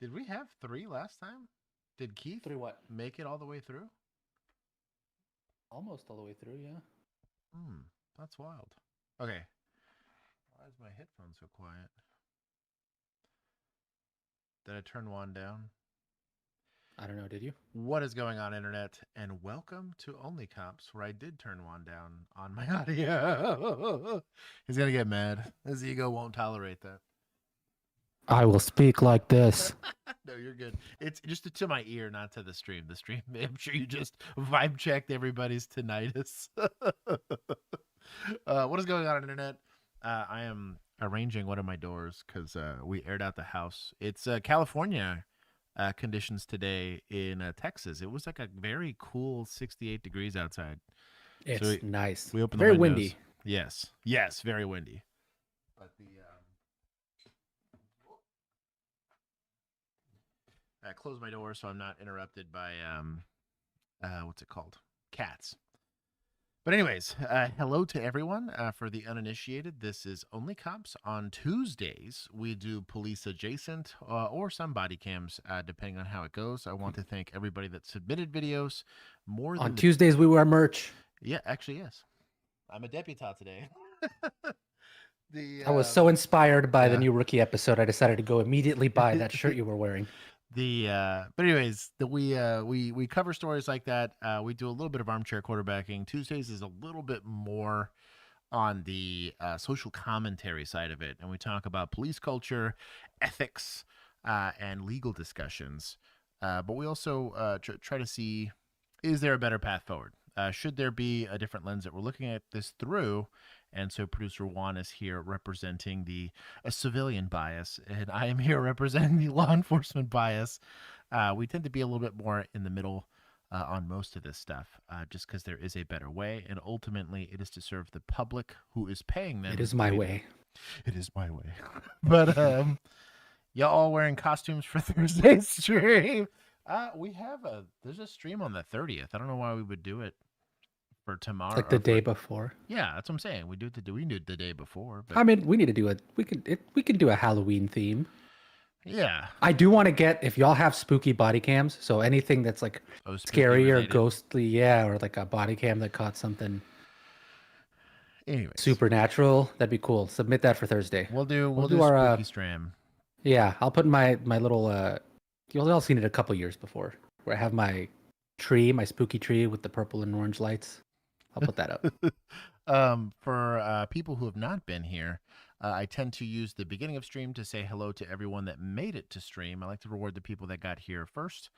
Did we have 3 last time? Did Keith 3 what? make it all the way through? Almost all the way through, yeah. That's wild. Okay. Why is my headphone so quiet? Did I turn one down? I don't know, did you? What is going on, Internet? And welcome to OnlyCops, where I did turn one down on my audio. He's going to get mad. His ego won't tolerate that. I will speak like this. No, you're good. It's just to my ear, not to the stream. The stream, I'm sure you just vibe checked everybody's tinnitus. What is going on, Internet? I am arranging one of my doors because we aired out the house. It's California conditions today in Texas. It was like a very cool 68 degrees outside. It's nice. We opened very the windows. windy. Yes, very windy. But I close my door so I'm not interrupted by what's it called? Cats. But anyways, hello to everyone. For the uninitiated, this is OnlyCops. On Tuesdays, we do police adjacent or some body cams, depending on how it goes. I want to thank everybody that submitted videos. On Tuesdays, we wear merch. Yeah, actually, yes. I'm a deputy today. I was so inspired by the new Rookie episode, I decided to go immediately buy that shirt you were wearing. But anyways, we cover stories like that. We do a little bit of armchair quarterbacking. Tuesdays is a little bit more on the social commentary side of it, and we talk about police culture, ethics, and legal discussions. But we also try to see, is there a better path forward? Should there be a different lens that we're looking at this through? And so producer Juan is here representing a civilian bias, and I am here representing the law enforcement bias. We tend to be a little bit more in the middle on most of this stuff, just because there is a better way, and ultimately it is to serve the public who is paying them. It is my way. It is my way. But y'all all wearing costumes for Thursday's stream. There's a stream on the 30th. I don't know why we would do it for tomorrow, like the day before. Yeah, that's what I'm saying. We do it the day before. But I mean, we need to do it. We could do a Halloween theme. Yeah, I do want to get, if y'all have spooky body cams, so anything that's like scary or ghostly, or like a body cam that caught something. Anyways, supernatural, that'd be cool. Submit that for Thursday. We'll do our spooky stream. Yeah, I'll put my little. You'll all seen it a couple years before, where I have my spooky tree with the purple and orange lights. I'll put that up. For people who have not been here, I tend to use the beginning of stream to say hello to everyone that made it to stream. I like to reward the people that got here first,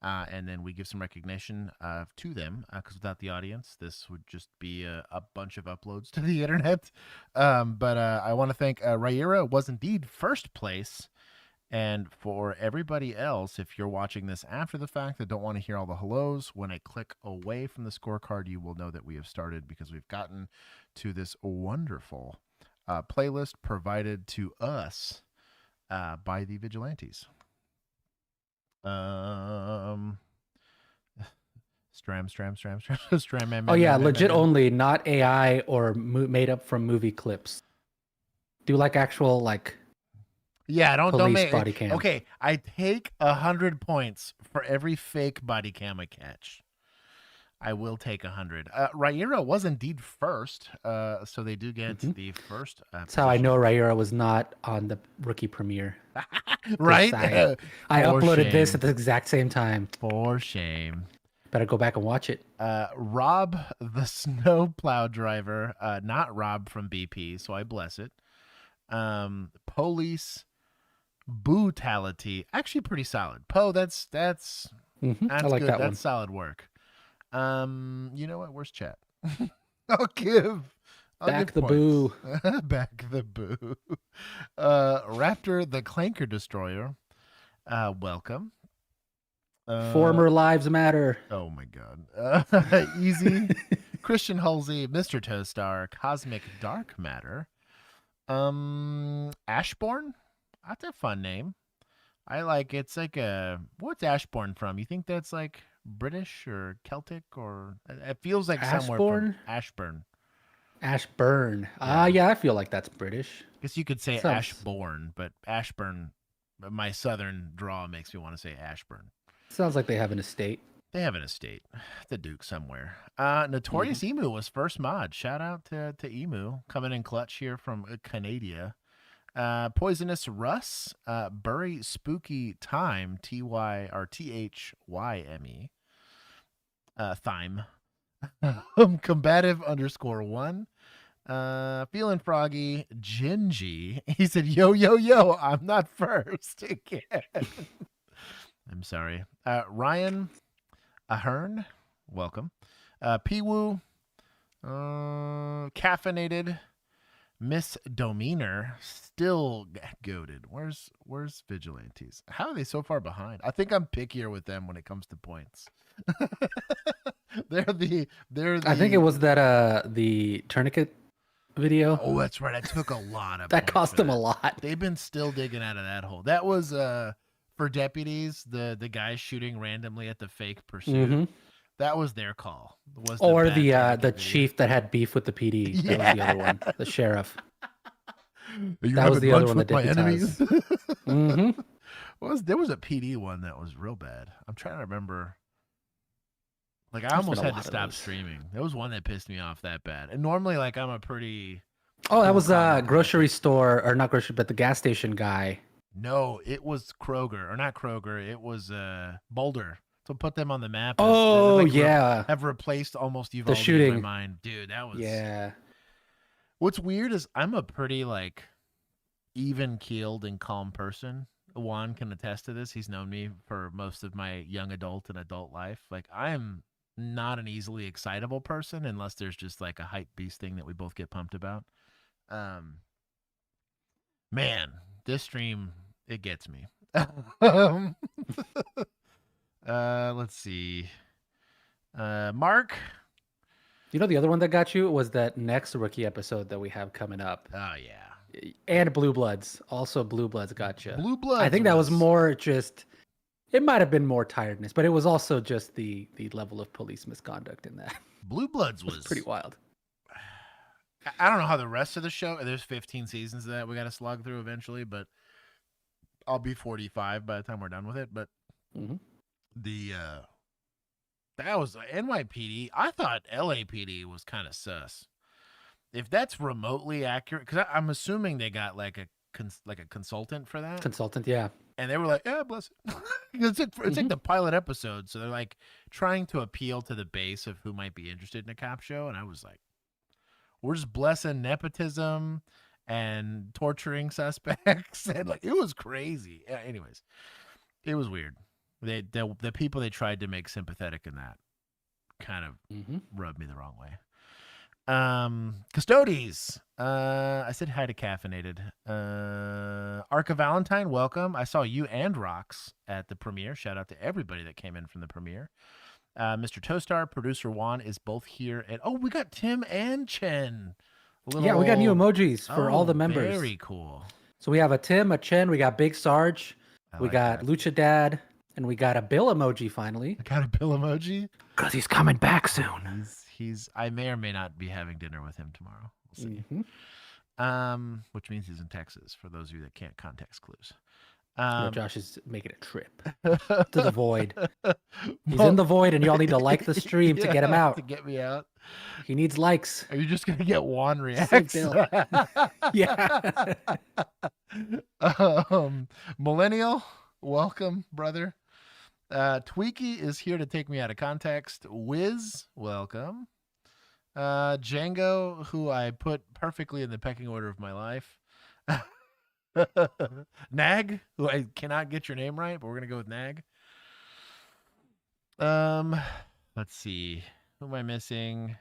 and then we give some recognition to them, because without the audience, this would just be a bunch of uploads to the internet. But I want to thank Raira was indeed first place. And for everybody else, if you're watching this after the fact that don't want to hear all the hellos, when I click away from the scorecard, you will know that we have started, because we've gotten to this wonderful playlist provided to us by the Vigilantes. Stram, man. Oh yeah, legit only, not AI or made up from movie clips. Do like actual like. Yeah, don't make body cam. Okay, I take 100 points for every fake body cam I catch. I will take 100. Raira was indeed first, so they do get the first. That's how I know Raira was not on the rookie premiere. Right? I uploaded this at the exact same time. For shame. Better go back and watch it. Rob, the snowplow driver, not Rob from BP, so I bless it. Police brutality, actually pretty solid. that's I like good. That that's one. Solid work. You know what? Where's chat? I'll give the boo. Back the boo. Raptor the Clanker Destroyer. Welcome. Former lives matter. Oh my god. Easy. Christian Halsey, Mr. Toastar, Cosmic Dark Matter. Ashbourne? That's a fun name. I like it's like what's Ashbourne from? You think that's like British or Celtic, or it feels like somewhere from Ashburn. Ashburn. Yeah, I feel like that's British. I guess you could say Ashbourne, but Ashburn my southern draw makes me want to say Ashburn. Sounds like they have an estate. They have an estate, the Duke somewhere. Mm-hmm. Notorious Emu was first mod. Shout out to Emu coming in clutch here from Canada. Poisonous Russ, Bury Spooky Time, TY or THYME, Thyme, Combative _1, Feeling Froggy, Gingy. He said, yo, yo, yo, I'm not first again. I'm sorry. Ryan Ahern, welcome. Piwoo, Caffeinated, Miss Domeaner, still goaded. Where's Vigilantes? How are they so far behind? I think I'm pickier with them when it comes to points. they're the I think it was that the tourniquet video. Oh, that's right. I took a lot of that points cost for them that. a lot. They've been still digging out of that hole. That was for deputies, the guys shooting randomly at the fake pursuit. Mm-hmm. That was their call. Was Or the the chief that had beef with the PD. Yeah. That was the other one. The sheriff. That was the other one. with my enemies. Mm-hmm. There was a PD one that was real bad. I'm trying to remember. Like I There's almost been a had to lot of stop those. streaming. There was one that pissed me off that bad. And normally, like I'm a pretty. Oh, that was comment. grocery store, or not grocery, but the gas station guy. No, it was Kroger, or not Kroger. It was Boulder. So put them on the map. Oh, like, yeah. have replaced almost Uvalde shooting. in my mind, dude. That was. Yeah. What's weird is I'm a pretty like even keeled and calm person. Juan can attest to this. He's known me for most of my young adult and adult life. Like I am not an easily excitable person unless there's just like a hype beast thing that we both get pumped about. Man, this stream, it gets me. Let's see. Mark. You know, the other one that got you was that next rookie episode that we have coming up. Oh yeah. And Blue Bloods. Also, Blue Bloods got you. Blue Bloods. I think that was more just. It might have been more tiredness, but it was also just the level of police misconduct in that. Blue Bloods was pretty wild. I don't know how the rest of the show. There's 15 seasons of that we got to slog through eventually, but I'll be 45 by the time we're done with it. But that was NYPD. I thought LAPD was kind of sus. If that's remotely accurate, because I'm assuming they got like a consultant for that. Consultant, yeah. And they were like, "Yeah, bless it." it's like the pilot episode, so they're like trying to appeal to the base of who might be interested in a cop show. And I was like, "We're just blessing nepotism and torturing suspects," and like it was crazy. Anyways, it was weird. The people they tried to make sympathetic in that kind of rubbed me the wrong way. Custodes. I said hi to Caffeinated. Arca Valentine, welcome. I saw you and Rox at the premiere. Shout out to everybody that came in from the premiere. Mr. Toastar, producer Juan is both here. And we got Tim and Chen. Yeah, we got new emojis for all the members. Very cool. So we have a Tim, a Chen, we got Big Sarge, we got that. Lucha Dad, and we got a Bill emoji finally. I got a Bill emoji? Because he's coming back soon. I may or may not be having dinner with him tomorrow. We'll see. Which means he's in Texas, for those of you that can't context clues. No, Josh is making a trip to the void. He's in the void, and y'all need to like the stream to get him out. To get me out. He needs likes. Are you just going to get Juan reacts? Yeah. Millennial, welcome, brother. Tweaky is here to take me out of context. Wiz, welcome. Django, who I put perfectly in the pecking order of my life. Nag, who I cannot get your name right, but we're gonna go with Nag. Let's see. Who am I missing?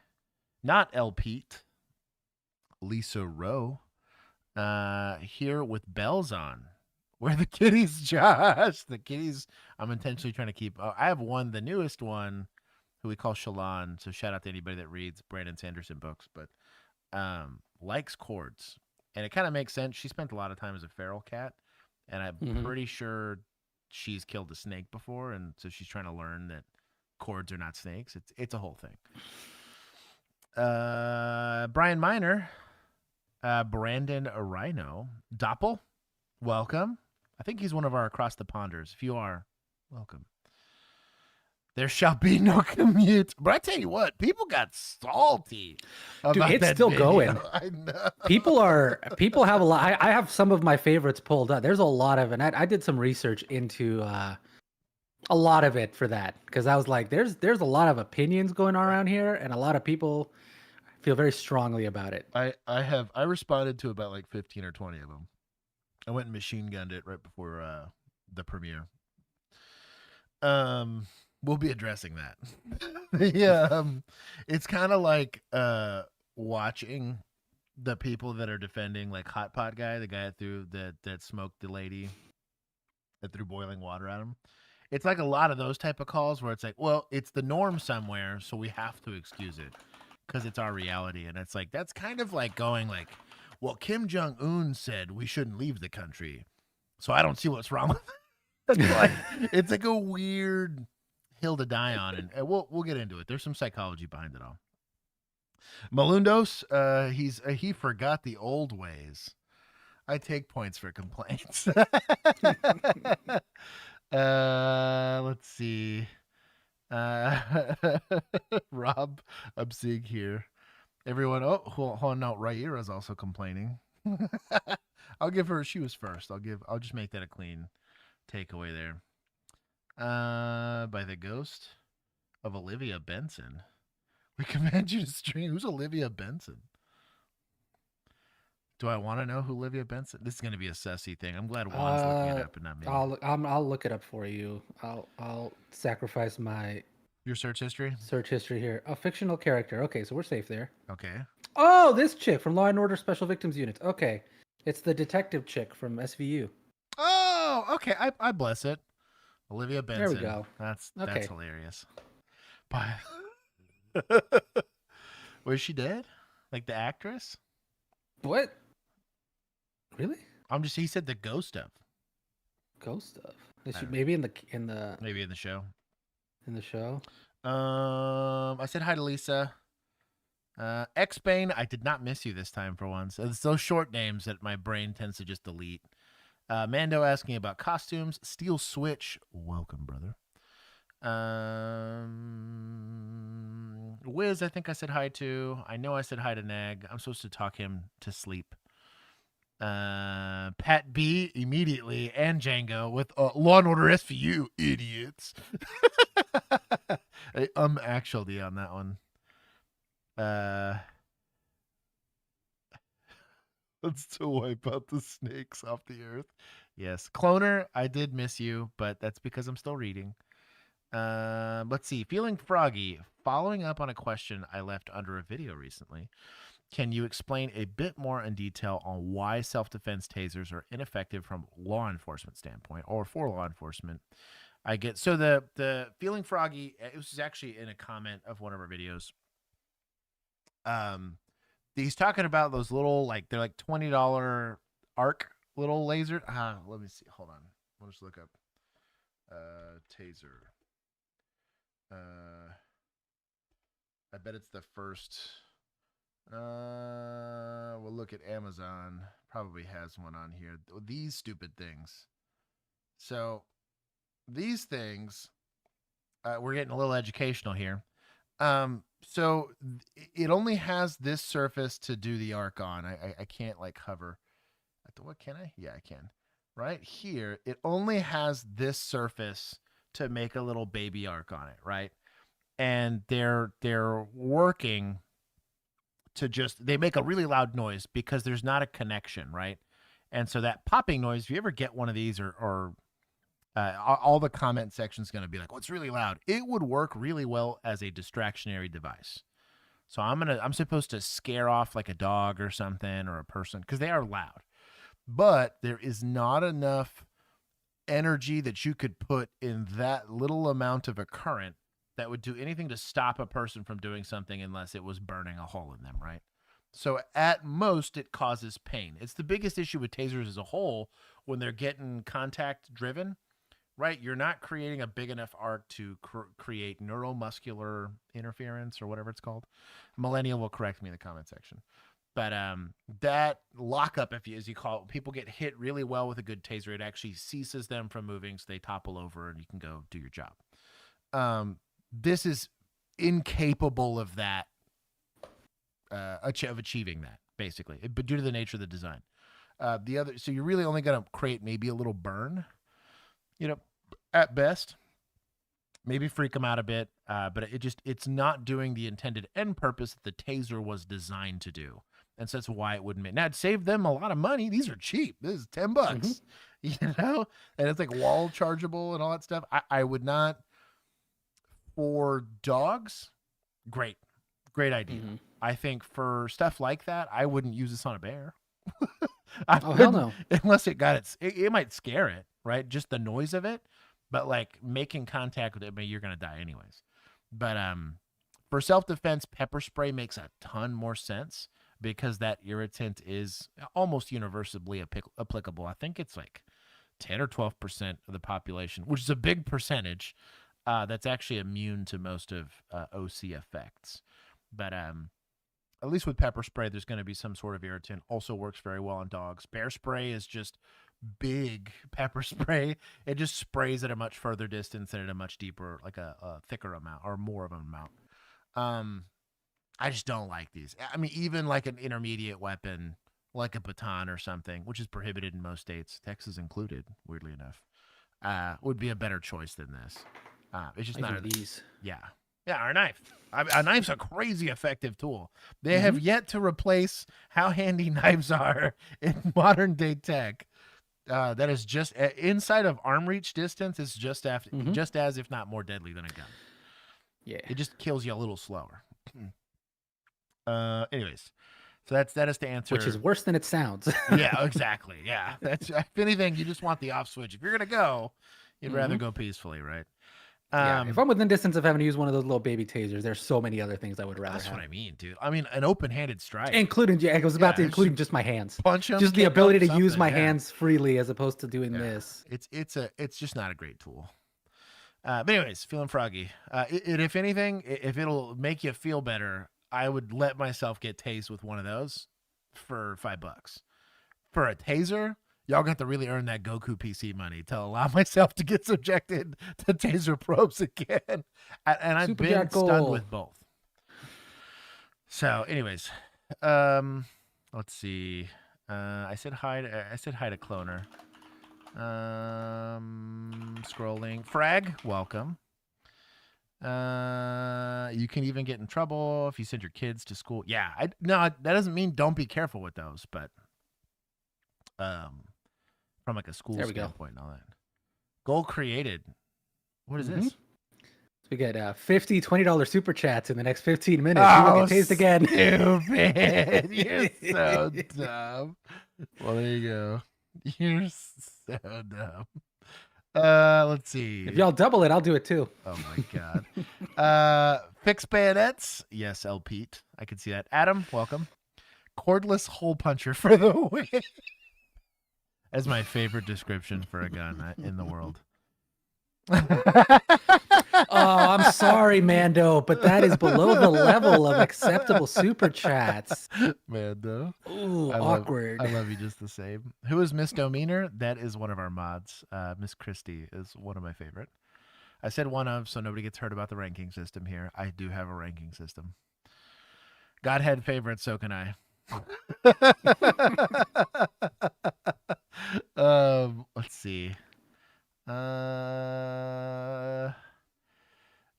Not El Pete. Lisa Rowe. Here with bells on. Where are the kitties, Josh? The kitties, I'm intentionally trying to keep. I have one, the newest one, who we call Shalon. So shout out to anybody that reads Brandon Sanderson books, but likes cords. And it kind of makes sense. She spent a lot of time as a feral cat, and I'm pretty sure she's killed a snake before, and so she's trying to learn that cords are not snakes. It's a whole thing. Brian Miner, Brandon Rhino, Doppel, welcome. I think he's one of our across the ponders. If you are, welcome. There shall be no commute. But I tell you what, people got salty Dude, about it's that still video. going. I know. People have a lot. I have some of my favorites pulled up. There's a lot of, and I did some research into a lot of it for that because I was like, there's a lot of opinions going on around here, and a lot of people feel very strongly about it. I responded to about like 15 or 20 of them. I went and machine gunned it right before the premiere. Um, we'll be addressing that. Yeah, it's kind of like watching the people that are defending like Hot Pot guy, the guy that smoked the lady that threw boiling water at him. It's like a lot of those type of calls where it's like, well, it's the norm somewhere, so we have to excuse it because it's our reality, and it's like that's kind of like going like, well, Kim Jong Un said we shouldn't leave the country, so I don't see what's wrong with it. It's like a weird hill to die on, and we'll get into it. There's some psychology behind it all. Malundos, he forgot the old ways. I take points for complaints. Let's see. Rob, I'm seeing here. Everyone, oh, hold on, no, Raira's also complaining. I'll give her. She was first. I'll just make that a clean takeaway there. By the ghost of Olivia Benson. We command you to stream. Who's Olivia Benson? Do I want to know who Olivia Benson? This is going to be a sussy thing. I'm glad Juan's looking it up and not me. I'll look it up for you. I'll sacrifice my Your search history. here. A fictional character. Okay, so we're safe there. Okay. Oh, this chick from Law and Order Special Victims Unit. Okay, it's the detective chick from SVU. Oh, okay. I bless it. Olivia Benson. There we go. That's Okay. hilarious. But was she dead? Like the actress? What? Really? He said the ghost of. Ghost stuff. Is she maybe in the Maybe in the show. in the show? I said hi to Lisa. X Bane, I did not miss you this time for once. It's those short names that my brain tends to just delete. Mando asking about costumes. Steel Switch, welcome, brother. Wiz, I think I said hi to. I know I said hi to Nag. I'm supposed to talk him to sleep. Pat B immediately and Django with Law and Order SVU, idiots. Actually on that one. Let's to wipe out the snakes off the earth. Yes, Cloner, I did miss you, but that's because I'm still reading. Let's see. Feeling froggy. Following up on a question I left under a video recently. Can you explain a bit more in detail on why self-defense tasers are ineffective from law enforcement standpoint or for law enforcement? I get so the feeling froggy. It was actually in a comment of one of our videos. He's talking about those little they're like $20 arc little laser. Let me see. Hold on. I'll just look up taser. I bet it's the first. We'll look at Amazon. Probably has one on here. These stupid things. So these things, we're getting a little educational here. So it only has this surface to do the arc on. I can't hover. What can I? Yeah, I can. Right here, it only has this surface to make a little baby arc on it, right? And they're working to they make a really loud noise because there's not a connection, right? And so that popping noise, if you ever get one of these or all the comment section is going to be like, "Oh, it's really loud." It would work really well as a distractionary device. So I'm supposed to scare off like a dog or something or a person because they are loud, but there is not enough energy that you could put in that little amount of a current that would do anything to stop a person from doing something unless it was burning a hole in them, right? So at most, it causes pain. It's the biggest issue with tasers as a whole when they're getting contact driven, right? You're not creating a big enough arc to create neuromuscular interference or whatever it's called. Millennial will correct me in the comment section. But that lockup, as you call it, people get hit really well with a good taser. It actually ceases them from moving, so they topple over, and you can go do your job. This is incapable of that, of achieving that, basically, but due to the nature of the design. So you're really only going to create maybe a little burn, at best. Maybe freak them out a bit, but it's not doing the intended end purpose that the taser was designed to do. And so that's why it wouldn't make. Now, it saved them a lot of money. These are cheap. This is $10, and it's like wall chargeable and all that stuff. I would not. For dogs, great idea. I think for stuff like that, I wouldn't use this on a bear. Hell no. Unless it might scare it, right? Just the noise of it. But like making contact with it, you're gonna die anyways. But for self-defense, pepper spray makes a ton more sense because that irritant is almost universally applicable. I think it's like 10 or 12% of the population, which is a big percentage. That's actually immune to most of OC effects. But at least with pepper spray, there's going to be some sort of irritant. Also works very well on dogs. Bear spray is just big pepper spray. It just sprays at a much further distance and at a much deeper, like a thicker amount or more of an amount. I just don't like these. I mean, even like an intermediate weapon, like a baton or something, which is prohibited in most states, Texas included, weirdly enough, would be a better choice than this. It's just not these. Yeah, our knife. A knife's a crazy effective tool. They have yet to replace how handy knives are in modern day tech. That is just inside of arm reach distance. Is just as, if not more deadly than a gun. Yeah, it just kills you a little slower. Anyways, so that is to answer. Which is worse than it sounds. Yeah, exactly. Yeah, that's if anything, you just want the off switch. If you're gonna go, you'd rather go peacefully, right? Yeah, if I'm within distance of having to use one of those little baby tasers, there's so many other things I would rather That's have. what I mean, dude. I mean, an open-handed strike. Including, I was about to including just my hands. Punch them, just the ability to use my hands freely as opposed to doing this. It's just not a great tool. But anyways, feeling froggy. If anything, if it'll make you feel better, I would let myself get tased with one of those for $5. For a taser, y'all got to really earn that Goku PC money to allow myself to get subjected to taser probes again. And I've been stunned with both. So, anyways, let's see. I said hi to Cloner. Scrolling. Frag, welcome. You can even get in trouble if you send your kids to school. Yeah, no, that doesn't mean don't be careful with those, but from like a school standpoint and all that. Goal created. What is this? We get $50, $20 super chats in the next 15 minutes. You will get tased again. Stupid. You're so dumb. Well, there you go. You're so dumb. Let's see. If y'all double it, I'll do it too. Oh my god. Fix bayonets. Yes, L Pete. I can see that. Adam, welcome. Cordless hole puncher for the win. That's my favorite description for a gun in the world. I'm sorry, Mando, but that is below the level of acceptable super chats. Mando. Ooh, awkward. I love you just the same. Who is Miss Domeaner? That is one of our mods. Miss Christie is one of my favorite. I said one of, so nobody gets hurt about the ranking system here. I do have a ranking system. Godhead favorite, so can I. Let's see.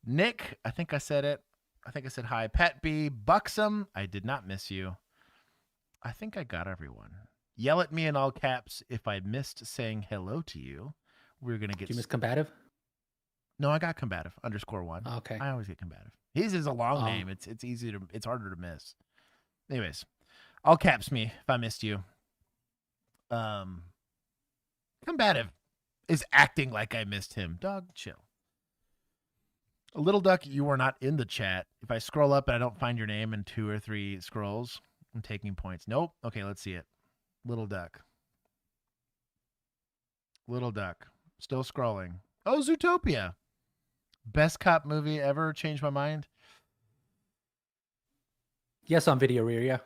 Nick, I think I said it. I think I said hi. Pat B, Buxom, I did not miss you. I think I got everyone. Yell at me in all caps if I missed saying hello to you. We're gonna get. Did you miss combative? No, I got combative _1. Okay. I always get combative. His is a long name. It's harder to miss. Anyways, all caps me if I missed you. Combative is acting like I missed him. Dog, chill. Little Duck, you are not in the chat. If I scroll up and I don't find your name in 2 or 3 scrolls, I'm taking points. Nope. Okay, let's see it. Little Duck. Little Duck. Still scrolling. Oh, Zootopia. Best cop movie ever. Changed my mind. Yes, on video rear, yeah.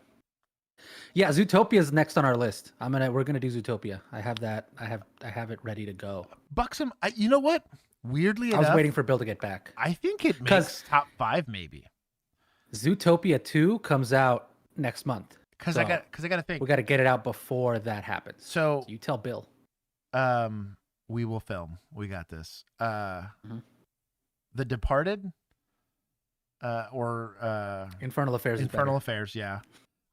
Yeah, Zootopia is next on our list. We're gonna do Zootopia. I have that. I have it ready to go. Buxom, you know what? Weirdly I was enough, waiting for Bill to get back I think it because makes top 5 maybe. Zootopia 2 comes out next month. Because So I got to think. we got to get it out before that happens. So you tell Bill. we will film. We got this. Mhm. The Departed, or Infernal Affairs. Infernal Affairs. Yeah,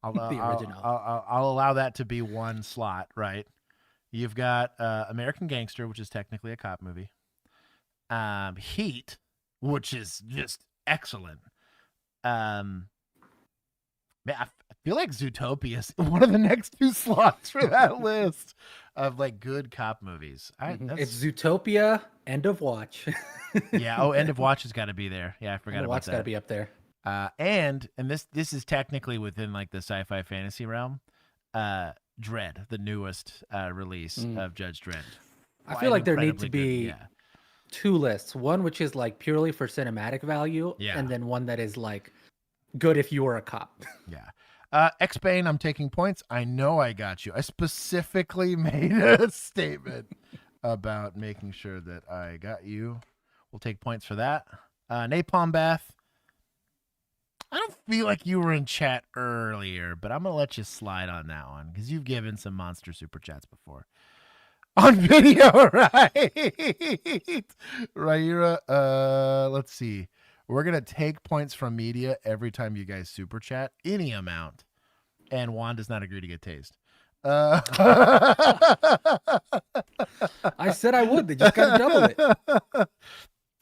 The original. I'll allow that to be one slot. Right. You've got American Gangster, which is technically a cop movie. Heat, which is just excellent. Man, I feel like Zootopia is one of the next 2 slots for that list of like good cop movies. It's Zootopia, End of Watch. Yeah. Oh, End of Watch has got to be there. Yeah, I forgot about Watch that. got to be up there. And this is technically within like the sci-fi fantasy realm. Dredd, the newest release of Judge Dredd. I feel like there need to Incredibly be good. 2 lists. One which is like purely for cinematic value, Yeah. and then one that is like good if you were a cop. Yeah. X-Bane, I'm taking points. I know I got you. I specifically made a statement about making sure that I got you. We'll take points for that. Napalm Bath. I don't feel like you were in chat earlier, but I'm going to let you slide on that one because you've given some monster super chats before. On video, right? Raira, let's see. We're going to take points from media every time you guys super chat, any amount. And Juan does not agree to get tased. I said I would. They just got to double it.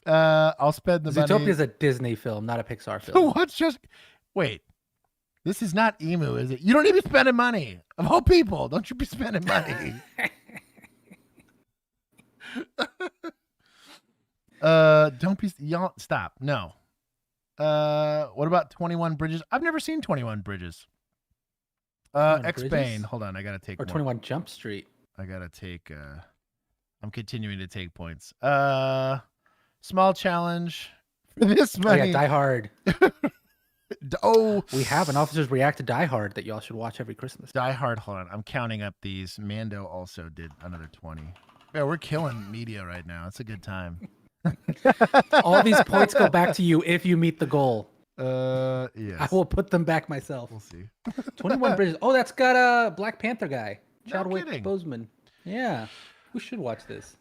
I'll spend the money. Zootopia is a Disney film, not a Pixar film. What's just... Wait. This is not Emu, is it? You don't even be spending money. Of all people, don't you be spending money. Don't be... Y'all, stop. No. What about 21 Bridges? I've never seen 21 Bridges. X-Bane. Hold on, I gotta take or 21 Jump Street. I gotta take I'm continuing to take points. Small challenge for this money. Oh, yeah, Die Hard. Oh, we have an Officers React to Die Hard that y'all should watch every Christmas. Die Hard, hold on. I'm counting up these. Mando also did another 20. Yeah, we're killing media right now. It's a good time. All these points go back to you if you meet the goal. Yes. I will put them back myself. We'll see. 21 Bridges. Oh, that's got a Black Panther guy. Chadwick kidding. Boseman. Yeah. We should watch this.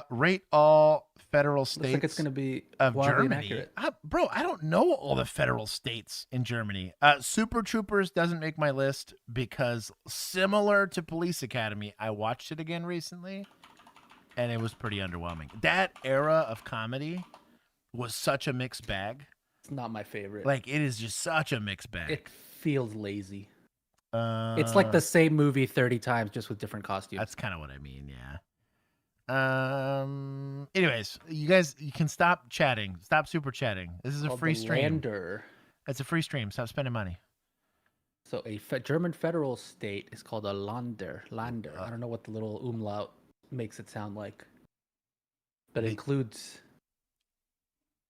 Rate all federal states. Looks like it's going to be of wildly Germany. inaccurate. Bro, I don't know all the federal states in Germany. Super Troopers doesn't make my list because similar to Police Academy, I watched it again recently and it was pretty underwhelming. That era of comedy was such a mixed bag. It's not my favorite. Like, it is just such a mixed bag. It feels lazy. It's like the same movie 30 times just with different costumes. That's kind of what I mean, yeah. Anyways, you guys, you can stop chatting. Stop super chatting. This is a free stream. Lander. It's a free stream. Stop spending money. So a German federal state is called a Lander. Lander. I don't know what the little umlaut makes it sound like. But it includes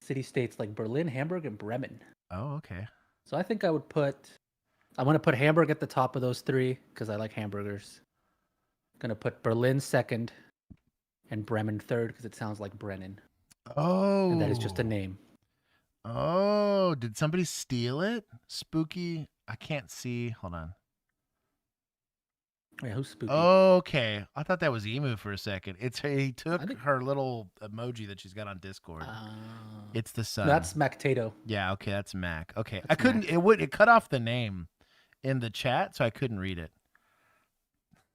city-states like Berlin, Hamburg, and Bremen. Oh, okay. So I think I want to put Hamburg at the top of those 3 because I like hamburgers. Going to put Berlin second and Bremen third because it sounds like Brennan. Oh. And that is just a name. Oh, did somebody steal it? Spooky. I can't see. Hold on. Yeah, who's Spooky? Okay. I thought that was Emu for a second. He took her little emoji that she's got on Discord. It's the sun. No, that's Mactato. Yeah, okay, that's Mac. Okay. That's it cut off the name in the chat, so I couldn't read it.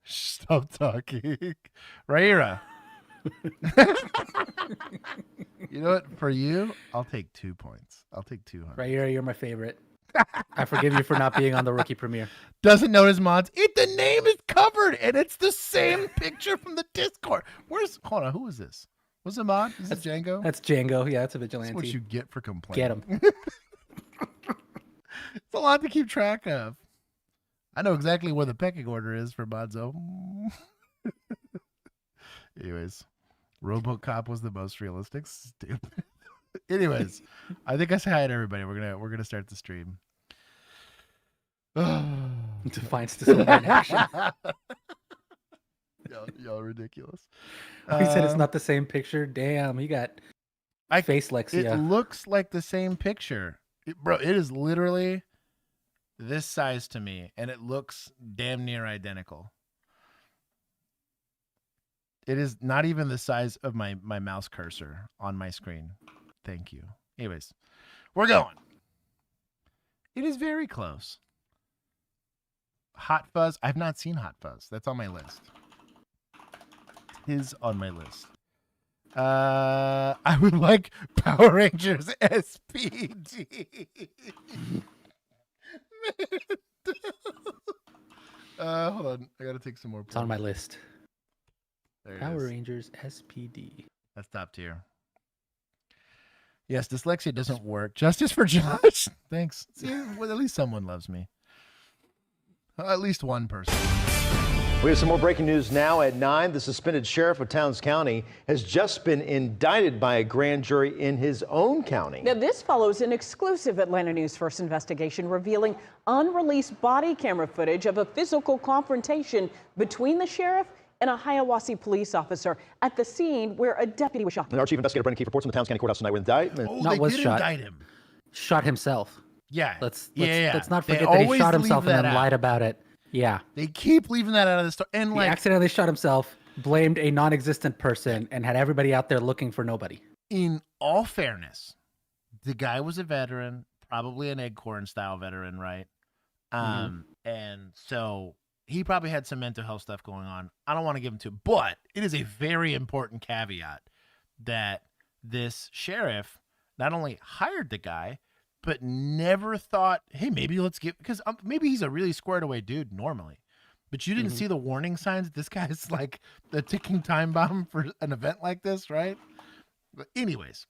Stop talking. Raira. You know what? For you, I'll take 2 points. I'll take 200. Raira, you're my favorite. I forgive you for not being on the rookie premiere. Doesn't know his mods. The name is covered, and it's the same picture from the Discord. Hold on, who is this? What's the mod? Is it Django? That's Django. Yeah, that's a vigilante. That's what you get for complaining. Get him. It's a lot to keep track of. I know exactly where the pecking order is for Modzo. Anyways, RoboCop was the most realistic. Stupid. Anyways, I think I say hi to everybody. We're gonna start the stream. Defiance disorder in action. Y'all ridiculous. He said it's not the same picture. Damn, he got face lexia. It looks like the same picture. Bro, it is literally this size to me, and it looks damn near identical. It is not even the size of my mouse cursor on my screen. Thank you. Anyways, we're going. It is very close. Hot Fuzz. I've not seen Hot Fuzz. That's on my list. Is on my list. I would like Power Rangers SPD. Hold on. I gotta take some more. It's on my list. Power is. Rangers SPD. That's top tier. Yes, dyslexia doesn't work. Justice for Josh. Thanks. See, well, at least someone loves me. At least one person. We have some more breaking news now at 9. The suspended sheriff of Towns County has just been indicted by a grand jury in his own county. Now, this follows an exclusive Atlanta News First investigation revealing unreleased body camera footage of a physical confrontation between the sheriff and a Hiawassee police officer at the scene where a deputy was shot. And our chief investigator, Brendan Keefe, reports from the Towns County Courthouse tonight with indictment. Oh, Not they was did shot. indict him. Shot himself. Yeah. Let's not They forget that he always shot leave himself and that then out. lied about it. Yeah. They keep leaving that out of the story. And He like, accidentally shot himself, blamed a non-existent person, and had everybody out there looking for nobody. in all fairness, the guy was a veteran, probably an Acorn style veteran, right? And so he probably had some mental health stuff going on. I don't want to give him to, but it is a very important caveat that this sheriff not only hired the guy, but never thought, hey, maybe let's get, because maybe he's a really squared away dude normally, but you didn't see the warning signs. This guy's like the ticking time bomb for an event like this, right? But anyways,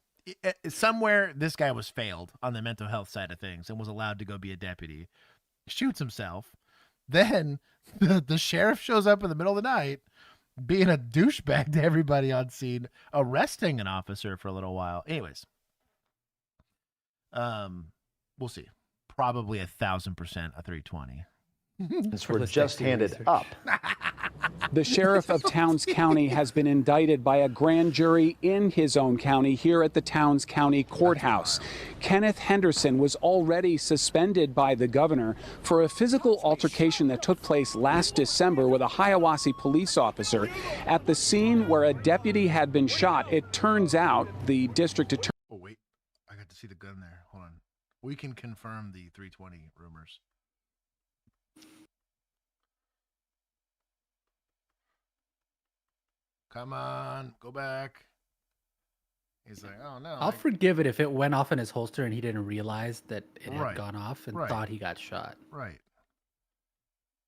somewhere this guy was failed on the mental health side of things and was allowed to go be a deputy, shoots himself. Then the sheriff shows up in the middle of the night being a douchebag to everybody on scene, arresting an officer for a little while. Anyways, we'll see. Probably 1,000% a 320. Were just handed up. The sheriff of Towns County has been indicted by a grand jury in his own county here at the Towns County Courthouse. Kenneth Henderson was already suspended by the governor for a physical altercation that took place last December with a Hiawassee police officer at the scene where a deputy had been shot. It turns out the district attorney. Oh, wait. I got to see the gun there. Hold on. We can confirm the 320 rumors. Come on, go back. He's like, oh no. I'll forgive it if it went off in his holster and he didn't realize that it had Right, gone off and right. thought he got shot. Right.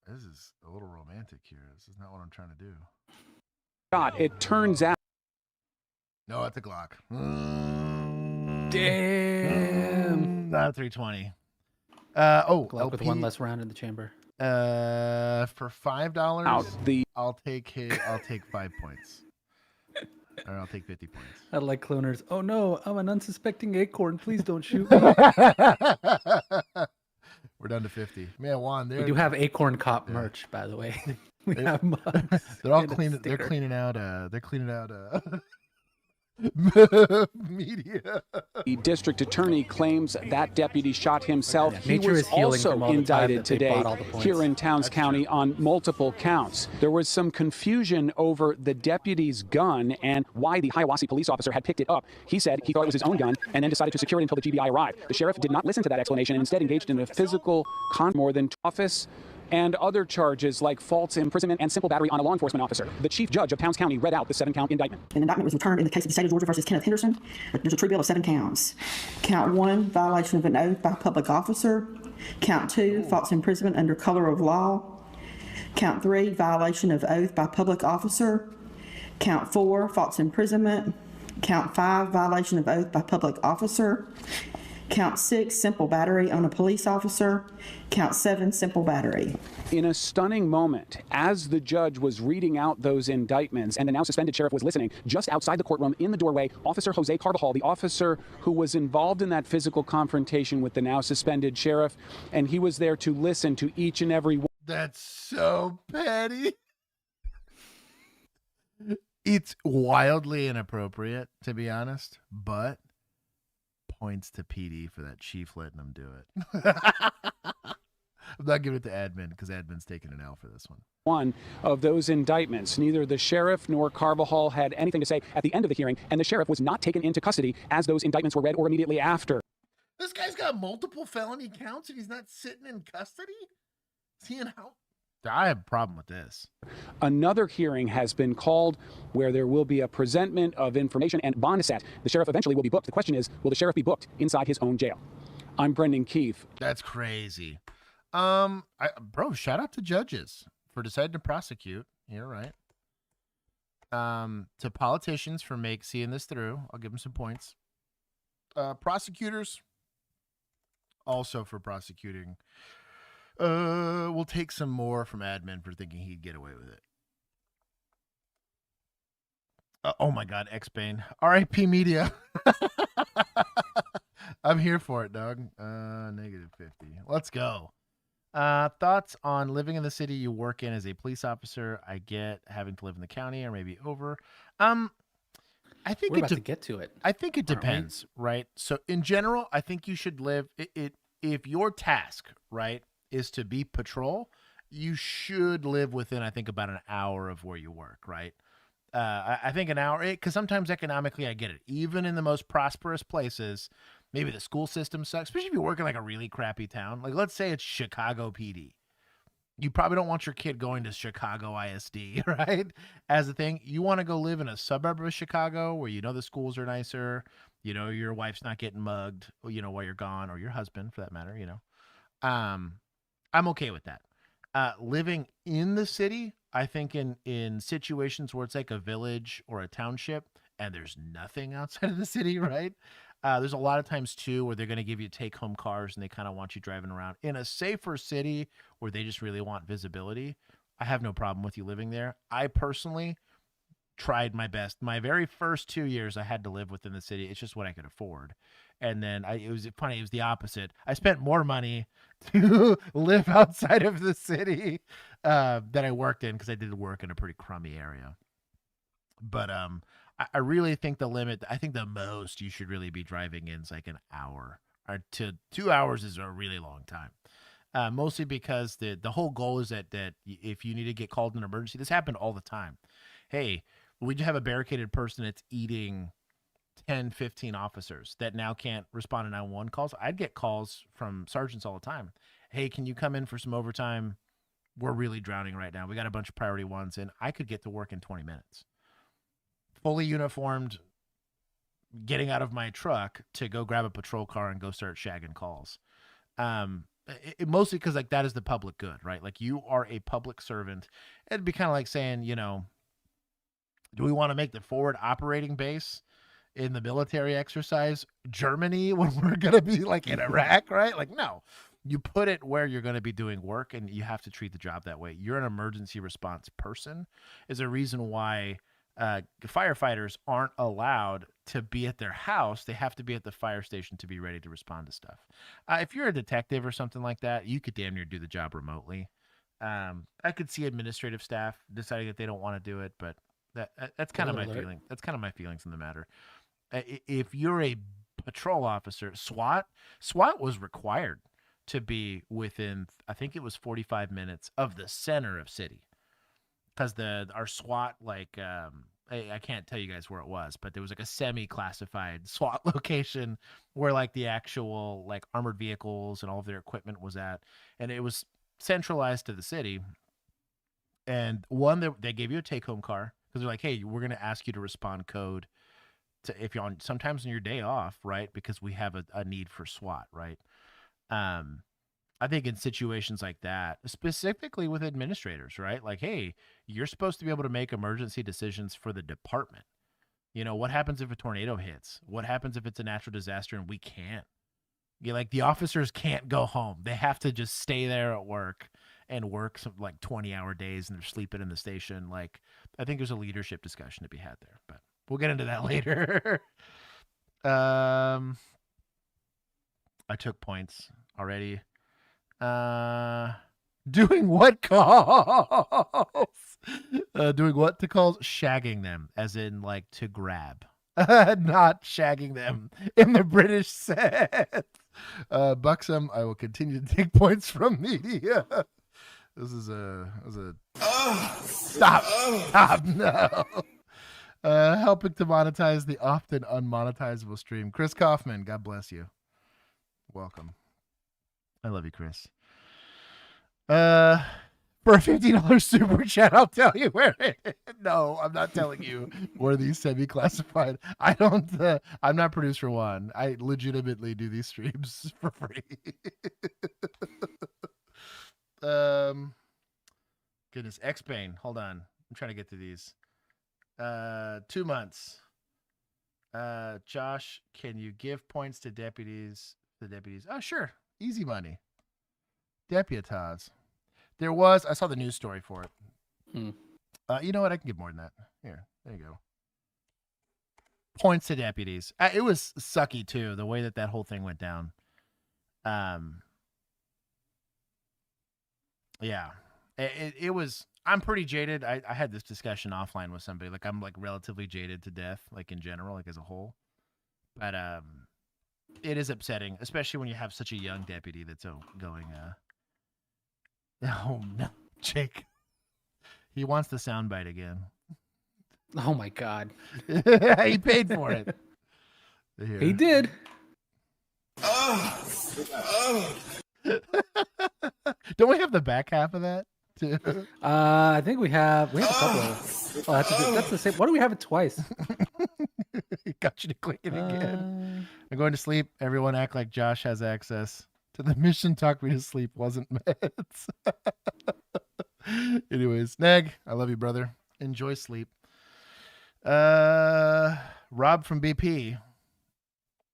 This is a little romantic here. This is not what I'm trying to do. It turns out. No, at the Glock. Damn. Not a 320. Glock with LP, one less round in the chamber. for $5, Out the I'll take 5 points. Or I'll take 50 points. I like cloners. Oh no, I'm an unsuspecting acorn. Please don't shoot me. We're down to 50. Man, Juan, We do have acorn cop merch, by the way. We have mugs. They're all and a cleaning. They're sticker. cleaning out. Media. The district attorney claims that deputy shot himself. Yeah, He nature was is healing from also all the time indicted that they today bought all the points. here in Towns County on multiple counts. There was some confusion over the deputy's gun and why the Hiawassee police officer had picked it up. He said he thought it was his own gun and then decided to secure it until the GBI arrived. The sheriff did not listen to that explanation and instead engaged in a physical more than office and other charges like false imprisonment and simple battery on a law enforcement officer. The chief judge of Towns County read out the 7-count indictment. An indictment was returned in the case of the state of Georgia versus Kenneth Henderson. There's a true bill of 7 counts. Count 1, violation of an oath by a public officer. Count 2, false imprisonment under color of law. Count 3, violation of oath by public officer. Count 4, false imprisonment. Count 5, violation of oath by public officer. Count 6, simple battery on a police officer. Count 7, simple battery. In a stunning moment, as the judge was reading out those indictments and the now suspended sheriff was listening, just outside the courtroom in the doorway, Officer Jose Carvajal, the officer who was involved in that physical confrontation with the now suspended sheriff, and he was there to listen to each and every one. That's so petty. It's wildly inappropriate, to be honest, but points to PD for that chief letting them do it. I'm not giving it to admin because admin's taking an L for this one. One of those indictments. Neither the sheriff nor Carvajal had anything to say at the end of the hearing, and the sheriff was not taken into custody as those indictments were read or immediately after. This guy's got multiple felony counts and he's not sitting in custody? Is he in house? I have a problem with this. Another hearing has been called where there will be a presentment of information and bond set. The sheriff eventually will be booked. The question is, will the sheriff be booked inside his own jail? I'm Brendan Keefe. That's crazy. Bro, shout out to judges for deciding to prosecute. You're right. To politicians for seeing this through. I'll give them some points. Prosecutors also for prosecuting. We'll take some more from admin for thinking he'd get away with it. Oh my God, X-Bane. RIP Media. I'm here for it, dog. -50. Let's go. Thoughts on living in the city you work in as a police officer? I get having to live in the county or maybe over. I think We're about to get to it. I think it depends, right? So in general, I think you should live if your task, right, is to be patrol, you should live within, I think, about an hour of where you work, right? I think an hour, because sometimes economically I get it. Even in the most prosperous places, maybe the school system sucks, especially if you work in like a really crappy town. Like let's say it's Chicago PD. You probably don't want your kid going to Chicago ISD, right? As a thing, you want to go live in a suburb of Chicago where you know the schools are nicer, you know your wife's not getting mugged, you know, while you're gone, or your husband for that matter, you know. I'm okay with that. Living in the city, I think in situations where it's like a village or a township and there's nothing outside of the city, right? There's a lot of times too where they're going to give you take-home cars and they kind of want you driving around. In a safer city where they just really want visibility, I have no problem with you living there. I personally tried my best. My very first 2 years I had to live within the city. It's just what I could afford. And then it was funny. It was the opposite. I spent more money to live outside of the city that I worked in because I did work in a pretty crummy area. But I really think the limit, I think the most you should really be driving in is like an hour or to 2 hours is a really long time. Mostly because the whole goal is that if you need to get called in an emergency, this happened all the time. Hey, we have a barricaded person that's eating 10, 15 officers that now can't respond to 911 calls. I'd get calls from sergeants all the time. Hey, can you come in for some overtime? We're really drowning right now. We got a bunch of priority ones, and I could get to work in 20 minutes. Fully uniformed, getting out of my truck to go grab a patrol car and go start shagging calls. Mostly because like that is the public good, right? Like you are a public servant. It'd be kind of like saying, you know, do we want to make the forward operating base in the military exercise Germany when we're going to be like in Iraq, right? Like, no, you put it where you're going to be doing work and you have to treat the job that way. You're an emergency response person is a reason why firefighters aren't allowed to be at their house. They have to be at the fire station to be ready to respond to stuff. If you're a detective or something like that, you could damn near do the job remotely. I could see administrative staff deciding that they don't want to do it, but that's kind of my feeling. That's kind of my feelings in the matter. If you're a patrol officer, SWAT was required to be within, I think it was 45 minutes of the center of city, because our SWAT, like, I can't tell you guys where it was, but there was like a semi-classified SWAT location where like the actual like armored vehicles and all of their equipment was at, and it was centralized to the city. And they gave you a take-home car because they're like, hey, we're going to ask you to respond code to if you're on sometimes on your day off, right? Because we have a need for SWAT, right? I think in situations like that, specifically with administrators, right? Like, hey, you're supposed to be able to make emergency decisions for the department. You know, what happens if a tornado hits? What happens if it's a natural disaster and we can't? Like the officers can't go home. They have to just stay there at work and work some like 20-hour days and they're sleeping in the station. Like, I think there's a leadership discussion to be had there, but we'll get into that later. I took points already. Doing what calls? Doing what to calls? Shagging them, as in like to grab. Not shagging them in the British sense. Buxom, I will continue to take points from media. This is a stop, no. Helping to monetize the often unmonetizable stream. Chris Kaufman, God bless you. Welcome. I love you, Chris. For a $50 super chat, I'll tell you where it is. No, I'm not telling you where these semi-classified. I don't. I'm not producer one. I legitimately do these streams for free. Goodness, X-Bane. Hold on. I'm trying to get to these. 2 months. Josh, can you give points to deputies? The deputies. Oh, sure. Easy money. Deputaz. I saw the news story for it. You know what? I can give more than that. Here, there you go. Points to deputies. It was sucky too, the way that whole thing went down. Yeah, it was. I'm pretty jaded. I had this discussion offline with somebody. Like I'm like relatively jaded to death, like in general, like as a whole. But it is upsetting, especially when you have such a young deputy that's going. Oh no, Jake. He wants the soundbite again. Oh my God. He paid for it. Here. He did. Don't we have the back half of that too? I think we have a couple of. Oh, that's the same. Why do we have it twice? Got you to click it again. I'm going to sleep. Everyone act like Josh has access to the mission. Talk me to sleep wasn't meds. Anyways, Neg, I love you, brother. Enjoy sleep. Rob from BP.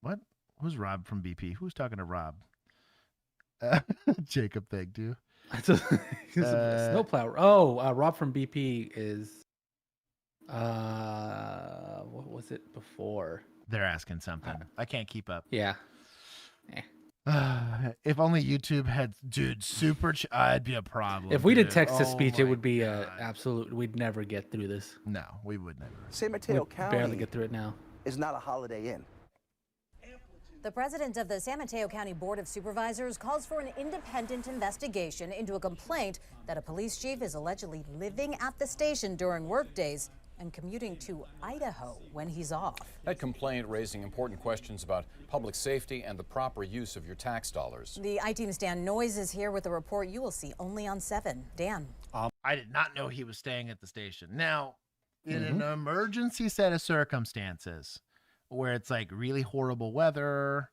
What? Who's Rob from BP? Who's talking to Rob? Jacob, thank you. Snowplow. Oh, Rob from BP is. What was it before? They're asking something. I can't keep up. Yeah. If only YouTube had, dude, it'd be a problem. If we dude. did text to speech, it would be God. absolute. We'd never get through this. No, we would never. San Mateo County barely get through it now. is not a Holiday Inn. The president of the San Mateo County Board of Supervisors calls for an independent investigation into a complaint that a police chief is allegedly living at the station during workdays and commuting to Idaho when he's off. That complaint raising important questions about public safety and the proper use of your tax dollars. The I-Team's Dan Noyes is here with a report you will see only on 7. Dan. I did not know he was staying at the station. Now, in an emergency set of circumstances where it's like really horrible weather,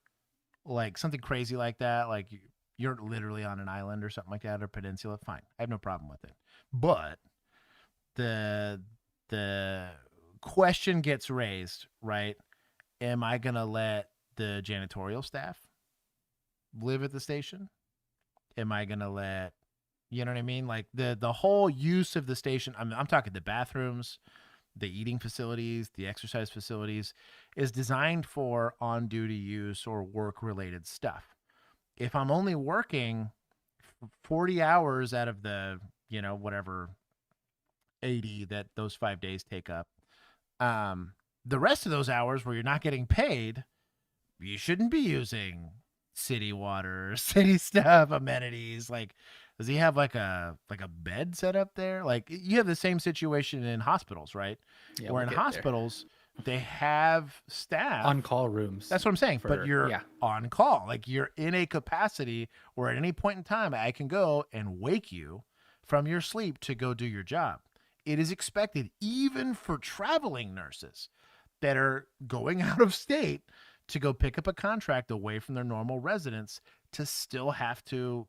like something crazy like that, like you're literally on an island or something like that, or peninsula, fine. I have no problem with it. But the question gets raised, right? Am I going to let the janitorial staff live at the station? Am I going to let, you know what I mean? Like the whole use of the station, I'm talking the bathrooms, the eating facilities, the exercise facilities, is designed for on-duty use or work-related stuff. If I'm only working 40 hours out of the, whatever 80 that those 5 days take up, the rest of those hours where you're not getting paid, you shouldn't be using city water, city stuff, amenities. Like, does he have like a bed set up there? Like, you have the same situation in hospitals, right? Yeah, where in hospitals they have staff on call rooms. That's what I'm saying. But you're on call. Like, you're in a capacity where at any point in time I can go and wake you from your sleep to go do your job. It is expected, even for traveling nurses that are going out of state to go pick up a contract away from their normal residence, to still have to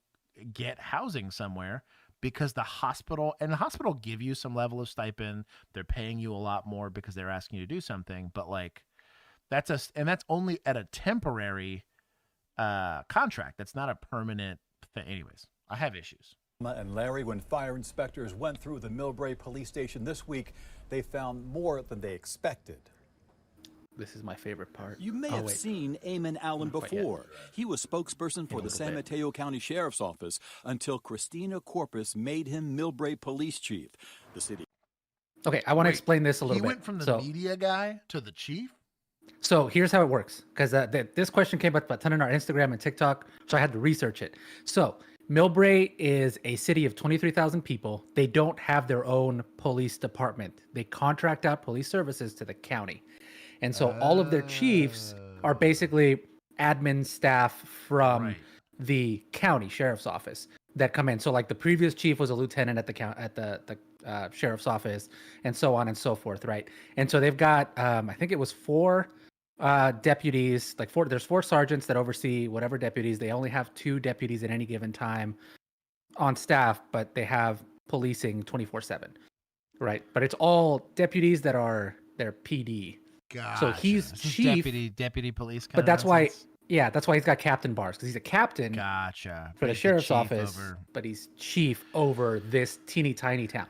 get housing somewhere, because the hospital give you some level of stipend. They're paying you a lot more because they're asking you to do something. But like, that's only at a temporary contract. That's not a permanent thing. Anyways, I have issues. And Larry, when fire inspectors went through the Millbrae police station this week, they found more than they expected. This is my favorite part. You may have seen Eamon Allen before. He was spokesperson for the San Mateo County Sheriff's Office until Christina Corpus made him Millbrae Police Chief. The city. Okay, I want to explain this a little bit. He went from the media guy to the chief? So here's how it works, because this question came up a ton on our Instagram and TikTok, so I had to research it. So Millbrae is a city of 23,000 people. They don't have their own police department. They contract out police services to the county. And so all of their chiefs are basically admin staff from the county sheriff's office that come in. So like the previous chief was a lieutenant at the sheriff's office, and so on and so forth, right? And so they've got I think it was 4 deputies, there's 4 sergeants that oversee whatever deputies. They only have 2 deputies at any given time on staff, but they have policing 24/7, right? But it's all deputies that are their PD. Gotcha. So he's chief, deputy police. But that's why, that's why he's got captain bars, because he's a captain. Gotcha. For the sheriff's office, but he's chief over this teeny tiny town.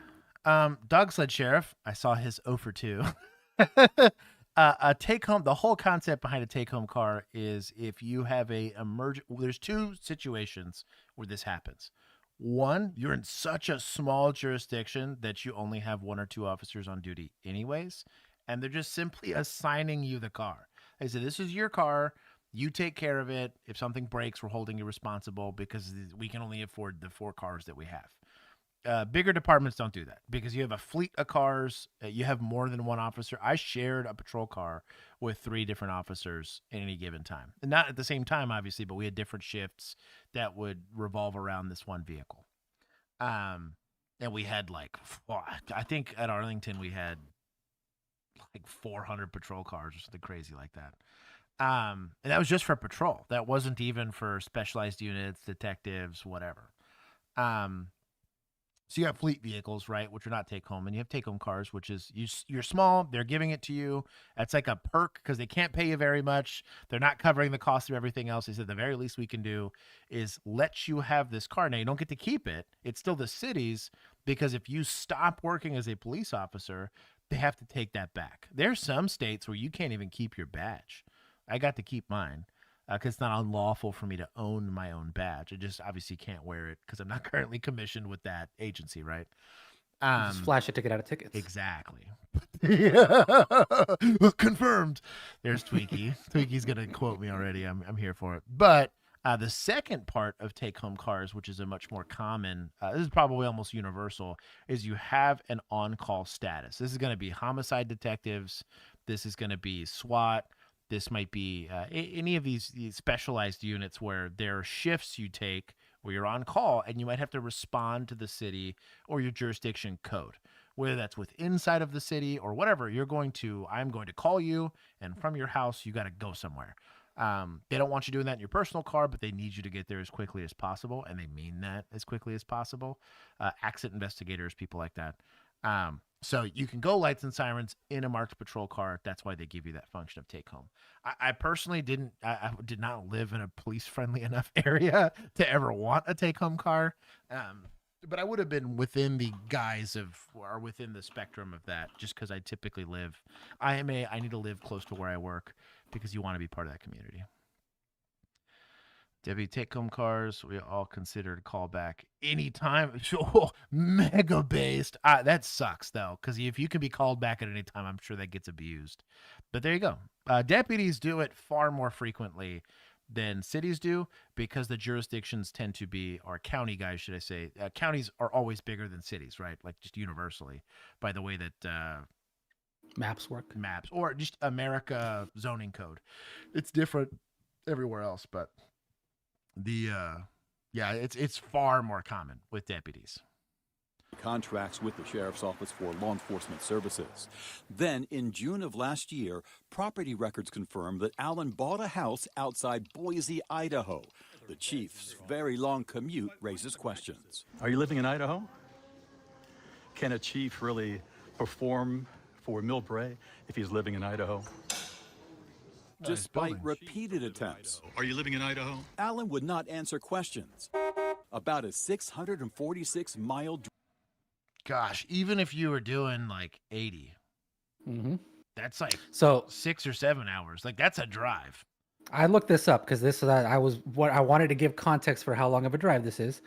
Doug said sheriff. I saw his 0 for 2. A take home. The whole concept behind a take home car is if you have there's 2 situations where this happens. One, you're in such a small jurisdiction that you only have 1 or 2 officers on duty anyways, and they're just simply assigning you the car. They say, this is your car. You take care of it. If something breaks, we're holding you responsible because we can only afford the 4 cars that we have. Bigger departments don't do that because you have a fleet of cars. You have more than 1 officer. I shared a patrol car with 3 different officers at any given time. And not at the same time, obviously, but we had different shifts that would revolve around this one vehicle. And we had I think at Arlington we had 400 patrol cars or something crazy like that. And that was just for patrol. That wasn't even for specialized units, detectives, whatever. So you have fleet vehicles, right, which are not take home, and you have take home cars, which is you're small. They're giving it to you. That's like a perk because they can't pay you very much. They're not covering the cost of everything else. They said the very least we can do is let you have this car. Now you don't get to keep it. It's still the city's, because if you stop working as a police officer, they have to take that back. There's some states where you can't even keep your badge. I got to keep mine. Because it's not unlawful for me to own my own badge. I just obviously can't wear it because I'm not currently commissioned with that agency, right? Just flash it to get out of tickets. Exactly. Confirmed. There's Twinkie. Twinkie's going to quote me already. I'm here for it. But the second part of take-home cars, which is a much more common, this is probably almost universal, is you have an on-call status. This is going to be homicide detectives. This is going to be SWAT. This might be any of these specialized units where there are shifts you take where you're on call and you might have to respond to the city or your jurisdiction code, whether that's with inside of the city or whatever. I'm going to call you, and from your house, you got to go somewhere. They don't want you doing that in your personal car, but they need you to get there as quickly as possible, and they mean that as quickly as possible. Accident investigators, people like that. So you can go lights and sirens in a marked patrol car. That's why they give you that function of take home. I personally I did not live in a police friendly enough area to ever want a take home car. But I would have been within the guise of, or within the spectrum of that, just because I typically I need to live close to where I work because you want to be part of that community. Debbie, take-home cars, we all considered callback anytime. Mega based. That sucks, though, because if you can be called back at any time, I'm sure that gets abused. But there you go. Deputies do it far more frequently than cities do because the jurisdictions tend to be, or county guys, should I say. Counties are always bigger than cities, right? Like just universally, by the way that maps work. Maps, or just America zoning code. It's different everywhere else, but... it's far more common with deputies. Contracts with the sheriff's office for law enforcement services. Then, in June of last year, property records confirmed that Allen bought a house outside Boise, Idaho. The chief's very long commute raises questions. Are you living in Idaho? Can a chief really perform for Millbrae if he's living in Idaho? Despite repeated attempts. Are you living in Idaho? Allen would not answer questions about a 646-mile drive. Gosh, even if you were doing like 80, That's like So 6 or 7 hours. Like that's a drive. I looked this up because I wanted to give context for how long of a drive this is.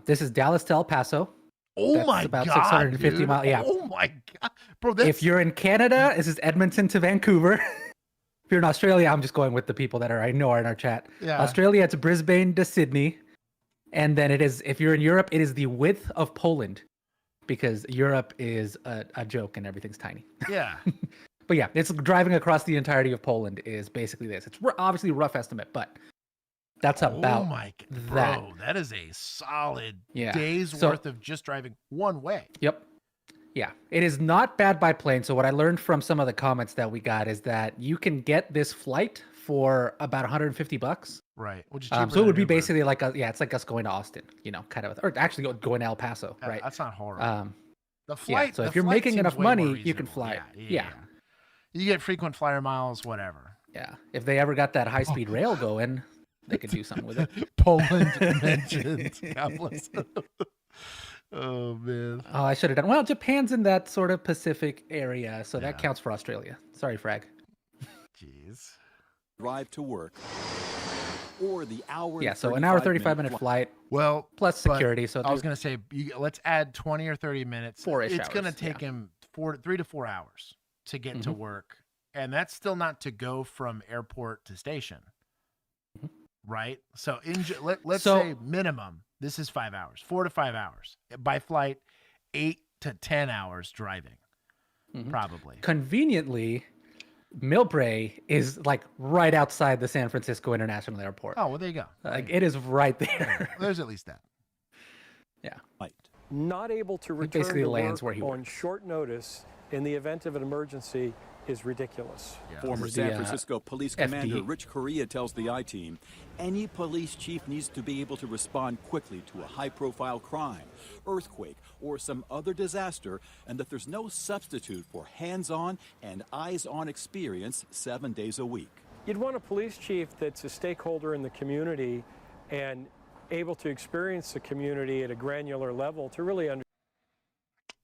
This is Dallas to El Paso. Oh That's my about god, 650 dude. miles. Yeah. Oh my god, bro. That's... If you're in Canada, this is Edmonton to Vancouver. If you're in Australia, I'm just going with the people that I know are in our chat. Yeah. Australia, it's Brisbane to Sydney. And then it is, if you're in Europe, it is the width of Poland because Europe is a joke and everything's tiny. Yeah. But yeah, it's driving across the entirety of Poland is basically this. It's obviously a rough estimate, but that's about that. Bro, that is a solid Yeah. day's worth of just driving one way. Yep. Yeah, it is not bad by plane. So what I learned from some of the comments that we got is that you can get this flight for about $150. Right. Which is So it would be basically like it's like us going to Austin, kind of, or actually going to El Paso, right? That's not horrible. The flight. So if you're making enough money, you can fly. Yeah. You get frequent flyer miles, whatever. Yeah. If they ever got that high-speed rail going, they could do something with it. Poland mentioned. God bless. Oh man. Oh, I should have done. Well, Japan's in that sort of Pacific area, so that counts for Australia. Sorry, Frag. Jeez. Drive to work, or the hour. Yeah, so an hour 35-minute flight. Well, plus security. So I was gonna say, let's add 20 or 30 minutes. 4-ish It's gonna hours, take him 3 to 4 hours to get to work, and that's still not to go from airport to station, right? So let's say minimum. This is 5 hours, 4 to 5 hours by flight, 8 to 10 hours driving, probably. Conveniently, Millbrae is like right outside the San Francisco International Airport. Oh, well, there you go. Like it is right there. There's at least that. Yeah. Right. Not able to return basically to lands work where he on works. short notice in the event of an emergency is ridiculous. Former San Francisco Police Commander FD. Rich Correa tells the I-Team, any police chief needs to be able to respond quickly to a high-profile crime, earthquake, or some other disaster, and that there's no substitute for hands-on and eyes-on experience 7 days a week. You'd want a police chief that's a stakeholder in the community and able to experience the community at a granular level to really understand.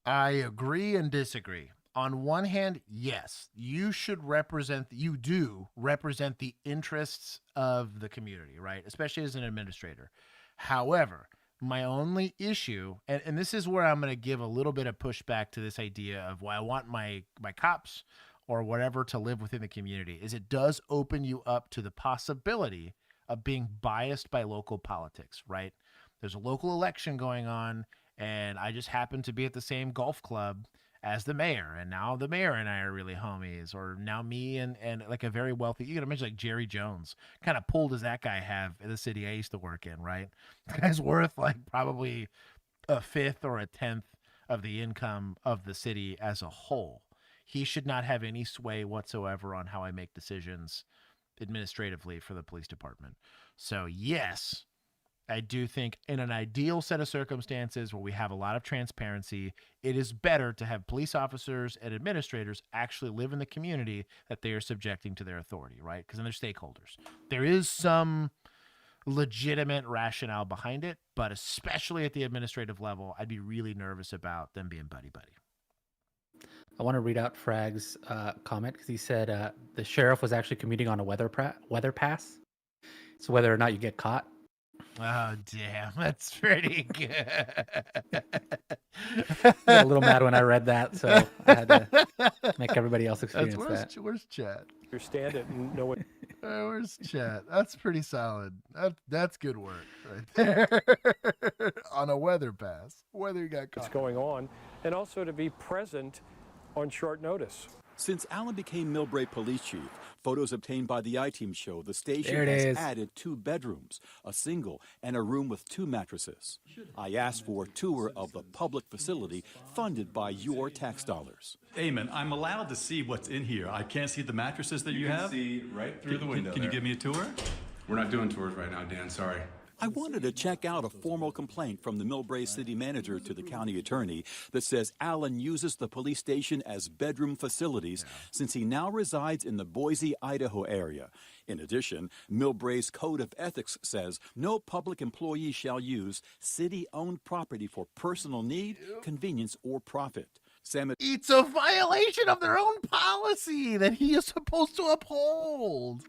I agree and disagree. On one hand, yes, you do represent the interests of the community, right? Especially as an administrator. However, my only issue, and this is where I'm going to give a little bit of pushback to this idea of why I want my cops or whatever to live within the community, is it does open you up to the possibility of being biased by local politics, right? There's a local election going on, and I just happen to be at the same golf club as the mayor, and now the mayor and I are really homies, or now me and like a very wealthy, you can imagine like Jerry Jones, kind of pull does that guy have in the city I used to work in, right? The guy's worth like probably a fifth or a tenth of the income of the city as a whole. He should not have any sway whatsoever on how I make decisions administratively for the police department. So yes, I do think in an ideal set of circumstances where we have a lot of transparency, it is better to have police officers and administrators actually live in the community that they are subjecting to their authority, right? Because then they're stakeholders. There is some legitimate rationale behind it, but especially at the administrative level, I'd be really nervous about them being buddy-buddy. I want to read out Frag's comment because he said the sheriff was actually commuting on a weather pass. So whether or not you get caught. Oh, damn. That's pretty good. I got a little mad when I read that, so I had to make everybody else experience that. Where's Chad? Understand it and know what. Where's Chad? That's pretty solid. That's good work right there. On a weather pass. Whether you got caught. What's going on, and also to be present on short notice. Since Allen became Millbrae police chief, photos obtained by the I-Team show the station There it has is. added 2 bedrooms, a single, and a room with 2 mattresses. I asked for a tour of the public facility funded by your tax dollars. Eamon, I'm allowed to see what's in here. I can't see the mattresses that you have. See right through the window. Can you give me a tour? We're not doing tours right now, Dan. Sorry. I wanted to check out a formal complaint from the Millbrae city manager to the county attorney that says Allen uses the police station as bedroom facilities since he now resides in the Boise, Idaho area. In addition, Millbrae's Code of Ethics says no public employee shall use city-owned property for personal need, convenience, or profit. It's a violation of their own policy that he is supposed to uphold.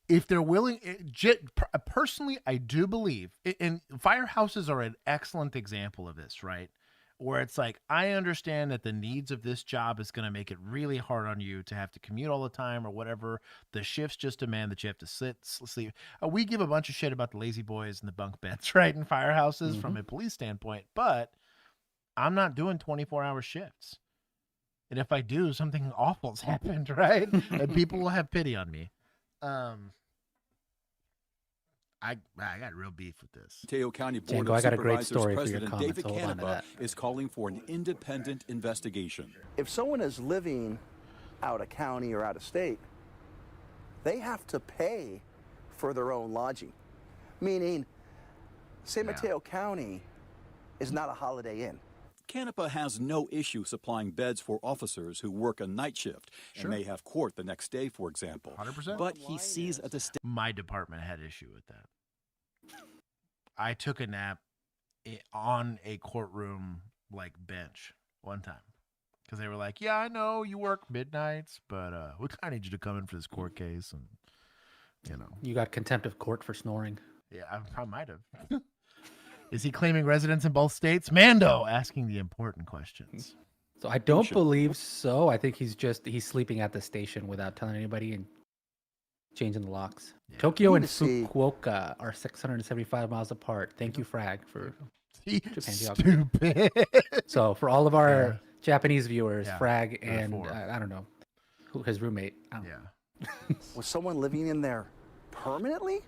If they're willing, personally, I do believe, and firehouses are an excellent example of this, right? Where it's like, I understand that the needs of this job is going to make it really hard on you to have to commute all the time or whatever. The shifts just demand that you have to sleep. We give a bunch of shit about the lazy boys and the bunk beds, right, in firehouses from a police standpoint, but I'm not doing 24-hour shifts. And if I do, something awful's happened, right? And people will have pity on me. I got real beef with this. Mateo County Board of Supervisors President David Canepa is calling for an independent investigation. If someone is living out of county or out of state, they have to pay for their own lodging. Meaning, San Mateo County is not a Holiday Inn. Canepa has no issue supplying beds for officers who work a night shift and may have court the next day, for example. 100%. But he sees a distinct... My department had issue with that. I took a nap on a courtroom bench one time because they were like, "Yeah, I know you work midnights, but we kind of need you to come in for this court case." And you got contempt of court for snoring. Yeah, I might have. Is he claiming residence in both states? Mando asking the important questions. So I don't believe so. I think he's sleeping at the station without telling anybody and changing the locks. Yeah. Tokyo and Fukuoka are 675 miles apart. Thank you, Frag, for Japan stupid. So for all of our Japanese viewers, Frag and I don't know his roommate. Was someone living in there permanently?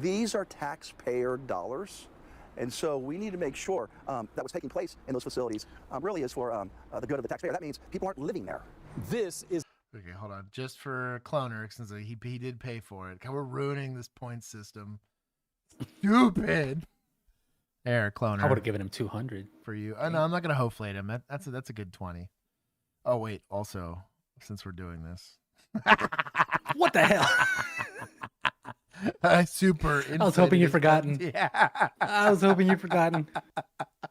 These are taxpayer dollars. And so we need to make sure that what's taking place in those facilities really is for the good of the taxpayer. That means people aren't living there. This is... Okay, hold on. Just for Cloner, since he did pay for it. We're ruining this point system. Stupid. There, Cloner. I would have given him 200 for you. No, I'm not gonna hoflate him. That's a good 20. Oh wait, also, since we're doing this. What the hell? Super. I was hoping you'd forgotten. Yeah. I was hoping you'd forgotten.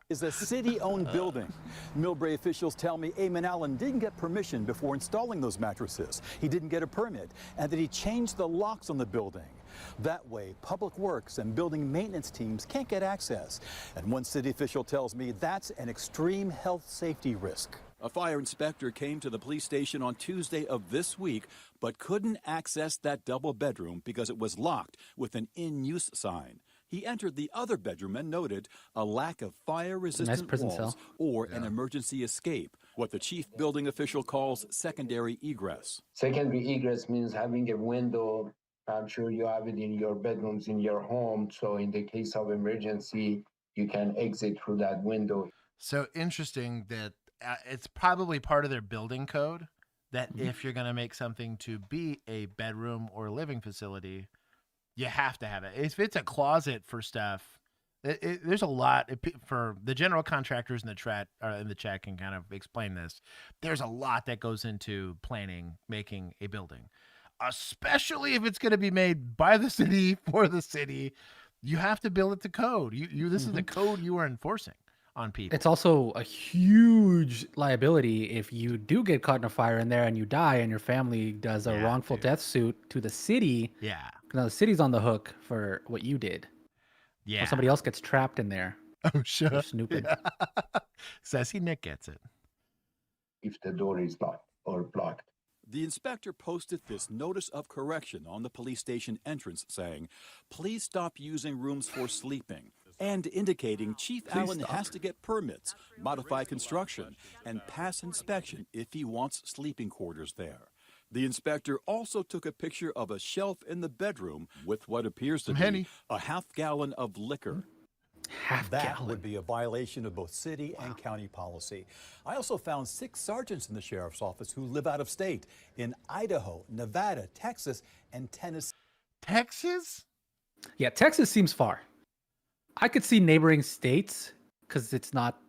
Is a city-owned building. Millbrae officials tell me Eamon Allen didn't get permission before installing those mattresses. He didn't get a permit, and that he changed the locks on the building. That way, public works and building maintenance teams can't get access. And one city official tells me that's an extreme health safety risk. A fire inspector came to the police station on Tuesday of this week, but couldn't access that double bedroom because it was locked with an in-use sign. He entered the other bedroom and noted a lack of fire-resistant walls or an emergency escape, what the chief building official calls secondary egress. Secondary egress means having a window. I'm sure you have it in your bedrooms in your home, so in the case of emergency, you can exit through that window. So interesting that it's probably part of their building code that if you're going to make something to be a bedroom or living facility, you have to have it. If it's a closet for stuff, there's a lot for the general contractors in the chat can kind of explain this. There's a lot that goes into planning, making a building, especially if it's going to be made by the city for the city. You have to build it to code. This is the code you are enforcing on people. It's also a huge liability if you do get caught in a fire in there and you die and your family does a wrongful death suit to the city. Yeah. Now the city's on the hook for what you did. Yeah. Or somebody else gets trapped in there. Oh, shit. They're snooping. Yeah. Sassy Nick gets it. If the door is locked or blocked. The inspector posted this notice of correction on the police station entrance saying, "Please stop using rooms for sleeping," and indicating Chief Allen has to get permits, modify construction, and pass inspection if he wants sleeping quarters there. The inspector also took a picture of a shelf in the bedroom with what appears to be a half-gallon of liquor. That would be a violation of both city and county policy. I also found 6 sergeants in the sheriff's office who live out of state in Idaho, Nevada, Texas, and Tennessee. Texas? Yeah, Texas seems far. I could see neighboring states because it's not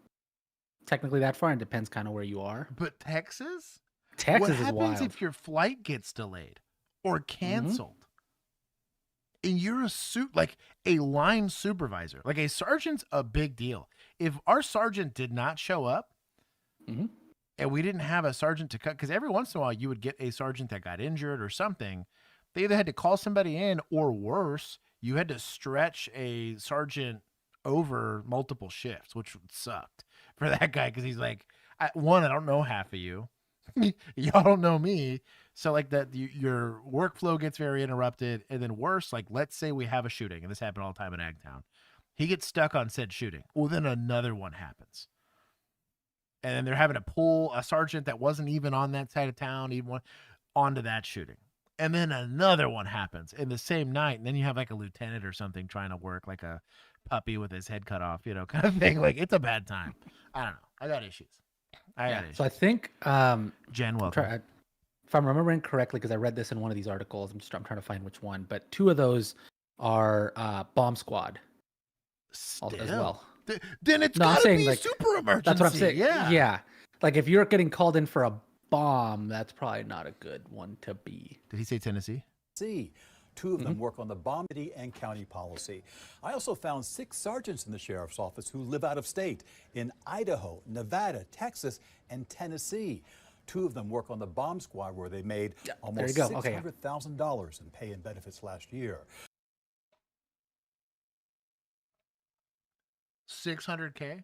technically that far. It depends kind of where you are. But Texas? Texas is wild. What happens if your flight gets delayed or canceled? And you're a line supervisor, like a sergeant's a big deal. If our sergeant did not show up, And we didn't have a sergeant to cut, because every once in a while you would get a sergeant that got injured or something. They either had to call somebody in, or worse, you had to stretch a sergeant over multiple shifts, which sucked for that guy, because he's like, I don't know half of you. Y'all don't know me. So like that, your workflow gets very interrupted. And then worse, like let's say we have a shooting, and this happened all the time in Agtown. He gets stuck on said shooting. Well, then another one happens. And then they're having to pull a sergeant that wasn't even on that side of town, onto that shooting. And then another one happens in the same night. And then you have like a lieutenant or something trying to work like a puppy with his head cut off, kind of thing. Like it's a bad time. I don't know. I got issues. So I think Jen, welcome. If I'm remembering correctly, because I read this in one of these articles, I'm trying to find which one, but 2 of those are bomb squad as well. Then it's gotta be like, super emergency. That's what I'm saying. Yeah. Like if you're getting called in for a bomb, that's probably not a good one to be. Did he say Tennessee? See, 2 of them work on the bomb city and county policy. I also found 6 sergeants in the sheriff's office who live out of state in Idaho, Nevada, Texas, and Tennessee. 2 of them work on the bomb squad, where they made almost $600,000 in pay and benefits last year. $600K?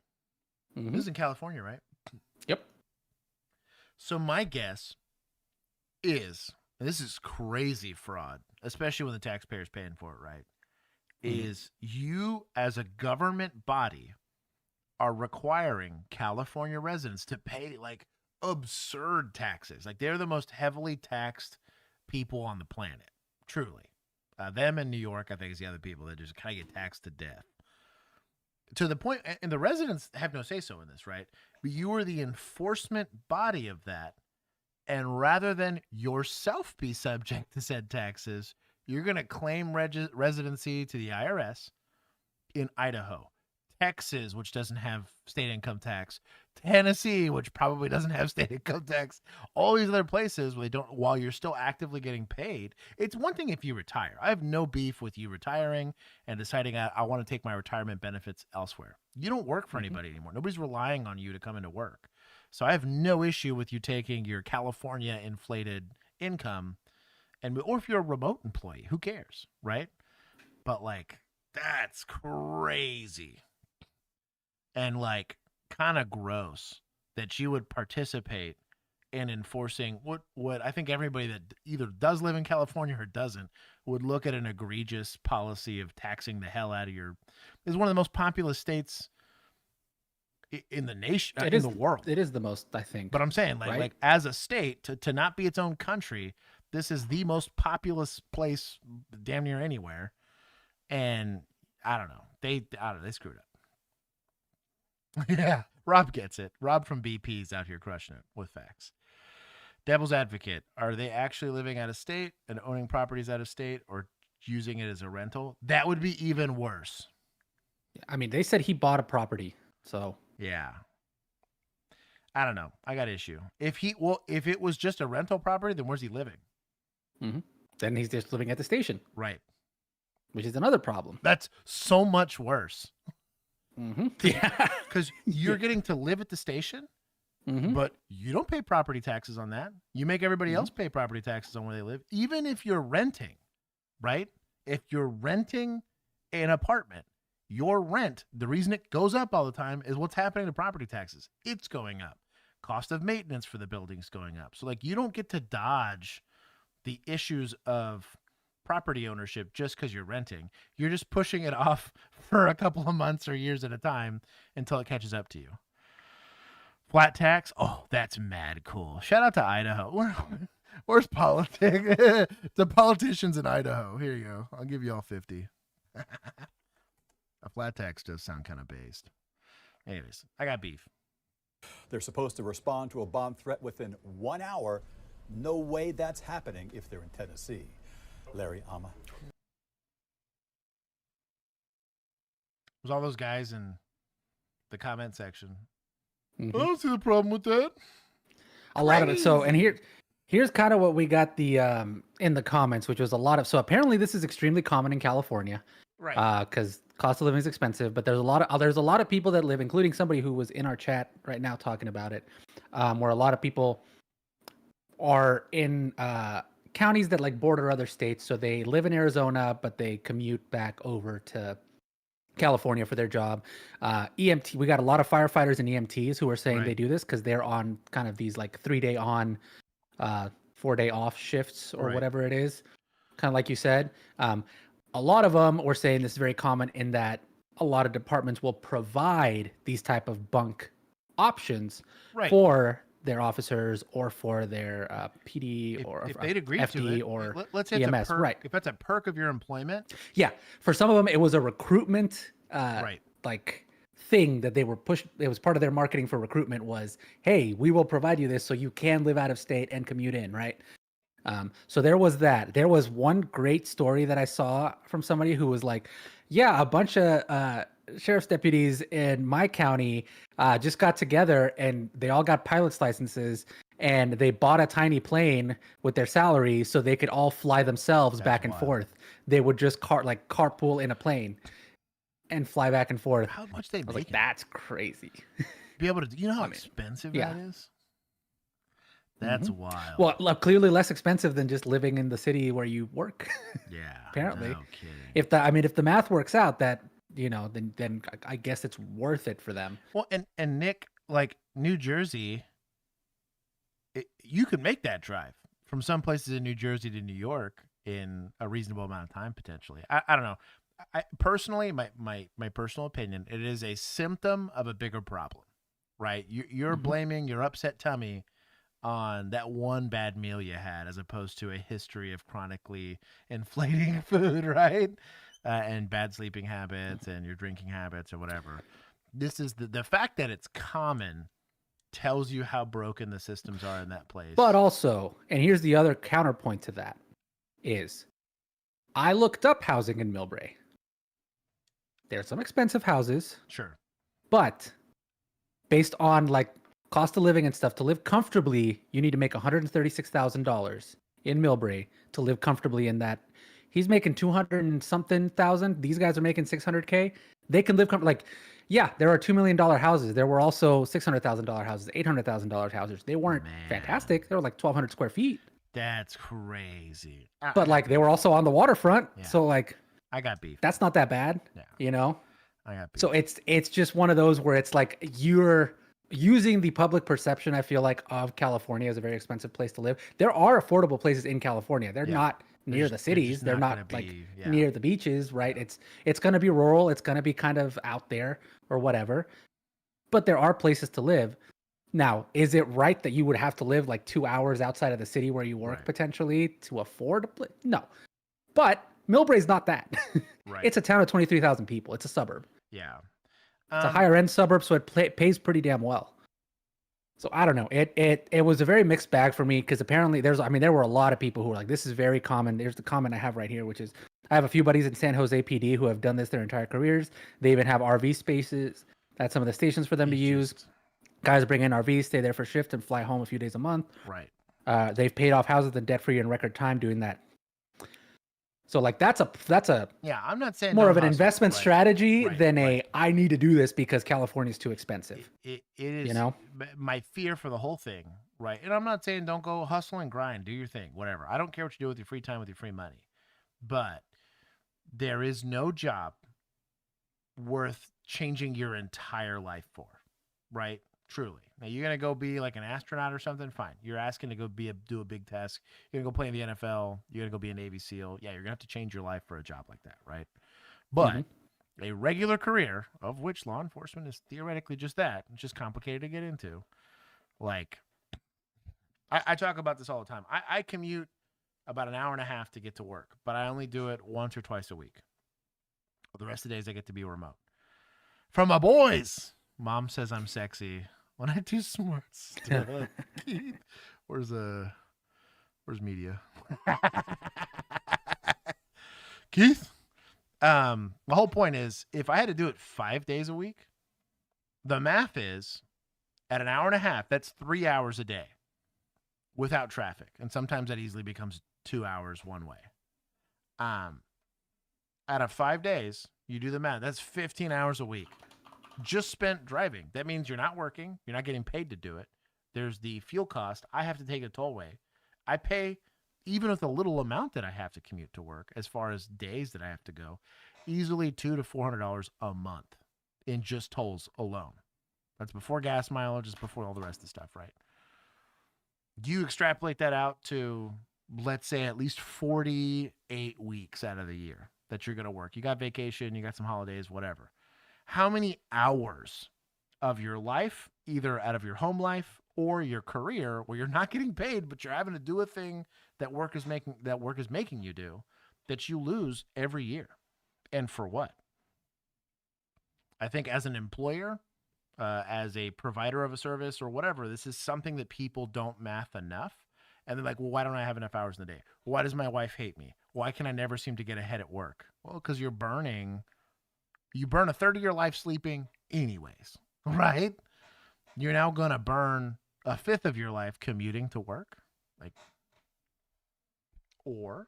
This is in California, right? Yep. So my guess is, and this is crazy fraud, especially when the taxpayer's paying for it, right? Is you as a government body are requiring California residents to pay like absurd taxes. Like they're the most heavily taxed people on the planet, truly. Them in New York, I think, is the other people that just kind of get taxed to death. To the point, and the residents have no say-so in this, right? But you are the enforcement body of that. And rather than yourself be subject to said taxes, you're going to claim residency to the IRS in Idaho, Texas, which doesn't have state income tax, Tennessee, which probably doesn't have state income tax, all these other places where they don't, while you're still actively getting paid. It's one thing if you retire. I have no beef with you retiring and deciding I want to take my retirement benefits elsewhere. You don't work for anybody anymore. Nobody's relying on you to come into work. So I have no issue with you taking your California inflated income, or if you're a remote employee, who cares, right? But like, that's crazy. And like kind of gross that you would participate in enforcing what I think everybody that either does live in California or doesn't would look at an egregious policy of taxing the hell out of is one of the most populous states in the nation, in the world. It is the most, I think. But I'm saying right? like as a state to not be its own country, this is the most populous place damn near anywhere. And I don't know. They screwed up. Yeah, Rob gets it. Rob from BP is out here crushing it with facts. Devil's advocate, are they actually living out of state and owning properties out of state, or using it as a rental? That would be even worse. I mean, they said he bought a property, so. Yeah. I don't know. I got issue. If it was just a rental property, then where's he living? Then he's just living at the station. Right. Which is another problem. That's so much worse. Yeah. Because you're getting to live at the station, but you don't pay property taxes on that. You make everybody else pay property taxes on where they live, even if you're renting, right? If you're renting an apartment, your rent, the reason it goes up all the time is what's happening to property taxes. It's going up. Cost of maintenance for the building's going up. So like you don't get to dodge the issues of property ownership just because you're renting. You're just pushing it off for a couple of months or years at a time until it catches up to you. Flat tax, oh, that's mad cool. Shout out to Idaho. Where's politics? The politicians in Idaho. Here you go. I'll give you all 50. A flat tax does sound kind of based. Anyways, I got beef. They're supposed to respond to a bomb threat within 1 hour. No way that's happening if they're in Tennessee. Larry Ama. Was all those guys in the comment section. I don't see the problem with that. A lot of it. So, and here's kind of what we got in the comments, which was a lot of. So apparently this is extremely common in California, right? Because Cost of living is expensive, but there's a lot of people that live, including somebody who was in our chat right now talking about it, where a lot of people are in counties that like border other states. So they live in Arizona, but they commute back over to California for their job. EMT, we got a lot of firefighters and EMTs who are saying they do this because they're on kind of these like 3-day on, 4-day off shifts or whatever it is. Kind of like you said. A lot of them were saying this is very common in that a lot of departments will provide these type of bunk options for their officers or for their PD or if they'd agree FD to it, or let's say it's EMS. a perk, Right. if that's a perk of your employment. Yeah. For some of them, it was a recruitment like thing that they were pushed. It was part of their marketing for recruitment was, hey, we will provide you this so you can live out of state and commute in, right? So there was that. There was one great story that I saw from somebody who was like, yeah, a bunch of sheriff's deputies in my county just got together and they all got pilot's licenses and they bought a tiny plane with their salary so they could all fly themselves back and forth. They would just carpool in a plane and fly back and forth. How much they I was make? like, that's crazy. Be able to, you know how expensive that is? That's wild. Well, clearly less expensive than just living in the city where you work. Yeah, apparently. no kidding. If the math works out, that then I guess it's worth it for them. Well, and Nick, like New Jersey, you could make that drive from some places in New Jersey to New York in a reasonable amount of time potentially. I don't know. I personally, my personal opinion, it is a symptom of a bigger problem, right? You're blaming your upset tummy on that one bad meal you had as opposed to a history of chronically inflating food, right? And bad sleeping habits and your drinking habits or whatever. This is the fact that it's common tells you how broken the systems are in that place. But also, and here's the other counterpoint to that, is I looked up housing in Millbrae. There's some expensive houses. Sure. But based on like cost of living and stuff, to live comfortably, you need to make $136,000 in Millbrae to live comfortably in that. He's making 200 and something thousand. These guys are making 600K. They can live comfortably. Like, yeah, there are $2 million houses. There were also $600,000 houses, $800,000 houses. They weren't fantastic. They were like 1,200 square feet. That's crazy. But like they were also on the waterfront. Yeah. So like I got beef. That's not that bad. Yeah. You know? I got beef. So it's just one of those where it's like you're using the public perception, I feel like, of California as a very expensive place to live. There are affordable places in California. They're not near the cities. They're not like near the beaches, right? It's going to be rural. It's going to be kind of out there or whatever. But there are places to live. Now, is it right that you would have to live like 2 hours outside of the city where you work potentially to afford a place? No. But Millbrae's not that. It's a town of 23,000 people. It's a suburb. Yeah. It's a higher end suburb, so it pays pretty damn well. So I don't know. It was a very mixed bag for me because apparently there were a lot of people who were like, this is very common. There's the comment I have right here, which is I have a few buddies in San Jose PD who have done this their entire careers. They even have RV spaces. That's some of the stations for them to use. Guys bring in RVs, stay there for shift, and fly home a few days a month. Right. They've paid off houses and debt free in record time doing that. So like that's a yeah. I'm not saying more no of an hustle, investment right. strategy Right, than right. I need to do this because California is too expensive. It is, you know, my fear for the whole thing, right? And I'm not saying don't go hustle and grind, do your thing, whatever. I don't care what you do with your free time, with your free money, but there is no job worth changing your entire life for, right? Truly. Now you're gonna go be like an astronaut or something. Fine. You're asking to go do a big task. You're gonna go play in the NFL. You're gonna go be a Navy SEAL. Yeah, you're gonna have to change your life for a job like that, right? But a regular career, of which law enforcement is theoretically just that, it's just complicated to get into. Like, I talk about this all the time. I commute about an hour and a half to get to work, but I only do it once or twice a week. The rest of the days I get to be remote. From my boys, Mom says I'm sexy when I do smart stuff. Keith, where's media? Keith? The whole point is, if I had to do it 5 days a week, the math is at an hour and a half, that's 3 hours a day without traffic. And sometimes that easily becomes 2 hours one way. Out of 5 days, You do the math. That's 15 hours a week just spent driving. That means you're not working. You're not getting paid to do it. There's the fuel cost. I have to take a tollway. I pay, even with the little amount that I have to commute to work, as far as days that I have to go, easily $200 to $400 a month in just tolls alone. That's before gas mileage, just before all the rest of the stuff, right? You extrapolate that out to, let's say, at least 48 weeks out of the year that you're going to work. You got vacation, you got some holidays, whatever. How many hours of your life, either out of your home life or your career, where you're not getting paid, but you're having to do a thing that work is making you do, that you lose every year? And for what? I think as an employer, as a provider of a service or whatever, this is something that people don't math enough. And they're like, well, why don't I have enough hours in the day? Why does my wife hate me? Why can I never seem to get ahead at work? Well, because you burn a third of your life sleeping anyways, right? You're now going to burn a fifth of your life commuting to work. Or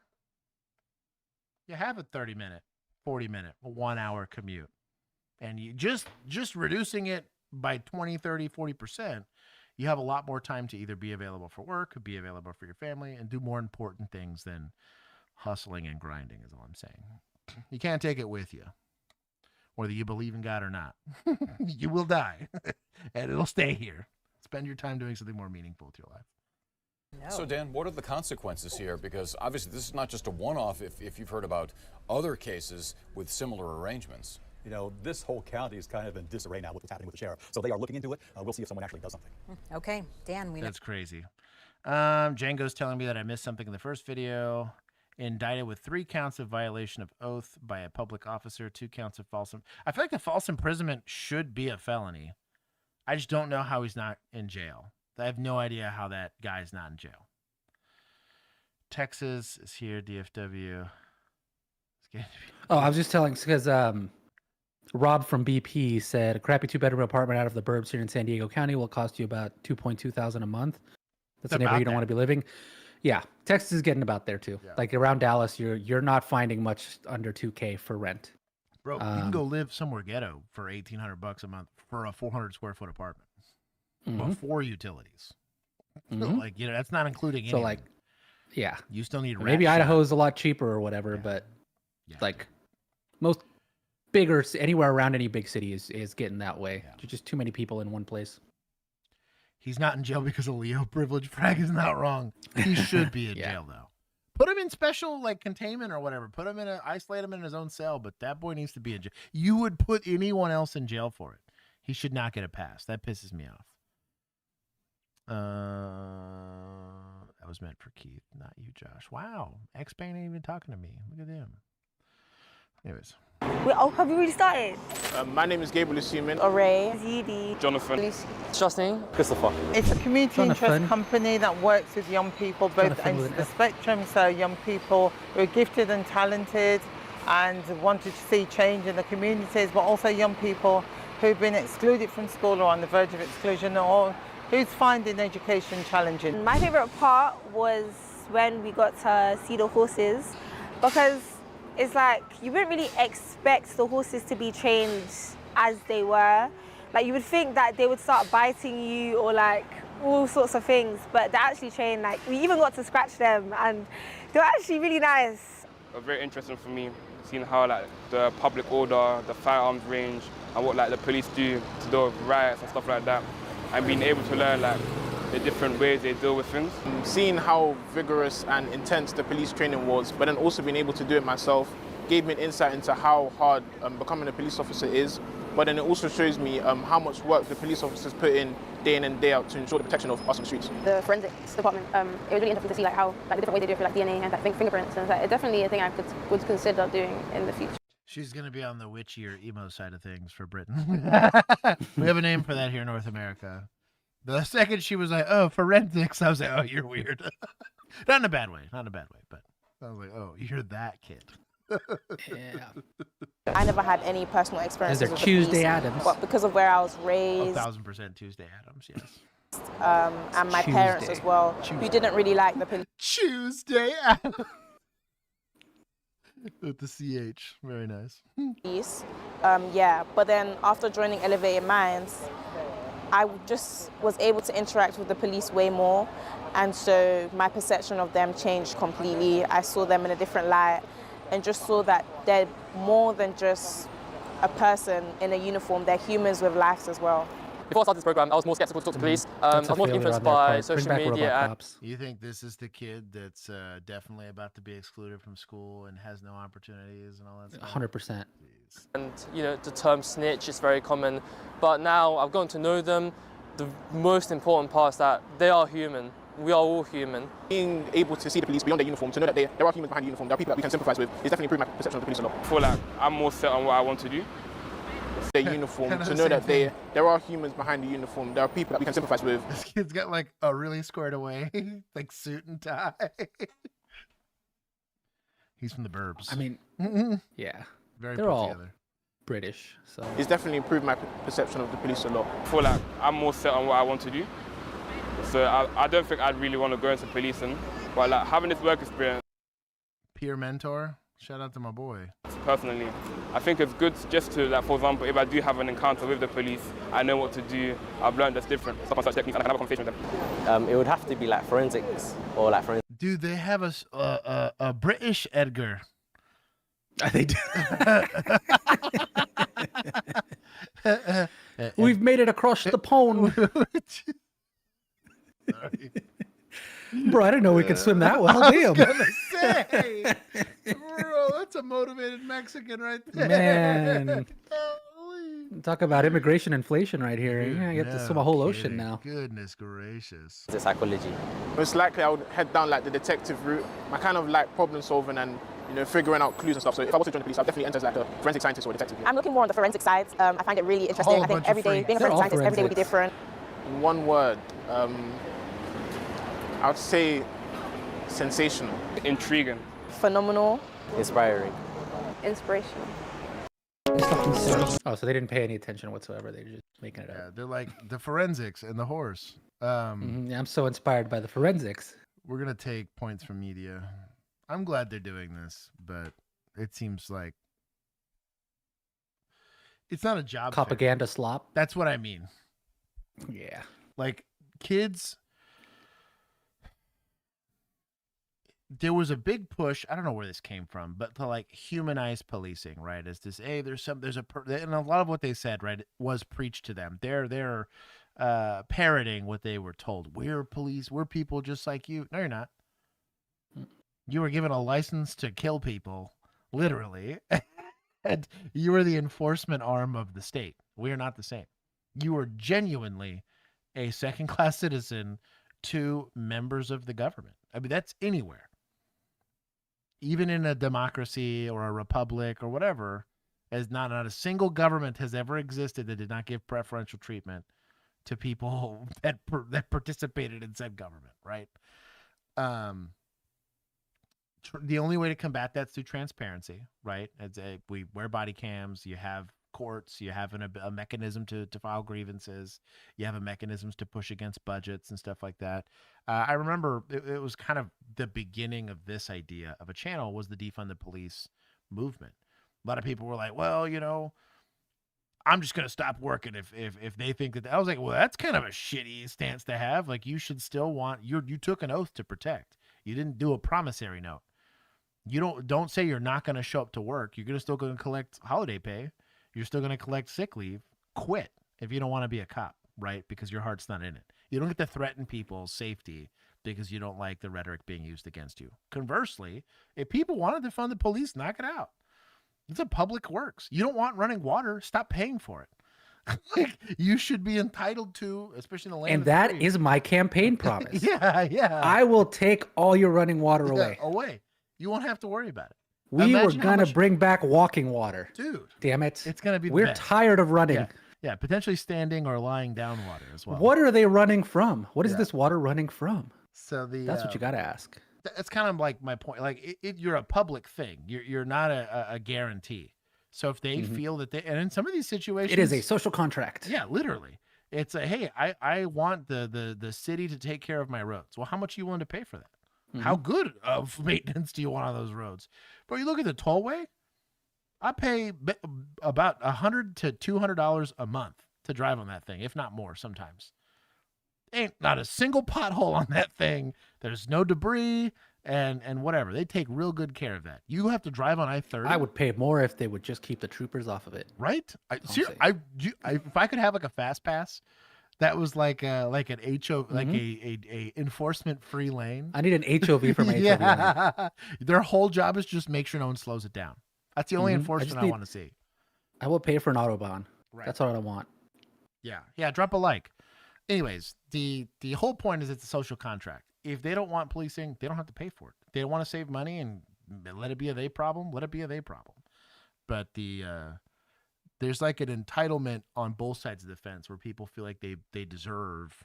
you have a 30-minute, 40-minute, 1 hour commute. And you just reducing it by 20, 30, 40%, you have a lot more time to either be available for work, be available for your family, and do more important things than hustling and grinding is all I'm saying. You can't take it with you, whether you believe in God or not. You will die, and it'll stay here. Spend your time doing something more meaningful with your life. No. So, Dan, what are the consequences here? Because obviously this is not just a one-off if you've heard about other cases with similar arrangements. You know, this whole county is kind of in disarray now with what's happening with the sheriff. So they are looking into it. We'll see if someone actually does something. Okay, Dan, we know. That's crazy. Django's telling me that I missed something in the first video. Indicted with 3 counts of violation of oath by a public officer, 2 counts of false. I feel like the false imprisonment should be a felony. I just don't know how he's not in jail. I have no idea how that guy's not in jail. Texas is here, DFW. Oh, I was just telling, because Rob from BP said a crappy 2-bedroom apartment out of the burbs here in San Diego County will cost you about $2,200 a month. That's a neighborhood you don't want to be living. Yeah, Texas is getting about there too. Yeah. Like around Dallas, you're not finding much under $2K for rent. Bro, you can go live somewhere ghetto for $1,800 a month for a 400 square foot apartment before utilities. Like, you know, that's not including anything. So like, yeah, you still need maybe Idaho is a lot cheaper or whatever, but like most bigger anywhere around any big city is getting that way. Yeah. There's just too many people in one place. He's not in jail because of Leo privilege. Frag is not wrong. He should be in jail though. Put him in special like containment or whatever. Put him isolate him in his own cell. But that boy needs to be in jail. You would put anyone else in jail for it. He should not get a pass. That pisses me off. That was meant for Keith, not you, Josh. Wow, X-Bang ain't even talking to me. Look at him. Anyways. Have you already started? My name is Gabriel Suman. Array. Zidi. Jonathan. Justin. Christopher. It's a community interest company that works with young people, both ends of the spectrum. So young people who are gifted and talented and wanted to see change in the communities, but also young people who've been excluded from school or on the verge of exclusion, or who's finding education challenging. My favorite part was when we got to see the horses, because it's like you wouldn't really expect the horses to be trained as they were. Like you would think that they would start biting you or like all sorts of things, but they're actually trained. Like we even got to scratch them and they were actually really nice. Very interesting for me, seeing how like the public order, the firearms range, and what like the police do to deal with riots and stuff like that, and being able to learn like the different ways they deal with things. Seeing how vigorous and intense the police training was, but then also being able to do it myself, gave me an insight into how hard becoming a police officer is. But then it also shows me how much work the police officers put in day and day out to ensure the protection of us on the streets. The forensics department, it was really interesting to see like how like the different ways they do it for like DNA and like fingerprints, and it's definitely a thing I would consider doing in the future. She's going to be on the witchy or emo side of things for Britain. We have a name for that here in North America. The second she was like, oh, forensics, I was like, oh, you're weird. Not in a bad way, but I was like, oh, you're that kid. Yeah. I never had any personal experiences with Tuesday the police, Adams. but because of where I was raised, 1,000% Tuesday Adams, yes. And my parents as well, who didn't really like the police. Tuesday Adams. With the CH. Very nice. Police. Yeah, but then after joining Elevated Minds, I just was able to interact with the police way more, and so my perception of them changed completely. I saw them in a different light and just saw that they're more than just a person in a uniform, they're humans with lives as well. Before I started this program, I was more skeptical to talk to police. I was more influenced by social media. You think this is the kid that's definitely about to be excluded from school and has no opportunities and all that stuff? 100%. And you know, the term snitch is very common, but now I've gotten to know them. The most important part is that they are human. We are all human. Being able to see the police beyond their uniform, to know that there are humans behind the uniform, there are people that we can sympathise with, is definitely improved my perception of the police a lot. I feel like I'm more set on what I want to do. Their uniform, to know that there are humans behind the uniform, there are people that we can sympathise with. This kid's got like a really squared away, like suit and tie. He's from the burbs. I mean, yeah, Very they're put all together. British, so It's definitely improved my perception of the police a lot. I feel like I'm more set on what I want to do. So I don't think I'd really want to go into policing, but like having this work experience. Peer mentor. Shout out to my boy. Personally, I think it's good just to, like, for example, if I do have an encounter with the police, I know what to do. I've learned that's different. Stop and search techniques, and I can have a conversation with them. It would have to be like forensics or like forensics. Dude, they have a British Edgar. They do. We've made it across the pond. Sorry. Bro, I didn't know we could swim that well. I Damn. was gonna say, bro, that's a motivated Mexican right there. Man. Talk about immigration inflation right here. Yeah, I get to swim a whole ocean now. Goodness gracious. It's psychology. Most likely I would head down like the detective route. I kind of like problem solving and figuring out clues and stuff. So if I was to join the police, I'd definitely enter as like a forensic scientist or a detective. I'm looking more on the forensic side. I find it really interesting. I think every day, being a forensic scientist, every day would be different. In one word, I would say sensational. Intriguing. Phenomenal. Inspiring. Inspirational. Oh, so they didn't pay any attention whatsoever. They're just making it up. They're like the forensics and the horse. Yeah, I'm so inspired by the forensics. We're gonna take points from media. I'm glad they're doing this, but it seems like it's not a job fair. Propaganda slop. That's what I mean. Yeah. Like kids. There was a big push. I don't know where this came from, but to like humanize policing, right? As this, hey, and a lot of what they said, right, was preached to them. They're parroting what they were told. We're police. We're people just like you. No, you're not. You were given a license to kill people, literally, and you were the enforcement arm of the state. We are not the same. You are genuinely a second-class citizen to members of the government. I mean, that's anywhere. Even in a democracy or a republic or whatever, as not a single government has ever existed that did not give preferential treatment to people that participated in said government, right? The only way to combat that's through transparency, right? We wear body cams, you have courts, you have a mechanism to file grievances, you have a mechanisms to push against budgets and stuff like that. I remember it was kind of the beginning of this idea of a channel was the defund the police movement. A lot of people were like, well, I'm just going to stop working if they think that. I was like, well, that's kind of a shitty stance to have. Like, you should still you took an oath to protect. You didn't do a promissory note. You don't say you're not going to show up to work. You're still going to collect holiday pay. You're still going to collect sick leave. Quit if you don't want to be a cop, right? Because your heart's not in it. You don't get to threaten people's safety because you don't like the rhetoric being used against you. Conversely, if people want to defund the police, knock it out. It's a public works. You don't want running water, stop paying for it. Like, you should be entitled to, especially in the land And of the that free. is my campaign promise. Yeah. I will take all your running water away. Away. You won't have to worry about it. We were Imagine how going to much- bring back walking water. Dude. Damn it. It's going to be the We're best. tired of running. Yeah, potentially standing or lying down water as well. What are they running from? What is Yeah. this water running from? So That's what you got to ask. It's kind of like my point. Like, you're a public thing. You're not a guarantee. So if they feel that and in some of these situations, It is a social contract. Yeah, literally. It's hey, I want the city to take care of my roads. Well, how much are you willing to pay for that? How good of maintenance do you want on those roads? But you look at the tollway, I pay about $100 to $200 a month to drive on that thing, if not more sometimes. Ain't not a single pothole on that thing. There's no debris and whatever. They take real good care of that. You have to drive on I-30. I would pay more if they would just keep the troopers off of it. Right? If I could have like a fast pass that was like an HOV, like a enforcement free lane. I need an HOV for my HOV. Yeah. Their whole job is just make sure no one slows it down. That's the only enforcement I want to see. I will pay for an Autobahn. Right. That's what I want. Yeah. Drop a like. Anyways, the whole point is it's a social contract. If they don't want policing, they don't have to pay for it. If they want to save money and let it be a they problem, let it be a they problem. But there's like an entitlement on both sides of the fence where people feel like they deserve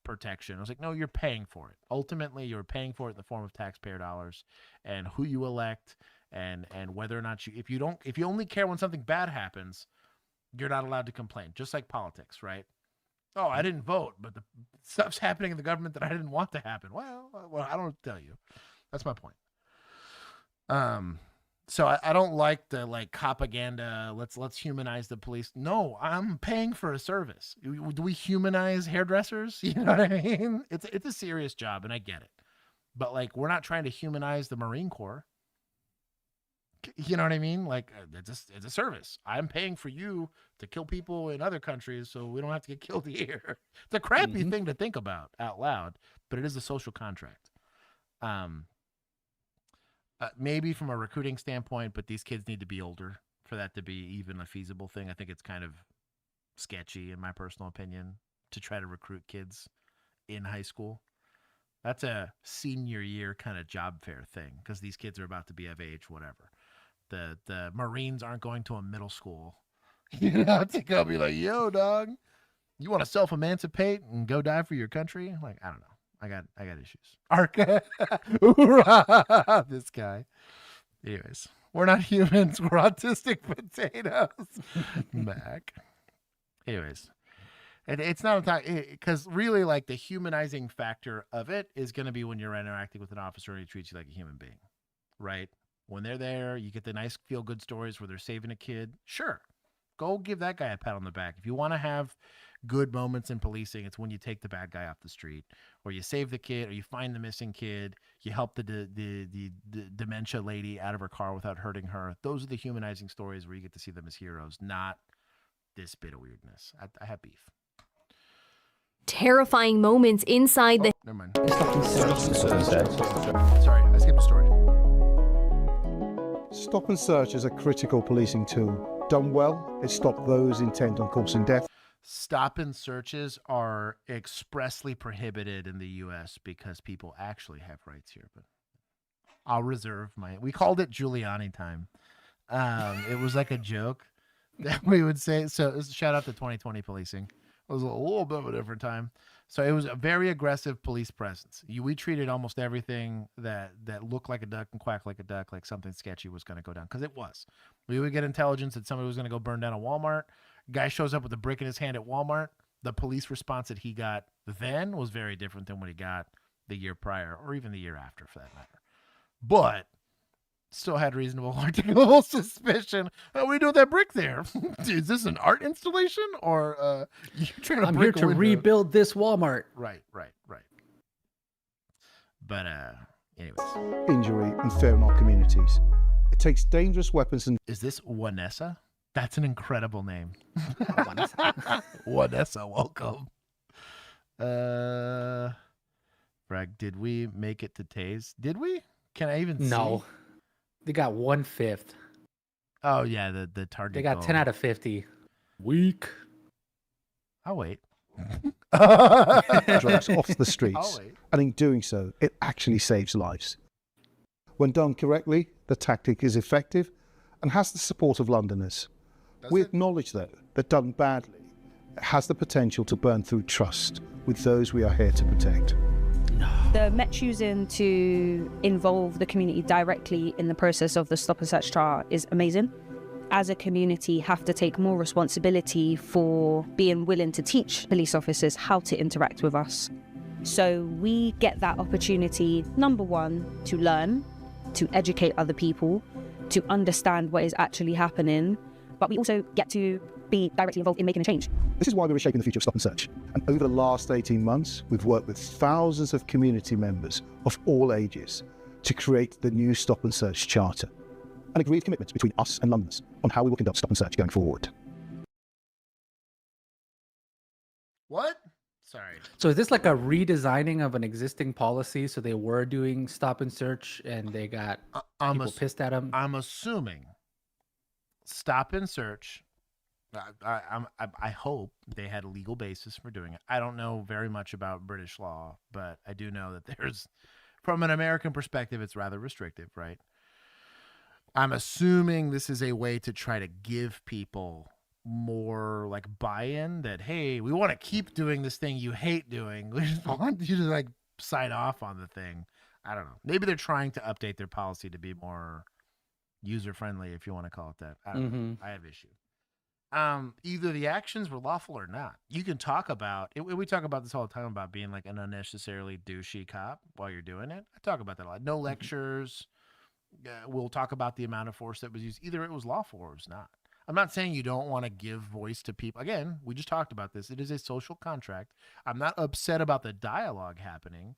protection. I was like, no, you're paying for it. Ultimately, you're paying for it in the form of taxpayer dollars and who you elect and whether or not if you only care when something bad happens, you're not allowed to complain. Just like politics, right? Oh, I didn't vote, but the stuff's happening in the government that I didn't want to happen. Well, I don't tell you. That's my point. So I don't like the propaganda. Let's humanize the police. No, I'm paying for a service. Do we humanize hairdressers? You know what I mean? It's a serious job, and I get it. But we're not trying to humanize the Marine Corps. You know what I mean? It's a service. I'm paying for you to kill people in other countries so we don't have to get killed here. It's a crappy thing to think about out loud, but it is a social contract. Maybe from a recruiting standpoint, but these kids need to be older for that to be even a feasible thing. I think it's kind of sketchy, in my personal opinion, to try to recruit kids in high school. That's a senior year kind of job fair thing because these kids are about to be of age, whatever. The Marines aren't going to a middle school, to go be like, yo, dog, you want to self-emancipate and go die for your country? I don't know. I got issues. Arca, this guy. Anyways, we're not humans. We're autistic potatoes. Mac. Anyways, it's not because really, the humanizing factor of it is going to be when you're interacting with an officer and he treats you like a human being, right? When they're there, you get the nice feel-good stories where they're saving a kid. Sure, go give that guy a pat on the back. If you want to have good moments in policing, it's when you take the bad guy off the street, or you save the kid, or you find the missing kid, you help the dementia lady out of her car without hurting her. Those are the humanizing stories where you get to see them as heroes, not this bit of weirdness. I have beef. Terrifying moments inside the... Never mind. Sorry, I skipped a story. Stop and search is a critical policing tool. Done well, it stopped those intent on causing death. Stop and searches are expressly prohibited in the U.S. because people actually have rights here. But I'll reserve we called it Giuliani time. It was like a joke that we would say. So shout out to 2020 policing. It was a little bit of a different time. So it was a very aggressive police presence. We treated almost everything that looked like a duck and quacked like a duck, like something sketchy was going to go down, because it was. We would get intelligence that somebody was going to go burn down a Walmart. Guy shows up with a brick in his hand at Walmart. The police response that he got then was very different than what he got the year prior, or even the year after, for that matter. But still had reasonable articulable suspicion. What are we doing with that brick there? Is this an art installation, or you trying to? I'm here to rebuild this Walmart. Right. But anyways, Injury and fear in our communities. It takes dangerous weapons and... Is this Vanessa? That's an incredible name. Vanessa, welcome. Bragg, did we make it to Taze? Did we? Can I even see? No. They got 1/5. Oh, yeah, the target. They got goal. 10 out of 50. Weak. I'll wait. drugs off the streets. And in doing so, it actually saves lives. When done correctly, the tactic is effective and has the support of Londoners. We acknowledge, though, that done badly, it has the potential to burn through trust with those we are here to protect. The Met choosing to involve the community directly in the process of the stop and search trial is amazing. As a community, have to take more responsibility for being willing to teach police officers how to interact with us. So we get that opportunity, number one, to learn, to educate other people, to understand what is actually happening, but we also get to be directly involved in making a change. This is why we're reshaping the future of Stop and Search. And over the last 18 months, we've worked with thousands of community members of all ages to create the new Stop and Search Charter, an agreed commitment between us and Londoners on how we will conduct Stop and Search going forward. What? Sorry. So is this like a redesigning of an existing policy? So they were doing stop and search, and they got people pissed at them. I'm assuming stop and search. I hope they had a legal basis for doing it. I don't know very much about British law, but I do know that there's, from an American perspective, it's rather restrictive, right? I'm assuming this is a way to try to give people more like buy-in that, hey, we want to keep doing this thing you hate doing. We just want you to like sign off on the thing. I don't know. Maybe they're trying to update their policy to be more user-friendly, if you want to call it that. I don't know. I have issue. Either the actions were lawful or not. You can talk about it. We talk about this all the time about being like an unnecessarily douchey cop while you're doing it. I talk about that a lot. No lectures. We'll talk about the amount of force that was used. Either it was lawful or it was not. I'm not saying you don't want to give voice to people. Again, we just talked about this. It is a social contract. I'm not upset about the dialogue happening,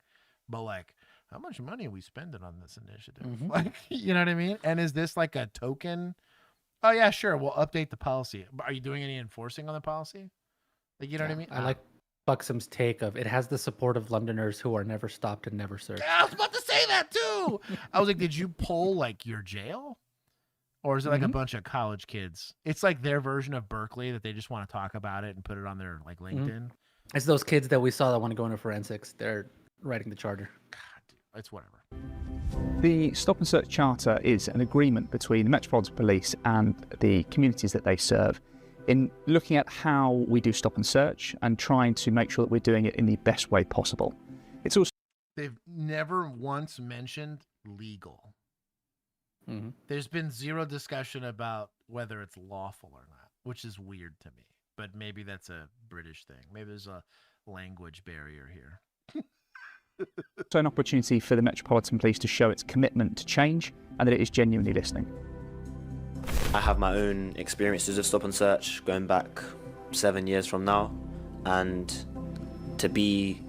but like, how much money are we spending on this initiative? Like, you know what I mean? And is this like a token? Oh yeah, sure. We'll update the policy. Are you doing any enforcing on the policy? Like, you know what I mean? I like Buxom's take of it has the support of Londoners who are never stopped and never searched. Yeah, I was about to say that too. I was like, did you poll like your jail? Or is it like a bunch of college kids? It's like their version of Berkeley that they just want to talk about it and put it on their like LinkedIn. It's those kids that we saw that want to go into forensics. They're writing the charter. God, dude, it's whatever. The Stop and Search Charter is an agreement between the Metropolitan Police and the communities that they serve in looking at how we do stop and search and trying to make sure that we're doing it in the best way possible. It's also They've never once mentioned legal. There's been zero discussion about whether it's lawful or not, which is weird to me. But maybe that's a British thing. Maybe there's a language barrier here. also an opportunity for the Metropolitan Police to show its commitment to change and that it is genuinely listening. I have my own experiences of stop and search going back 7 years from now, and to be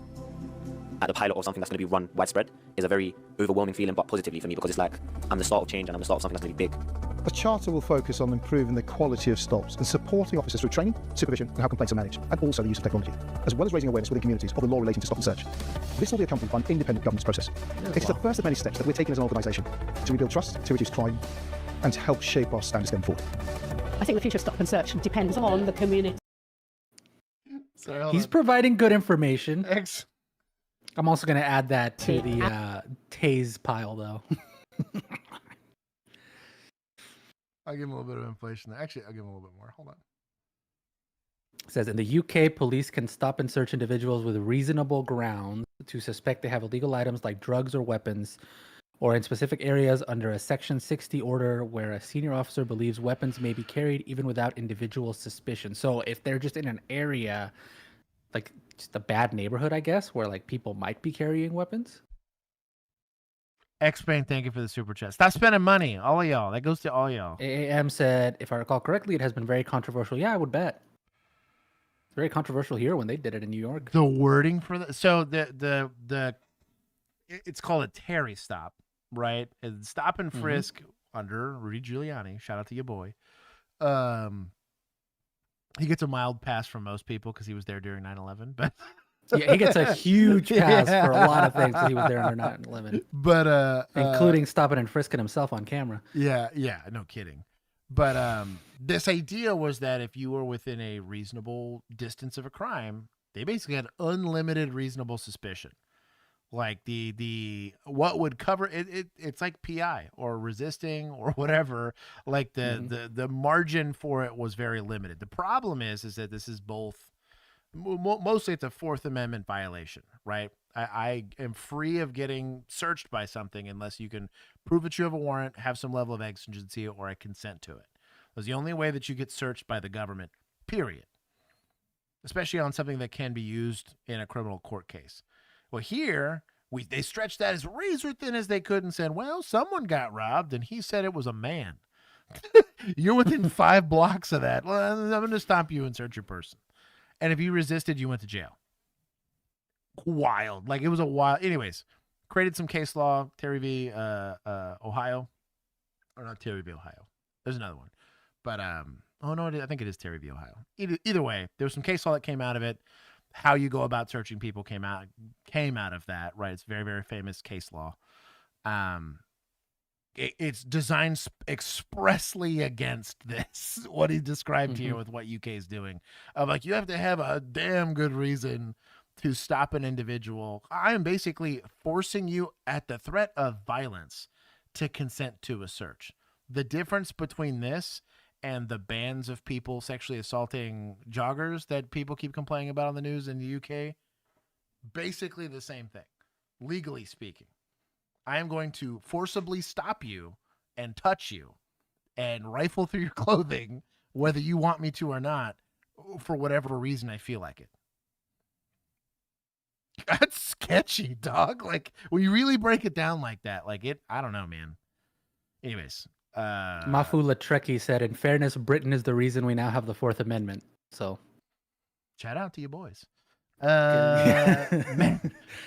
at the pilot of something that's going to be run widespread is a very overwhelming feeling, but positively for me, because it's like I'm the start of change and I'm the start of something that's going to be big. The Charter will focus on improving the quality of stops and supporting officers through training, supervision and how complaints are managed, and also the use of technology, as well as raising awareness within communities of the law relating to stop and search. This will be accompanied by an independent governance process. It is the first of many steps that we're taking as an organisation to rebuild trust, to reduce crime, and to help shape our standards going forward. I think the future of stop and search depends on the community. He's providing good information. I'm also going to add that to the tase pile, though. I'll give him a little bit of inflation. Actually, I'll give him a little bit more. Hold on. It says, in the UK, police can stop and search individuals with reasonable grounds to suspect they have illegal items like drugs or weapons, or in specific areas under a Section 60 order where a senior officer believes weapons may be carried even without individual suspicion. So if they're just in an area, like just a bad neighborhood, I guess, where like people might be carrying weapons. X-Brain, thank you for the super chat. Stop spending money, all of y'all. That goes to all y'all. AAM said, if I recall correctly, it has been very controversial. Yeah, I would bet. It's very controversial here when they did it in New York. The wording for the it's called a Terry stop, right? It's stop and frisk under Rudy Giuliani. Shout out to your boy. He gets a mild pass from most people because he was there during 9/11, but yeah, he gets a huge pass for a lot of things. He was there under 9/11, but including stopping and frisking himself on camera. Yeah, no kidding. But this idea was that if you were within a reasonable distance of a crime, they basically had unlimited reasonable suspicion. Like the what would cover it, it's like PI or resisting or whatever. Like the margin for it was very limited. The problem is that this is both. Mostly it's a Fourth Amendment violation, right? I am free of getting searched by something unless you can prove that you have a warrant, have some level of exigency, or I consent to it. That's the only way that you get searched by the government, period. Especially on something that can be used in a criminal court case. Well, here they stretched that as razor thin as they could and said, well, someone got robbed and he said it was a man. You're within 5 blocks of that. Well, I'm going to stop you and search your person. And if you resisted, you went to jail. Wild. Like, it was a wild. Anyways, created some case law. Terry v. Ohio. Or not Terry v. Ohio. There's another one. But, oh, no, I think it is Terry v. Ohio. Either way, there was some case law that came out of it. How you go about searching people came out of that, right? It's very, very famous case law. It's designed expressly against this, what he described here with what UK is doing. Of like, you have to have a damn good reason to stop an individual. I am basically forcing you at the threat of violence to consent to a search. The difference between this and the bans of people sexually assaulting joggers that people keep complaining about on the news in the UK, basically the same thing, legally speaking. I am going to forcibly stop you and touch you and rifle through your clothing, whether you want me to or not, for whatever reason I feel like it. That's sketchy, dog. Like, when you really break it down like that, like it, I don't know, man. Anyways. Mafu Latreki said, in fairness, Britain is the reason we now have the 4th Amendment. So, shout out to you boys.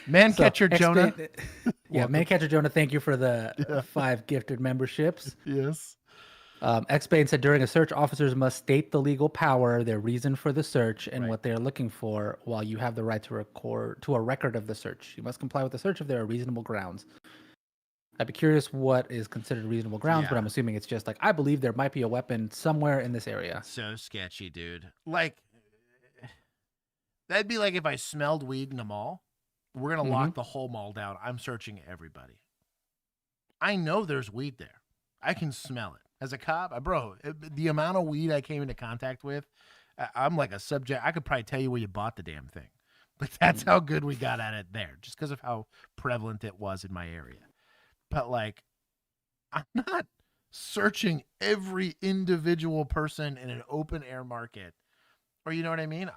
Mancatcher Jonah. Yeah, Mancatcher Jonah, thank you for the 5 gifted memberships. Yes. X-Bane said, during a search, officers must state the legal power, their reason for the search, and what they're looking for, while you have the right to a record of the search. You must comply with the search if there are reasonable grounds. I'd be curious what is considered reasonable grounds, but I'm assuming it's just like, I believe there might be a weapon somewhere in this area. So sketchy, dude. Like, that'd be like if I smelled weed in a mall. We're going to lock the whole mall down. I'm searching everybody. I know there's weed there. I can smell it. As a cop, bro, the amount of weed I came into contact with, I'm like a subject. I could probably tell you where you bought the damn thing. But that's how good we got at it there, just because of how prevalent it was in my area. But, like, I'm not searching every individual person in an open-air market. Or, you know what I mean?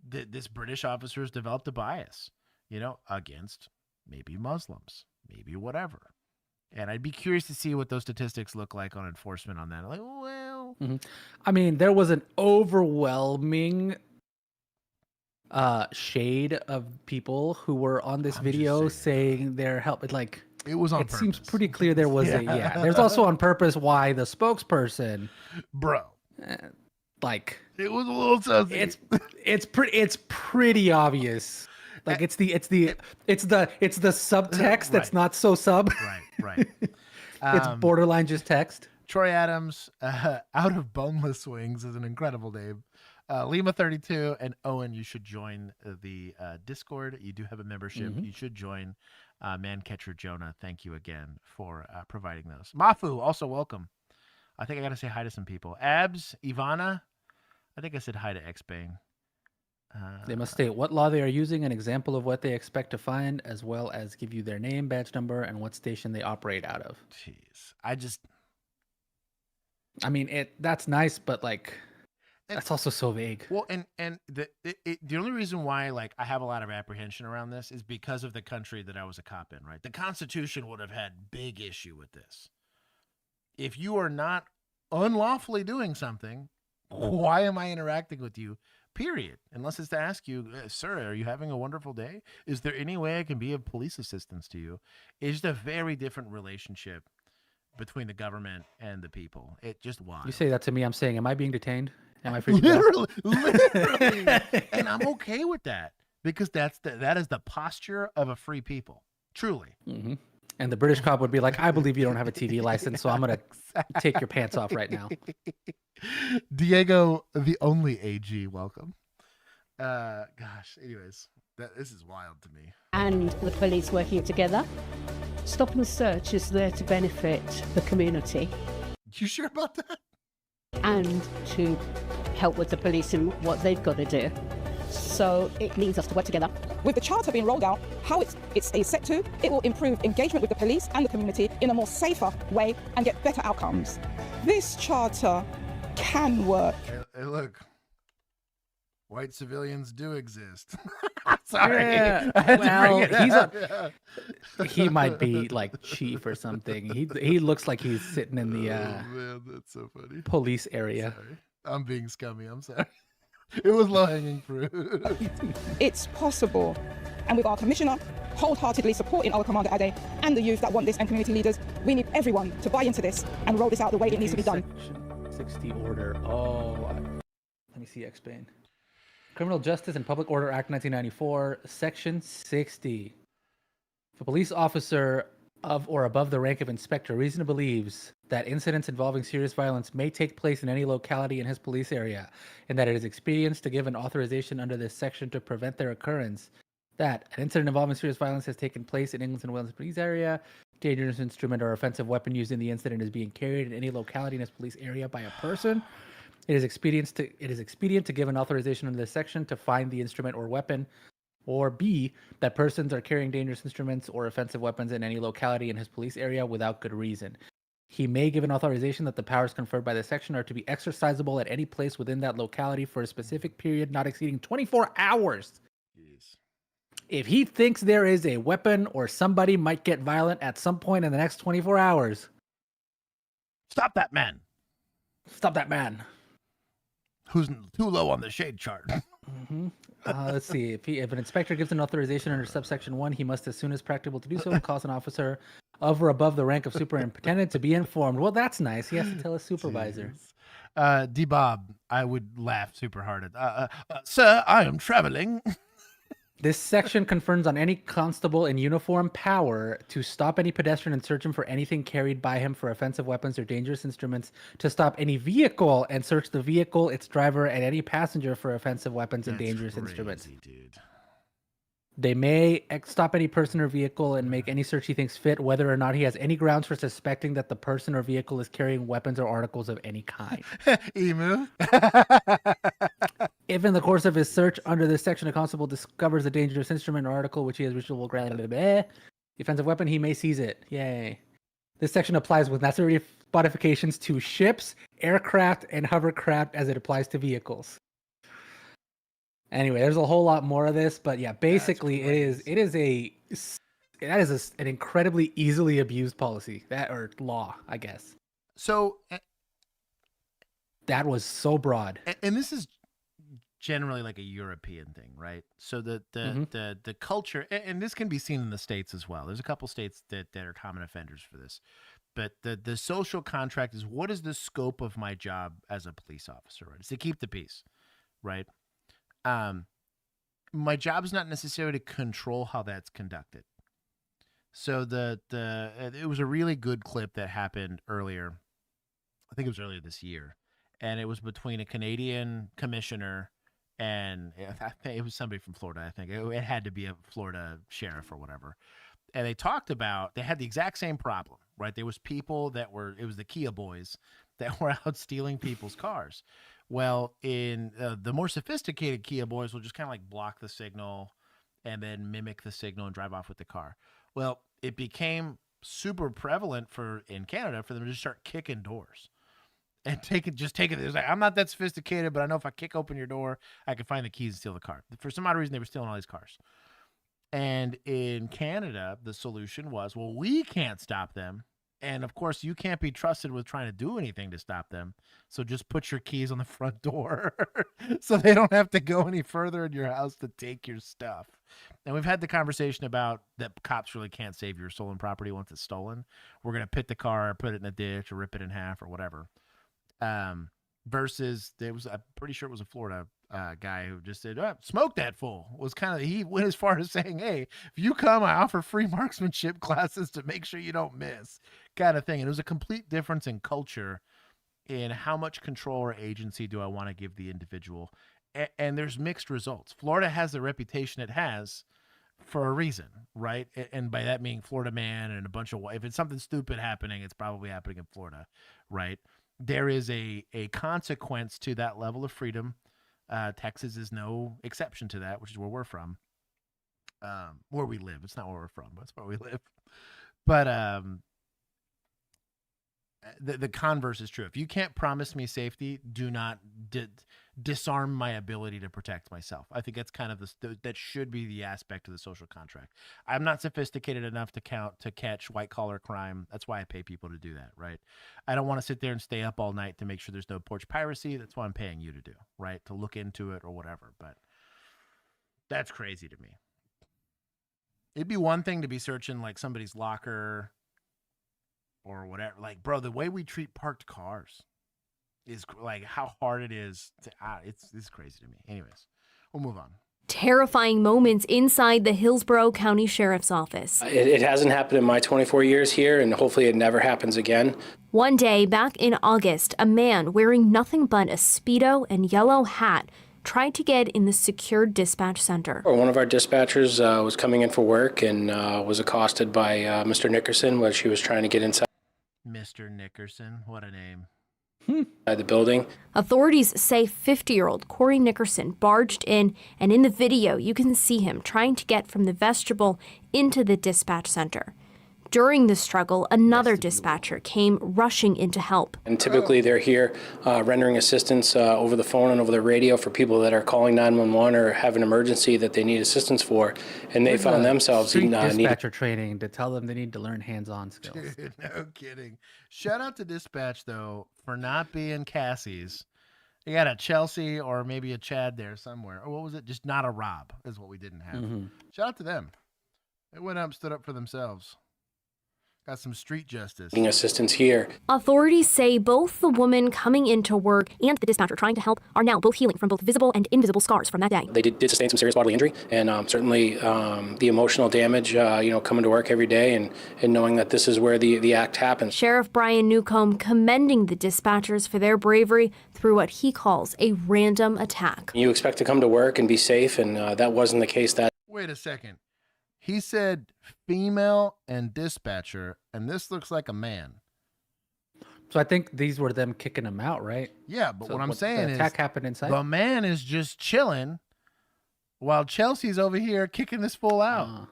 This British officer's developed a bias, against maybe Muslims, maybe whatever. And I'd be curious to see what those statistics look like on enforcement on that. Like, well... I mean, there was an overwhelming shade of people who were on this video saying they're helping, like... It was on purpose. It seems pretty clear there was there's also on purpose why the spokesperson... Bro. Like... It was a little sussy. It's pretty obvious. Like it's the subtext that's not so sub. Right. It's borderline just text. Troy Adams, out of boneless wings is an incredible name. Lima 32 and Owen, you should join the Discord. You do have a membership. You should join. Mancatcher Jonah, thank you again for providing those. Mafu, also welcome. I think I got to say hi to some people. Abs, Ivana, I think I said hi to X-Bane. They must state what law they are using, an example of what they expect to find, as well as give you their name, badge number, and what station they operate out of. Jeez. I mean, that's nice, but like, that's also so vague. Well, and the only reason why like I have a lot of apprehension around this is because of the country that I was a cop in, right? The Constitution would have had big issue with this. If you are not unlawfully doing something, why am I interacting with you? Period. Unless it's to ask you, sir, are you having a wonderful day? Is there any way I can be of police assistance to you? It's just a very different relationship between the government and the people. It just wild. You say that to me, I'm saying, am I being detained? Am I free to go? Literally. And I'm okay with that because that is the posture of a free people. Truly. And the British cop would be like, I believe you don't have a TV license, so I'm going to take your pants off right now. Diego, the only AG, welcome. Gosh, anyways, this is wild to me. And the police working together. Stop and search is there to benefit the community. You sure about that? And to help with the police in what they've got to do. So it needs us to work together. With the charter being rolled out, how it's set to, it will improve engagement with the police and the community in a more safer way and get better outcomes. This charter can work. Hey, look, white civilians do exist. Sorry. Yeah. Well, he might be like chief or something. He looks like he's sitting in the man, that's so funny. police area. Sorry. I'm being scummy. I'm sorry. It was low-hanging fruit. It's possible. And with our commissioner wholeheartedly supporting our Commander Ade and the youth that want this and community leaders, we need everyone to buy into this and roll this out the way it needs to be done. Section 60 order. Let me see. Explain. Criminal Justice and Public Order Act 1994, Section 60. If a police officer of or above the rank of inspector reasonably believes that incidents involving serious violence may take place in any locality in his police area, and that it is expedient to give an authorization under this section to prevent their occurrence, that an incident involving serious violence has taken place in England and Wales police area, dangerous instrument or offensive weapon used in the incident is being carried in any locality in his police area by a person, it is expedient to give an authorization under this section to find the instrument or weapon, or B, that persons are carrying dangerous instruments or offensive weapons in any locality in his police area without good reason. He may give an authorization that the powers conferred by this section are to be exercisable at any place within that locality for a specific period not exceeding 24 hours. Jeez. If he thinks there is a weapon or somebody might get violent at some point in the next 24 hours, stop that man. Stop that man. Who's too low on the shade chart? Mm-hmm. Let's see. If an inspector gives an authorization under subsection 1, he must, as soon as practicable to do so, cause an officer of or above the rank of superintendent to be informed. Well, that's nice. He has to tell his supervisor. D-Bob, I would laugh super hard at. Sir, I am traveling. This section confers on any constable in uniform power to stop any pedestrian and search him for anything carried by him for offensive weapons or dangerous instruments, to stop any vehicle and search the vehicle, its driver, and any passenger for offensive weapons and dangerous instruments. Dude. They may stop any person or vehicle and make any search he thinks fit, whether or not he has any grounds for suspecting that the person or vehicle is carrying weapons or articles of any kind. Emu. If in the course of his search under this section, a constable discovers a dangerous instrument or article which he has reasonable ground, the offensive weapon, he may seize it. Yay. This section applies with necessary modifications to ships, aircraft, and hovercraft as it applies to vehicles. Anyway, there's a whole lot more of this, but yeah, basically that is an incredibly easily abused policy, or law, I guess. So that was so broad. And this is generally like a European thing, right? So the culture, and this can be seen in the States as well. There's a couple states that are common offenders for this. But the social contract is, what is the scope of my job as a police officer, right? It's to keep the peace, right? My job is not necessarily to control how that's conducted. So it was a really good clip that happened earlier. I think it was earlier this year, and it was between a Canadian commissioner and it was somebody from Florida. I think it had to be a Florida sheriff or whatever. And they talked about, they had the exact same problem, right? There was people it was the Kia boys that were out stealing people's cars. Well, in the more sophisticated Kia boys will just kind of like block the signal and then mimic the signal and drive off with the car. Well, it became super prevalent in Canada for them to just start kicking doors and take it. It's like, I'm not that sophisticated, but I know if I kick open your door, I can find the keys and steal the car. For some odd reason, they were stealing all these cars. And in Canada, the solution was, well, we can't stop them. And of course, you can't be trusted with trying to do anything to stop them. So just put your keys on the front door so they don't have to go any further in your house to take your stuff. And we've had the conversation about that cops really can't save your stolen property once it's stolen. We're going to pit the car, put it in a ditch, or rip it in half or whatever. Versus I'm pretty sure it was a Florida guy who just said, smoke that fool. He went as far as saying, hey, if you come, I offer free marksmanship classes to make sure you don't miss, kind of thing. And it was a complete difference in culture in how much control or agency do I want to give the individual. And there's mixed results. Florida has the reputation it has for a reason, right? And by that meaning Florida man and a bunch of, if it's something stupid happening, it's probably happening in Florida, right? There is a consequence to that level of freedom. Texas is no exception to that, which is where we're from. Where we live. It's not where we're from, but it's where we live. But the converse is true. If you can't promise me safety, do not disarm my ability to protect myself. I think that's kind of that should be the aspect of the social contract. I'm not sophisticated enough to catch white collar crime. That's why I pay people to do that, right? I don't want to sit there and stay up all night to make sure there's no porch piracy. That's what I'm paying you to do, right? To look into it or whatever. But that's crazy to me. It'd be one thing to be searching like somebody's locker or whatever. Like, bro, the way we treat parked cars is like how hard it is to. It's crazy to me. Anyways, we'll move on. Terrifying moments inside the Hillsborough County Sheriff's Office. It hasn't happened in my 24 years here, and hopefully it never happens again. One day back in August, a man wearing nothing but a Speedo and yellow hat tried to get in the secured dispatch center. One of our dispatchers was coming in for work and was accosted by Mr. Nickerson when she was trying to get inside. Mr. Nickerson, what a name. The building. Authorities say 50-year-old Corey Nickerson barged in, and in the video, you can see him trying to get from the vestibule into the dispatch center. During the struggle, another dispatcher came rushing in to help. And typically they're here rendering assistance over the phone and over the radio for people that are calling 911 or have an emergency that they need assistance for. And they found themselves in dispatcher training to tell them they need to learn hands-on skills. Dude, no kidding. Shout out to dispatch, though, for not being Cassie's. You got a Chelsea or maybe a Chad there somewhere. Or what was it? Just not a Rob is what we didn't have. Shout out to them. They went up, stood up for themselves. Got some street justice. Assistance here. Authorities say both the woman coming into work and the dispatcher trying to help are now both healing from both visible and invisible scars from that day. They did sustain some serious bodily injury, and certainly the emotional damage, coming to work every day and knowing that this is where the act happens. Sheriff Brian Newcomb commending the dispatchers for their bravery through what he calls a random attack. You expect to come to work and be safe, and that wasn't the case. Wait a second. He said female and dispatcher, and this looks like a man. So I think these were them kicking him out, right? Yeah, but So what I'm saying the attack happened inside. the man is just chilling while Chelsea's over here kicking this fool out.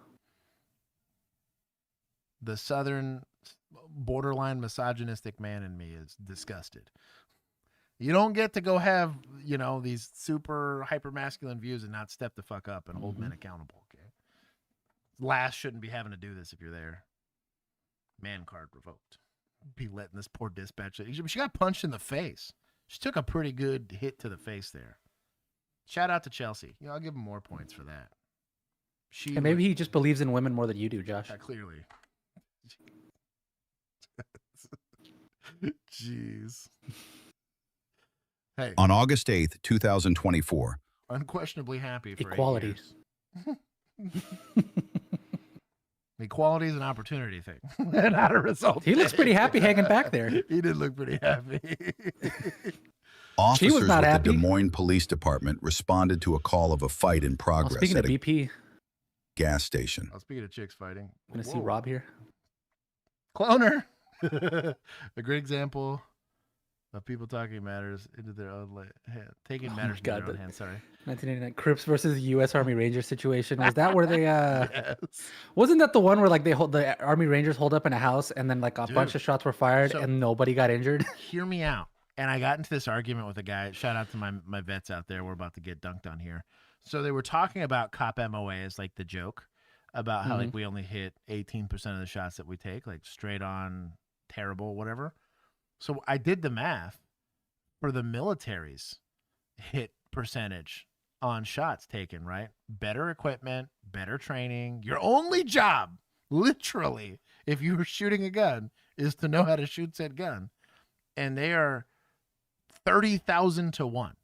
The southern borderline misogynistic man in me is disgusted. You don't get to go have, these super hyper masculine views and not step the fuck up and hold men accountable. Last shouldn't be having to do this if you're there. Man card revoked. Be letting this poor dispatcher. She got punched in the face. She took a pretty good hit to the face there. Shout out to Chelsea. I'll give him more points for that. And maybe he just believes in women more than you do, Josh. Clearly. Jeez. Hey. On August 8th, 2024. Unquestionably happy for equality. 8 years. Equality is an opportunity thing, not a result. He looks pretty happy hanging back there. He did look pretty happy. Officers with the happy. Des Moines Police Department responded to a call of a fight in progress Speaking at of a BP, gas station. Speaking of chicks fighting, I'm gonna see Rob here. Cloner. A great example of people talking matters into their own taking matters into their own hands. Sorry. 1989 Crips versus U.S. Army Ranger situation. Was that where they? Yes. Wasn't that the one where like the Army Rangers hold up in a house and then like a bunch of shots were fired and nobody got injured? Hear me out. And I got into this argument with a guy. Shout out to my vets out there. We're about to get dunked on here. So they were talking about cop MOA as like the joke about how like we only hit 18% of the shots that we take, like straight on, terrible, whatever. So I did the math for the military's hit percentage on shots taken, right? Better equipment, better training. Your only job, literally, if you were shooting a gun, is to know how to shoot said gun. And they are 30,000 to 1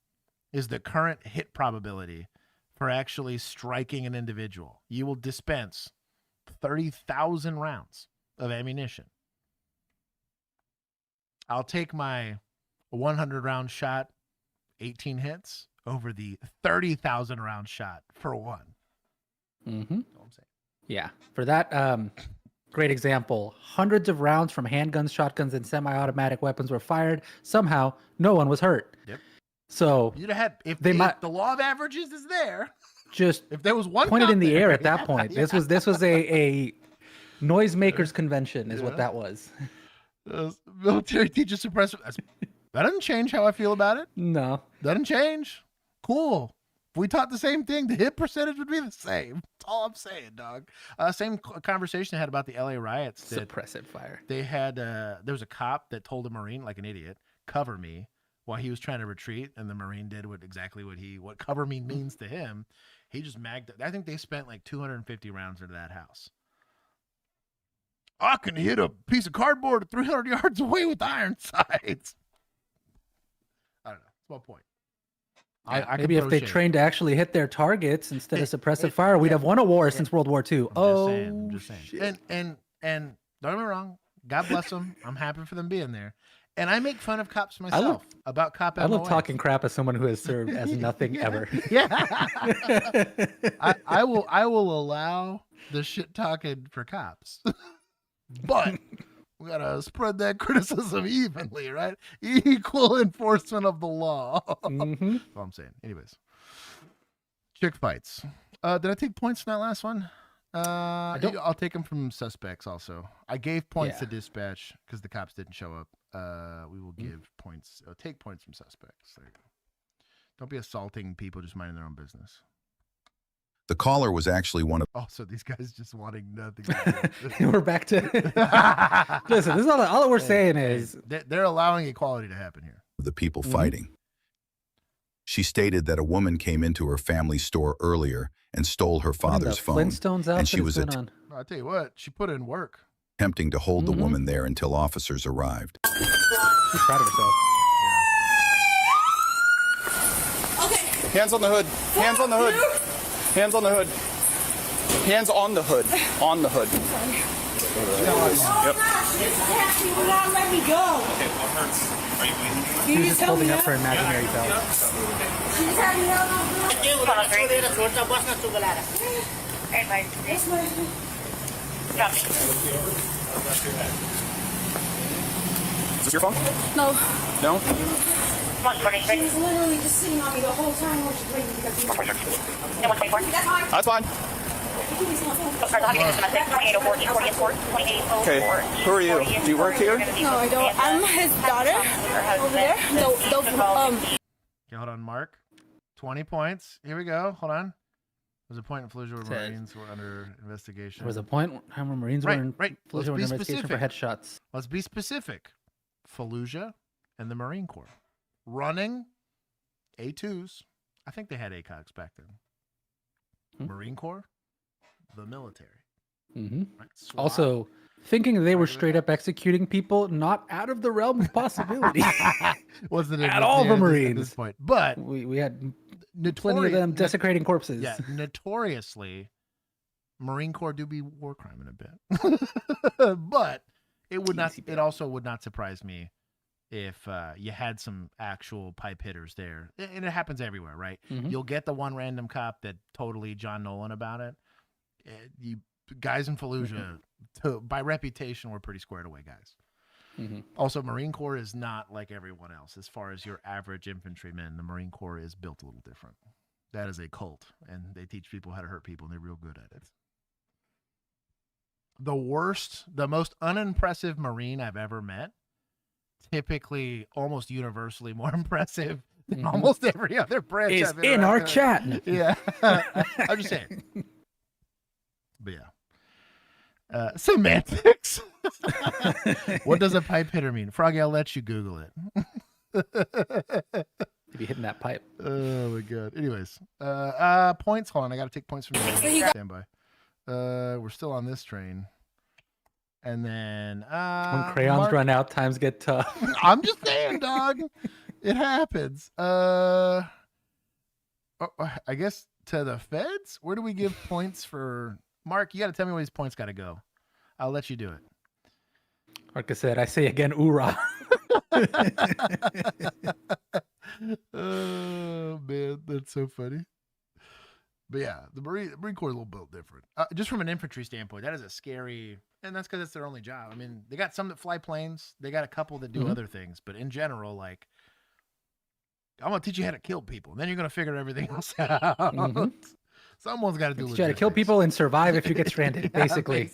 is the current hit probability for actually striking an individual. You will dispense 30,000 rounds of ammunition. I'll take my 100 round shot, 18 hits, over the 30,000 round shot for 1. Yeah. For that great example, hundreds of rounds from handguns, shotguns, and semi-automatic weapons were fired. Somehow, no one was hurt. Yep. So You'd have had if they might the law of averages is there. just If there was one pointed cop in the there, air at that point. yeah. This was a noisemakers convention, is what that was. Military teaches suppressive. That doesn't change how I feel about it. No. Doesn't change. Cool. If we taught the same thing, the hit percentage would be the same. That's all I'm saying, dog. Same conversation I had about the LA riots. Suppressive fire. They had, there was a cop that told a Marine, like an idiot, cover me while he was trying to retreat. And the Marine did exactly what cover me means to him. He just magged it. I think they spent like 250 rounds into that house. I can hit a piece of cardboard 300 yards away with iron sights. I don't know. That's my point. I Maybe if they trained to actually hit their targets instead of suppressive fire, we'd have won a war since World War II. I'm just saying. Shit. And don't get me wrong. God bless them. I'm happy for them being there. And I make fun of cops myself about cop I love MOA. talking crap as someone who has served as nothing ever. Yeah. I will allow the shit talking for cops. But we gotta spread that criticism evenly, right? Equal enforcement of the law. Mm-hmm. That's all I'm saying. Anyways, chick fights. Did I take points from that last one? I'll take them from suspects also. I gave points to dispatch because the cops didn't show up. We will give points. Take points from suspects. There you go. Don't be assaulting people just minding their own business. The caller was actually one of... Oh, so these guys just wanting nothing. We're back to... Listen, this is all we're saying is... They're allowing equality to happen here. The people fighting. She stated that a woman came into her family store earlier and stole her father's phone. Flintstones And she was I'll tell you what, she put in work. attempting to hold the woman there until officers arrived. She's proud of herself. Okay. Hands on the hood. Hands on the hood. Hands on the hood. Hands on the hood. On the hood. You will not let me go. Okay, what hurts? Are you bleeding? She was just holding up her imaginary belt. She's having Is this your phone? No. No? She was literally just sitting on me the whole time while she's waiting because That's fine. That's fine. Okay, who are you? Do you work here? No, I don't. I'm his daughter over there. Okay, hold on, Mark. 20 points. Here we go. Hold on. There's a point in Fallujah where Marines were under investigation. There was a point where Marines were in Fallujah under investigation for headshots. Let's be specific. Fallujah and the Marine Corps running A2s. I think they had ACOGs back then. Marine Corps, the military. Mm-hmm. Right? Also, thinking they were straight up executing people, not out of the realm of possibility. Wasn't it at all the Marines at this point? But we had plenty of them desecrating corpses. Yeah, notoriously, Marine Corps do be war crime in a bit. But it would not. It also would not surprise me if you had some actual pipe hitters there, and it happens everywhere, right? Mhm. You'll get the one random cop that totally John Nolan about it. You guys in Fallujah, by reputation, were pretty squared away guys. Mm-hmm. Also, Marine Corps is not like everyone else. As far as your average infantryman, the Marine Corps is built a little different. That is a cult, and they teach people how to hurt people, and they're real good at it. The most unimpressive Marine I've ever met, typically almost universally more impressive than almost every other branch is I've in our interacted with. chat. Yeah. I'm just saying. But yeah. Semantics. What does a pipe hitter mean? Froggy, I'll let you Google it. To be hitting that pipe. Oh my god. Anyways. Points. Hold on, I gotta take points from you. Stand by. We're still on this train. And then when crayons run out, times get tough. I'm just saying, dog. It happens. I guess to the feds. Where do we give points for Mark? You got to tell me where these points got to go. I'll let you do it. Like I said, I say again, oorah. Oh man, that's so funny. But yeah, the Marine Corps is a little bit different. Just from an infantry standpoint, that is a scary, and that's because it's their only job. I mean, they got some that fly planes. They got a couple that do other things. But in general, like, I'm going to teach you how to kill people. And then you're going to figure everything else out. Someone's got to do You got to kill people and survive if you get stranded. Basically,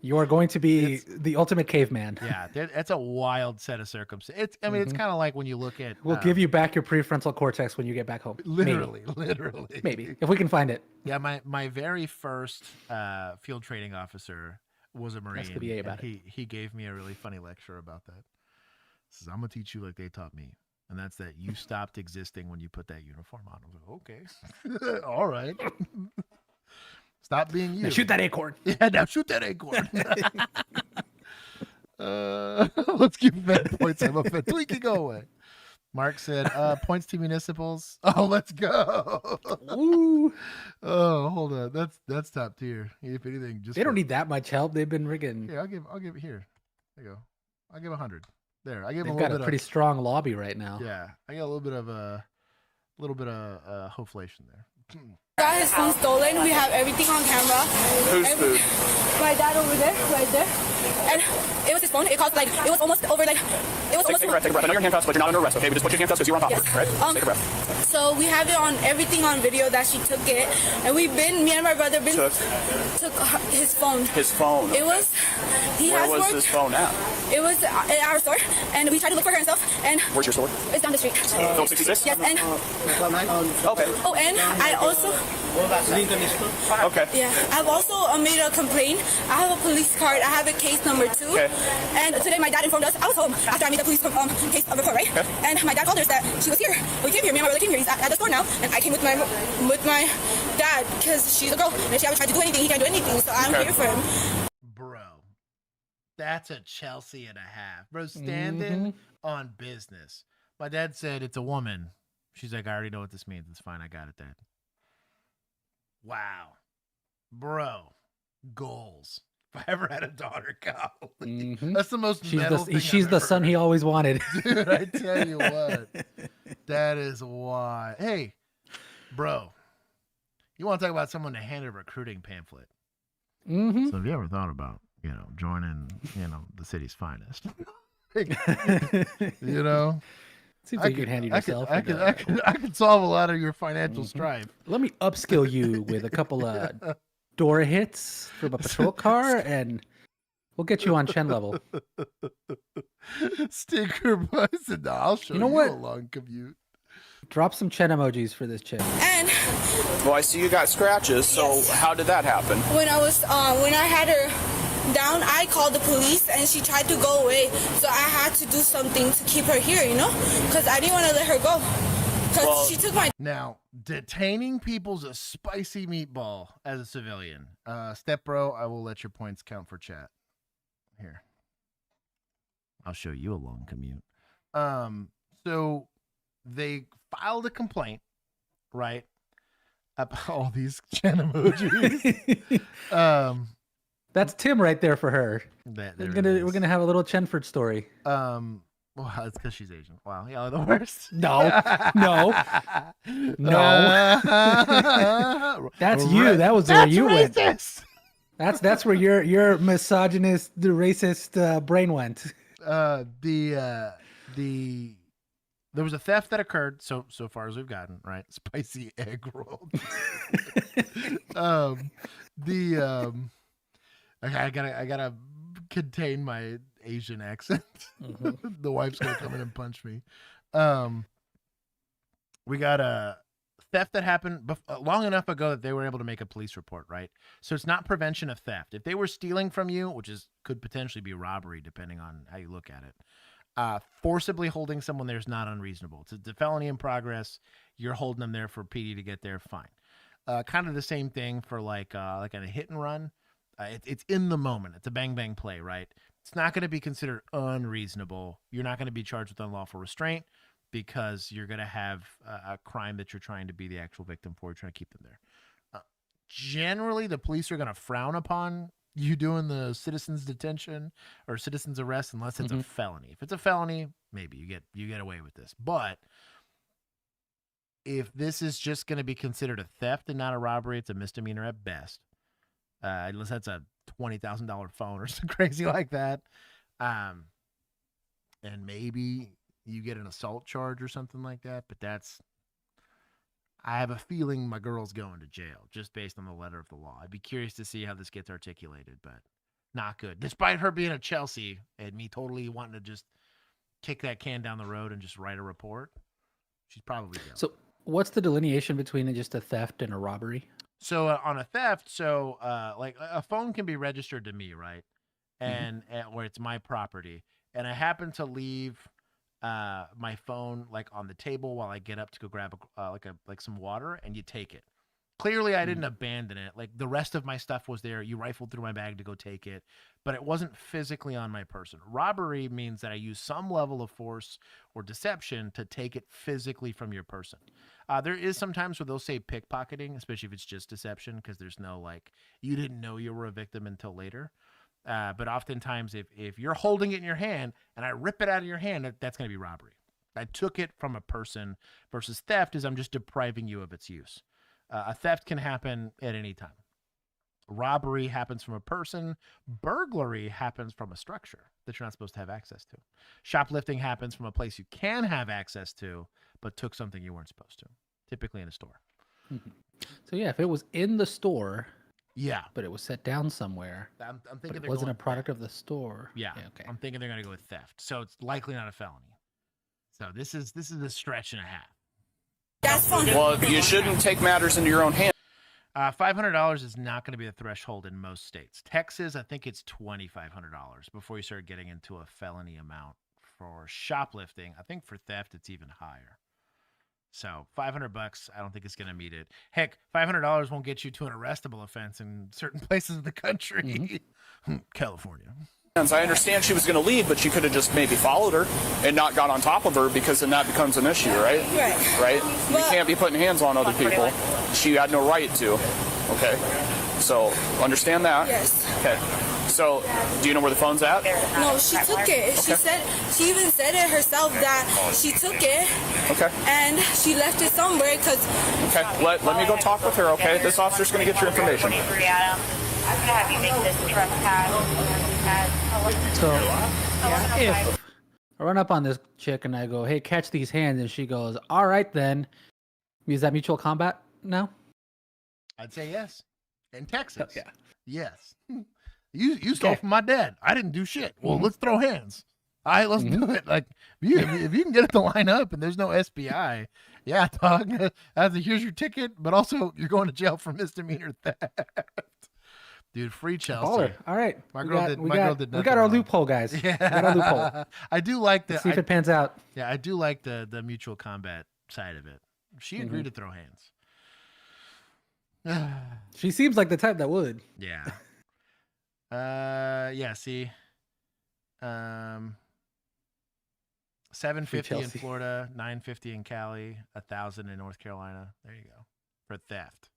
you are going to be the ultimate caveman. Yeah, that's a wild set of circumstances. I mean, it's kind of like when you look at. We'll give you back your prefrontal cortex when you get back home. Literally. Maybe if we can find it. Yeah, my very first field training officer was a Marine. SPBA about it. He gave me a really funny lecture about that. He says, "I'm gonna teach you like they taught me." And that's that you stopped existing when you put that uniform on. I was like, okay, all right. Stop being you. Now shoot that acorn. Yeah, now shoot that acorn. Let's give Ben points. I'm a Twinkie, go away. Mark said, points to municipals. Oh, let's go. Ooh. Oh, hold on. That's top tier. If anything, just they don't need that much help. They've been rigging. Here, I'll give it here. There you go. I'll give 100. There, I give They've a got little a pretty strong lobby right now. Yeah, I got a little bit of hoflation there. Got his phone stolen. We have everything on camera. Whose food? My dad over there, right there. And it was his phone. It cost like it was almost over like it was almost. Take a breath. I know you're in handcuffs, but you're not under arrest. Okay, we just put you in handcuffs because you were on top of it, right? Take a breath. So we have it on everything on video that she took it, and me and my brother took his phone. His phone. It was. Where was this phone at? It was at our store, and we tried to look for her and stuff. And where's your store? It's down the street. Phone 66. Yes, and okay. Oh, and I also. Okay. Yeah, I've also made a complaint. I have a police card. I have a case number 2. Okay. And today my dad informed us. I was home after I made the police case report, right? Okay. And my dad told us that she was here. We came here. Me and my brother came here. He's at the store now. And I came with my dad because she's a girl. And if she ever tried to do anything, he can't do anything. So I'm here for him. Bro, that's a Chelsea and a half. Bro, standing on business. My dad said it's a woman. She's like, I already know what this means. It's fine. I got it, Dad. Wow. Bro, goals. If I ever had a daughter, golly. That's the most metal thing She's the son he always wanted. Dude, I tell you what. That is why. Hey, bro. You want to talk about someone to hand a recruiting pamphlet. So have you ever thought about, joining, the city's finest? Seems like you could handle yourself. I could solve a lot of your financial strife. Let me upskill you with a couple of door hits from a patrol car, and we'll get you on Chen level. Sticker button. I'll show you what? A long commute. Drop some Chen emojis for this chick. And well, I see you got scratches. So how did that happen? When I had her down, I called the police and she tried to go away. So I had to do something to keep her here, because I didn't want to let her go. Because she took my. Now, detaining people's a spicy meatball as a civilian. Step bro, I will let your points count for chat. Here. I'll show you a long commute. So they filed a complaint, right? About all these Chen emojis. That's Tim right there for her. We're gonna have a little Chenford story. Well, it's because she's Asian. Wow, y'all are the worst. No. That's you. That was where you went. That's where your misogynist, racist brain went. There was a theft that occurred. So far as we've gotten, right? Spicy egg roll. I gotta contain my Asian accent. The wife's gonna come in and punch me. We got a theft that happened long enough ago that they were able to make a police report, right? So it's not prevention of theft. If they were stealing from you, which could potentially be robbery, depending on how you look at it, forcibly holding someone there is not unreasonable. It's a felony in progress. You're holding them there for PD to get there, fine. Kind of the same thing for like a hit and run. It's in the moment. It's a bang bang play, right? It's not going to be considered unreasonable. You're not going to be charged with unlawful restraint because you're going to have a crime that you're trying to be the actual victim for. You're trying to keep them there. Generally, the police are going to frown upon you doing the citizen's detention or citizen's arrest unless it's a felony. If it's a felony, maybe you get away with this. But if this is just going to be considered a theft and not a robbery, it's a misdemeanor at best. Unless that's a $20,000 phone or something crazy like that. And maybe you get an assault charge or something like that, but I have a feeling my girl's going to jail just based on the letter of the law. I'd be curious to see how this gets articulated, but not good. Despite her being a Chelsea and me totally wanting to just kick that can down the road and just write a report, she's probably jailed. So what's the delineation between just a theft and a robbery? So on a theft, like a phone can be registered to me, right? And where it's my property, and I happen to leave my phone like on the table while I get up to go grab like some water, and you take it. Clearly, I didn't abandon it. Like the rest of my stuff was there. You rifled through my bag to go take it, but it wasn't physically on my person. Robbery means that I use some level of force or deception to take it physically from your person. There is sometimes where they'll say pickpocketing, especially if it's just deception, because there's no like you didn't know you were a victim until later. But oftentimes, if you're holding it in your hand and I rip it out of your hand, that's going to be robbery. I took it from a person versus theft is I'm just depriving you of its use. A theft can happen at any time. Robbery happens from a person. Burglary happens from a structure that you're not supposed to have access to. Shoplifting happens from a place you can have access to, but took something you weren't supposed to, typically in a store. So yeah, if it was in the store, yeah, but it was set down somewhere, I'm but thinking it wasn't a product of the store. Yeah, okay. I'm thinking they're going to go with theft. So it's likely not a felony. So this is a stretch and a half. That's fine. Well, you shouldn't take matters into your own hands. $500 is not going to be the threshold in most states. Texas, I think it's $2,500 before you start getting into a felony amount. For shoplifting, I think for theft, it's even higher. So $500, I don't think it's going to meet it. Heck, $500 won't get you to an arrestable offense in certain places of the country. California. I understand she was going to leave, but you could have just maybe followed her and not got on top of her, because then that becomes an issue, right? Right? You can't be putting hands on other people. She had no right to. Okay? So, understand that? Yes. Okay. So, do you know where the phone's at? No, she took it. She even said it herself that she took it. Okay. And she left it somewhere because. Okay. Let me go talk with her. Okay. This officer's going to get your information. So if I run up on this chick and I go, "Hey, catch these hands," and she goes, "All right, then," is that mutual combat now? I'd say yes. In Texas, yeah. Yes. You stole from my dad. I didn't do shit. Well, let's throw hands. All right, let's do it. Like if you can get it to line up and there's no SBI, yeah, dog. Here's your ticket, but also you're going to jail for misdemeanor theft. Dude, free Chelsea. Baller. All right. My girl did we nothing got our wrong. loophole, guys. Yeah. We got our loophole. I do like the. Let's see if it pans out. Yeah, I do like the mutual combat side of it. She agreed to throw hands. She seems like the type that would. Yeah. Yeah. See. $750 in Florida, $950 in Cali, $1,000 in North Carolina. There you go. For theft,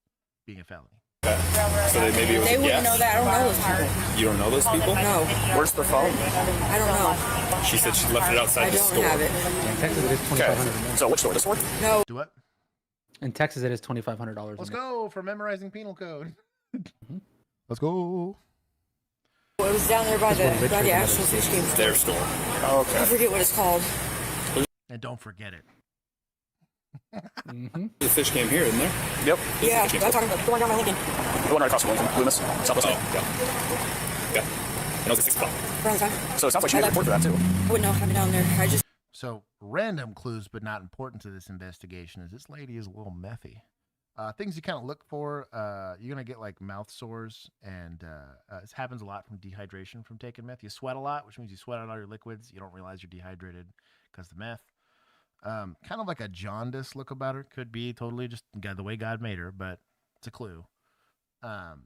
being a felony. So they wouldn't know that. I don't know those people. You don't know those people? No. Where's the phone? I don't know. She said she left it outside the store. I don't have it. In Texas, it is $2,500. So which store? This store? No. Do what? In Texas, it is $2,500. Let's go for memorizing penal code. Let's go. It was down there by the actual fish game store. Their store. Oh, okay. I forget what it's called. And don't forget it. The fish came here, isn't there? Yep. Yeah, I'm talking about the one down by Lincoln. The one right across from Lincoln, Loomis, Southwest. Yeah. And it was at 6 o'clock. Around the time. So it sounds like she made a report for that, too. I wouldn't know. I've been down there. So, random clues, but not important to this investigation, is this lady is a little methy. Things you kind of look for, you're going to get like mouth sores, and this happens a lot from dehydration from taking meth. You sweat a lot, which means you sweat out all your liquids. You don't realize you're dehydrated because of the meth. Kind of like a jaundice look about her. Could be totally just the way God made her, but it's a clue. I'm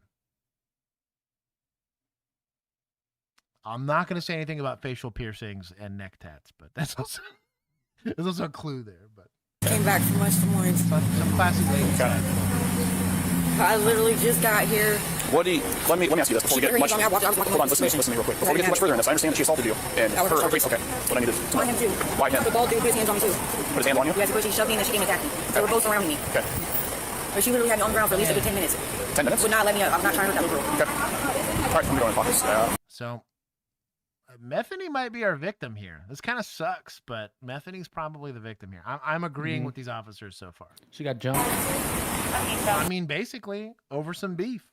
not going to say anything about facial piercings and neck tats, but that's also there's also a clue there. But came back from lunch this morning. Some classic ladies. I literally just got here. What do you, let me ask you this before we get much. Hold on, listen to me real quick. Before we get too much further in this, I understand that she assaulted you, and her okay. What I needed to know. Him too. Why him? The bald dude put his hands on me too. Put his hands on you? Yeah, because she shoved me and then she came and attacked me. They were both surrounding me. Okay. But she literally had me on the ground for at least a good 10 minutes. 10 minutes? Would not let me up. I'm not trying to hurt that little girl. Okay. All right, I'm going to pockets. So, Methany might be our victim here. This kind of sucks, but Methany's probably the victim here. I'm agreeing with these officers so far. She got jumped. I mean, basically, over some beef.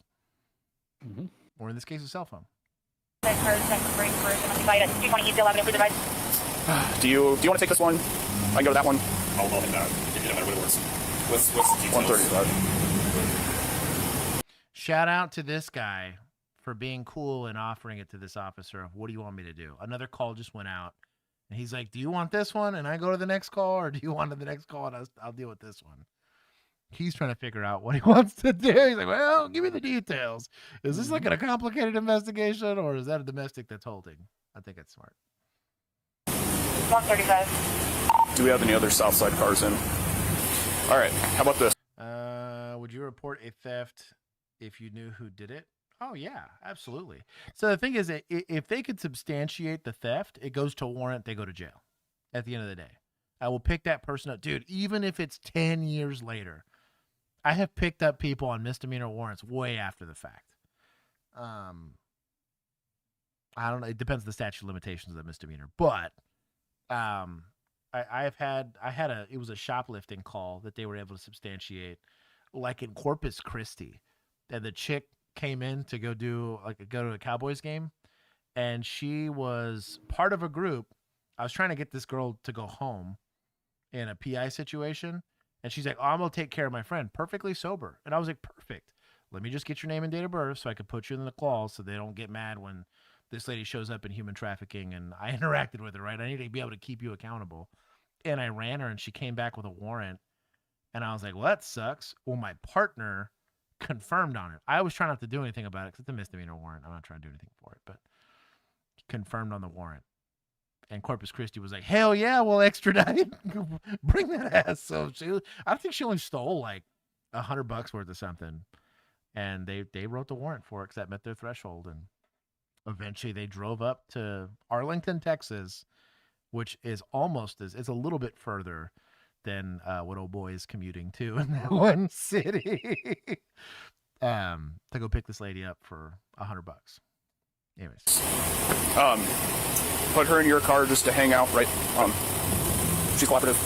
Or in this case, a cell phone. Do you want to take this one? I can go to that one. I'll hit that. It doesn't matter what it was. What's the details? 135. Shout out to this guy for being cool and offering it to this officer. What do you want me to do? Another call just went out, and he's like, "Do you want this one?" And I go to the next call, or do you want the next call? And I'll deal with this one. He's trying to figure out what he wants to do. He's like, "Well, give me the details. Is this like a complicated investigation, or is that a domestic that's holding?" I think it's smart. 135. Do we have any other Southside cars in? All right. How about this? Would you report a theft if you knew who did it? Oh, yeah, absolutely. So the thing is, that if they could substantiate the theft, it goes to a warrant, they go to jail at the end of the day. I will pick that person up. Dude, even if it's 10 years later, I have picked up people on misdemeanor warrants way after the fact. I don't know. It depends on the statute of limitations of the misdemeanor. But it was a shoplifting call that they were able to substantiate, like in Corpus Christi. And the chick came in to go to a Cowboys game, and she was part of a group. I was trying to get this girl to go home in a PI situation, and she's like, "Oh, I'm gonna take care of my friend, perfectly sober." And I was like, "Perfect. Let me just get your name and date of birth so I can put you in the clause so they don't get mad when this lady shows up in human trafficking." And I interacted with her, right? I need to be able to keep you accountable. And I ran her, and she came back with a warrant, and I was like, "Well, that sucks." Well, my partner confirmed on it. I was trying not to do anything about it because it's a misdemeanor warrant. I'm not trying to do anything for it, but confirmed on the warrant. And Corpus Christi was like, "Hell yeah, we'll extradite. Bring that ass." So I think she only stole like $100 worth of something, and they wrote the warrant for it because that met their threshold. And eventually they drove up to Arlington, Texas, which is it's a little bit further than what old boy is commuting to in that one city, to go pick this lady up for $100. Anyways, put her in your car just to hang out, right? She's cooperative.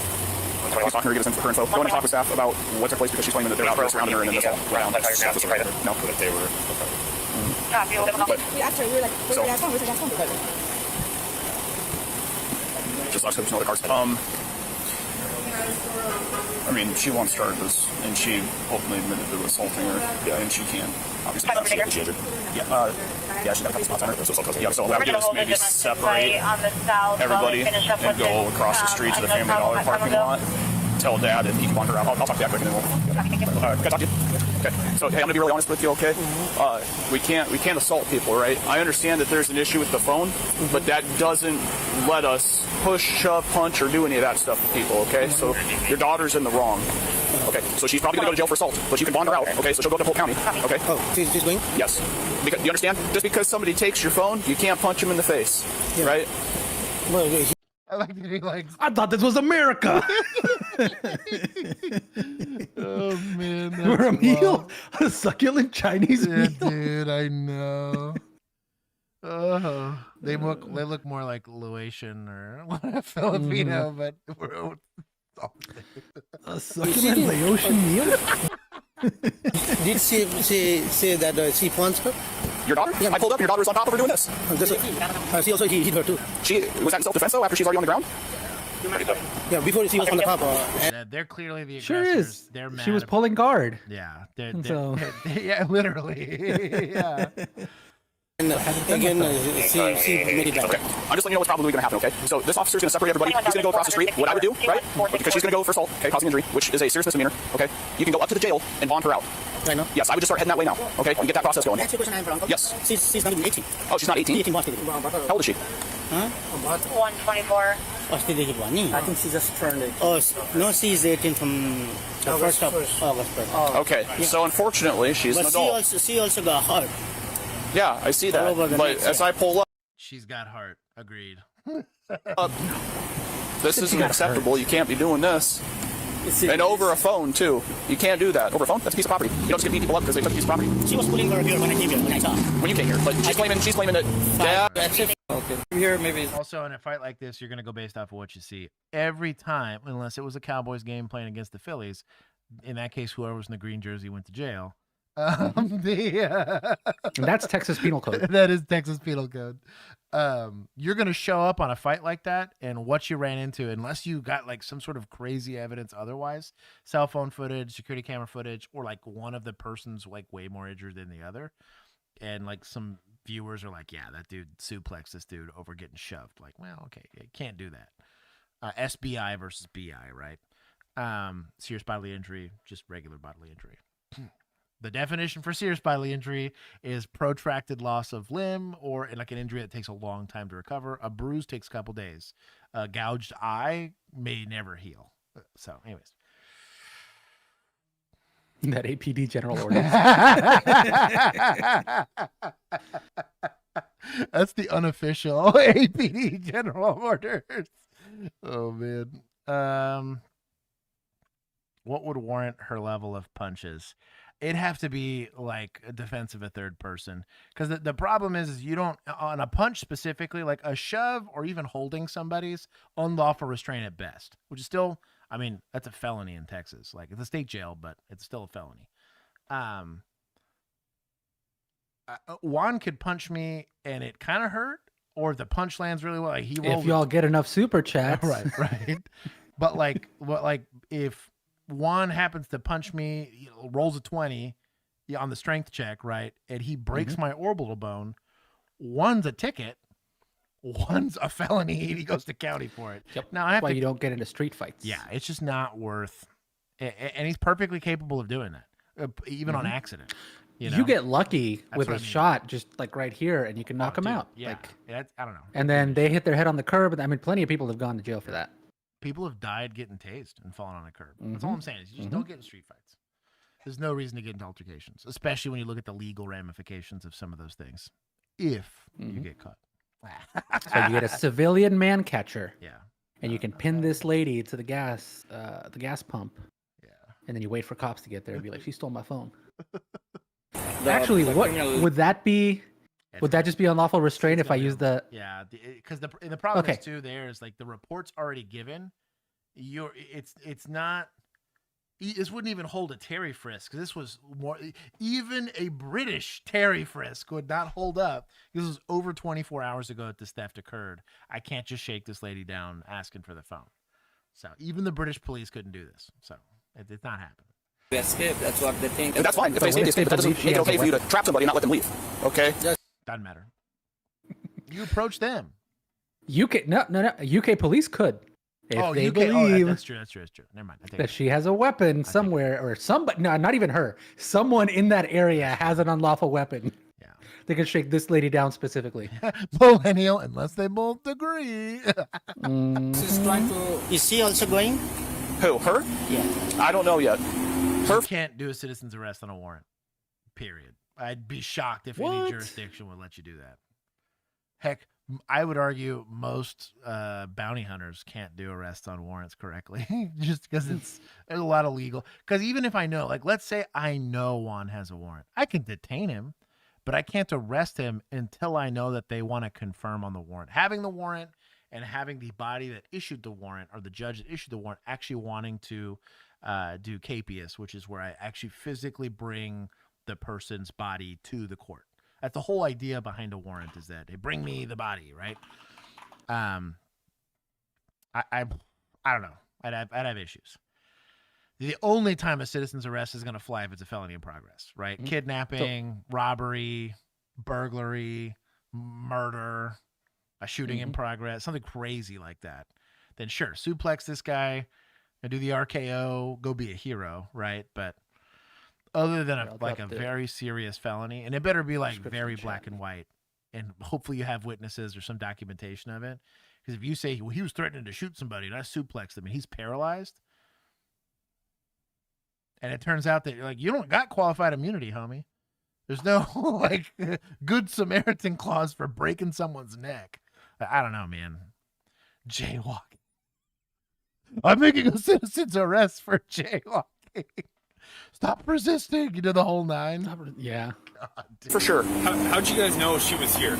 I was talking to her to give us her info. Go in and talk with staff about what's her place because she's claiming that they're out there surrounding her and then this all around. No, that they were. Just sucks because there's no other cars. I mean, she wants charges, and she openly admitted to assaulting her, and she can obviously investigate the yeah, she's got a couple spots on her. So what I would do is maybe separate everybody and go across the street to the Family Dollar parking lot. Tell Dad if he can wander out. I'll talk to Dad quick and then we'll. Can I talk to you? Okay. So hey, I'm gonna be really honest with you. Okay. We can't assault people, right? I understand that there's an issue with the phone, but that doesn't let us push, shove, punch, or do any of that stuff to people. Okay. So your daughter's in the wrong. Okay. So she's probably gonna go to jail for assault, but you can bond her out. Okay. So she'll go to Polk County. Okay. Oh, she's going? Yes. Because, you understand? Just because somebody takes your phone, you can't punch them in the face, right? Well, I like that he likes. I thought this was America. Oh man, we're a meal, a succulent Chinese meal. Dude, I know. Oh, they look more like Laotian or Filipino, but we're a succulent Laotian meal. Did she say that she wants her? Your daughter? Yeah. I pulled up and your daughter was on top of her doing this. She also hit her too. Was that in self-defense though after she's already on the ground? Yeah, before she was on the top. They're clearly the aggressors. Sure is. They're mad. She was pulling guard. Yeah. They're Literally. Yeah. And again, she made it back. Okay. I'm just letting you know what's probably going to happen, okay? So this officer's going to separate everybody. He's going to go across the street. What I would do, right? Because she's going to go for assault, okay, causing injury, which is a serious misdemeanor, okay? You can go up to the jail and bond her out. I know. Yes, I would just start heading that way now, okay? And get that process going. Yes. She's not even 18. Oh, she's not 18? 18 How old is she? Huh? 124. I think she just turned 18. Oh, no, she's 18 from the 1st of August. Okay, so unfortunately, she's an adult. She also got hurt. Yeah, I see that. But as I pull up... She's got heart. Agreed. This isn't acceptable. You can't be doing this. And over a phone, too. You can't do that. Over a phone? That's a piece of property. You don't just get beat people up because they took a piece of property. She was pulling her here when I came here, when I saw. When you came here. But she's claiming that... Yeah. That's it. Okay. Here, maybe... Also, in a fight like this, you're going to go based off of what you see. Every time, unless it was a Cowboys game playing against the Phillies, in that case, whoever was in the green jersey went to jail. And that's Texas Penal Code. That is Texas Penal Code. You're going to show up on a fight like that, and what you ran into, unless you got like some sort of crazy evidence otherwise, cell phone footage, security camera footage, or like one of the persons like way more injured than the other, and like some viewers are like, yeah, that dude suplexed this dude over getting shoved. Like, well, okay, you can't do that. SBI versus BI, right? Serious bodily injury, just regular bodily injury. The definition for serious bodily injury is protracted loss of limb or like an injury that takes a long time to recover. A bruise takes a couple days. A gouged eye may never heal. So, anyways. That APD general order. That's the unofficial APD general orders. Oh, man. What would warrant her level of punches? It'd have to be like a defense of a third person. Because the problem is you don't, on a punch specifically, like a shove or even holding somebody's unlawful restraint at best, which is still, I mean, that's a felony in Texas. Like it's a state jail, but it's still a felony. Juan could punch me and it kind of hurt, or if the punch lands really well, like he rolled. If y'all get enough super chats. Right. But like if Juan happens to punch me, rolls a 20 on the strength check, right? And he breaks my orbital bone. One's a ticket. One's a felony. And he goes to county for it. Yep. Now I have That's why you don't get into street fights. Yeah, it's just not worth. And he's perfectly capable of doing that, even on accident. You get lucky That's with what a I mean. shot, just like right here, and you can knock them Dude, out. Yeah, Like, I don't know. and then they hit their head on the curb. I mean, plenty of people have gone to jail for that. People have died getting tased and fallen on a curb. That's all I'm saying is you just don't get in street fights. There's no reason to get into altercations, especially when you look at the legal ramifications of some of those things. If you get caught. So you get a civilian man catcher. Yeah. And you can pin this lady to the gas pump. Yeah. And then you wait for cops to get there and be like, she stole my phone. The Actually, what criminal- would that be? Would that just be unlawful restraint if I use the? Yeah, because the problem is too. There is like the report's already given. It's not. This wouldn't even hold a Terry frisk because this was more. Even a British Terry frisk would not hold up. This was over 24 hours ago that this theft occurred. I can't just shake this lady down asking for the phone. So even the British police couldn't do this. So it's not happening. To escape, that's what they think. And that's fine. If they escape, that doesn't make it okay for you to trap somebody and not let them leave. Okay? Doesn't matter. You approach them. UK UK police could. If they UK, believe that's true. Never mind. I take that she has a weapon somewhere, or somebody, no, not even her. Someone in that area has an unlawful weapon. Yeah. They can shake this lady down specifically. Millennial, unless they both agree. She's trying to. Is she also going? Who? Her? Yeah. I don't know yet. You can't do a citizen's arrest on a warrant. Period. I'd be shocked if any jurisdiction would let you do that. Heck, I would argue most bounty hunters can't do arrests on warrants correctly, just because there's a lot of legal. Because even if I know, like, let's say I know Juan has a warrant, I can detain him, but I can't arrest him until I know that they want to confirm on the warrant. Having the warrant and having the body that issued the warrant or the judge that issued the warrant actually wanting to do capias, which is where I actually physically bring the person's body to the court. That's the whole idea behind a warrant, is that they bring me the body, right? I don't know. I'd have issues. The only time a citizen's arrest is going to fly if it's a felony in progress, right? Kidnapping, robbery, burglary, murder, a shooting in progress, something crazy like that. Then sure, suplex this guy and do the RKO, go be a hero, right? But other than a very serious felony, and it better be like very black and white, and hopefully you have witnesses or some documentation of it. Because if you say, well, he was threatening to shoot somebody and I suplexed him and he's paralyzed, and it turns out that you're like, you don't got qualified immunity, homie. There's no like good Samaritan clause for breaking someone's neck. I don't know, man. Jaywalking. I'm making a citizen's arrest for jaywalking. Stop resisting. You know, the whole 9. Yeah. God, for sure. How'd you guys know she was here?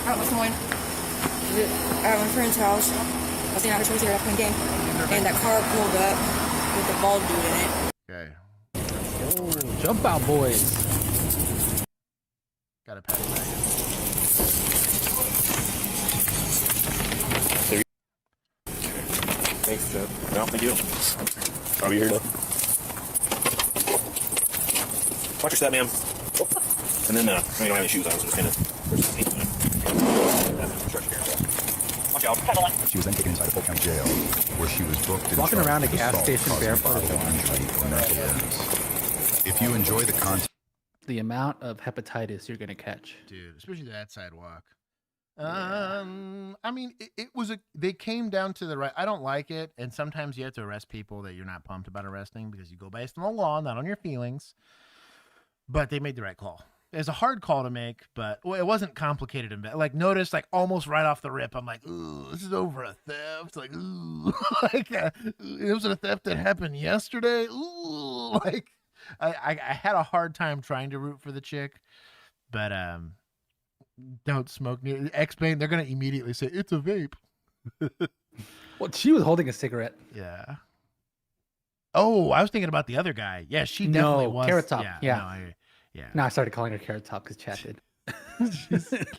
What's going on? At my friend's house. I was saying I was here playing game. And that car pulled up with the bald dude in it. Okay. Oh, jump out, boys. Got a pat wagon. Thanks, Joe. No, thank you. I'll be here, though. Watch your step, ma'am. And then, I don't have any shoes on, so it's kind of... Watch out. She was then taken inside a Polk County jail, where she was booked and Walking around a gas assault station causing barefoot. bodily injury or mental illness. If you enjoy the content... The amount of hepatitis you're going to catch. Dude, especially that sidewalk. I mean, they came down to the right. I don't like it. And sometimes you have to arrest people that you're not pumped about arresting because you go based on the law, not on your feelings. But they made the right call. It's a hard call to make, but it wasn't complicated. Like, notice, like, almost right off the rip, I'm like, ooh, this is over a theft. Like, ooh, like, it was a theft that happened yesterday. Ooh, like, I had a hard time trying to root for the chick, but, don't smoke near X-Bane. They're going to immediately say, it's a vape. Well, she was holding a cigarette. Yeah. Oh, I was thinking about the other guy. Yeah, she definitely was. Carrot Top. Yeah. Yeah. No, I started calling her Carrot Top because chat did.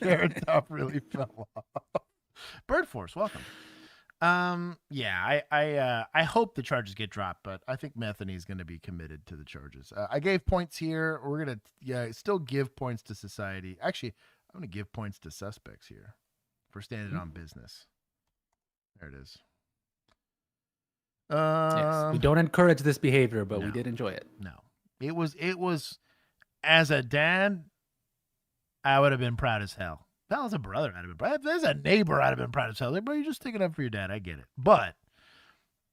Carrot Top really fell off. Bird Force, welcome. Yeah, I hope the charges get dropped, but I think Methany is going to be committed to the charges. I gave points here. We're going to still give points to society. Actually, I'm going to give points to suspects here for standing on business. There it is. Yes, we don't encourage this behavior, but we did enjoy it. No, it was, as a dad, I would have been proud as hell. If that was a brother, I'd have been proud. If there's a neighbor, I'd have been proud as hell. Like, bro, you're just sticking up for your dad. I get it. But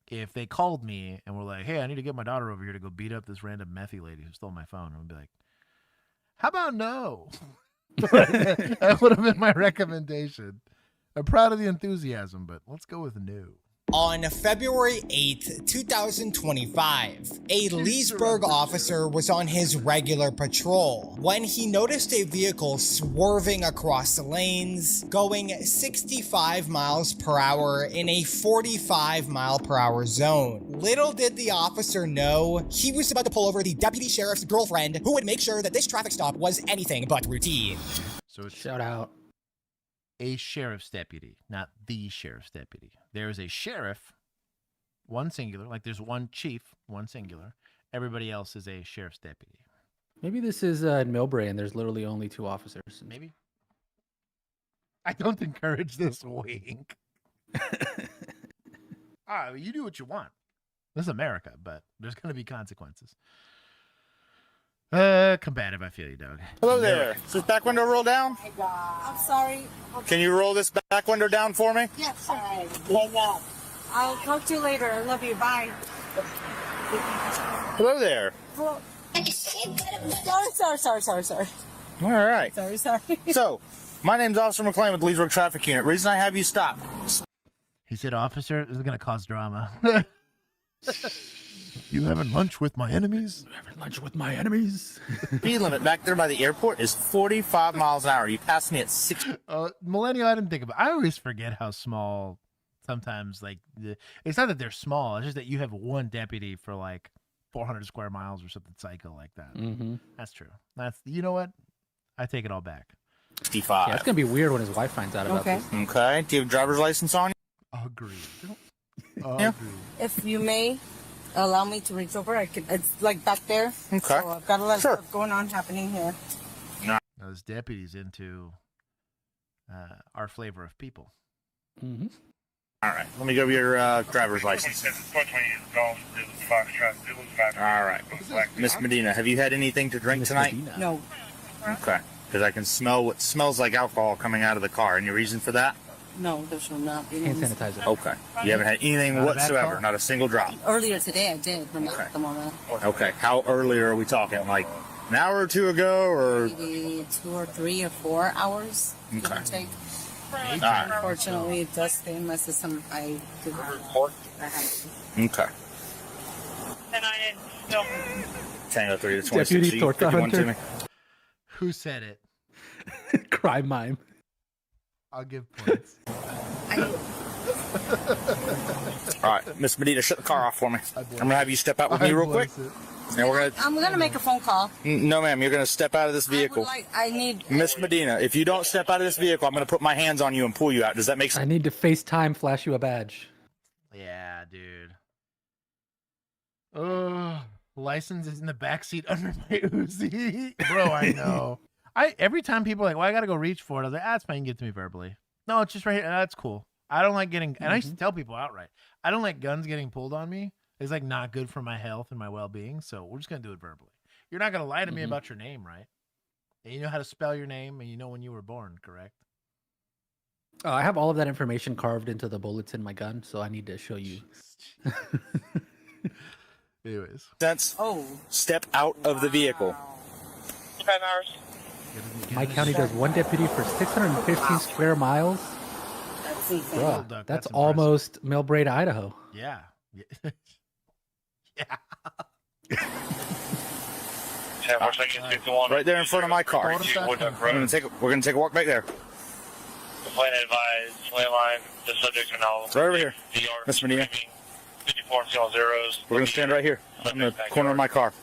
if they called me and were like, hey, I need to get my daughter over here to go beat up this random methy lady who stole my phone, I would be like, how about no? That would have been my recommendation. I'm proud of the enthusiasm, but let's go with no. On February 8th, 2025, a Leesburg officer was on his regular patrol when he noticed a vehicle swerving across the lanes, going 65 miles per hour in a 45 mile per hour zone. Little did the officer know he was about to pull over the deputy sheriff's girlfriend, who would make sure that this traffic stop was anything but routine. So it's shout out. A sheriff's deputy, not the sheriff's deputy. There is a sheriff, one singular, like there's one chief, one singular. Everybody else is a sheriff's deputy. Maybe this is in Millbrae and there's literally only 2 officers. Maybe. I don't encourage this wink. You do what you want. This is America, but there's going to be consequences. Combative, I feel you, dog. Hello there. Is this back window roll down? I'm sorry. Can you roll this back window down for me? Yes, sir. Hang up. I'll talk to you later. I love you. Bye. Hello there. Sorry. All right. Sorry. So, my name's Officer McClain with the Leesburg Traffic Unit. Reason I have you stopped. He said, officer, this is going to cause drama. You having lunch with my enemies? Having lunch with my enemies? Speed limit back there by the airport is 45 miles an hour. You passed me at 60. Millennial, I didn't think about. I always forget how small sometimes, like, it's not that they're small. It's just that you have one deputy for like 400 square miles or something psycho like that. Mm-hmm. That's true. You know what? I take it all back. 55. Yeah, it's going to be weird when his wife finds out about this. Okay. Do you have a driver's license on you? Agreed. Yeah. If you may allow me to reach over, it's like back there. Okay. So I've got a lot of stuff going on happening here. Now, this deputy's into our flavor of people. Mm-hmm. All right. Let me go over your driver's license. All right. Miss Medina, have you had anything to drink tonight? No. Okay. Because I can smell what smells like alcohol coming out of the car. Any reason for that? No, there should not be. Hand sanitizer. Okay. You haven't had anything whatsoever, not a single drop. Earlier today I did, but not at the moment. Okay. How early are we talking? Like an hour or two ago, or Maybe 2 or 3 or 4 hours. Give or okay. take. Unfortunately, it does stay in my system. I did report. Okay. Tango 3 to 26. Deputy Torta Hunter. Who said it? Crime mime. I'll give points. All right, Miss Medina, shut the car off for me. I'm gonna have you step out with me real quick. And we're gonna. I'm gonna make a phone call. No, ma'am, you're gonna step out of this vehicle. I need. Miss Medina, if you don't step out of this vehicle, I'm gonna put my hands on you and pull you out. Does that make sense? I need to FaceTime flash you a badge. Yeah, dude. Oh, license is in the backseat under my Uzi. Bro, I know. Every time people are like, well, I gotta go reach for it, I was like, it's fine, you can get to me verbally. No, it's just right here. That's cool. I don't like getting, and I used to tell people outright, I don't like guns getting pulled on me. It's like not good for my health and my well-being. So we're just gonna do it verbally. You're not gonna lie to me about your name, right? And you know how to spell your name, and you know when you were born, correct? I have all of that information carved into the bullets in my gun, so I need to show you. Anyways, step out of the vehicle. 5 hours. My county does one deputy for 615 square miles. That's insane. Bruh, that's almost Millbrae, Idaho. Yeah. Right there in front of my car. We're gonna take a walk back there. Plan advised, landline, the subjects are now. Right over here, Miss Medina. 54 and on zeros. We're gonna stand right here in the corner of my car.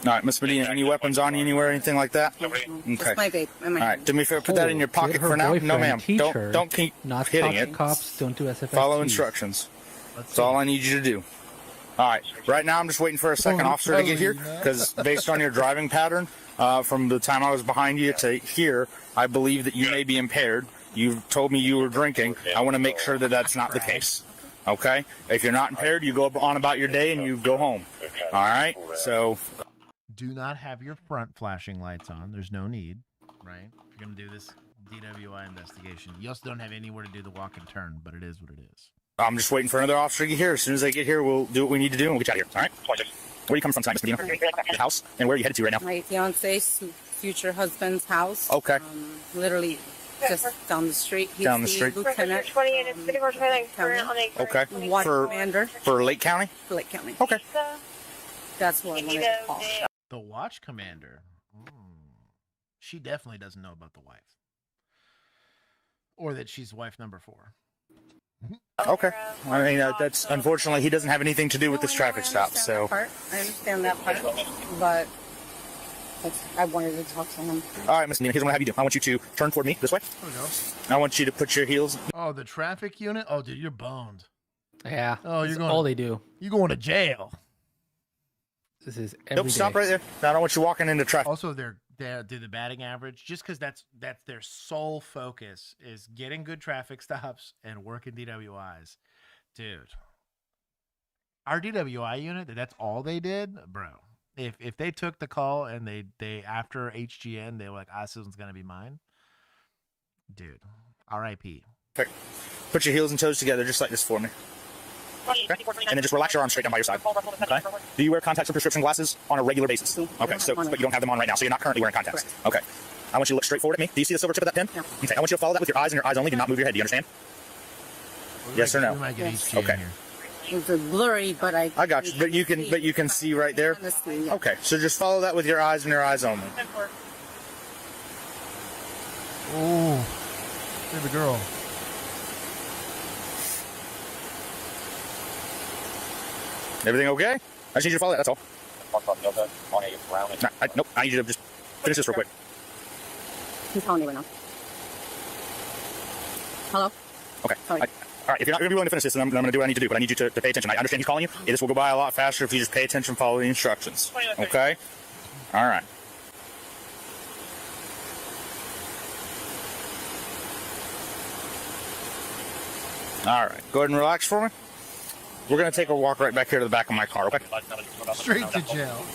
All right, Miss Medina, any weapons on you anywhere, anything like that? Okay. Just my vape. All right, do me a favor, put that in your pocket for now. No, ma'am. Don't keep not hitting it. Cops don't do SFX. Follow instructions. That's all I need you to do. All right, right now I'm just waiting for a second officer to get here because based on your driving pattern, from the time I was behind you to here, I believe that you may be impaired. You told me you were drinking. I want to make sure that that's not the case. Okay? If you're not impaired, you go on about your day and you go home. All right? So. Do not have your front flashing lights on. There's no need, right? If you're going to do this DWI investigation. You also don't have anywhere to do the walk and turn, but it is what it is. I'm just waiting for another officer to get here. As soon as they get here, we'll do what we need to do and we'll get you out of here. All right? Where are you coming from tonight, Mr. Medina? The house? And where are you headed to right now? My fiance's future husband's house. Okay. Literally just down the street. He's Down the street. Lieutenant. Okay. Watch commander. For Lake County? For Lake County. Okay. That's what I wanted to call. The watch commander. She definitely doesn't know about the wife. Or that she's wife number 4. Okay. I mean, that's unfortunately, he doesn't have anything to do with this traffic stop, so. I understand that part, but I wanted to talk to him. All right, Miss Nina, here's what I have you do. I want you to turn toward me this way. There we go. I want you to put your heels. Oh, the traffic unit? Oh, dude, you're boned. Yeah. Oh, you're going. All they do. You're going to jail. This is Nope, stop right there. I don't want you walking into traffic. Also, they're do the batting average just because that's their sole focus is getting good traffic stops and working DWIs. Dude, our DWI unit, that's all they did, bro. If they took the call and they after HGN, they were like, this one's going to be mine. Dude, RIP. Okay. Put your heels and toes together just like this for me. Okay. And then just relax your arms straight down by your side. Okay. Do you wear contacts or prescription glasses on a regular basis? Okay. So, but you don't have them on right now, so you're not currently wearing contacts. Okay. I want you to look straight forward at me. Do you see the silver tip of that pen? Okay. I want you to follow that with your eyes and your eyes only. Do not move your head. Do you understand? Yes or no? Yes. Okay. It's blurry, but I got you. But you can see right there. Okay. So just follow that with your eyes and your eyes only. Oh, baby girl. Everything okay? I just need you to follow that, that's all. Nope, I need you to just finish this real quick. He's calling me right now. Hello? Okay. All right, if you're not going to be willing to finish this, then I'm going to do what I need to do, but I need you to pay attention. I understand he's calling you. This will go by a lot faster if you just pay attention, follow the instructions. Okay? All right. All right, go ahead and relax for me. We're going to take a walk right back here to the back of my car, okay? Straight to jail.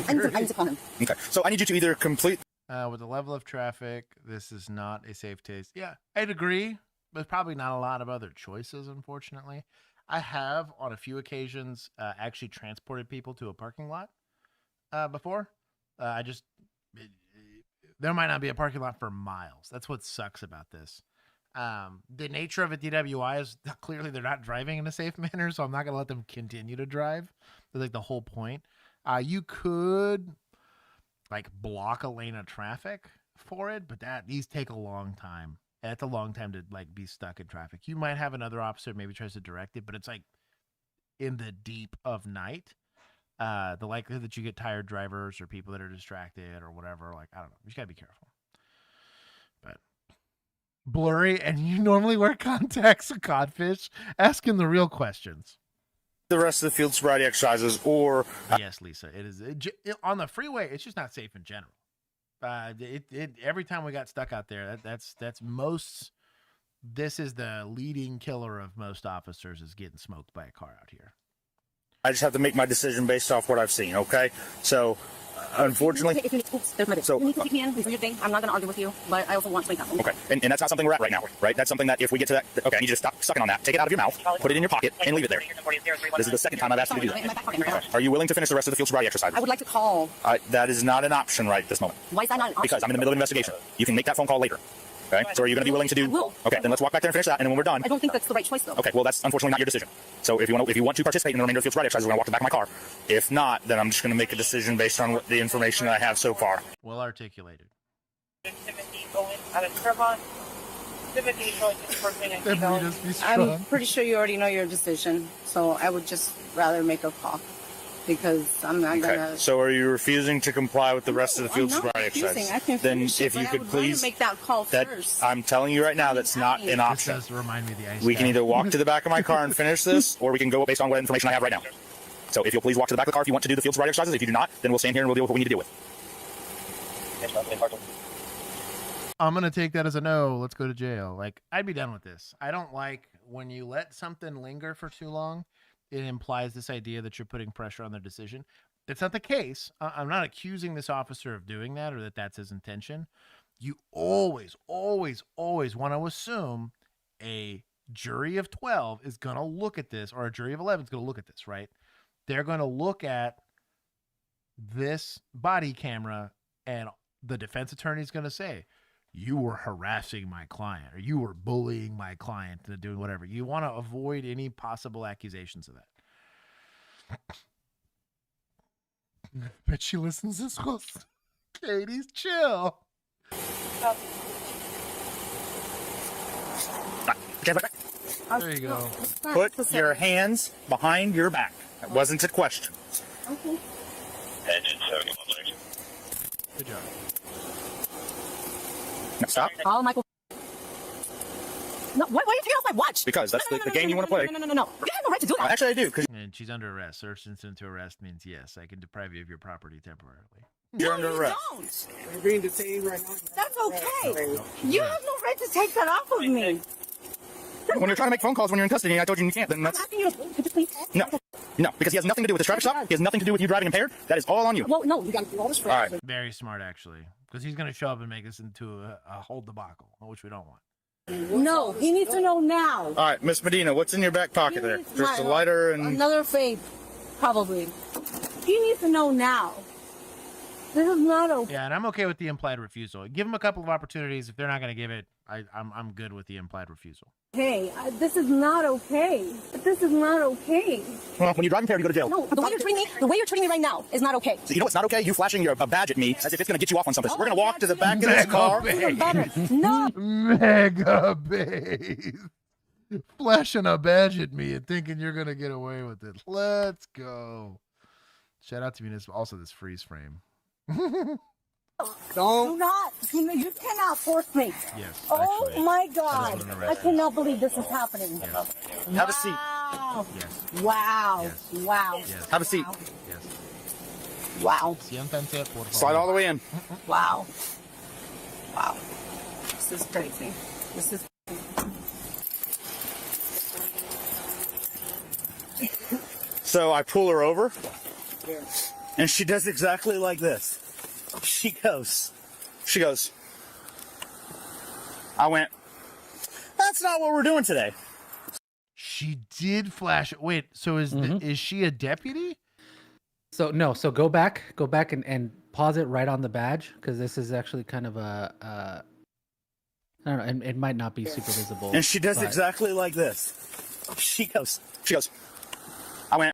I need to call him. Okay, so I need you to either complete... With the level of traffic, this is not a safe taste. Yeah, I'd agree. There's probably not a lot of other choices, unfortunately. I have, on a few occasions, actually transported people to a parking lot before. There might not be a parking lot for miles. That's what sucks about this. The nature of a DWI is clearly they're not driving in a safe manner, so I'm not going to let them continue to drive. That's like the whole point. You could like block a lane of traffic for it, but these take a long time. That's a long time to like be stuck in traffic. You might have another officer maybe tries to direct it, but it's like in the deep of night. The likelihood that you get tired drivers or people that are distracted or whatever, like, I don't know. You just gotta be careful. But blurry, and you normally wear contacts, a codfish. Ask him the real questions. The rest of the field sobriety exercises, or yes, Lisa, it is on the freeway. It's just not safe in general. Every time we got stuck out there, that's most. This is the leading killer of most officers is getting smoked by a car out here. I just have to make my decision based off what I've seen. Okay, so unfortunately, so you need to take me in. Do your thing. I'm not going to argue with you, but I also want to make that. Okay, and that's not something we're at right now, right? That's something that if we get to that, okay, I need you to stop sucking on that. Take it out of your mouth, put it in your pocket, and leave it there. This is the second time I've asked you to do that. Are you willing to finish the rest of the field sobriety exercise? I would like to call. That is not an option right this moment. Why is that not an option? Because I'm in the middle of an investigation. You can make that phone call later. Okay, so are you going to be willing to do? I will. Okay, then let's walk back there and finish that, and then when we're done. I don't think that's the right choice, though. Okay, well that's unfortunately not your decision. So if you want to participate in the remainder of the field sobriety exercise, we're going to walk to the back of my car. If not, then I'm just going to make a decision based on the information that I have so far. Well articulated. I'm pretty sure you already know your decision, so I would just rather make a call. Because I'm not gonna. So are you refusing to comply with the rest of the field sobriety exercise? Then if you could please make that call first. I'm telling you right now, that's not an option. This does remind me of the ice. We can either walk to the back of my car and finish this, or we can go based on what information I have right now. So if you'll please walk to the back of the car if you want to do the field sobriety exercises. If you do not, then we'll stand here and we'll deal with what we need to deal with. I'm gonna take that as a no. Let's go to jail. Like, I'd be done with this. I don't like when you let something linger for too long. It implies this idea that you're putting pressure on their decision. That's not the case. I'm not accusing this officer of doing that or that that's his intention. You always, always, always want to assume a jury of 12 is going to look at this, or a jury of 11 is going to look at this, right? They're going to look at this body camera, and the defense attorney is going to say, you were harassing my client, or you were bullying my client into doing whatever. You want to avoid any possible accusations of that. Bet she listens this close. Katie's chill. There you go. Put your hands behind your back. That wasn't a question. Okay. Good job. Now stop. Call Michael. No, why are you taking off my watch? Because that's the game you want to play. No. You have no right to do that. Actually, I do. And she's under arrest. Search incident to arrest means yes, I can deprive you of your property temporarily. You're under arrest. Don't. You're being detained right now. That's okay. You have no right to take that off of me. When you're trying to make phone calls when you're in custody and I told you you can't, then that's... Could you please? No, because he has nothing to do with this traffic stop. He has nothing to do with you driving impaired. That is all on you. Well, no, you got to do all this for all right. Very smart, actually, because he's going to show up and make us into a whole debacle, which we don't want. No, he needs to know now. All right, Miss Medina, what's in your back pocket there? Just a lighter and... Another vape, probably. He needs to know now. This is not okay. Yeah, and I'm okay with the implied refusal. Give them a couple of opportunities. If they're not going to give it, I'm good with the implied refusal. Hey, this is not okay. This is not okay. Well, when you drive impaired, you go to jail. No, the way you're treating me right now is not okay. So you know what's not okay? You flashing a badge at me as if it's going to get you off on something. So we're going to walk to the back of this car. No. Mega babe. Flashing a badge at me and thinking you're going to get away with it. Let's go. Shout out to Municipal. Also, this freeze frame. Do not. You cannot force me. Yes. Oh actually, my God. I cannot believe this is happening. Yes. Have a seat. Yes. Wow. Yes. Wow. Yes. Have a seat. Yes. Wow. Slide all the way in. Wow. Wow. This is crazy. This is So I pull her over, and she does exactly like this. She goes, I went, that's not what we're doing today. She did flash. Wait, so is she a deputy? So no, so go back and pause it right on the badge, because this is actually kind of a I don't know. It might not be super visible. And she does but- exactly like this. She goes. I went.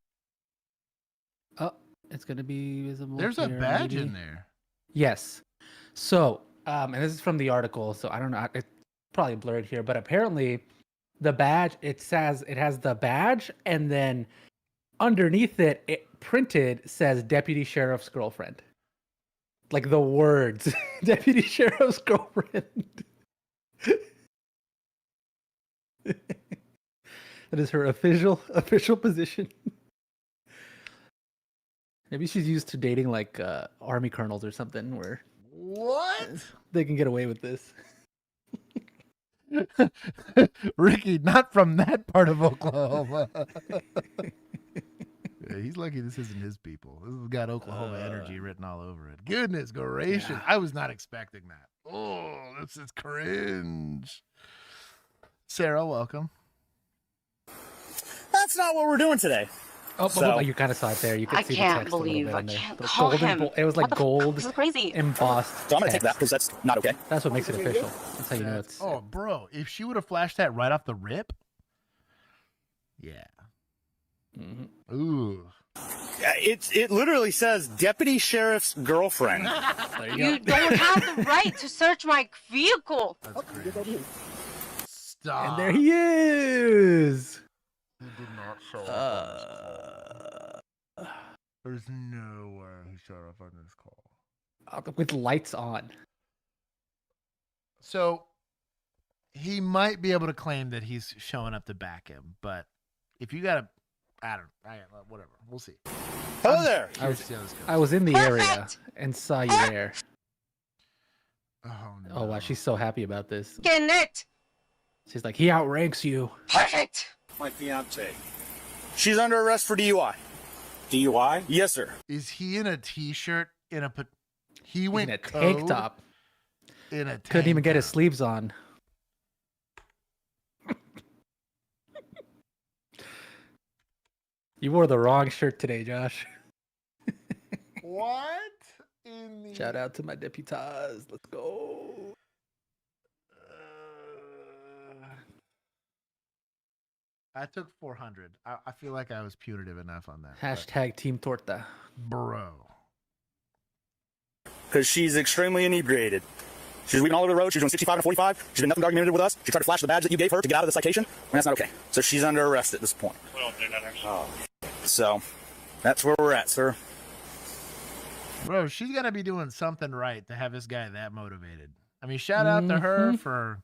Oh, it's gonna be visible. There's a here, badge maybe. in there. Yes. So, and this is from the article, so I don't know. It's probably blurred here, but apparently, the badge it has the badge, and then underneath it, printed says Deputy Sheriff's Girlfriend. Like the words, Deputy Sheriff's Girlfriend. That is her official position. Maybe she's used to dating like army colonels or something, where what they can get away with this. Ricky, not from that part of Oklahoma. Yeah, he's lucky this isn't his people. This has got Oklahoma energy written all over it. Goodness gracious. Yeah. I was not expecting that. Oh, this is cringe. Sarah, welcome. That's not what we're doing today. Oh, So- you kind of saw it there. You could I see can't the text a little believe bit I on there. can't The call golden him. It was like What the gold This is crazy. embossed. So I'm gonna take text. that because that's not okay. That's what makes it official. That's how you know it's. Oh, bro, if she would have flashed that right off the rip, yeah. Mm-hmm. Ooh. It literally says Deputy Sheriff's Girlfriend. You don't have the right to search my vehicle. Stop. And there he is. He did not show up. There's no way he showed up on this call. With lights on. So he might be able to claim that he's showing up to back him, but if you got to, whatever. We'll see. Hello there. I was in the area and saw you there. Oh, no. Oh wow, she's so happy about this. Getting it. She's like, he outranks you. Perfect. My fiance. She's under arrest for DUI. DUI? Yes, sir. Is he in a t-shirt he went in a tank code top. In a Couldn't even tank get his top. sleeves on. You wore the wrong shirt today, Josh. What in the Shout out to my deputies. Let's go. I took 400. I feel like I was punitive enough on that. Hashtag Team Torta. Bro. Because she's extremely inebriated. She's leaving all over the road. She's doing 65 and 45. She's been nothing argumentative with us. She tried to flash the badge that you gave her to get out of the citation. And that's not okay. So she's under arrest at this point. So that's where we're at, sir. Bro, she's got to be doing something right to have this guy that motivated. I mean, shout out to her for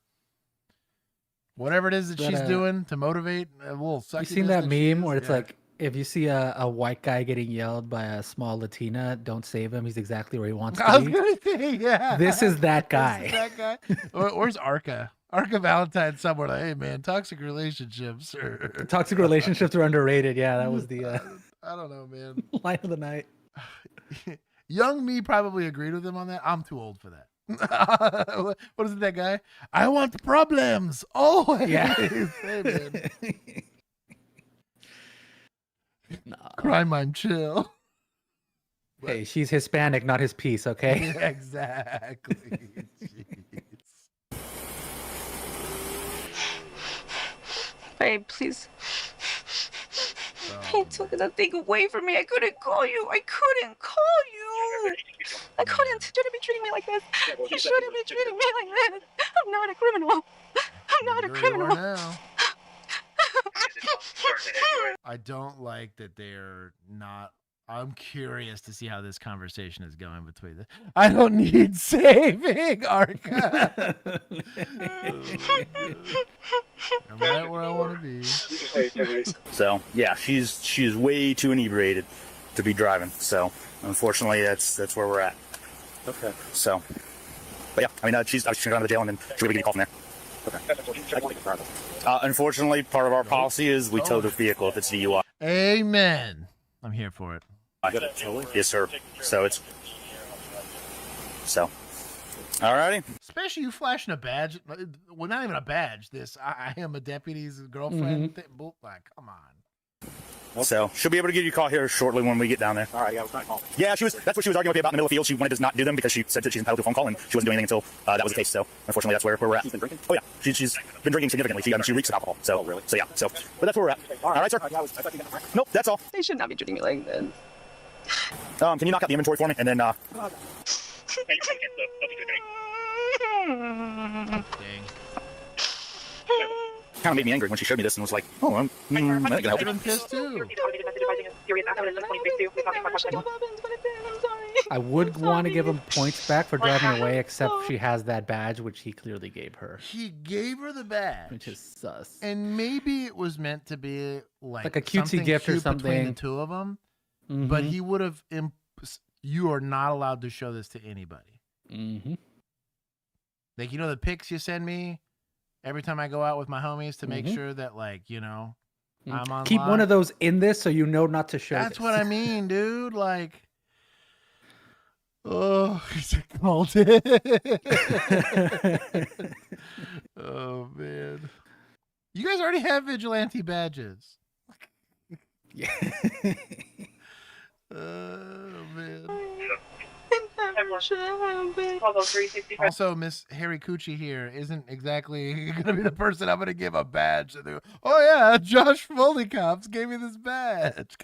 whatever it is that she's doing to motivate a little suckiness. You seen that she meme is? where it's Yeah. like, if you see a white guy getting yelled by a small Latina, don't save him. He's exactly where he wants I to was be. going to say, yeah. This is that guy. This is that guy. Where's Arca? Arca Valentine somewhere like, hey, man, toxic relationships. Toxic relationships are underrated. Yeah, that was the I don't know, man. line of the night. Young me probably agreed with him on that. I'm too old for that. What is it, that guy? I want problems. Oh, Yeah. Hey, man. Nah. Crime, I'm chill. Hey, she's Hispanic, not his piece, okay? Yeah, exactly. Jeez. Babe, please. He took the thing away from me. I couldn't call you. I couldn't call you. I couldn't. You shouldn't be treating me like this. You shouldn't be treating me like this. I'm not a criminal. I'm not a There you criminal. are now. I don't like that they're not. I'm curious to see how this conversation is going between them. I don't need saving, Arca. I'm right where I want to be. So yeah, she's way too inebriated to be driving. So unfortunately, that's where we're at. Okay. So, but yeah, I mean, she's going to go to the jail and then she'll be getting a call from there. Okay. Unfortunately, part of our policy is we tow the vehicle if it's DUI. Amen. I'm here for it. Yes, sir. So it's alrighty. Especially you flashing a badge. Well, not even a badge. This I am a deputy's girlfriend. Like, come on. So she'll be able to give you a call here shortly when we get down there. All right, yeah, I was trying to call. Yeah, that's what she was arguing with me about in the middle of the field. She wanted to not do them because she said that she's entitled to a phone call, and she wasn't doing anything until that was the case. So unfortunately, that's where we're at. She's been drinking? Oh yeah, she's been drinking significantly. She reeks of alcohol. So really? So yeah. So but that's where we're at. All right, sir. Nope, that's all. They should not be treating me like this. Can you knock out the inventory for me, and then Dang. kind of made me angry when she showed me this and was like, "Oh, I'm not gonna help you." I'm pissed too. I would want to give him points back for driving away, except she has that badge, which he clearly gave her. He gave her the badge, which is sus. And maybe it was meant to be like a cutesy gift or something between the two of them. Mm-hmm. But he would have. You are not allowed to show this to anybody. Mm-hmm. Like, you know, the pics you send me every time I go out with my homies to make Mhm. sure that, like, you know, I'm on. Keep one of those in this so you know not to show. That's this. what I mean, dude. Like, oh, he's called it. Oh man, you guys already have vigilante badges. Yeah. Oh man. Also, Miss Harry Coochie here isn't exactly gonna be the person I'm gonna give a badge to. Oh yeah, Josh OnlyCops gave me this badge.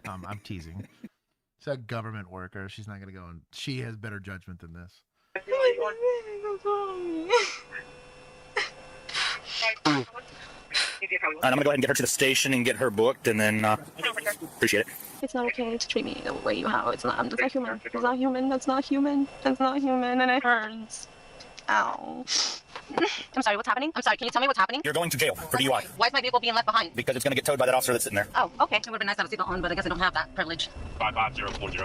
I'm teasing. She's a government worker. She's not gonna go and she has better judgment than this. And I'm gonna go ahead and get her to the station and get her booked, and then appreciate it. It's not okay to treat me the way you have. It's not. I'm just not human. It's not human. That's not human. That's not human, and it hurts. Ow. I'm sorry. What's happening? I'm sorry. Can you tell me what's happening? You're going to jail for DUI Why is my vehicle being left behind? because it's gonna get towed by that officer that's sitting there. Oh, okay. It would have been nice to have a seatbelt on, but I guess I don't have that privilege. 55040.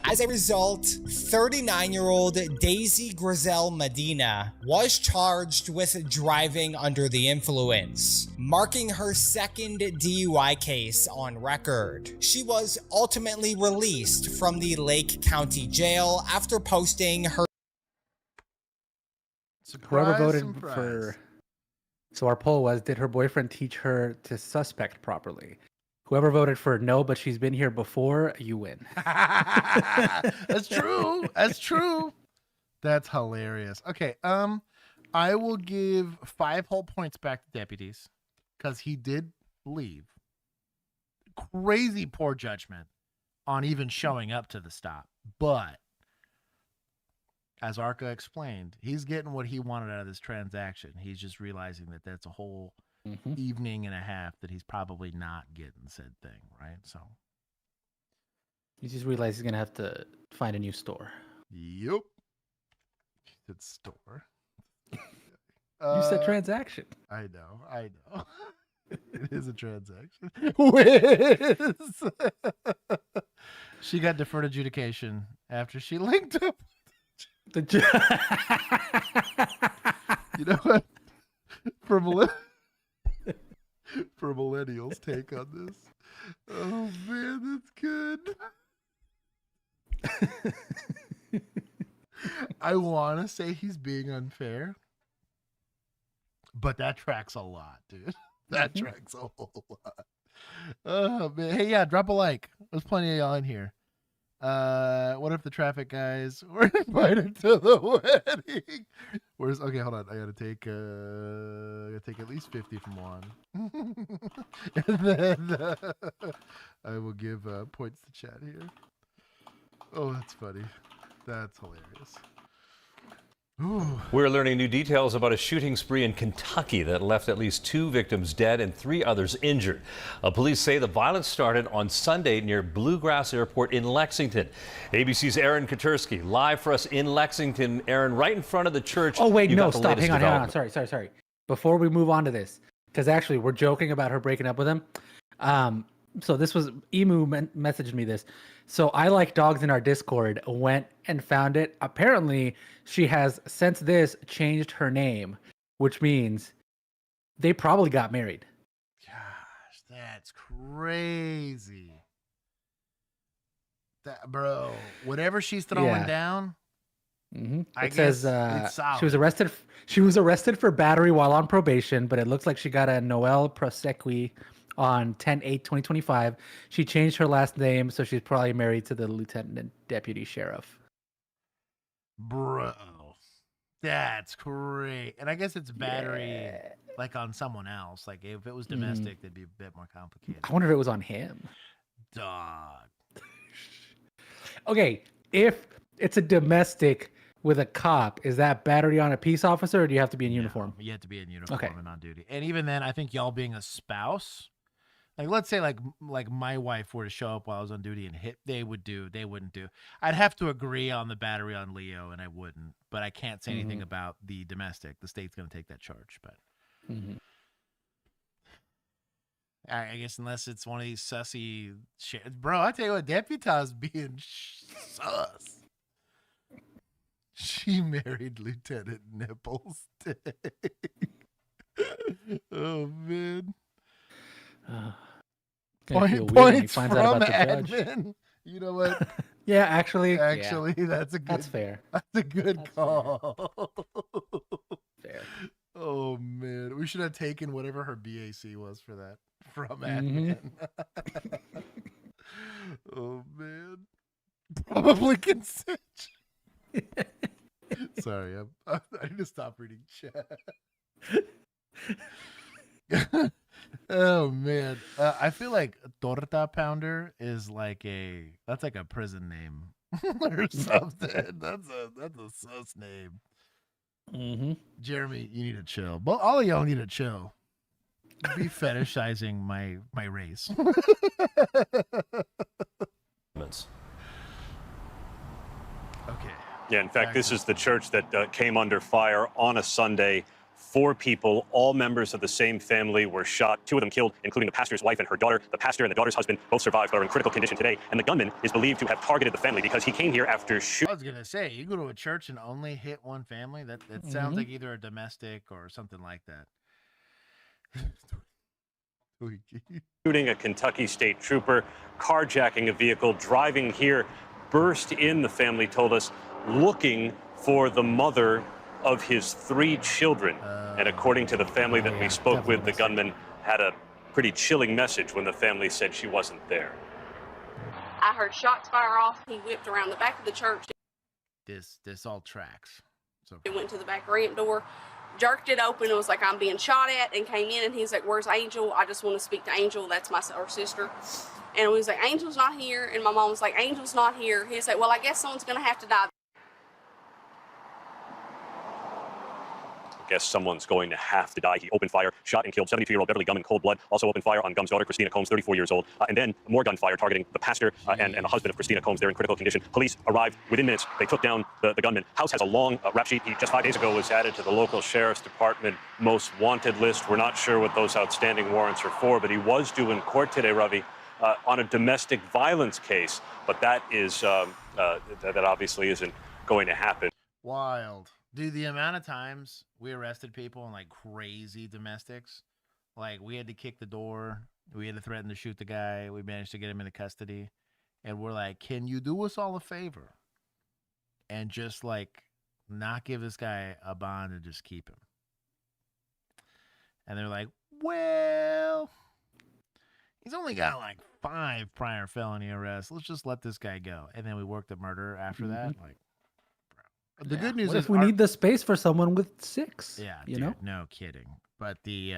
As a result, 39-year-old Daisy Grizel Medina was charged with driving under the influence, marking her second DUI case on record. She was ultimately released from the Lake County Jail after posting her. Whoever voted for. So our poll was: did her boyfriend teach her to suspect properly? Whoever voted for no, but she's been here before, you win. That's true. That's true. That's hilarious. Okay, I will give 5 whole points back to deputies because he did leave. Crazy poor judgment on even showing up to the stop. But as Arca explained, he's getting what he wanted out of this transaction. He's just realizing that that's a whole evening and a half that he's probably not getting said thing, right? So He just realized he's gonna have to find a new store. Yep. He said store. You said transaction. I know. It is a transaction. Whiz. She got deferred adjudication after she linked up. You know what? For millennials' take on this. Oh man, that's good. I want to say he's being unfair, but that tracks a lot, dude. That tracks a whole lot. Oh man, hey, yeah, drop a like. There's plenty of y'all in here. What if the traffic guys were invited to the wedding? Where's okay? Hold on, I gotta take at least 50 from one, and then I will give points to chat here. Oh, that's funny. That's hilarious. Ooh. We're learning new details about a shooting spree in Kentucky that left at least 2 victims dead and 3 others injured. Police say the violence started on Sunday near Bluegrass Airport in Lexington. ABC's Aaron Katersky live for us in Lexington. Aaron, right in front of the church. Oh wait, you no, got the stop. latest Hang on. development. Sorry. Before we move on to this, because actually we're joking about her breaking up with him. So this was Emu messaged me this. So I Like Dogs in our Discord went and found it. Apparently, she has since this changed her name, which means they probably got married. Gosh, that's crazy. That bro, whatever she's throwing down. I It says it's she was arrested. She was arrested for battery while on probation, but it looks like she got a Noel Prosequi on 10/8/2025. She changed her last name, so she's probably married to the lieutenant deputy sheriff. Bro, that's great. And I guess it's battery like on someone else. Like if it was domestic, that'd be a bit more complicated. I wonder if it was on him. Dog. Okay, if it's a domestic with a cop, is that battery on a peace officer, or do you have to be in uniform? You have to be in uniform and on duty. And even then, I think y'all being a spouse, like let's say like my wife were to show up while I was on duty and hit, they wouldn't do. I'd have to agree on the battery on Leo, and I wouldn't. But I can't say anything about the domestic. The state's going to take that charge. But I guess unless it's one of these sussy shit. Bro, I tell you what, Deputas being sus. She married Lieutenant Nipples. Oh, man. Points from admin. You know what? Yeah, actually, that's fair. That's a good call. Fair. Oh man, we should have taken whatever her BAC was for that from admin. Oh man, probably consent. Sorry, I need to stop reading chat. Oh man, I feel like torta pounder is like that's like a prison name or something. That's a sus name. Jeremy, you need to chill. But all of y'all need to chill. Be fetishizing my race. Okay. Yeah, in fact, this is the church that came under fire on a Sunday. 4 people, all members of the same family, were shot. 2 of them killed, including the pastor's wife and her daughter. The pastor and the daughter's husband both survived but are in critical condition today. And the gunman is believed to have targeted the family because he came here after shooting. I was going to say, you go to a church and only hit one family? That sounds like either a domestic or something like that. Shooting a Kentucky state trooper, carjacking a vehicle, driving here, burst in, the family told us, looking for the mother of his 3 children. And according to the family that we spoke with, the gunman had a pretty chilling message when the family said she wasn't there. I heard shots fire off. He whipped around the back of the church. This all tracks. So He went to the back ramp door, jerked it open, and was like, I'm being shot at, and came in, and he's like, where's Angel? I just want to speak to Angel. That's our sister. And we was like, Angel's not here. And my mom was like, Angel's not here. He's like, well, I guess someone's going to have to die. I guess someone's going to have to die. He opened fire, shot and killed 72-year-old Beverly Gum in cold blood. Also opened fire on Gum's daughter, Christina Combs, 34 years old. And then more gunfire targeting the pastor and the husband of Christina Combs. They're in critical condition. Police arrived within minutes. They took down the gunman. House has a long rap sheet. He just 5 days ago was added to the local sheriff's department most wanted list. We're not sure what those outstanding warrants are for, but he was due in court today, Ravi, on a domestic violence case. But that is that obviously isn't going to happen. wild. Dude, the amount of times we arrested people in like crazy domestics, like we had to kick the door, we had to threaten to shoot the guy, we managed to get him into custody, and we're like, can you do us all a favor and just like not give this guy a bond and just keep him? And they're like, well, he's only got like 5 prior felony arrests. Let's just let this guy go. And then we worked the murder after that. Like, bro. The good news What is if we need the space for someone with 6? Yeah, you dude, know? no kidding. But the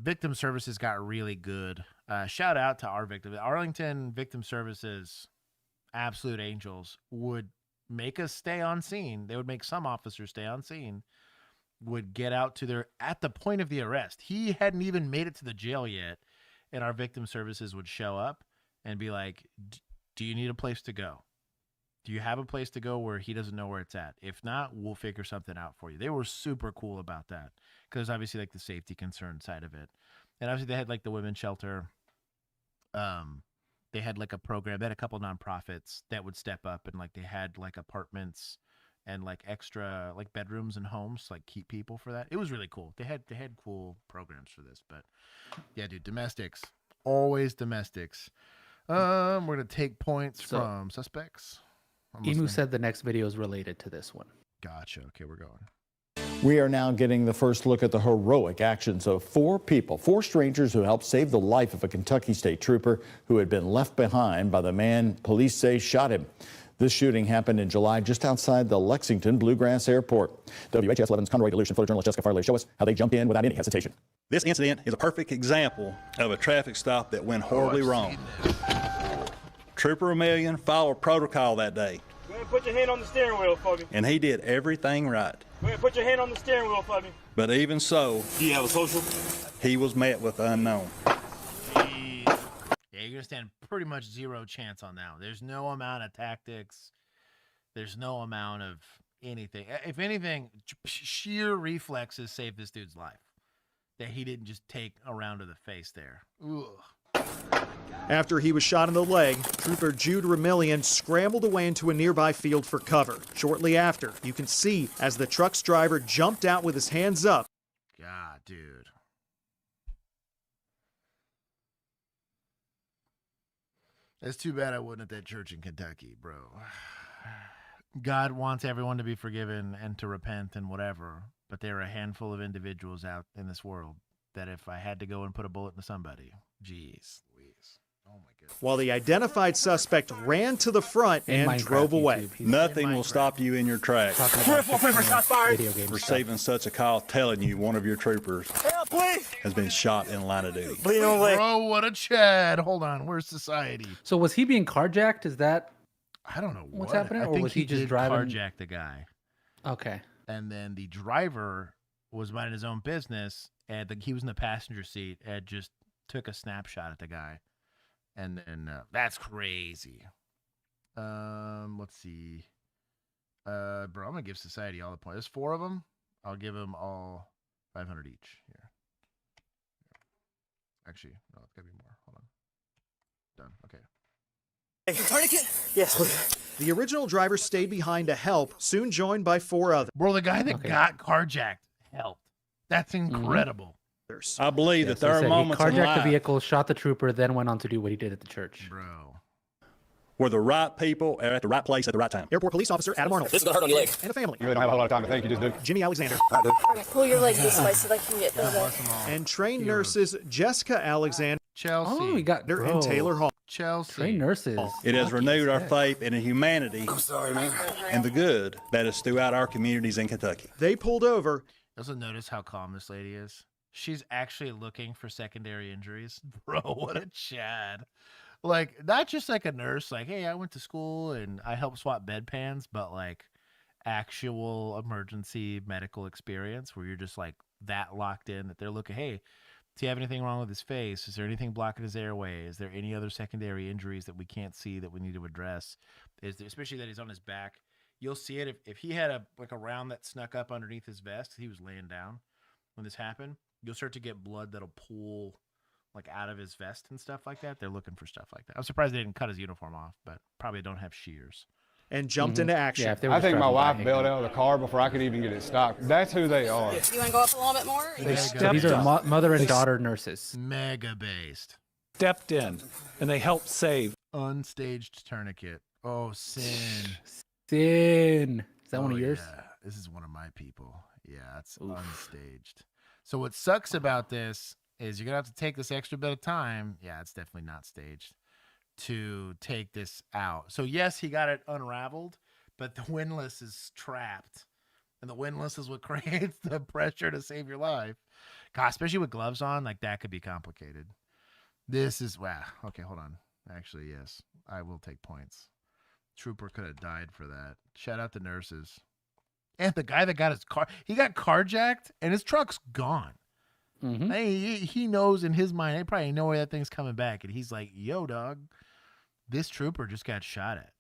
victim services got really good. Shout out to our victim. Arlington Victim Services, absolute angels, would make us stay on scene. They would make some officers stay on scene, would get out to their, at the point of the arrest. He hadn't even made it to the jail yet, and our victim services would show up and be like, do you need a place to go? Do you have a place to go where he doesn't know where it's at? If not, we'll figure something out for you. They were super cool about that because obviously like the safety concern side of it. And obviously they had like the women's shelter. They had like a program. They had a couple nonprofits that would step up, and like they had like apartments and like extra like bedrooms and homes to like keep people for that. It was really cool. They had cool programs for this. But yeah, dude, domestics. Always domestics. We're gonna take points from suspects. Emu said the next video is related to this one. Gotcha. Okay, we're going. We are now getting the first look at the heroic actions of four strangers who helped save the life of a Kentucky state trooper who had been left behind by the man police say shot him. This shooting happened in July just outside the Lexington Bluegrass Airport. WHS 11's Conroy Delusion photojournalist Jessica Farley show us how they jumped in without any hesitation. This incident is a perfect example of a traffic stop that went horribly wrong. Trooper Emilian followed protocol that day. Go ahead and put your hand on the steering wheel for me. And he did everything right. Go ahead and put your hand on the steering wheel for me. But even so, do you have a social? He was met with the unknown. Yeah, you're going to stand pretty much zero chance on that. There's no amount of tactics. There's no amount of anything. If anything, sheer reflexes saved this dude's life. That he didn't just take a round to the face there. Ugh. After he was shot in the leg, Trooper Jude Remillion scrambled away into a nearby field for cover. Shortly after, you can see as the truck's driver jumped out with his hands up. God, dude. It's too bad I wasn't at that church in Kentucky, bro. God wants everyone to be forgiven and to repent and whatever, but there are a handful of individuals out in this world that if I had to go and put a bullet into somebody, geez Louise. Oh my goodness. While the identified suspect ran to the front and drove away. Nothing will stop you in your tracks. Receiving such a call telling you one of your troopers has been shot in line of duty. Bro, what a Chad. Hold on, where's society? So was he being carjacked? Is that I don't know what's happening? I or think was he just did driving? carjack the guy. Okay. And then the driver was minding his own business, and he was in the passenger seat and just took a snapshot at the guy. And then that's crazy. Let's see. Bro, I'm gonna give society all the points. There's 4 of them. I'll give them all 500 each. Here. Actually, no, it's gotta be more. Hold on. Done. Okay. Tourniquet? Yes. The original driver stayed behind to help, soon joined by 4 others. Bro, the guy that got carjacked helped. That's incredible. I believe that there are moments he in carjacked life the vehicle, shot the trooper, then went on to do what he did at the church. Bro. where the right people are at the right place at the right time. Airport police officer Adam Arnold. This is gonna hurt on your leg. And a family. You really don't have a whole lot of time to think. You just do. Jimmy Alexander. Pull your leg this way so they can get through. And trained nurses Jessica Alexander. Chelsea. Oh, we got and Taylor Hall. Chelsea. Trained nurses. It has renewed our faith in humanity. I'm sorry, man. And the good that is throughout our communities in Kentucky. They pulled over. Also notice how calm this lady is. She's actually looking for secondary injuries. Bro, what a Chad. Like, not just like a nurse, like, hey, I went to school and I helped swap bedpans, but like actual emergency medical experience where you're just like that locked in that they're looking, hey, does he have anything wrong with his face? Is there anything blocking his airway? Is there any other secondary injuries that we can't see that we need to address? Is there, especially that he's on his back. You'll see it if he had a round that snuck up underneath his vest, he was laying down when this happened. You'll start to get blood that'll pool like out of his vest and stuff like that. They're looking for stuff like that. I'm surprised they didn't cut his uniform off, but probably don't have shears. And jumped into action. I think my wife bailed out of the car before I could even get it stopped. That's who they are. You want to go up a little bit more? These are mother and daughter nurses. Mega based. Stepped in and they helped save. Unstaged tourniquet. Oh, Sin. Sin. Is that one of yours? Yeah. This is one of my people. Yeah, it's unstaged. So what sucks about this is you're going to have to take this extra bit of time. Yeah, it's definitely not staged to take this out. So yes, he got it unraveled, but the windlass is trapped. And the windlass is what creates the pressure to save your life. God, especially with gloves on, like that could be complicated. This is, wow. Okay, hold on. Actually, yes, I will take points. Trooper could have died for that. Shout out to nurses. And the guy that got his car, he got carjacked and his truck's gone. Mm-hmm. He knows in his mind, they probably know where that thing's coming back. And he's like, yo, dog, this trooper just got shot at.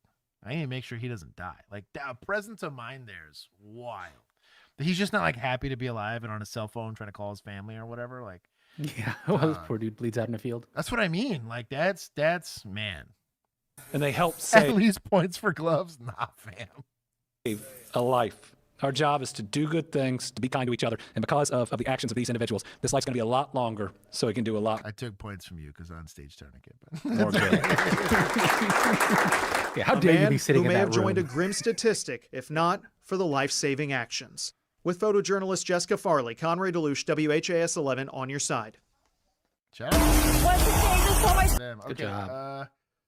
I need to make sure he doesn't die. Like, that presence of mind there is wild. He's just not like happy to be alive and on his cell phone trying to call his family or whatever. Like, yeah, well, this poor dude bleeds out in the field. That's what I mean. Like, that's man. And they helped save. At least points for gloves? Nah, fam. A life. Our job is to do good things, to be kind to each other. And because of the actions of these individuals, this life's going to be a lot longer, so we can do a lot. I took points from you because on stage tourniquet. But more good. Yeah, how dare you be sitting in that room? Who may have joined a grim statistic, if not for the life-saving actions. With photojournalist Jessica Farley, Conroy Delouche, WHAS 11 on your side. Shout out. Them. Good job.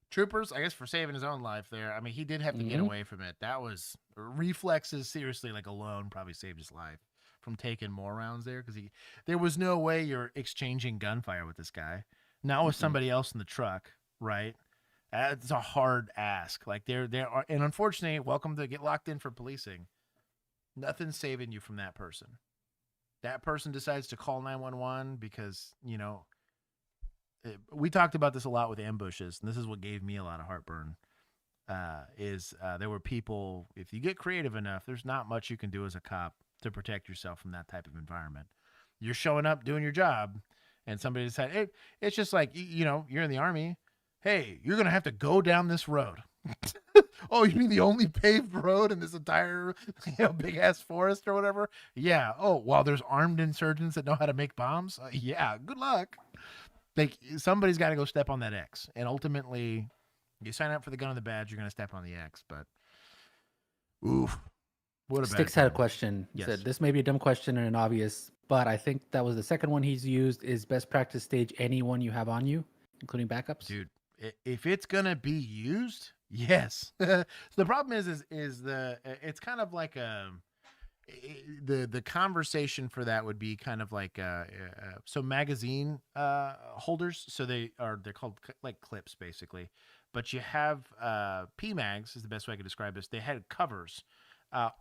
Troopers, I guess for saving his own life there. I mean, he did have to get away from it. That was reflexes, seriously, like alone probably saved his life from taking more rounds there because there was no way you're exchanging gunfire with this guy. Not with somebody else in the truck, right? It's a hard ask. Like there are, and unfortunately, welcome to get locked in for policing. Nothing's saving you from that person. That person decides to call 911 because, you know, we talked about this a lot with ambushes, and this is what gave me a lot of heartburn. There were people, if you get creative enough, there's not much you can do as a cop to protect yourself from that type of environment. You're showing up, doing your job, and somebody decided, hey, it's just like, you know, you're in the Army. Hey, you're going to have to go down this road. Oh, you mean the only paved road in this entire, big ass forest or whatever? Yeah. Oh, while there's armed insurgents that know how to make bombs? Yeah. Good luck. Like, somebody's got to go step on that X. And ultimately, you sign up for the gun and the badge, you're going to step on the X. But, oof. What about Sticks had a question. He Yes. said, this may be a dumb question and an obvious, but I think that was the second one he's used. Is best practice stage anyone you have on you, including backups? Dude, if it's going to be used, yes. So the problem is it's kind of like the conversation for that would be kind of like so magazine holders. So they're called like clips basically, but you have PMags is the best way I could describe this. They had covers.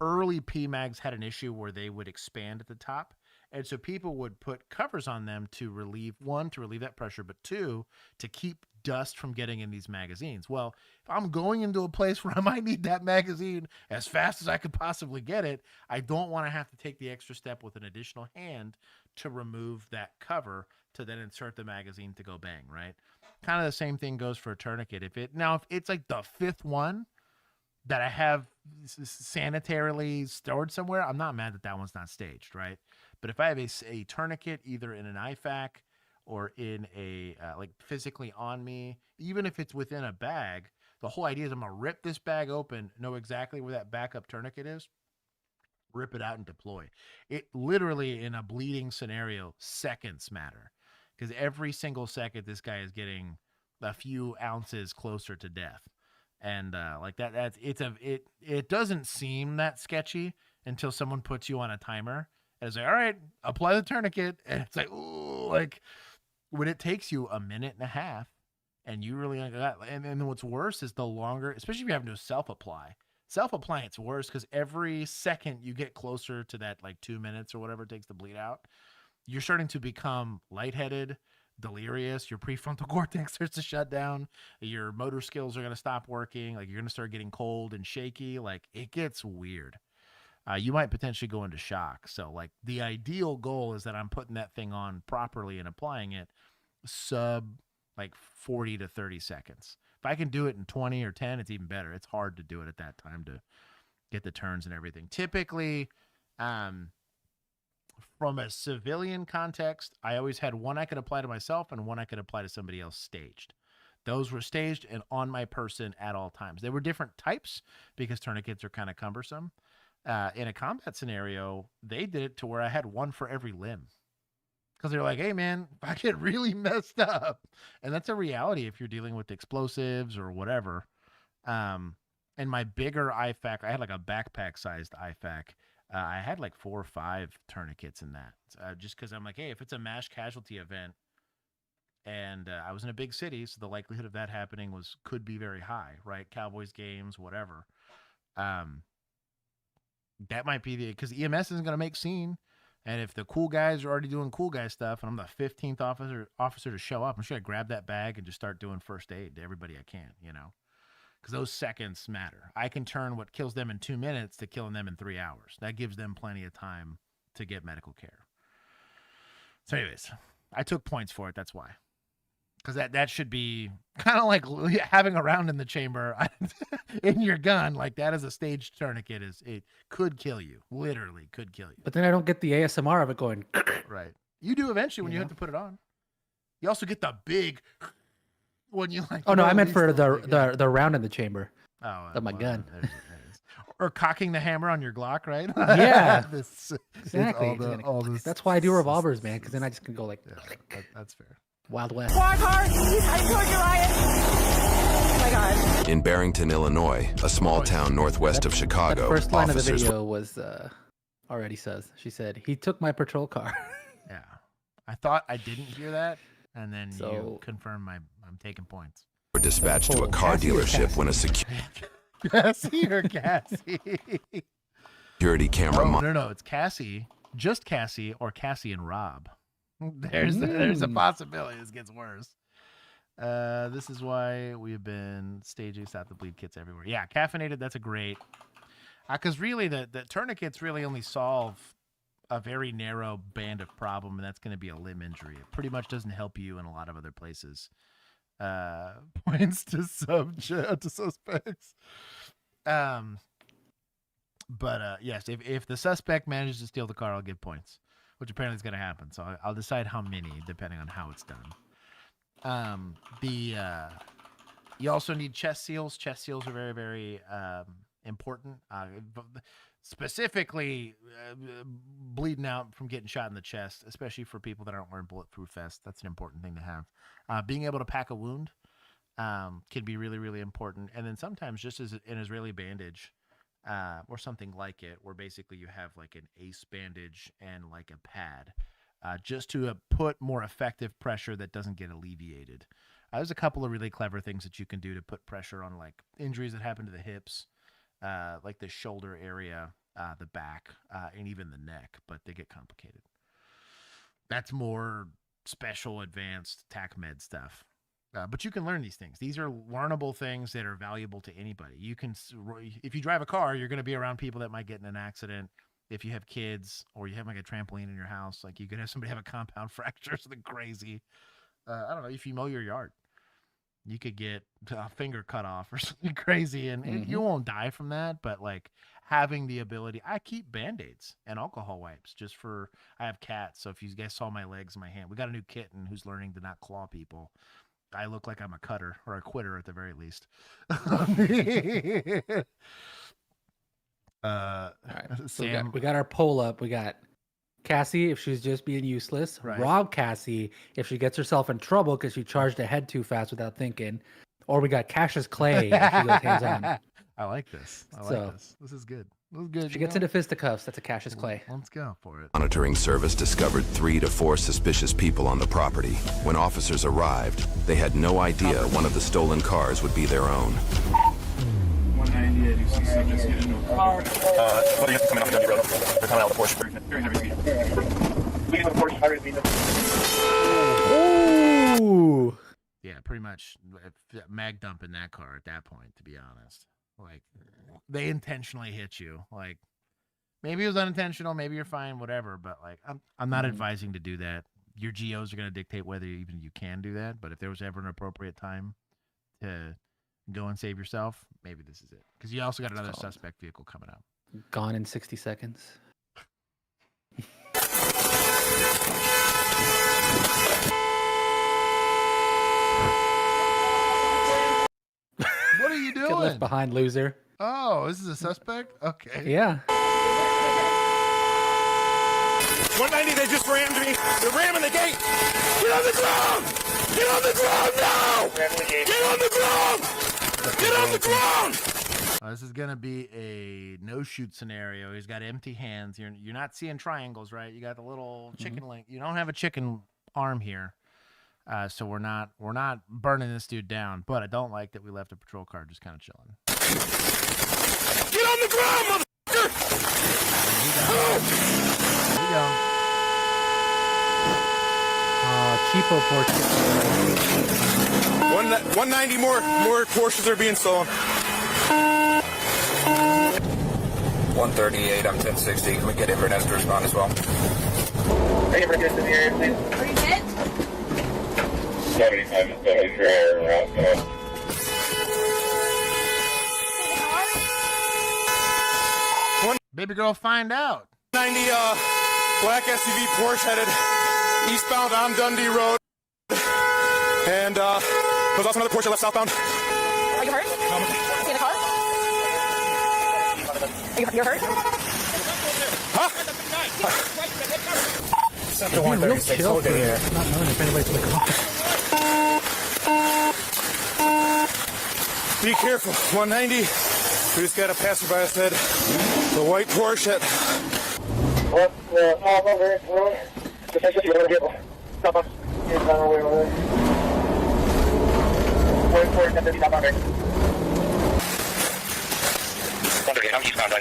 Early PMags had an issue where they would expand at the top. And so people would put covers on them to relieve that pressure, but two, to keep dust from getting in these magazines. Well, if I'm going into a place where I might need that magazine as fast as I could possibly get it, I don't want to have to take the extra step with an additional hand to remove that cover to then insert the magazine to go bang, right? Kind of the same thing goes for a tourniquet. If it's like the fifth one that I have sanitarily stored somewhere, I'm not mad that one's not staged, right? But if I have a tourniquet either in an IFAC or in a like physically on me, even if it's within a bag, the whole idea is I'm gonna rip this bag open, know exactly where that backup tourniquet is, rip it out and deploy. It literally, in a bleeding scenario, seconds matter, because every single second this guy is getting a few ounces closer to death. And like it doesn't seem that sketchy until someone puts you on a timer and it's like, all right, apply the tourniquet, and it's like, ooh, like when it takes you a minute and a half and you really and then what's worse is the longer, especially if you're having to self-apply, it's worse because every second you get closer to that like 2 minutes or whatever it takes to bleed out, you're starting to become lightheaded, delirious, your prefrontal cortex starts to shut down, your motor skills are going to stop working, like you're going to start getting cold and shaky, like it gets weird. You might potentially go into shock. So like the ideal goal is that I'm putting that thing on properly and applying it sub like 40 to 30 seconds. If I can do it in 20 or 10, it's even better. It's hard to do it at that time to get the turns and everything. Typically, from a civilian context, I always had one I could apply to myself and one I could apply to somebody else staged. Those were staged and on my person at all times. They were different types because tourniquets are kind of cumbersome. In a combat scenario, they did it to where I had one for every limb. Because they're like, hey, man, if I get really messed up. And that's a reality if you're dealing with explosives or whatever. And my bigger IFAC, I had like a backpack-sized IFAC. I had like 4 or 5 tourniquets in that. Just because I'm like, hey, if it's a mass casualty event, and I was in a big city, so the likelihood of that happening could be very high, right? Cowboys games, whatever. That might be because EMS isn't going to make scene. And if the cool guys are already doing cool guy stuff and I'm the 15th officer to show up, I'm just going to grab that bag and just start doing first aid to everybody I can, because those seconds matter. I can turn what kills them in 2 minutes to killing them in 3 hours. That gives them plenty of time to get medical care. So anyways, I took points for it. That's why. Because that should be kind of like having a round in the chamber in your gun. Like that as a staged tourniquet it could kill you. Literally could kill you. But then I don't get the ASMR of it going. Right. You do eventually when you have to put it on. You also get the big when you like. Oh no, I meant for the round in the chamber. Oh, of my gun. Or cocking the hammer on your Glock, right? Yeah, exactly. That's why I do revolvers, man, because then I just can go like. That's fair. Wild West. Squad cars, I told you, Ryan. Oh my gosh. In Barrington, Illinois, a small town northwest of Chicago, That first line of the officers video was already says. She said, "He took my patrol car." Yeah, I thought I didn't hear that, and then you confirm I'm taking points. were dispatched to a car dealership when a Cassie or Cassie? security camera. No, it's Cassie, just Cassie, or Cassie and Rob. There's a possibility this gets worse. This is why we've been staging Stop the Bleed kits everywhere. Yeah, caffeinated. That's a great. Because really, the tourniquets really only solve a very narrow band of problem, and that's going to be a limb injury. It pretty much doesn't help you in a lot of other places. Points to suspects. But yes, if the suspect manages to steal the car, I'll give points, which apparently is going to happen. So I'll decide how many depending on how it's done. You also need chest seals. Chest seals are very, very important. Specifically, bleeding out from getting shot in the chest, especially for people that aren't wearing bulletproof vests. That's an important thing to have. Being able to pack a wound can be really, really important. And then sometimes just as an Israeli bandage or something like it, where basically you have like an ace bandage and like a pad, just to put more effective pressure that doesn't get alleviated. There's a couple of really clever things that you can do to put pressure on like injuries that happen to the hips, like the shoulder area, the back, and even the neck, but they get complicated. That's more special, advanced TAC med stuff. But you can learn these things. These are learnable things that are valuable to anybody. You can, if you drive a car, you're going to be around people that might get in an accident. If you have kids or you have like a trampoline in your house, like you could have somebody have a compound fracture or something crazy. I don't know, if you mow your yard, you could get a finger cut off or something crazy, and you won't die from that. But like having the ability, I keep Band-Aids and alcohol wipes just for, I have cats. So if you guys saw my legs and my hand, we got a new kitten who's learning to not claw people. I look like I'm a cutter or a quitter at the very least. All right. So Sam, we got our poll up. We got Cassie if she's just being useless. Right. Rob Cassie if she gets herself in trouble because she charged ahead too fast without thinking. Or we got Cassius Clay if she goes hands on. I like this. I like this. This is good. This is good. She gets into fisticuffs. That's a Cassius Clay. Let's go for it. Monitoring service discovered 3 to 4 suspicious people on the property. When officers arrived, they had no idea one of the stolen cars would be their own. 190, I do see subjects get into a car. But you have to come in off Dundee Road. They're coming out of the Porsche. Very heavy speed. We get the Porsche, heavy speed. Ooh. Yeah, pretty much mag dump in that car at that point, to be honest. Like, they intentionally hit you. Like, maybe it was unintentional, maybe you're fine, whatever, but like, I'm not advising to do that. Your GOs are going to dictate whether even you can do that, but if there was ever an appropriate time to go and save yourself, maybe this is it. Because you also got another suspect vehicle coming up. Gone in 60 seconds. What are you doing? Get left behind, loser. Oh, this is a suspect? Okay. Yeah. 190, they just rammed me. They're ramming the gate. Get on the ground! Get on the ground now! Get on the ground! Get on the ground! This is going to be a no-shoot scenario. He's got empty hands. You're not seeing triangles, right? You got the little chicken link. You don't have a chicken arm here. So we're not burning this dude down, but I don't like that we left a patrol car just kind of chilling. Get on the ground, motherfucker! There you go. Cheapo Porsche. 190 more Porsches are being stolen. 138, I'm 1060. Can we get Inverness to respond as well? Are you ever good to the area, please? Are you hit? 75 is better for air around. Baby girl, find out. 90 black SUV Porsche headed eastbound on Dundee Road. And there's also another Porsche left southbound. Are you hurt? See the car? You're hurt? Huh? Being real chill for not knowing if anybody's in the car. Be careful. 190. We just got a passerby said the white Porsche at. What? Small over road. The section you want to get. Stop on. It's on our way over there. White Porsche, 1050, stop on there. I'm eastbound on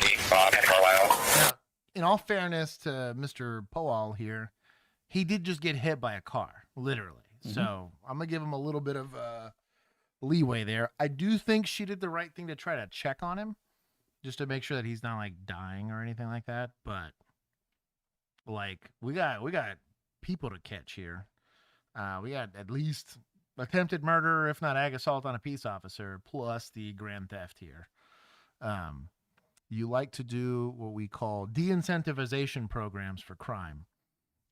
Carlisle. Now, in all fairness to Mr. Powell here, he did just get hit by a car, literally. So I'm going to give him a little bit of leeway there. I do think she did the right thing to try to check on him, just to make sure that he's not like dying or anything like that. But like we got people to catch here. We got at least attempted murder, if not ag assault on a peace officer, plus the grand theft here. You like to do what we call de-incentivization programs for crime.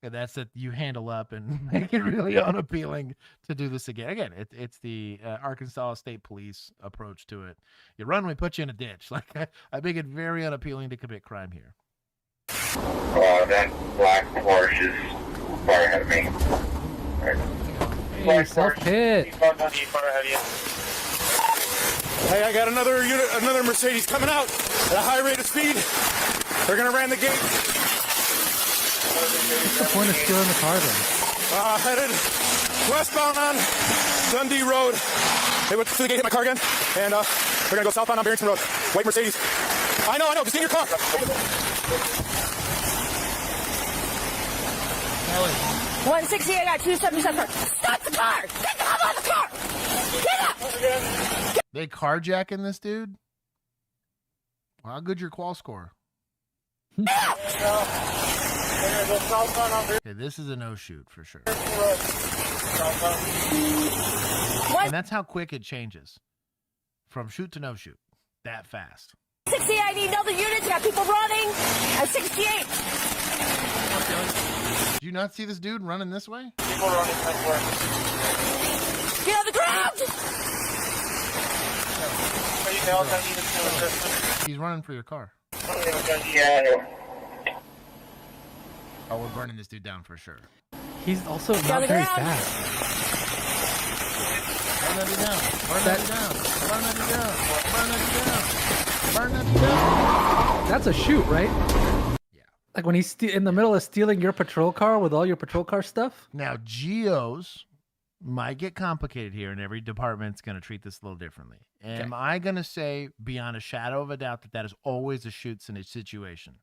And that's that you handle up and make it really unappealing to do this again. Again, it's the Arkansas State Police approach to it. You run, we put you in a ditch. Like I make it very unappealing to commit crime here. That black Porsche is far ahead of me. Right. Hey, self-hit. Hey, I got another Mercedes coming out at a high rate of speed. They're gonna ram the gate. What's the point of stealing the car then? Headed westbound on Dundee Road. They went through the gate, hit my car again, and they're gonna go southbound on Barrington Road. White Mercedes. I know, just get in your car. 160, I got 277. Stop the car! Get the hell out of the car! Get up! They carjacking this dude? Well, how good's your qual score? Okay, this is a no shoot for sure. And that's how quick it changes. From shoot to no shoot. That fast. 60, I need another unit. Got people running. At 68. Did you not see this dude running this way? People running this way. Get on the ground! He's running for your car. Yeah. Oh, we're burning this dude down for sure. He's also not very fast. Burn that dude down. Burn that dude down. Burn that dude down. Burn that dude down. Burn that dude down. That's a shoot, right? Yeah. Like when he's in the middle of stealing your patrol car with all your patrol car stuff? Now, GOs might get complicated here, and every department's going to treat this a little differently. Am I going to say, beyond a shadow of a doubt, that that is always a shoots in a situation?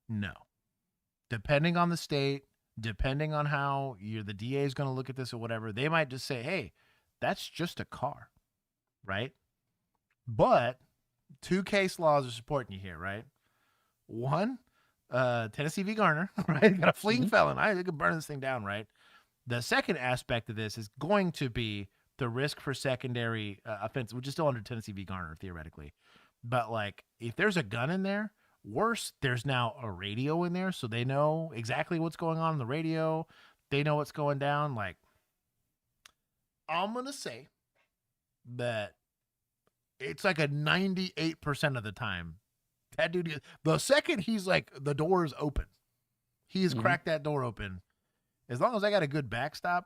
No. Depending on the state, depending on how the DA is going to look at this or whatever, they might just say, hey, that's just a car, right? But two case laws are supporting you here, right? One, Tennessee v. Garner, right? Got a fleeing felon. I could burn this thing down, right? The second aspect of this is going to be the risk for secondary offense, which is still under Tennessee v. Garner, theoretically. But, like, if there's a gun in there, worse, there's now a radio in there, so they know exactly what's going on the radio. They know what's going down. Like, I'm going to say that it's like a 98% of the time. That dude, the second he's like, the door is open, he has cracked that door open. As long as I got a good backstop,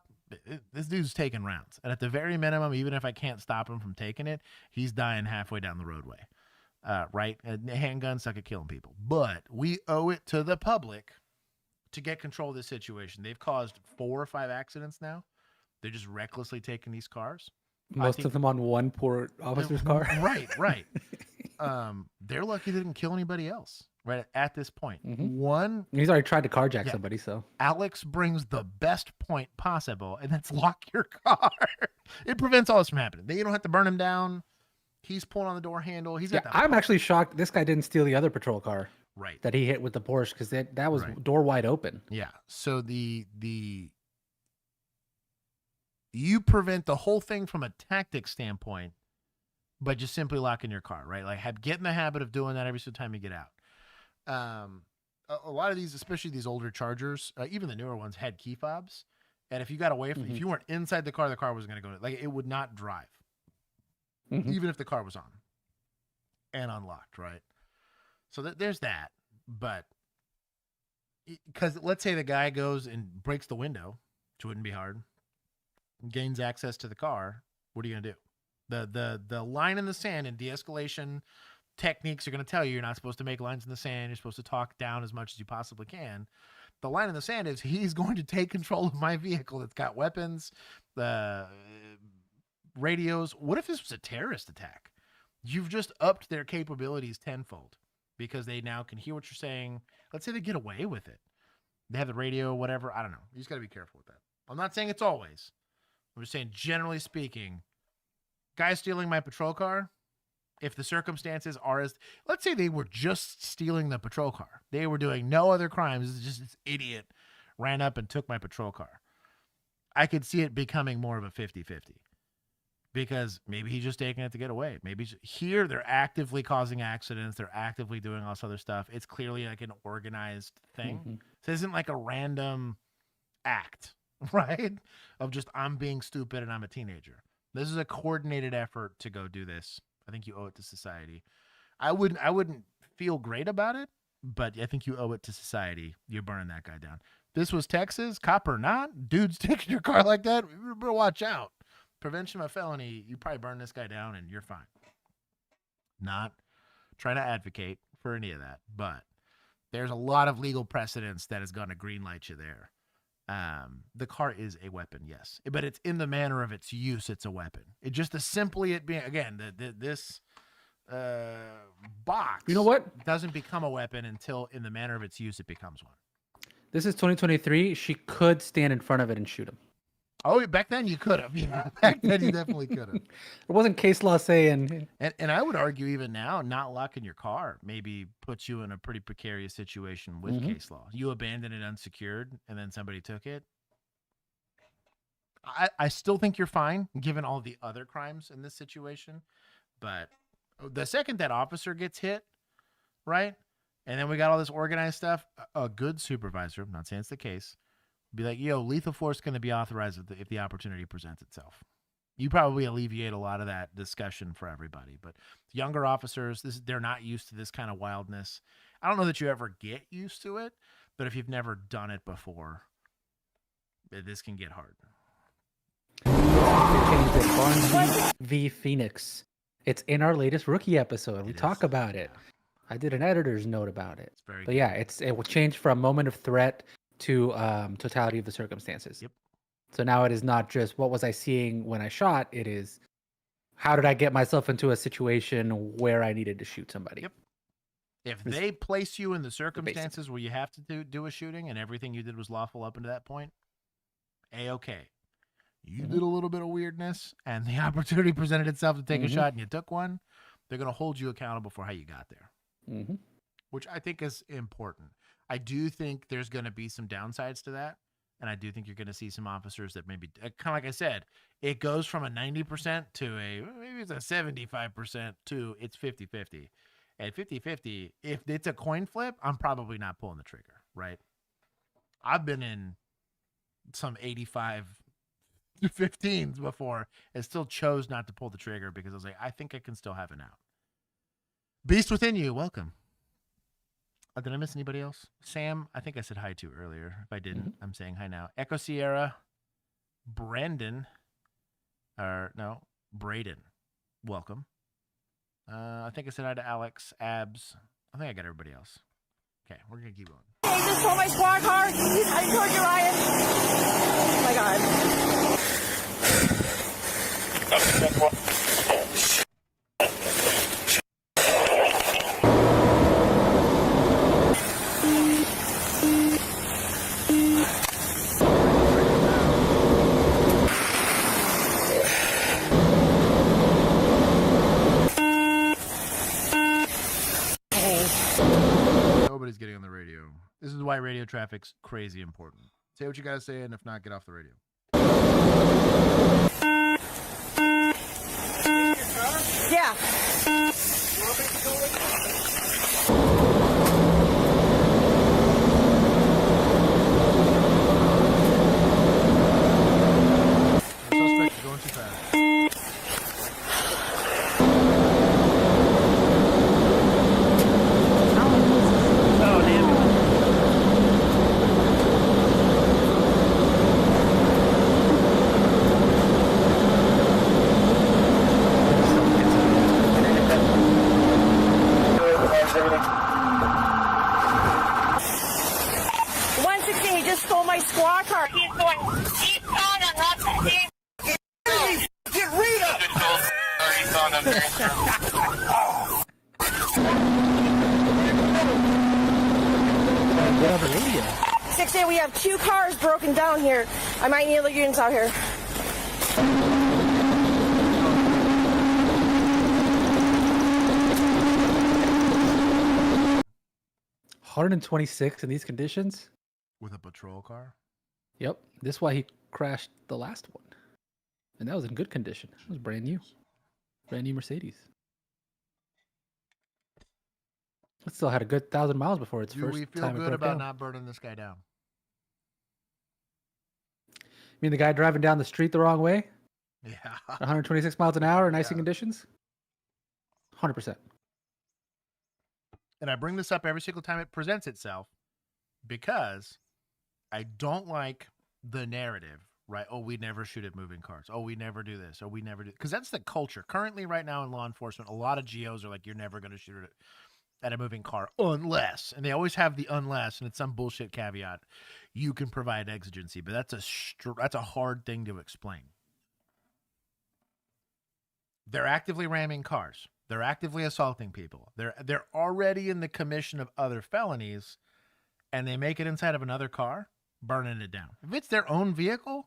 this dude's taking rounds. And at the very minimum, even if I can't stop him from taking it, he's dying halfway down the roadway. Right? Handguns suck at killing people. But we owe it to the public to get control of this situation. They've caused 4 or 5 accidents now. They're just recklessly taking these cars. Most of them on one poor officer's car. Right. They're lucky they didn't kill anybody else. Right at this point. One, he's already tried to carjack somebody, so Alex brings the best point possible, and that's lock your car. It prevents all this from happening. You don't have to burn him down. He's pulling on the door handle. I'm actually shocked this guy didn't steal the other patrol car. Right. That he hit with the Porsche, because that was door wide open. Yeah. So you prevent the whole thing from a tactic standpoint by just simply locking your car, right? Like get in the habit of doing that every single time you get out. A lot of these, especially these older Chargers, even the newer ones, had key fobs, and if you got away from, if you weren't inside the car was going to go, like, it would not drive, even if the car was on and unlocked, right? So there's that. But because let's say the guy goes and breaks the window, which wouldn't be hard, gains access to the car, what are you gonna do? The line in the sand and de-escalation techniques are going to tell you you're not supposed to make lines in the sand. You're supposed to talk down as much as you possibly can. The line in the sand is he's going to take control of my vehicle that's got weapons, the radios. What if this was a terrorist attack? You've just upped their capabilities tenfold because they now can hear what you're saying. Let's say they get away with it. They have the radio, whatever. I don't know. You just got to be careful with that. I'm not saying it's always. I'm just saying, generally speaking, guy stealing my patrol car, if the circumstances are as, let's say they were just stealing the patrol car. They were doing no other crimes. It's just this idiot ran up and took my patrol car. I could see it becoming more of a 50-50 because maybe he's just taking it to get away. Maybe here they're actively causing accidents. They're actively doing all this other stuff. It's clearly like an organized thing. Mm-hmm. So it isn't like a random act, right? Of just, I'm being stupid and I'm a teenager. This is a coordinated effort to go do this. I think you owe it to society. I wouldn't feel great about it, but I think you owe it to society. You're burning that guy down. This was Texas, cop or not, dude's taking your car like that. You better watch out. Prevention of felony, you probably burn this guy down and you're fine. Not trying to advocate for any of that, but there's a lot of legal precedents that is going to green light you there. The car is a weapon, yes, but it's in the manner of its use. It's a weapon. It just as simply it being, again, this box, you know what, doesn't become a weapon until in the manner of its use it becomes one. This is 2023. She could stand in front of it and shoot him. Oh, back then you could have. Yeah, back then you definitely could have. There wasn't case law saying. And I would argue even now, not locking your car maybe puts you in a pretty precarious situation with case law. You abandoned it unsecured, and then somebody took it. I still think you're fine, given all the other crimes in this situation. But the second that officer gets hit, right, and then we got all this organized stuff, a good supervisor, I'm not saying it's the case, be like, yo, lethal force going to be authorized if the opportunity presents itself. You probably alleviate a lot of that discussion for everybody. But younger officers, they're not used to this kind of wildness. I don't know that you ever get used to it, but if you've never done it before, this can get hard. They changed it. Barnes v. Phoenix. It's in our latest rookie episode. We talk about it. I did an editor's note about it. But yeah, it will change from moment of threat to totality of the circumstances. Yep. So now it is not just what was I seeing when I shot. It is how did I get myself into a situation where I needed to shoot somebody. Yep. If they place you in the circumstances where you have to do a shooting and everything you did was lawful up until that point, A-okay. You did a little bit of weirdness and the opportunity presented itself to take a shot and you took one, they're going to hold you accountable for how you got there, which I think is important. I do think there's going to be some downsides to that. And I do think you're going to see some officers that maybe, kind of like I said, it goes from a 90% to maybe it's a 75% to it's 50-50. At 50-50, if it's a coin flip, I'm probably not pulling the trigger, right? I've been in some 85-15s before and still chose not to pull the trigger because I was like, I think I can still have an out. Beast within you, welcome. Did I miss anybody else? Sam, I think I said hi to earlier. If I didn't, I'm saying hi now. Echo Sierra, Braden, welcome. I think I said hi to Alex, Abs. I think I got everybody else. Okay, we're going to keep going. Hey, just pull my squad car. I told you, Ryan. Oh, my God. Nobody's getting on the radio. This is why radio traffic's crazy important. Say what you gotta say, and if not, get off the radio. Yeah. Suspect is going too fast. Get on the radio. 6A, we have 2 cars broken down here. I might need other units out here. 126 in these conditions? With a patrol car? Yep. This is why he crashed the last one. And that was in good condition. It was brand new. Brand new Mercedes. It still had a good 1,000 miles before its Do first we feel time it good broke about down. not burning this guy down? You mean the guy driving down the street the wrong way? Yeah. 126 miles an hour in icy conditions? 100%. And I bring this up every single time it presents itself because I don't like the narrative, right? Oh, we never shoot at moving cars. Oh, we never do this. Oh, we never do. Because that's the culture. Currently, right now in law enforcement, a lot of GOs are like, you're never going to shoot at a moving car unless, and they always have the unless, and it's some bullshit caveat, you can provide exigency. But that's a hard thing to explain. They're actively ramming cars. They're actively assaulting people. They're already in the commission of other felonies, and they make it inside of another car, burning it down. If it's their own vehicle,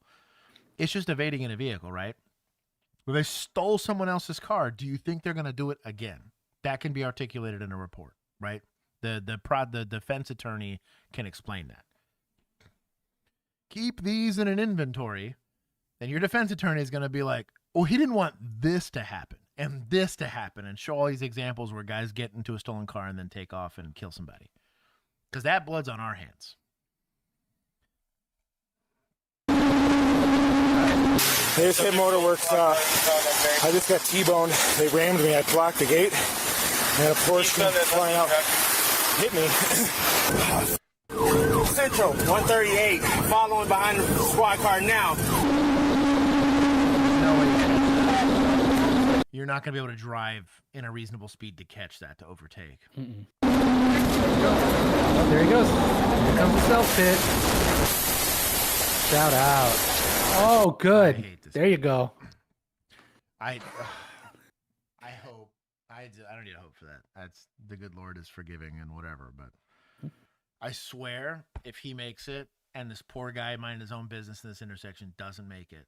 it's just evading in a vehicle, right? Well, they stole someone else's car. Do you think they're going to do it again? That can be articulated in a report, right? The defense attorney can explain that. Keep these in an inventory, and your defense attorney is going to be like, oh, he didn't want this to happen and this to happen, and show all these examples where guys get into a stolen car and then take off and kill somebody. Because that blood's on our hands. Hey, this hit Motorworks. I just got T-boned. They rammed me. I blocked the gate. And a Porsche came flying out. Hit me. Central, 138, following behind the squad car now. You're not going to be able to drive in a reasonable speed to catch that, to overtake. Oh, there he goes. Here comes the self pit. Shout out. Oh, good. There you go. I hope. I don't need to hope for that. That's the good Lord is forgiving and whatever. But I swear, if he makes it and this poor guy minding his own business in this intersection doesn't make it,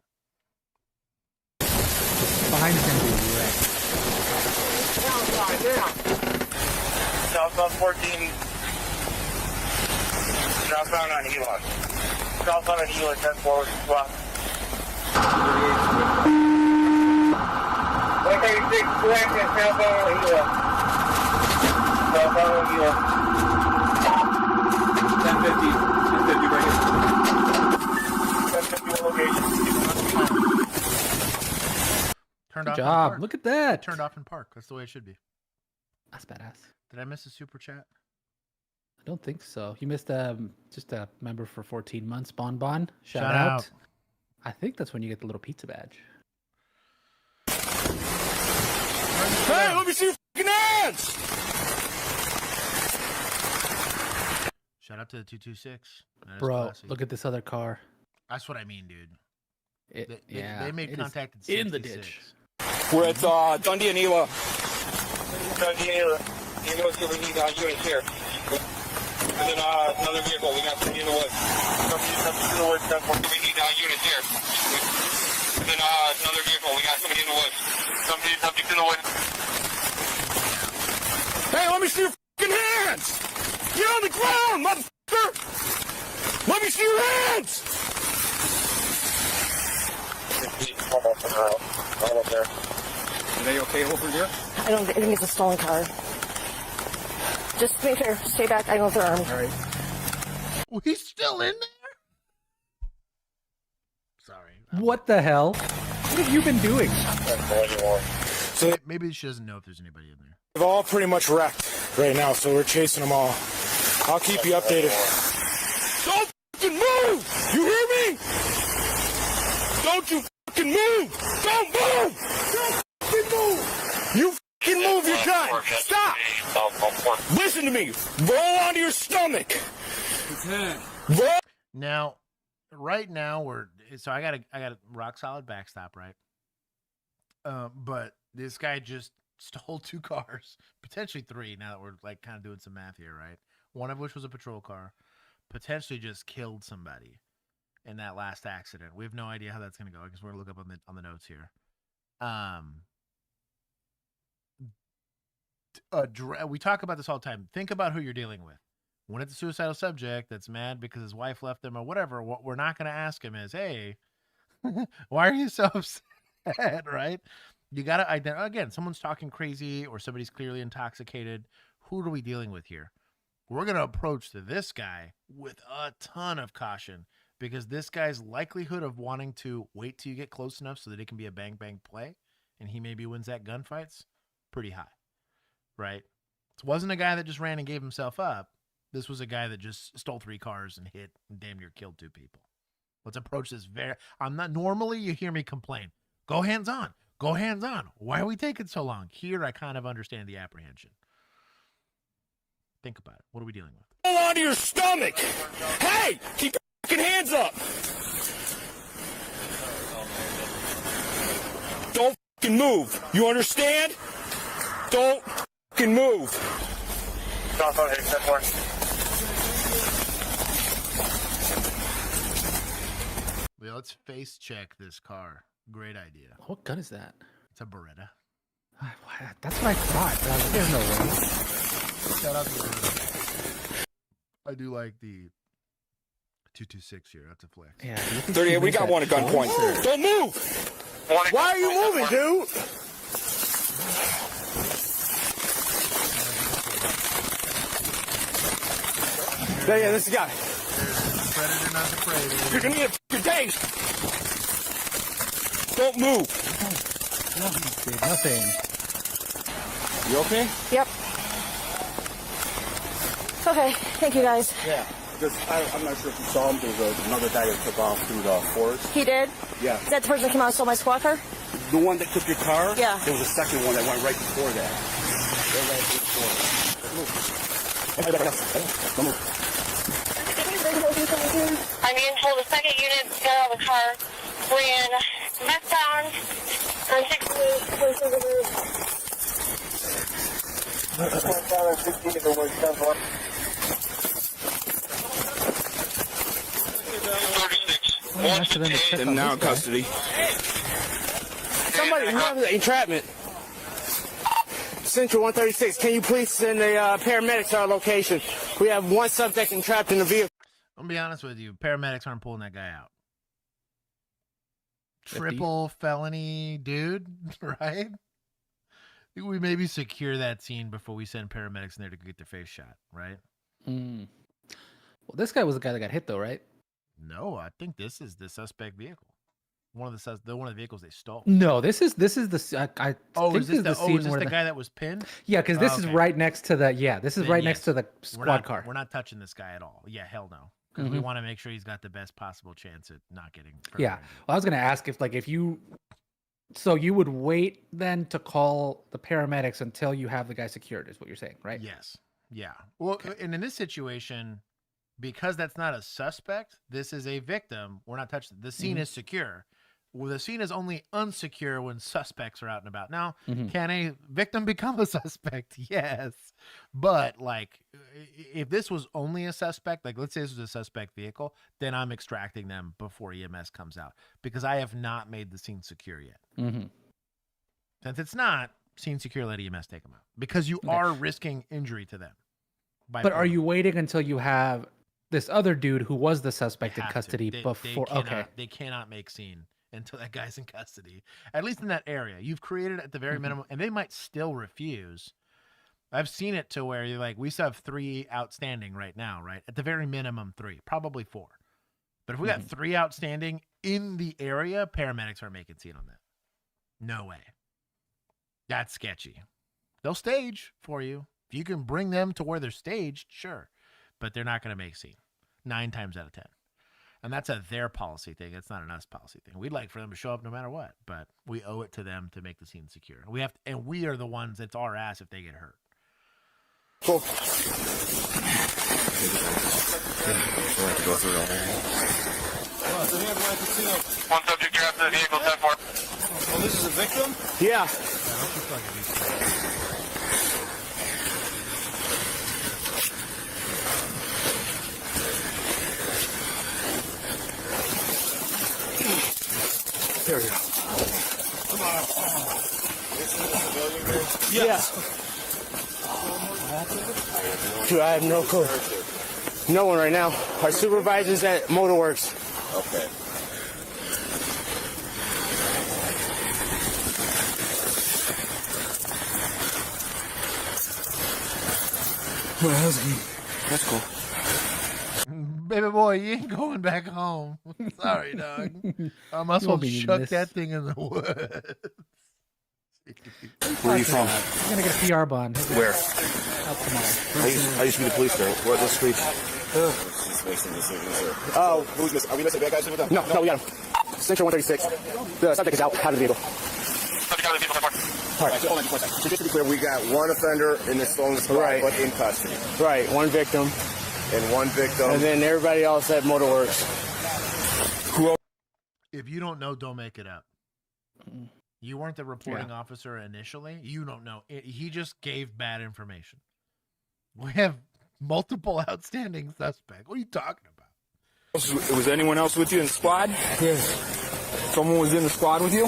behind is going to be wrecked. Southbound 14. Southbound on Elon. Southbound on Elon, 10 forward, block. 136, correct, and southbound on Elon. Southbound on Elon. 1050, 1050, bring it. 1050 location. turned Good off. job. Look at that. Turned off in park. That's the way it should be. That's badass. Did I miss a super chat? I don't think so. You missed just a member for 14 months, Bon. Shout Shout out. out. I think that's when you get the little pizza badge. Hey, let me see your fucking hands! Shout out to the 226. That is Bro, classy. look at this other car. That's what I mean, dude. Yeah, They made it is contact in the 66. ditch. We're at Dundee and Ela. Dundee and Ela. You know what's going to need units here. And then another vehicle. We got somebody in the woods. Somebody in the woods. That's what we need units here. And then another vehicle. We got somebody in the woods. Subject in the woods. Hey, let me see your fucking hands! You're on the ground, motherfucker! Let me see your hands! Almost there. Are they okay over here? I think it's a stolen car. Just make sure, stay back. I know if they're armed. All right. Well, he's still in there? Sorry. What the hell? What have you been doing? So Maybe she doesn't know if there's anybody in there. they've all pretty much wrecked right now, so we're chasing them all. I'll keep you updated. Don't fucking move! You hear me? Don't you fucking move! Don't move! Don't fucking move! You fucking move your gun! Stop! Listen to me! Roll onto your stomach! Roll! Now, right now I got a rock solid backstop, right? But This guy just stole 2 cars, potentially 3. Now that we're like kind of doing some math here, right? One of which was a patrol car, potentially just killed somebody in that last accident. We have no idea how that's going to go because we're going to look up on the notes here. We talk about this all the time. Think about who you're dealing with. When it's a suicidal subject that's mad because his wife left him or whatever, what we're not going to ask him is, hey, why are you so upset, right? You got to identify, again, someone's talking crazy or somebody's clearly intoxicated. Who are we dealing with here? We're going to approach this guy with a ton of caution because this guy's likelihood of wanting to wait till you get close enough so that it can be a bang-bang play and he maybe wins that gunfight's pretty high, right? This wasn't a guy that just ran and gave himself up. This was a guy that just stole 3 cars and hit and damn near killed 2 people. Let's approach this normally you hear me complain. Go hands on. Go hands on. Why are we taking so long? Here I kind of understand the apprehension. Think about it. What are we dealing with? Hold on to your stomach. Hey, keep your fucking hands up. Don't fucking move. You understand? Don't fucking move. Well, let's face check this car. Great idea. What gun is that? It's a Beretta. That's what I thought. But I was like, there's no way. Shout out to the Beretta. I do like the 226 here. That's a flex. Yeah. 38, we got one at gunpoint. Don't move. Why are you moving, dude? Yeah, this guy. Predator, not the predator. You're gonna need a fucking taste. Don't move. Nothing. You okay? Yep. Okay, thank you guys. Yeah, because I'm not sure if you saw him. There was another guy that took off through the forest. He did? Yeah. Is that the person that came out and stole my squad car? The one that took your car? Yeah. There was a second one that went right before that. I'm being told the second unit got out of the car, ran westbound on 36. And now in custody. Somebody, we have entrapment. Central 136, can you please send the paramedics to our location? We have one subject entrapped in the vehicle. I'm gonna be honest with you. Paramedics aren't pulling that guy out. Triple felony dude, right? We maybe secure that scene before we send paramedics in there to get their face shot, right? Well, this guy was the guy that got hit, though, right? No, I think this is the suspect vehicle. One of the vehicles they stole. No, this is the is this the guy that was pinned? Yeah, because this is right next to the next to the squad car. We're not touching this guy at all. Yeah, hell no. Because we want to make sure he's got the best possible chance at not getting. Yeah, well, I was gonna ask if you would wait then to call the paramedics until you have the guy secured, is what you're saying, right? Yes. Yeah. Well, and in this situation, because that's not a suspect, this is a victim. We're not touching. The scene is secure. Well, the scene is only unsecure when suspects are out and about. Now, can a victim become a suspect? Yes. But, like, if this was only a suspect, like, let's say this was a suspect vehicle, then I'm extracting them before EMS comes out because I have not made the scene secure yet. Since it's not, scene secure, let EMS take them out because you are risking injury to them. But are you waiting until you have this other dude who was the suspect in custody before? They cannot make scene until that guy's in custody, at least in that area. You've created at the very minimum, and they might still refuse. I've seen it to where you're like, we still have 3 outstanding right now, right? At the very minimum 3, probably 4. But if we got 3 outstanding in the area, paramedics aren't making scene on that. No way. That's sketchy. They'll stage for you. If you can bring them to where they're staged, sure. But they're not going to make scene 9 times out of 10. And that's their policy thing. It's not an us policy thing. We'd like for them to show up no matter what, but we owe it to them to make the scene secure. And we are the ones that's our ass if they get hurt. Cool. One subject trapped in the vehicle, 10-4. Well, this is a victim. victim? Yeah. There we go. Yes. Dude, I have no clue. No one right now. Our supervisor's at Motorworks. Okay. That's cool. Baby boy, you ain't going back home. Sorry, dog. I must as well chuck that thing in the woods. Where are you from? I'm gonna get a PR bond. Where? Out tomorrow. I used to be the police there. What street? Oh, Are we missing bad guys with them? no, we got him. Section 136. The subject is out of the vehicle. All right, so hold on just 1 second. So just to be clear, we got one offender in the stolen spot, Right. but in custody. Right, one victim. And one victim. And then everybody else at Motorworks. If you don't know, don't make it up. You weren't the reporting officer initially. You don't know. He just gave bad information. We have multiple outstanding suspects. What are you talking about? Was anyone else with you in the squad? Yes. Someone was in the squad with you?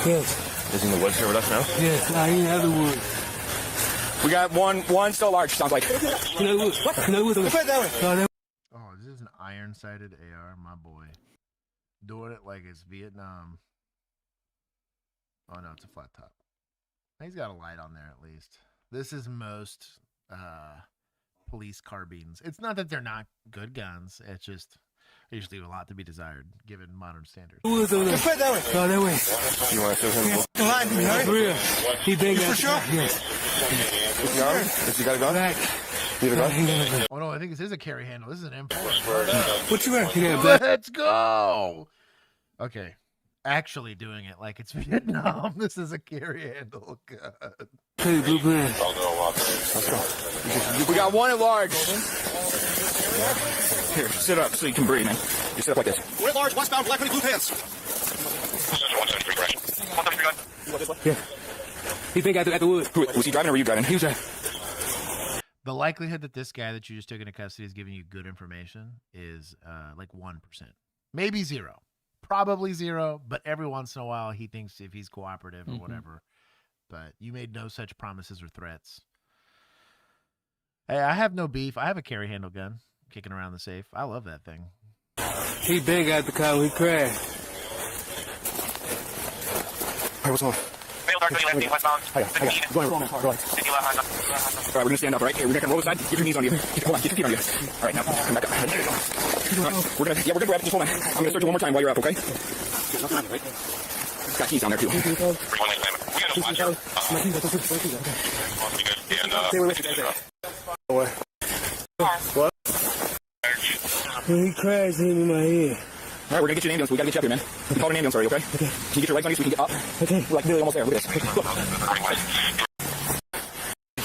Yes. Is he in the woods here with us now? Yes, I ain't have the wood. We got one still large, sounds like. Oh, this is an iron-sighted AR, my boy. Doing it like it's Vietnam. Oh, no, it's a flat top. He's got a light on there, at least. This is most police carbines. It's not that they're not good guns. It's just they usually leave a lot to be desired, given modern standards. Put it that way. Oh, that way. You want to show him? He big. For sure? Yes. Is he armed? Has he got a gun? Back. You have a gun? Oh, no, I think this is a carry handle. This is an M4. What you got? Let's go. Okay. Actually doing it like it's Vietnam. This is a carry handle gun. Hey, blue man. Let's go. We got one at large. Here, sit up so you can breathe, man. You sit up like this. One at large, westbound, black hoodie, blue pants. Yeah. He think at the wood. Who, was he driving or were you driving? He was driving. The likelihood that this guy that you just took into custody is giving you good information is like 1%. Maybe 0. Probably 0, but every once in a while he thinks if he's cooperative or whatever. But you made no such promises or threats. Hey, I have no beef. I have a carry handle gun kicking around the safe. I love that thing. He big at the car. We crashed. Hey, what's on? Westbound. Go on. All right, we're going to stand up, all right? Here, we're going to roll aside. Get your knees on you. Hold on, get your feet on you. All right, now, come back up. There you go. All right, we're going to grab it. Just hold on. I'm going to search you one more time while you're up, okay? Nothing on you, right? It's got keys on there, too. What? He crashed hit me in my head. All right, we're going to get you an ambulance. We got to get you up here, man. Call an ambulance, sorry, okay? Okay. Can you get your legs on you so we can get up? Okay. We're like nearly almost there. Look at this. Look.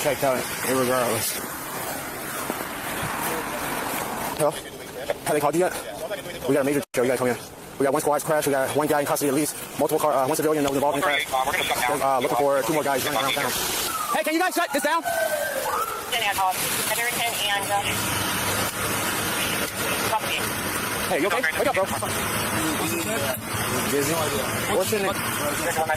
Checked out irregardless. Hello? Have they called you yet? We got a major show. You guys come here. We got one squad crash. We got one guy in custody at least. Multiple car, one civilian that was involved in the crash. Looking for 2 more guys running around town. Hey, can you guys shut this down? Hey, you okay? Wake up, bro.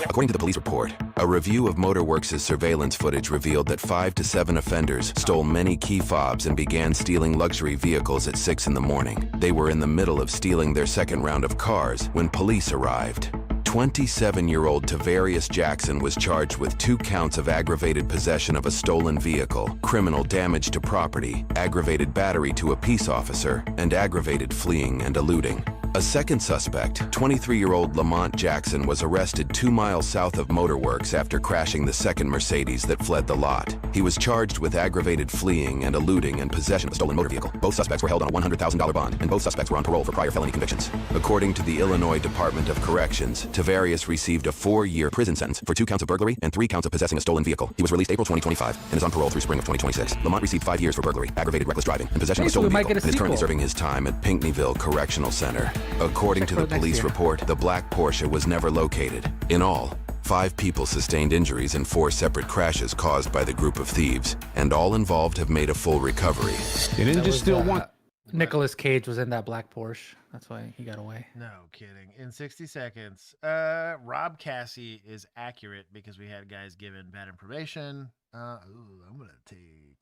According to the police report, a review of Motorworks' surveillance footage revealed that 5 to 7 offenders stole many key fobs and began stealing luxury vehicles at 6 in the morning. They were in the middle of stealing their second round of cars when police arrived. 27-year-old Tavarius Jackson was charged with 2 counts of aggravated possession of a stolen vehicle, criminal damage to property, aggravated battery to a peace officer, and aggravated fleeing and eluding. A second suspect, 23-year-old Lamont Jackson, was arrested 2 miles south of Motorworks after crashing the second Mercedes that fled the lot. He was charged with aggravated fleeing and eluding and possession of a stolen motor vehicle. Both suspects were held on a $100,000 bond, and both suspects were on parole for prior felony convictions. According to the Illinois Department of Corrections, Tavarius received a 4-year prison sentence for 2 counts of burglary and 3 counts of possessing a stolen vehicle. He was released April 2025 and is on parole through spring of 2026. Lamont received 5 years for burglary, aggravated reckless driving, and possession of a stolen vehicle, and is currently serving his time at Pinckneyville Correctional Center. According to the police report, the black Porsche was never located. In all, 5 people sustained injuries in 4 separate crashes caused by the group of thieves, and all involved have made a full recovery. And then just still one. Nicolas Cage was in that black Porsche. That's why he got away. No kidding. In 60 seconds, Rob Cassie is accurate because we had guys given bad information. I'm gonna take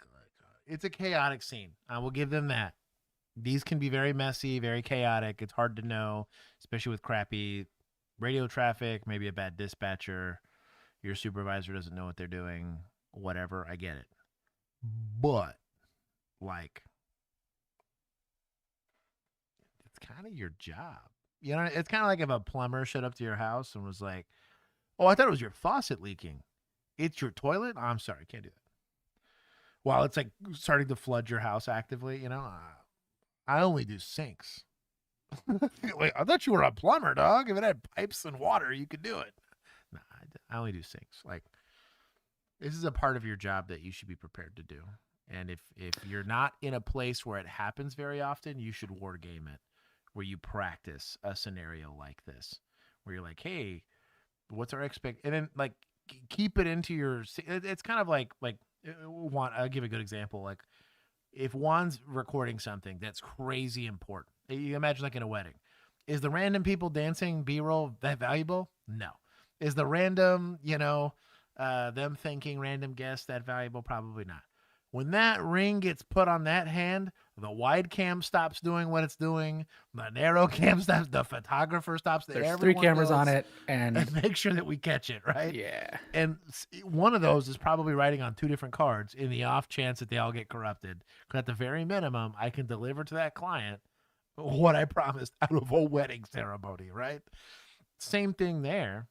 it's a chaotic scene. I will give them that. These can be very messy, very chaotic. It's hard to know, especially with crappy radio traffic, maybe a bad dispatcher. Your supervisor doesn't know what they're doing. Whatever, I get it. But like, it's kind of your job. You know, it's kind of like if a plumber showed up to your house and was like, "Oh, I thought it was your faucet leaking. It's your toilet? I'm sorry, can't do that." While it's like starting to flood your house actively, you know, I only do sinks. Wait, I thought you were a plumber, dog. If it had pipes and water, you could do it. No, I only do sinks. Like, this is a part of your job that you should be prepared to do. And if you're not in a place where it happens very often, you should war game it, where you practice a scenario like this, where you're like, hey, what's our and then like keep it into your. It's kind of like Juan. I'll give a good example. Like if Juan's recording something that's crazy important, you imagine like in a wedding, is the random people dancing B-roll that valuable? No. Is the random, them thinking random guests that valuable? Probably not. When that ring gets put on that hand, the wide cam stops doing what it's doing. The narrow cam stops. The photographer stops. There's 3 cameras on it, and make sure that we catch it, right? Yeah. And one of those is probably writing on 2 different cards in the off chance that they all get corrupted. Because at the very minimum, I can deliver to that client what I promised out of a wedding ceremony, right? Same thing there.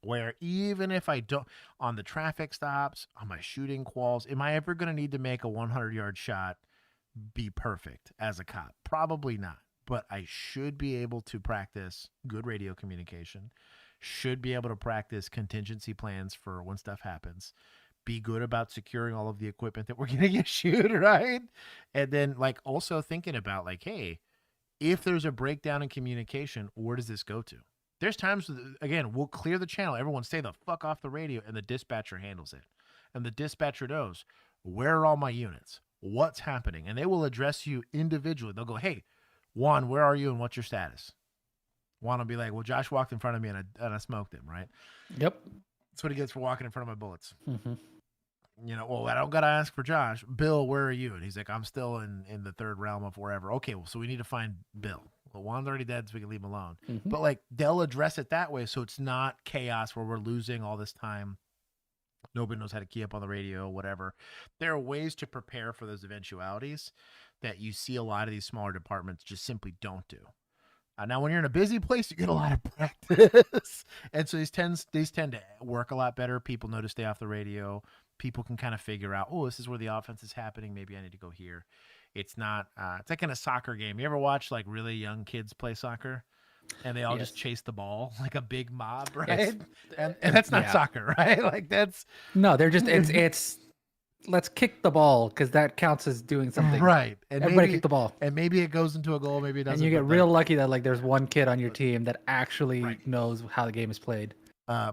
Where even if I don't, on the traffic stops, on my shooting quals, am I ever going to need to make a 100-yard shot be perfect as a cop? Probably not. But I should be able to practice good radio communication, should be able to practice contingency plans for when stuff happens, be good about securing all of the equipment that we're going to shoot, right? And then like also thinking about like, hey, if there's a breakdown in communication, where does this go to? There's times, again, we'll clear the channel. Everyone stay the fuck off the radio, and the dispatcher handles it. And the dispatcher knows, where are all my units? What's happening? And they will address you individually. They'll go, hey, Juan, where are you and what's your status? Juan will be like, well, Josh walked in front of me and I smoked him, right? Yep. That's what he gets for walking in front of my bullets. Mm-hmm. Well, I don't got to ask for Josh. Bill, where are you? And he's like, I'm still in the third realm of wherever. Okay, well, so we need to find Bill. Well, Juan's already dead, so we can leave him alone. Mm-hmm. But like they'll address it that way, so it's not chaos where we're losing all this time. Nobody knows how to key up on the radio, whatever. There are ways to prepare for those eventualities that you see a lot of these smaller departments just simply don't do. Now, when you're in a busy place, you get a lot of practice, and so these tend to work a lot better. People know to stay off the radio. People can kind of figure out, oh, this is where the offense is happening. Maybe I need to go here. It's not, it's like in a soccer game. You ever watch like really young kids play soccer and they all just chase the ball like a big mob, right? And that's not soccer, right? Like that's. No, they're just, it's let's kick the ball because that counts as doing something. Right. And everybody kick the ball. And maybe it goes into a goal, maybe it doesn't. And you get real lucky that like there's one kid on your team that actually knows how the game is played.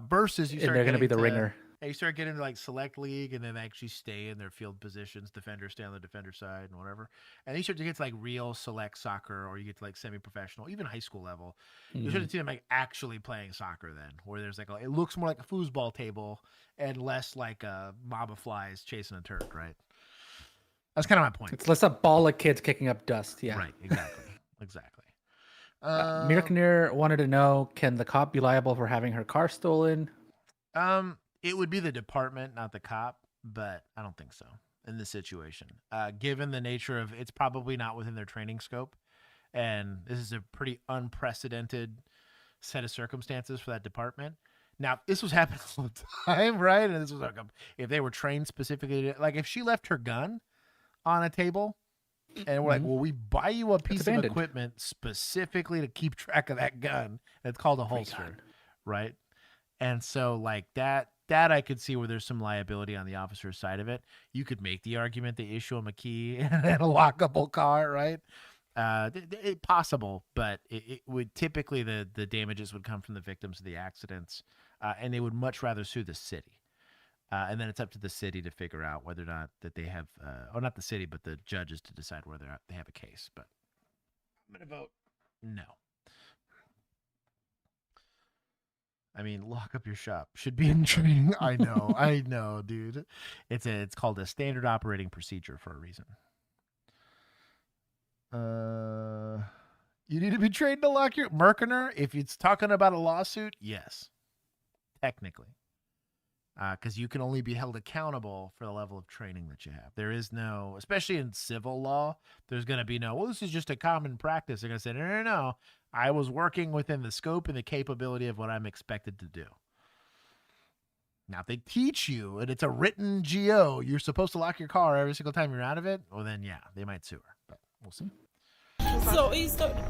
Versus you start they're going to be the ringer. You start getting to like select league and then they actually stay in their field positions. Defenders stay on the defender side and whatever. And you start to get to like real select soccer, or you get to like semi-professional, even high school level. You start to see them like actually playing soccer then, where there's like, it looks more like a foosball table and less like a mob of flies chasing a turd, right? That's kind of my point. It's less a ball of kids kicking up dust. Yeah. Right. Exactly. Exactly. Mirknir wanted to know, can the cop be liable for having her car stolen? It would be the department, not the cop, but I don't think so in this situation. Given the nature of, it's probably not within their training scope, and this is a pretty unprecedented set of circumstances for that department. Now, this was happening all the time, right? And this was like, if they were trained specifically, like if she left her gun on a table, and we're like, well, we buy you a piece of equipment specifically to keep track of that gun. It's called a holster, right? And so like that I could see where there's some liability on the officer's side of it. You could make the argument they issue him a key and a lockable car, right? Possible, but it would typically the damages would come from the victims of the accidents, and they would much rather sue the city. And then it's up to the city to figure out whether or not that they have, or not the city, but the judges to decide whether or not they have a case. But I'm going to vote no. I mean, lock up your shop should be in training. I know, dude. It's called a standard operating procedure for a reason. You need to be trained to lock your Merkener. If it's talking about a lawsuit, yes, technically, because you can only be held accountable for the level of training that you have. There is no, especially in civil law, there's going to be no, well, this is just a common practice. They're going to say, no. I was working within the scope and the capability of what I'm expected to do. Now, if they teach you and it's a written GO, you're supposed to lock your car every single time you're out of it, well, then, yeah, they might sue her, but we'll see. So he started,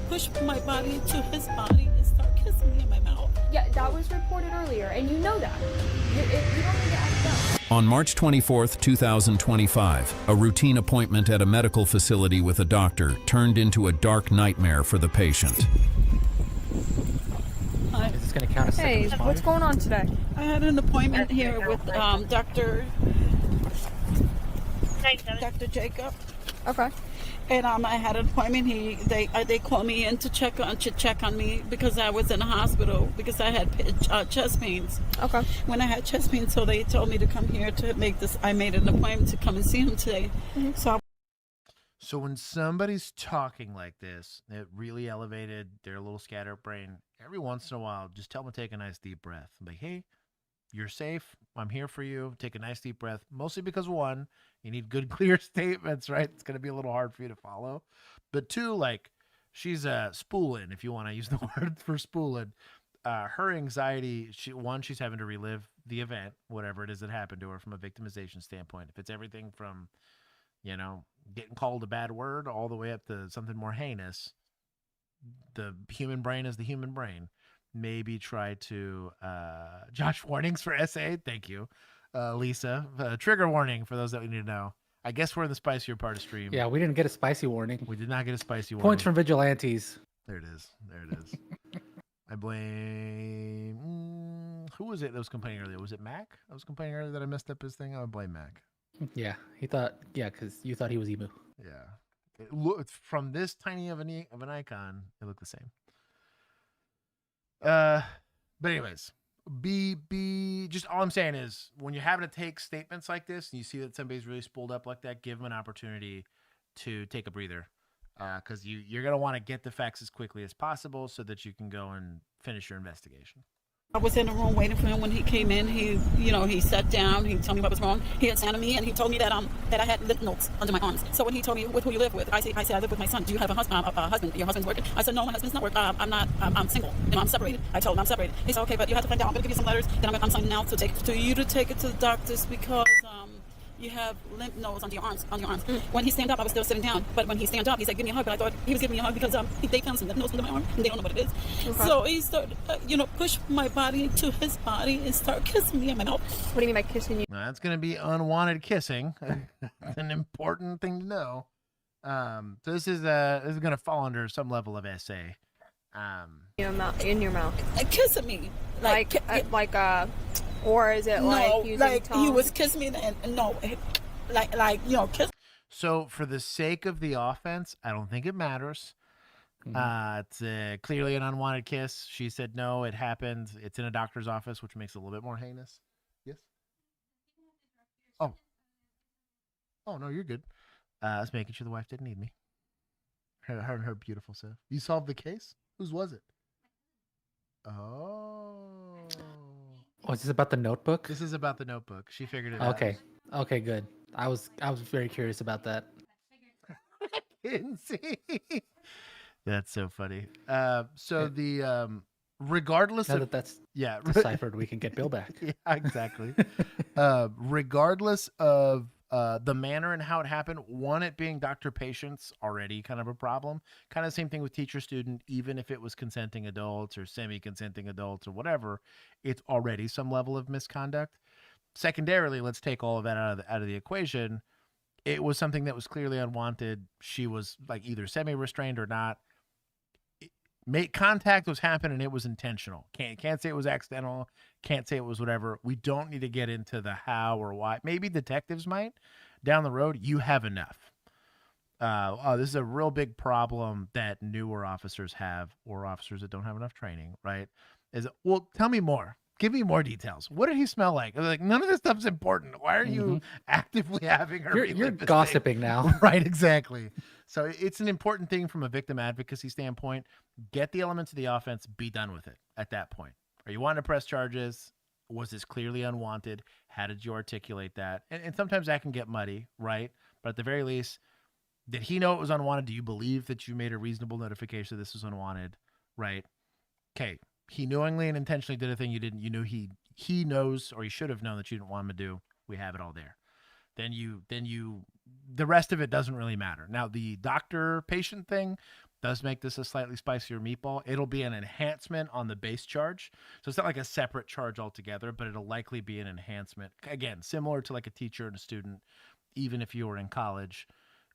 push my body to his body and start kissing me in my mouth. Yeah, that was reported earlier, and you know that. You don't need to act up. On March 24th, 2025, a routine appointment at a medical facility with a doctor turned into a dark nightmare for the patient. Hi. Is this going to count as Hey, what's going on today? I had an appointment here with Dr. Jacob. Okay. And I had an appointment. They called me in to check on me because I was in the hospital because I had chest pains. Okay. When I had chest pains, so they told me to come here to make this. I made an appointment to come and see him today. Mm-hmm. So when somebody's talking like this, it really elevated, they're a little scatterbrained. Every once in a while, just tell them to take a nice deep breath. I'm like, hey, you're safe. I'm here for you. Take a nice deep breath. Mostly because, one, you need good, clear statements, right? It's going to be a little hard for you to follow. But two, like, she's spooling, if you want to use the word for spooling. Her anxiety, she's having to relive the event, whatever it is that happened to her from a victimization standpoint. If it's everything from, getting called a bad word all the way up to something more heinous, the human brain is the human brain. Maybe try to Josh, warnings for SA. Thank you, Lisa. Trigger warning for those that we need to know. I guess we're in the spicier part of stream. Yeah, we didn't get a spicy warning. We did not get a spicy warning. Points from vigilantes. There it is. I blame. Who was it that was complaining earlier? Was it Mac? I was complaining earlier that I messed up his thing. I would blame Mac. Yeah, because you thought he was emu. Yeah, it looked from this tiny of an icon. It looked the same. But anyways, just all I'm saying is when you're having to take statements like this and you see that somebody's really spooled up like that, give them an opportunity to take a breather, because you're gonna want to get the facts as quickly as possible so that you can go and finish your investigation. I was in the room waiting for him when he came in. He sat down. He told me what was wrong. He examined me and he told me that I had lymph nodes under my arms. So when he told me with who you live with, I said I live with my son. Do you have a husband? Your husband's working. I said no, my husband's not working. I'm single. I'm separated. I told him I'm separated. He said okay, but you have to find out. I'm going to give you some letters. Then I'm signing out to take it to the doctors because you have lymph nodes on your arms. When he stand up, I was still sitting down. But when he stand up, he said, "Give me a hug." But I thought he was giving me a hug because they found some lymph nodes under my arm and they don't know what it is. Okay. So he started, push my body to his body and start kissing me in my mouth. What do you mean by kissing you? That's going to be unwanted kissing. An important thing to know. So this is going to fall under some level of SA. In your mouth. Kissing me, or is it using tongue? He was kissing me and no, kiss. So for the sake of the offense, I don't think it matters. It's clearly an unwanted kiss. She said no, it happened. It's in a doctor's office, which makes it a little bit more heinous. Yes. Oh no, you're good. I was making sure the wife didn't need me. Her beautiful self. You solved the case? Whose was it? Oh, is this about the notebook? This is about the notebook. She figured it out. Okay, good. I was very curious about that. Didn't see. That's so funny. The regardless now of that's deciphered, we can get Bill back. Yeah, exactly. Regardless of the manner and how it happened, one, it being doctor-patient's already kind of a problem. Kind of the same thing with teacher-student, even if it was consenting adults or semi-consenting adults or whatever, it's already some level of misconduct. Secondarily, let's take all of that out of the equation. it was something that was clearly unwanted. She was like either semi-restrained or not. Contact was happening. It was intentional. Can't say it was accidental. Can't say it was whatever. We don't need to get into the how or why. Maybe detectives might down the road. You have enough. This is a real big problem that newer officers have, or officers that don't have enough training, right? Well, tell me more. Give me more details. What did he smell like? I was like, none of this stuff's important. Why are you actively having her? You're gossiping now. Right, exactly. So it's an important thing from a victim advocacy standpoint. Get the elements of the offense, be done with it at that point. Are you wanting to press charges? Was this clearly unwanted? How did you articulate that? And sometimes that can get muddy, right? But at the very least, did he know it was unwanted? Do you believe that you made a reasonable notification that this was unwanted? Right? Okay. He knowingly and intentionally did a thing you didn't. You knew he knows, or he should have known that you didn't want him to do. We have it all there. Then the rest of it doesn't really matter. Now, the doctor-patient thing does make this a slightly spicier meatball. It'll be an enhancement on the base charge. So it's not like a separate charge altogether, but it'll likely be an enhancement. Again, similar to like a teacher and a student, even if you were in college.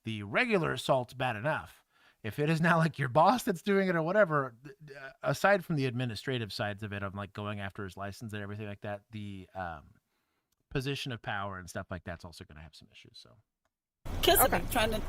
The regular assault's bad enough. If it is now like your boss that's doing it or whatever, aside from the administrative sides of it, of like going after his license and everything like that, the position of power and stuff like that's also going to have some issues. So. Kissing me, trying to,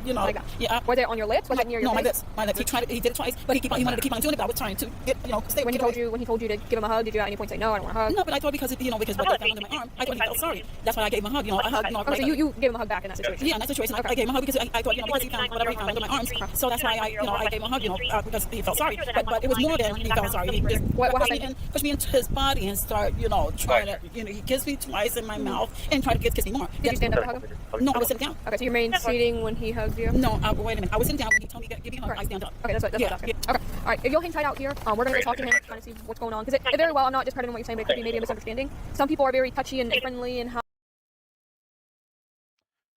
yeah. Was it on your lips? Was it near your face? My lips. He did it twice, but he wanted to keep on doing it. But I was trying to get, stay. When he told you to give him a hug, did you at any point say no? I don't want a hug. No, but I thought because what they found under my arm, I thought he felt sorry. That's why I gave him a hug. I hugged. Okay, so you gave him a hug back in that situation. Yeah, in that situation, I gave him a hug because I thought because he found whatever he found under my arms. So that's why I gave him a hug. Because he felt sorry. But it was more than he felt sorry. He just pushed me into his body and started, trying to, he kissed me twice in my mouth and tried to kiss me more. Did you stand up to hug him? No, I was sitting down. Okay, so you remained seating when he hugged you? No, wait a minute. I was sitting down when he told me to give me a hug. I stand up. Okay, that's what I thought. Okay, all right. If you'll hang tight out here, we're going to go talk to him, kind of see what's going on. Because it very well, I'm not discrediting what you're saying, but it could be maybe a misunderstanding. Some people are very touchy and friendly and how.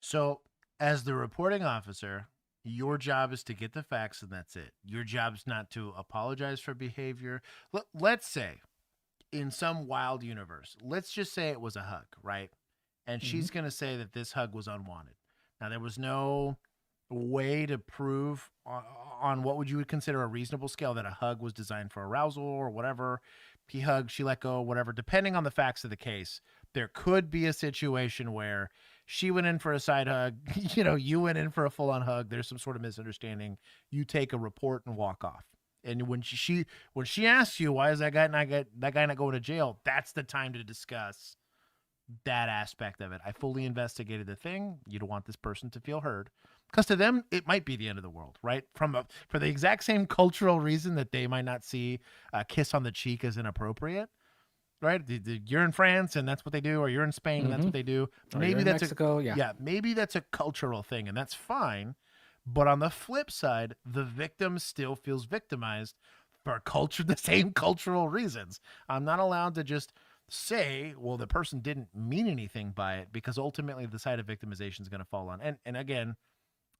So, as the reporting officer, your job is to get the facts and that's it. Your job is not to apologize for behavior. Let's say, in some wild universe, let's just say it was a hug, right? And she's going to say that this hug was unwanted. Now, there was no way to prove on what would you would consider a reasonable scale that a hug was designed for arousal or whatever. He hugged, she let go, whatever. Depending on the facts of the case, there could be a situation where she went in for a side hug, you went in for a full-on hug. There's some sort of misunderstanding. You take a report and walk off. And when she asks you why is that guy not going to jail, that's the time to discuss that aspect of it. I fully investigated the thing. You don't want this person to feel heard. Because to them, it might be the end of the world, right? For the exact same cultural reason that they might not see a kiss on the cheek as inappropriate, right? You're in France and that's what they do, or you're in Spain and that's what they do. Maybe that's Mexico, maybe that's a cultural thing, and that's fine. But on the flip side, the victim still feels victimized for the same cultural reasons. I'm not allowed to just say, well, the person didn't mean anything by it, because ultimately the side of victimization is going to fall on. And again,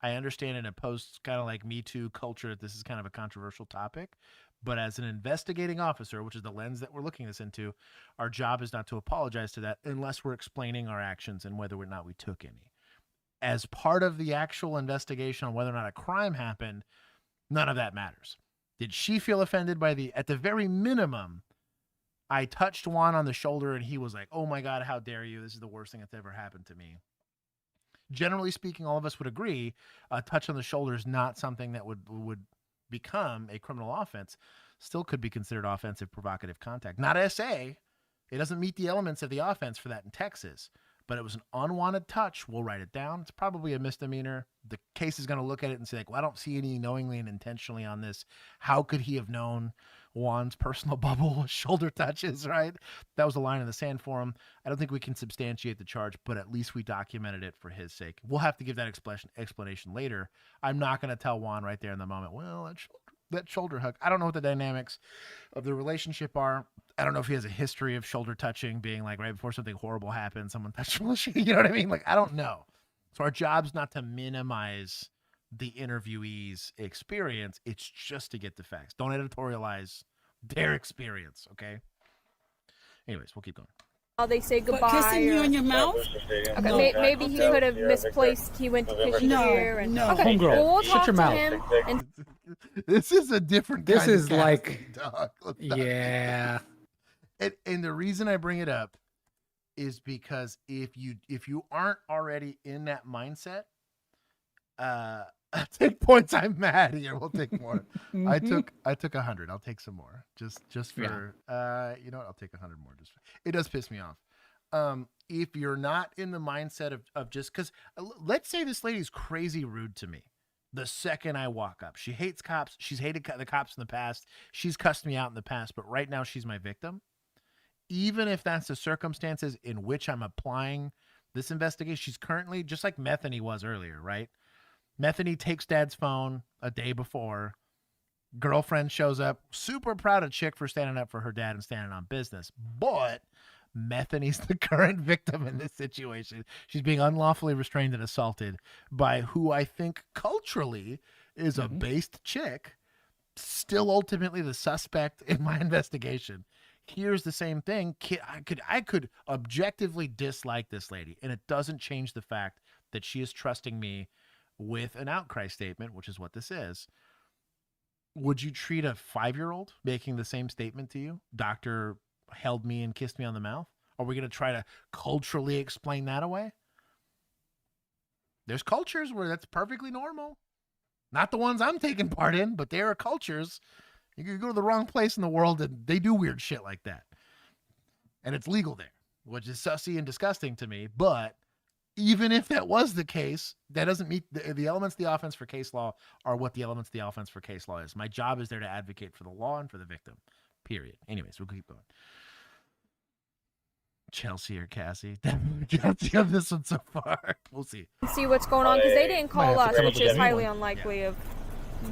I understand in a post kind of like Me Too culture, this is kind of a controversial topic, but as an investigating officer, which is the lens that we're looking this into, our job is not to apologize to that unless we're explaining our actions and whether or not we took any. As part of the actual investigation on whether or not a crime happened, none of that matters. Did she feel offended by at the very minimum, I touched Juan on the shoulder and he was like, oh my God, how dare you? This is the worst thing that's ever happened to me. Generally speaking, all of us would agree a touch on the shoulder is not something that would become a criminal offense. Still could be considered offensive provocative contact. Not SA. It doesn't meet the elements of the offense for that in Texas. But it was an unwanted touch. We'll write it down. It's probably a misdemeanor. The case is going to look at it and say, like, well, I don't see any knowingly and intentionally on this. How could he have known Juan's personal bubble shoulder touches, right? That was a line in the sand for him. I don't think we can substantiate the charge, but at least we documented it for his sake. We'll have to give that explanation later. I'm not going to tell Juan right there in the moment, well, that shoulder hug. I don't know what the dynamics of the relationship are. I don't know if he has a history of shoulder touching, being like right before something horrible happens, someone touched him. You know what I mean? Like, I don't know. So our job's not to minimize the interviewee's experience. It's just to get the facts. Don't editorialize their experience, okay? Anyways, we'll keep going. how they say goodbye. Kissing you in your mouth? Okay, No. maybe he could have misplaced. He went to kiss you here. And, no. Okay, Homegirl, well, we'll shut talk your to mouth. him. And This is a different This kind of is like, casting, dog. Let's not- yeah. And the reason I bring it up is because if you aren't already in that mindset, take points. I'm mad here. We'll take more. I took 100. I'll take some more. Just for you know what? I'll take 100 more. It does piss me off. If you're not in the mindset of just because let's say this lady's crazy rude to me the second I walk up. She hates cops. She's hated the cops in the past. She's cussed me out in the past, but right now she's my victim. Even if that's the circumstances in which I'm applying this investigation, she's currently just like Methany was earlier, right? Methany takes dad's phone a day before. Girlfriend shows up, super proud of chick for standing up for her dad and standing on business. But Methany's the current victim in this situation. She's being unlawfully restrained and assaulted by who I think culturally is a based chick, still ultimately the suspect in my investigation. Here's the same thing. I could objectively dislike this lady, and it doesn't change the fact that she is trusting me with an outcry statement, which is what this is. Would you treat a 5-year-old making the same statement to you? Doctor held me and kissed me on the mouth? Are we going to try to culturally explain that away? There's cultures where that's perfectly normal. Not the ones I'm taking part in, but there are cultures. You can go to the wrong place in the world and they do weird shit like that. And it's legal there, which is sussy and disgusting to me. But even if that was the case, that doesn't meet the elements of the offense for case law are what the elements of the offense for case law is. My job is there to advocate for the law and for the victim, period. Anyways, we'll keep going. Chelsea or Cassie? Chelsea on this one so far. We'll see. see what's going on because they didn't call us, which is highly one. unlikely of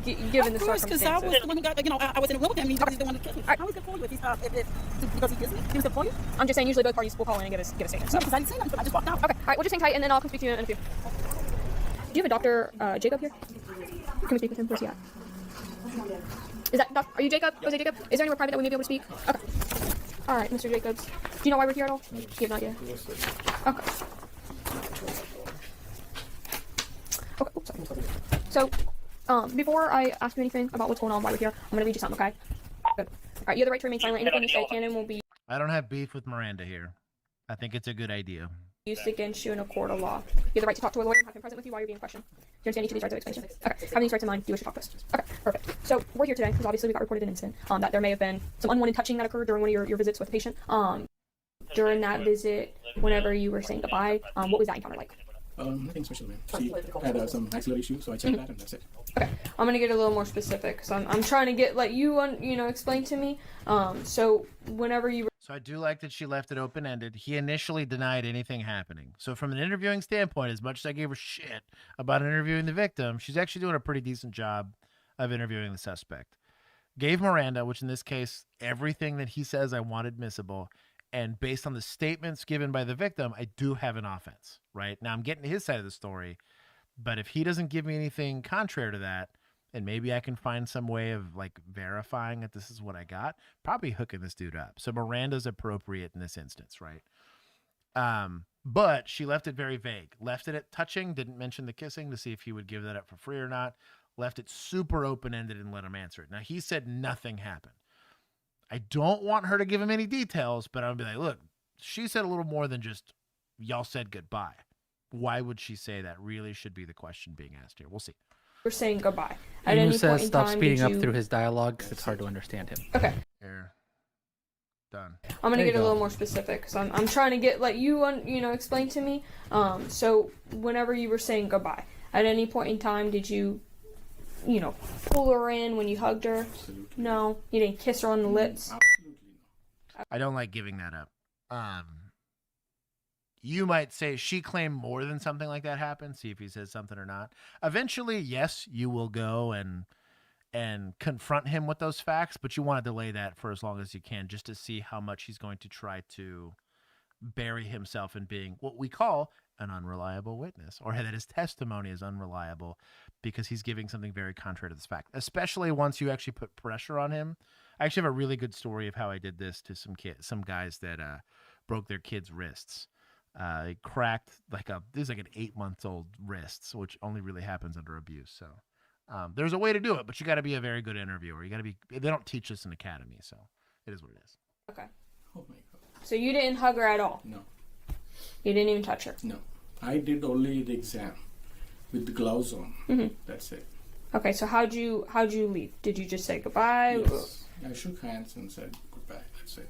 given the Because circumstances. I was the one who got, I was in the room with him. He was the one who kissed me. How was it for you if he's because he kissed me? He was good for you? I'm just saying, usually both parties will call in and give a statement. So. No, because I didn't say nothing. So I just walked out. Okay, all right, we'll just hang tight and then I'll come speak to you in a few. Do you have a Dr. Jacob here? Can we speak with him? Where's he at? Is that are you Jacob? Jose Jacob? Is there anywhere private that we may be able to speak? Okay. All right, Mr. Jacobs. Do you know why we're here at all? You have no idea. Okay. Okay. Oops, sorry. So, before I ask you anything about what's going on, why we're here, I'm gonna read you something, okay? Good. All right, you have the right to remain silent. Anything you say can and will be I don't have beef with Miranda here. I think it's a good idea. used against you in a court of law. You have the right to talk to a lawyer and have him present with you while you're being questioned. Do you understand each of these rights of explanation? Okay. Having these rights in mind, do you wish to talk to us? Okay, perfect. So we're here today because obviously we got reported an incident that there may have been some unwanted touching that occurred during one of your visits with the patient. During that visit, whenever you were saying goodbye, what was that encounter like? Nothing special, man. She had some axillary issues, so I checked that and that's it. Okay, I'm gonna get a little more specific because I'm trying to let you explain to me. So whenever you So I do like that she left it open-ended. He initially denied anything happening. So from an interviewing standpoint, as much as I gave her shit about interviewing the victim, she's actually doing a pretty decent job of interviewing the suspect. Gave Miranda, which in this case, everything that he says I want admissible. And based on the statements given by the victim, I do have an offense, right? Now I'm getting to his side of the story, but if he doesn't give me anything contrary to that, and maybe I can find some way of verifying that this is what I got, probably hooking this dude up. So Miranda's appropriate in this instance, right? But she left it very vague. Left it at touching, didn't mention the kissing to see if he would give that up for free or not. Left it super open-ended and let him answer it. Now he said nothing happened. I don't want her to give him any details, but I'll be like, look, she said a little more than just y'all said goodbye. Why would she say that? Really should be the question being asked here. We'll see. were saying goodbye. At Emu any point says in stop time, speeding did up you... through his dialogue because it's hard to understand him. Okay. Here. Done. I'm gonna get a little more specific because I'm trying to get you explain to me. So whenever you were saying goodbye, at any point in time did you pull her in when you hugged her? Absolutely. No, you didn't kiss her on the lips. Absolutely not. I don't like giving that up. You might say she claimed more than something like that happened. See if he says something or not. Eventually, yes, you will go and confront him with those facts, but you want to delay that for as long as you can just to see how much he's going to try to bury himself in being what we call an unreliable witness, or that his testimony is unreliable because he's giving something very contrary to this fact, especially once you actually put pressure on him. I actually have a really good story of how I did this to some guys that broke their kids' wrists. They cracked this is like an 8-month-old wrist, which only really happens under abuse. So there's a way to do it, but you got to be a very good interviewer. You got to be. They don't teach this in academy, so it is what it is. Okay. Oh my God. So you didn't hug her at all? No. You didn't even touch her? No. I did only the exam with the gloves on. Mm-hmm. That's it. Okay, so how'd you leave? Did you just say goodbye? Yes. I shook hands and said goodbye. That's it.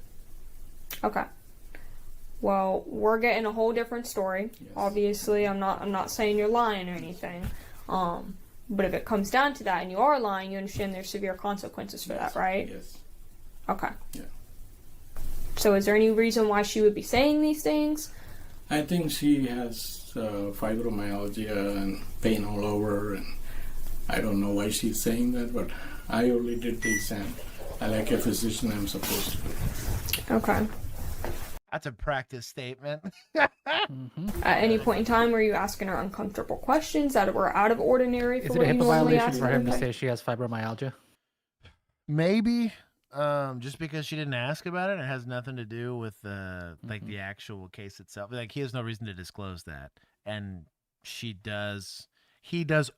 Okay. Well, we're getting a whole different story. Yes. Obviously, I'm not saying you're lying or anything. But if it comes down to that and you are lying, you understand there's severe consequences for that, right? Yes. Okay. Yeah. So is there any reason why she would be saying these things? I think she has fibromyalgia and pain all over, and I don't know why she's saying that, but I only did the exam. I like a physician, I'm supposed to. Okay. That's a practice statement. At any point in time, were you asking her uncomfortable questions that were out of ordinary for Is it a what you HIPAA normally violation ask for him to her? say she has fibromyalgia? Maybe. Just because she didn't ask about it, it has nothing to do with the actual case itself. Like, he has no reason to disclose that, and he does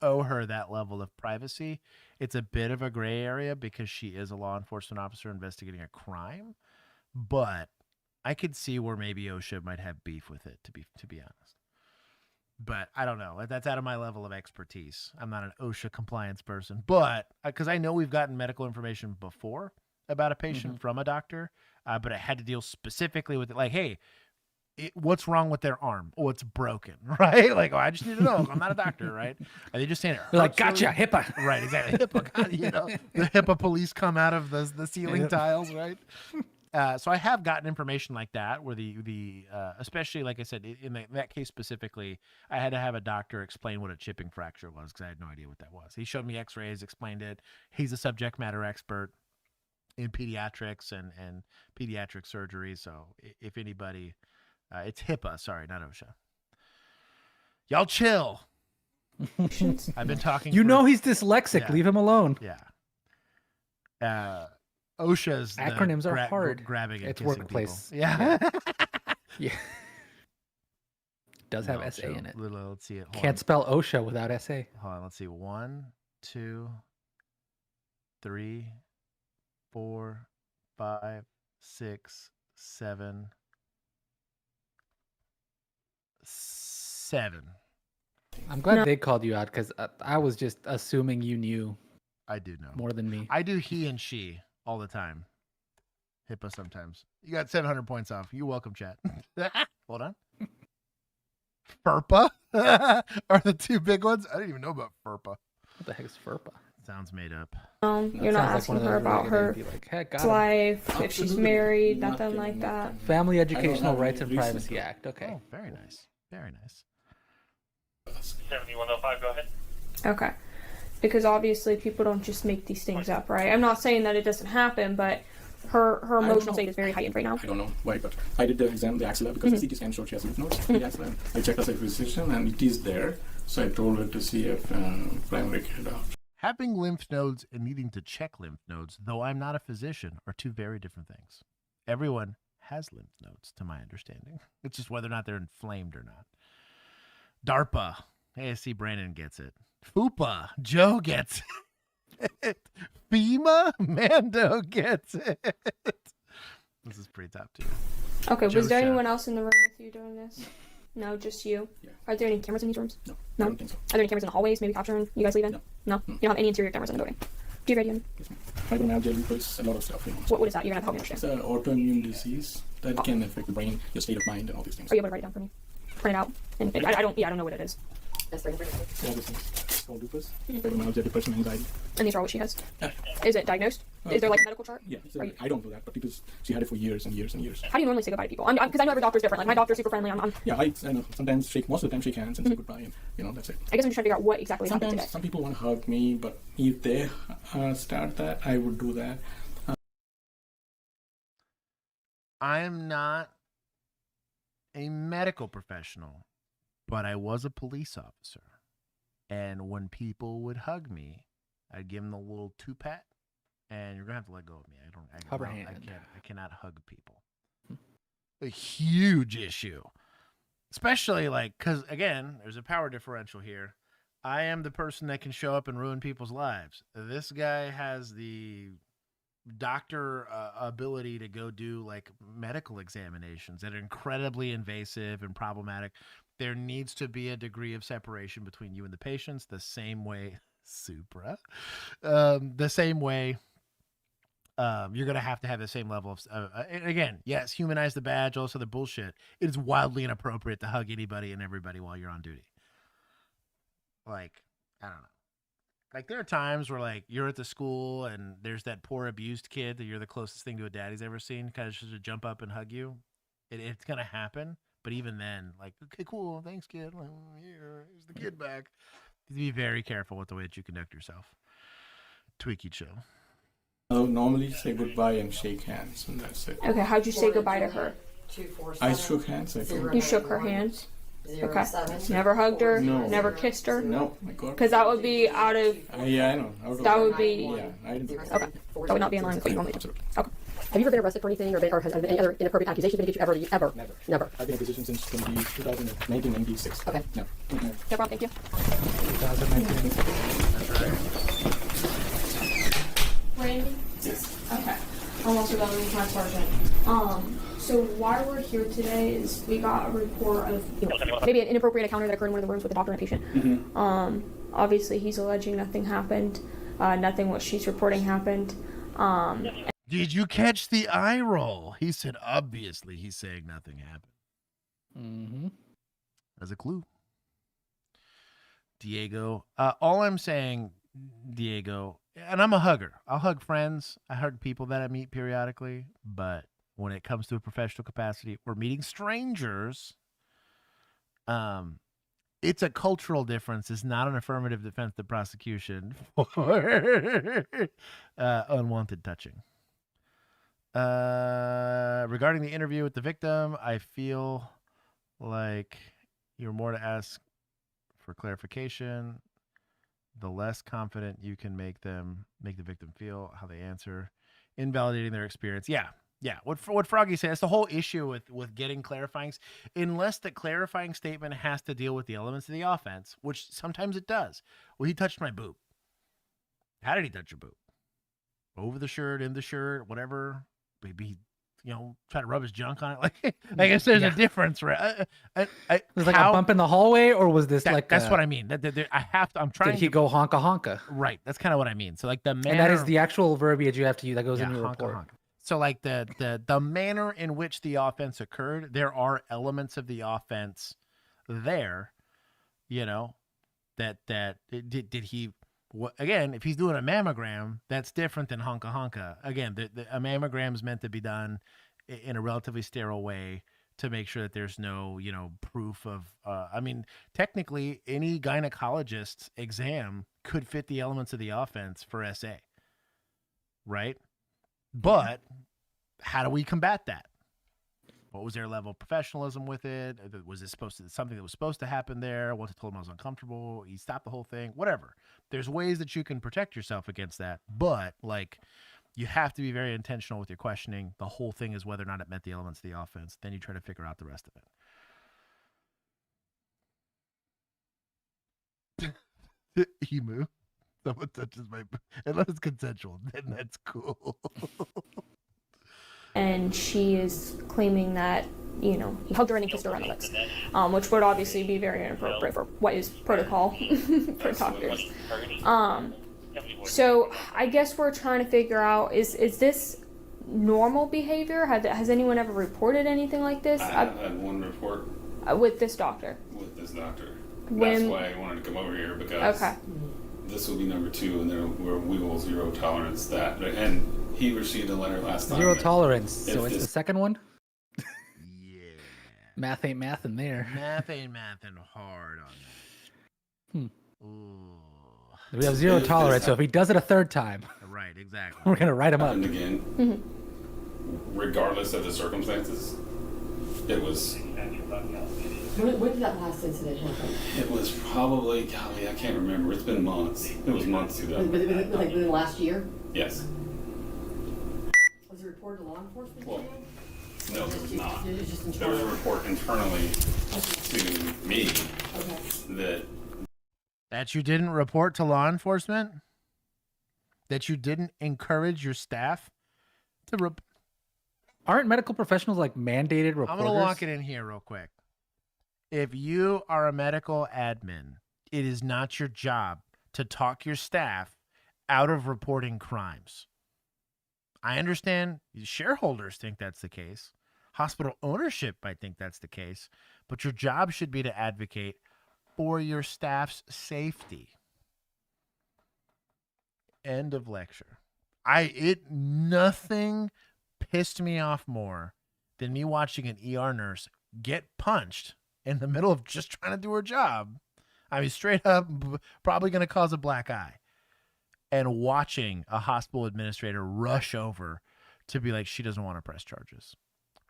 owe her that level of privacy. It's a bit of a gray area because she is a law enforcement officer investigating a crime, but I could see where maybe OSHA might have beef with it, to be honest. But I don't know. That's out of my level of expertise. I'm not an OSHA compliance person, but because I know we've gotten medical information before about a patient from a doctor, but it had to deal specifically with it. Like, hey, what's wrong with their arm? Oh, it's broken, right? Like, oh, I just need to know. I'm not a doctor, right? Are they just saying it hurts? Like, gotcha, HIPAA. Right, exactly. HIPAA, the HIPAA police come out of the ceiling tiles, right? So I have gotten information like that where the especially, like I said, in that case specifically, I had to have a doctor explain what a chipping fracture was because I had no idea what that was. He showed me x-rays, explained it. He's a subject matter expert in pediatrics and pediatric surgery. So if anybody, it's HIPAA, sorry, not OSHA. Y'all chill. I've been talking. He's dyslexic. Yeah. Leave him alone. Yeah. OSHA's acronyms are hard. Grabbing and it's kissing workplace. People. Yeah. Yeah. Does have SA in it. Let's see it. Can't spell OSHA without SA. Hold on. Let's see. 1, 2, 3, 4, 5, 6, 7, 7. I'm glad they called you out because I was just assuming you knew. I do know more than me. I do he and she all the time. HIPAA sometimes. You got 700 points off. You're welcome, chat. Hold on. FERPA are the two big ones. I didn't even know about FERPA. What the heck is FERPA? Sounds made up. You're not asking her about her life, if she's married, nothing like that. Family Educational Rights and Privacy Act. Okay. Oh, very nice. Very nice. 7105, go ahead. Okay. Because obviously people don't just make these things up, right? I'm not saying that it doesn't happen, but her emotional state is very heightened right now. I don't know why, but I did the exam, the axilla, because the CT scan showed she has lymph nodes in the axilla. I checked as a physician, and it is there. So I told her to see if primary care doctor. Having lymph nodes and needing to check lymph nodes, though I'm not a physician, are two very different things. Everyone has lymph nodes, to my understanding. It's just whether or not they're inflamed or not. DARPA. Hey, I see Brandon gets it. FUPA. Joe gets it. FEMA. Mando gets it. This is pretty top tier. Okay, Joe was there Chef. anyone else in the room with you doing this? No, just you? Yeah. Are there any cameras in these rooms? No. No? I don't think so. Are there any cameras in the hallways, maybe capturing you guys leaving? No. No? You don't have any interior cameras in the building? Do you have radio? Yes, ma'am. Fibromyalgia, lupus, a lot of stuff. What is that? You're going to have to help me understand. It's an autoimmune disease that can affect the brain, your state of mind, and all these things. Are you able to write it down for me? Print it out? And I don't know what it is. Yeah, these things. It's called lupus, fibromyalgia, depression, anxiety. And these are all what she has? Yeah. Is it diagnosed? Is there like a medical chart? Yeah, I don't know that, but she had it for years and years and years. How do you normally say goodbye to people? Because I know every doctor's different. Like my doctor's super friendly. Yeah, I know. Sometimes most of the time shake hands and say goodbye, and that's it. I guess I'm just trying to figure out what exactly happened today. Sometimes some people want to hug me, but if they start that, I would do that. I'm not a medical professional, but I was a police officer. And when people would hug me, I'd give them the little two-pat, and you're going to have to let go of me. I Hover hand. I cannot hug people. a huge issue. Especially like, because again, there's a power differential here. I am the person that can show up and ruin people's lives. This guy has the doctor ability to go do like medical examinations that are incredibly invasive and problematic. There needs to be a degree of separation between you and the patients, the same way, the same way. You're going to have the same level of, and again, yes, humanize the badge, also the bullshit. It is wildly inappropriate to hug anybody and everybody while you're on duty. Like, I don't know. Like, there are times where, like, you're at the school and there's that poor abused kid that you're the closest thing to a daddy's ever seen, kind of just to jump up and hug you. It's going to happen. But even then, like, okay, cool, thanks, kid. Like, here's the kid back. Be very careful with the way that you conduct yourself. Tweaky chill. I would normally say goodbye and shake hands, and that's it. Okay, how'd you say goodbye to her? I shook hands. I think. You shook her hand? Okay. Never hugged her? No. Never kissed her? No, my God. Because that would be out of... yeah, I know. That would be... Yeah, I didn't. Okay. That would not be in line with what you normally do. Okay. Have you ever been arrested for anything, or has any other inappropriate accusation been against you ever? Never. I've been in position since 1996. Okay. No. No problem, thank you. 2019. That's right. Randy? Okay. I'm also done with my sergeant. So why we're here today is we got a report of maybe an inappropriate encounter that occurred in one of the rooms with a doctor and a patient. Mm-hmm. Obviously he's alleging nothing happened. Nothing what she's reporting happened. Did you catch the eye roll? He said, obviously, he's saying nothing happened. Mm-hmm. As a clue. Diego. All I'm saying, Diego, and I'm a hugger. I'll hug friends. I hug people that I meet periodically. But when it comes to a professional capacity or meeting strangers, it's a cultural difference. It's not an affirmative defense to prosecution for unwanted touching. Regarding the interview with the victim, I feel like you're more to ask for clarification. The less confident you can make the victim feel, how they answer, invalidating their experience. Yeah. What Froggy said, that's the whole issue with getting clarifying. Unless the clarifying statement has to deal with the elements of the offense, which sometimes it does. Well, he touched my boob. How did he touch your boob? Over the shirt, in the shirt, whatever. Maybe, try to rub his junk on it. Like I guess there's a difference, right? Was like a bump in the hallway, or was this that's what I mean. I'm trying. Did he go honka honka? Right. That's kind of what I mean. So like the manner, and that is the actual verbiage you have to use that goes in your report. Honka. So like the manner in which the offense occurred, there are elements of the offense there, that did he. Again, if he's doing a mammogram, that's different than honka honka. Again, a mammogram is meant to be done in a relatively sterile way to make sure that there's no, proof of. Technically, any gynecologist's exam could fit the elements of the offense for SA, right? But how do we combat that? What was their level of professionalism with it? Was it something that was supposed to happen there? Once I told him I was uncomfortable, he stopped the whole thing. Whatever. There's ways that you can protect yourself against that, but you have to be very intentional with your questioning. The whole thing is whether or not it met the elements of the offense. Then you try to figure out the rest of it. Emu. Someone touches my, unless it's consensual, then that's cool. And she is claiming that, he hugged her and he kissed her on the lips, which would obviously be very inappropriate for what is protocol for doctors. So I guess we're trying to figure out, is this normal behavior? Has anyone ever reported anything like this? I've had one report. With this doctor? With this doctor. That's why I wanted to come over here, because this will be number 2, and we will zero tolerance that. And he received a letter last time. Zero tolerance. So it's the second one? Yeah. Math ain't mathin' there. Math ain't mathin' hard on that. We have zero tolerance, so if he does it a third time. Right, exactly. We're going to write him up. And again, regardless of the circumstances, it was... When did that last incident happen? It was probably, golly, I can't remember. It's been months. It was months ago. Within the last year? Yes. Was it reported to law enforcement? No, there was not. There was a report internally to me that you didn't report to law enforcement, that you didn't encourage your staff to Aren't medical professionals like mandated reporters? I'm going to lock it in here real quick. If you are a medical admin, it is not your job to talk your staff out of reporting crimes. I understand shareholders think that's the case. Hospital ownership might think that's the case. But your job should be to advocate for your staff's safety. End of lecture. Nothing pissed me off more than me watching an ER nurse get punched in the middle of just trying to do her job. I mean, straight up, probably going to cause a black eye. And watching a hospital administrator rush over to be like, she doesn't want to press charges.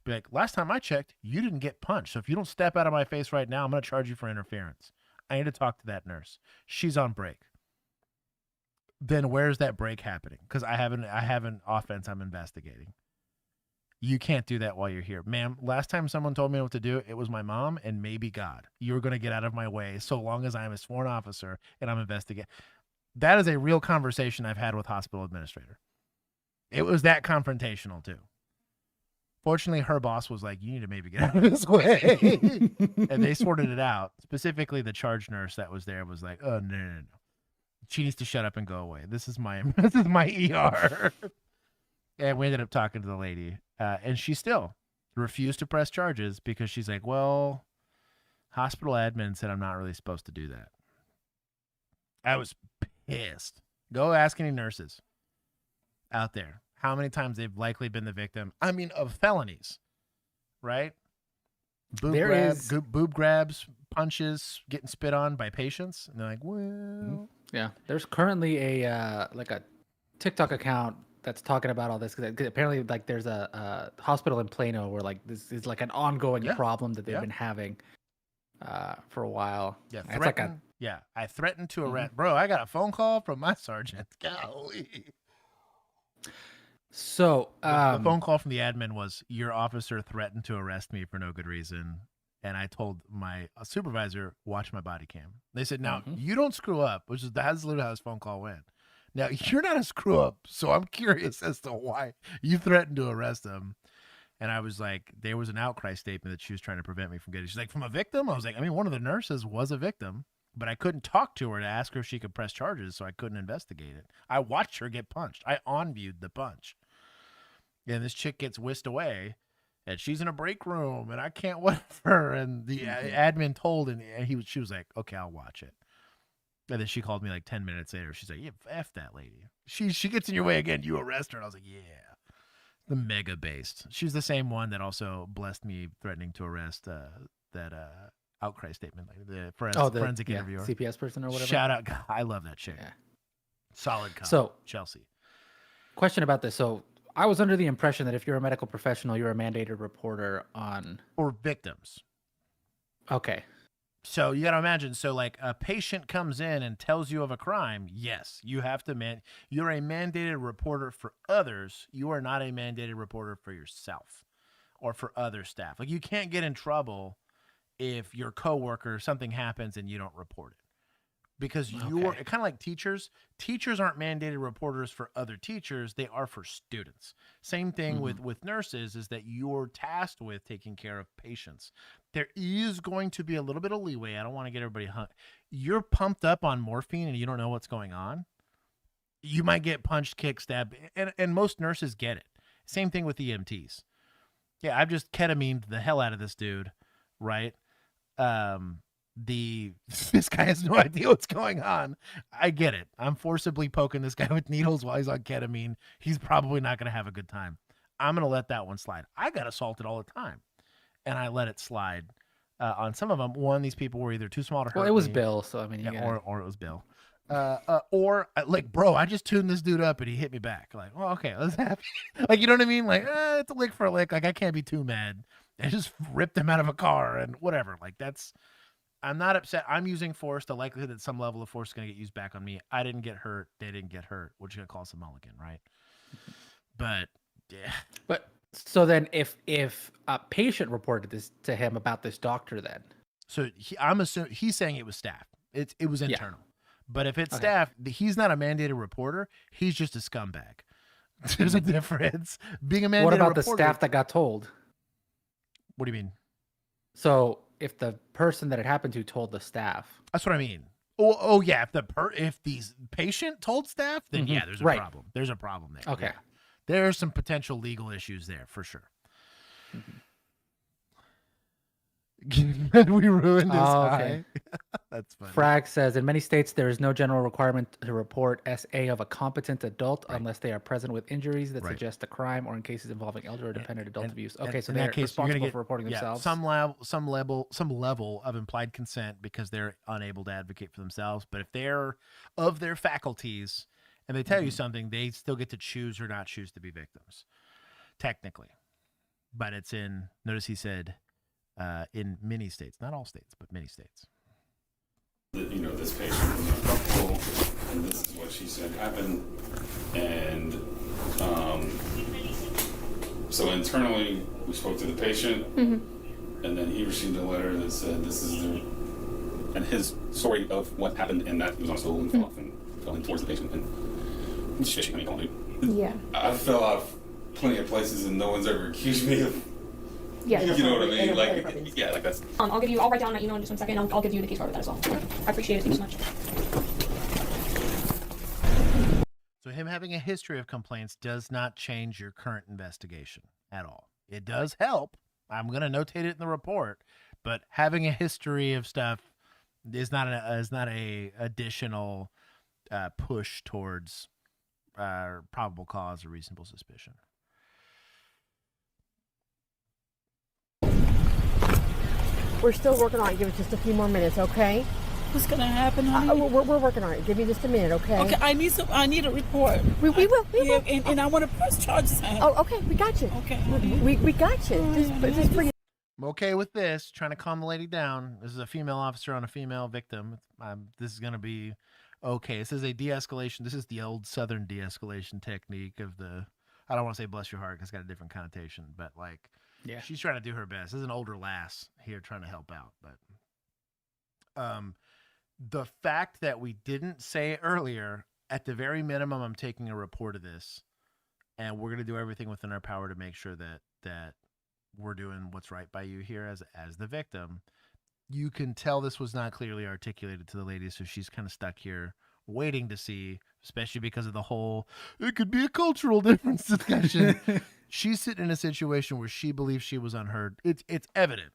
Be like, last time I checked, you didn't get punched. So if you don't step out of my face right now, I'm going to charge you for interference. I need to talk to that nurse. She's on break. Then where's that break happening? Because I have an offense I'm investigating. You can't do that while you're here. Ma'am, last time someone told me what to do, it was my mom and maybe God. You're going to get out of my way so long as I'm a sworn officer and I'm investigating. That is a real conversation I've had with hospital administrator. It was that confrontational too. Fortunately, her boss was like, you need to maybe get out of this way. And they sorted it out. Specifically, the charge nurse that was there was like, oh, no. She needs to shut up and go away. This is my ER. And we ended up talking to the lady. And she still refused to press charges because she's like, well, hospital admin said I'm not really supposed to do that. I was pissed. Go ask any nurses out there how many times they've likely been the victim, of felonies, right? Boob grabs, punches, getting spit on by patients. And they're like, well. Yeah. There's currently a TikTok account that's talking about all this because apparently there's a hospital in Plano where this is an ongoing problem that they've been having for a while. Yeah, I threatened to arrest. Bro, I got a phone call from my sergeant. Golly. So the phone call from the admin was, your officer threatened to arrest me for no good reason. And I told my supervisor, watch my body cam. They said, now, you don't screw up, that's literally how this phone call went. Now, you're not a screw up, so I'm curious as to why you threatened to arrest him. And I was like, there was an outcry statement that she was trying to prevent me from getting. She's like, from a victim? I was like, one of the nurses was a victim, but I couldn't talk to her to ask her if she could press charges, so I couldn't investigate it. I watched her get punched. I on-viewed the punch. And this chick gets whisked away, and she's in a break room, and I can't wait for her. And the admin told, and she was like, okay, I'll watch it. And then she called me 10 minutes later. She's like, yeah, F that lady. She gets in your way again, you arrest her. And I was like, yeah. The mega based. She's the same one that also blessed me threatening to arrest that outcry statement, the forensic interviewer, CPS person or whatever. Shout out, God, I love that chick. Yeah. Solid cop. So Chelsea. Question about this. So I was under the impression that if you're a medical professional, you're a mandated reporter on or victims. Okay. So you got to imagine, a patient comes in and tells you of a crime. Yes, you have to you're a mandated reporter for others. You are not a mandated reporter for yourself or for other staff. You can't get in trouble if your coworker, something happens and you don't report it. Because you're kind of like teachers. Teachers aren't mandated reporters for other teachers. They are for students. Same thing with nurses is that you're tasked with taking care of patients. There is going to be a little bit of leeway. I don't want to get everybody hung. You're pumped up on morphine and you don't know what's going on. You might get punched, kicked, stabbed. And most nurses get it. Same thing with EMTs. Yeah, I've just ketamined the hell out of this dude, right? This guy has no idea what's going on. I get it. I'm forcibly poking this guy with needles while he's on ketamine. He's probably not going to have a good time. I'm going to let that one slide. I got assaulted all the time, and I let it slide. On some of them, these people were either too small to hurt. Well, it was me. Bill, so I mean, or it was Bill. Bro, I just tuned this dude up and he hit me back. Well, okay, let's have you know what I mean? It's a lick for a lick. I can't be too mad. I just ripped him out of a car and whatever. I'm not upset. I'm using force. The likelihood that some level of force is going to get used back on me. I didn't get hurt. They didn't get hurt. We're just going to call some mulligan, right? But, yeah. But So then, if a patient reported this to him about this doctor, then So I'm assuming he's saying it was staff. It was internal. But if it's Okay. staff, he's not a mandated reporter. He's just a scumbag. There's a difference. Being a mandated what about reporter, the staff that got told? What do you mean? So if the person that it happened to told the staff, That's what I mean. Oh yeah. If the patient told staff, then Mhm. yeah, there's a Right. problem. There's a problem there. Okay. Yeah. There's some potential legal issues there for sure. We ruined his eye. That's funny. Frag says in many states there is no general requirement to report SA of a competent adult unless they are present with injuries that suggest a crime or in cases involving elder or dependent adult abuse. Okay, so in they're that case, you're gonna responsible get for reporting themselves. some level of implied consent because they're unable to advocate for themselves. But if they're of their faculties and they tell you something, they still get to choose or not choose to be victims, technically. But it's in. Notice he said in many states, not all states, but many states. This patient was uncomfortable, and this is what she said happened. And so internally, we spoke to the patient, and then he received a letter that said this is and his story of what happened, and that he was on a stool and fell in towards the patient. And it's fishy. I mean, Yeah. I fell off plenty of places, and no one's ever accused me of. Yeah. You know what I mean? Like, yeah, like that's. I'll write down that email in just 1 second. I'll give you the case card with that as well. I appreciate it. Thank you so much. So him having a history of complaints does not change your current investigation at all. It does help. I'm going to notate it in the report, but having a history of stuff is not a additional push towards probable cause or reasonable suspicion. We're still working on it. Give it just a few more minutes, okay? What's gonna happen, honey? We're working on it. Give me just a minute, okay? Okay, I need a report. We will. And I want to press charges. Oh, okay. We got you. Okay. We got you. Just bring it. I'm okay with this, trying to calm the lady down. This is a female officer on a female victim. This is going to be okay. This is a de-escalation. This is the old Southern de-escalation technique of I don't want to say bless your heart because it's got a different connotation, but like, yeah, she's trying to do her best. This is an older lass here trying to help out. But the fact that we didn't say it earlier, at the very minimum, I'm taking a report of this, and we're going to do everything within our power to make sure that we're doing what's right by you here as the victim. You can tell this was not clearly articulated to the lady, so she's kind of stuck here waiting to see, especially because of the whole it could be a cultural difference discussion. She's sitting in a situation where she believes she was unheard. It's evident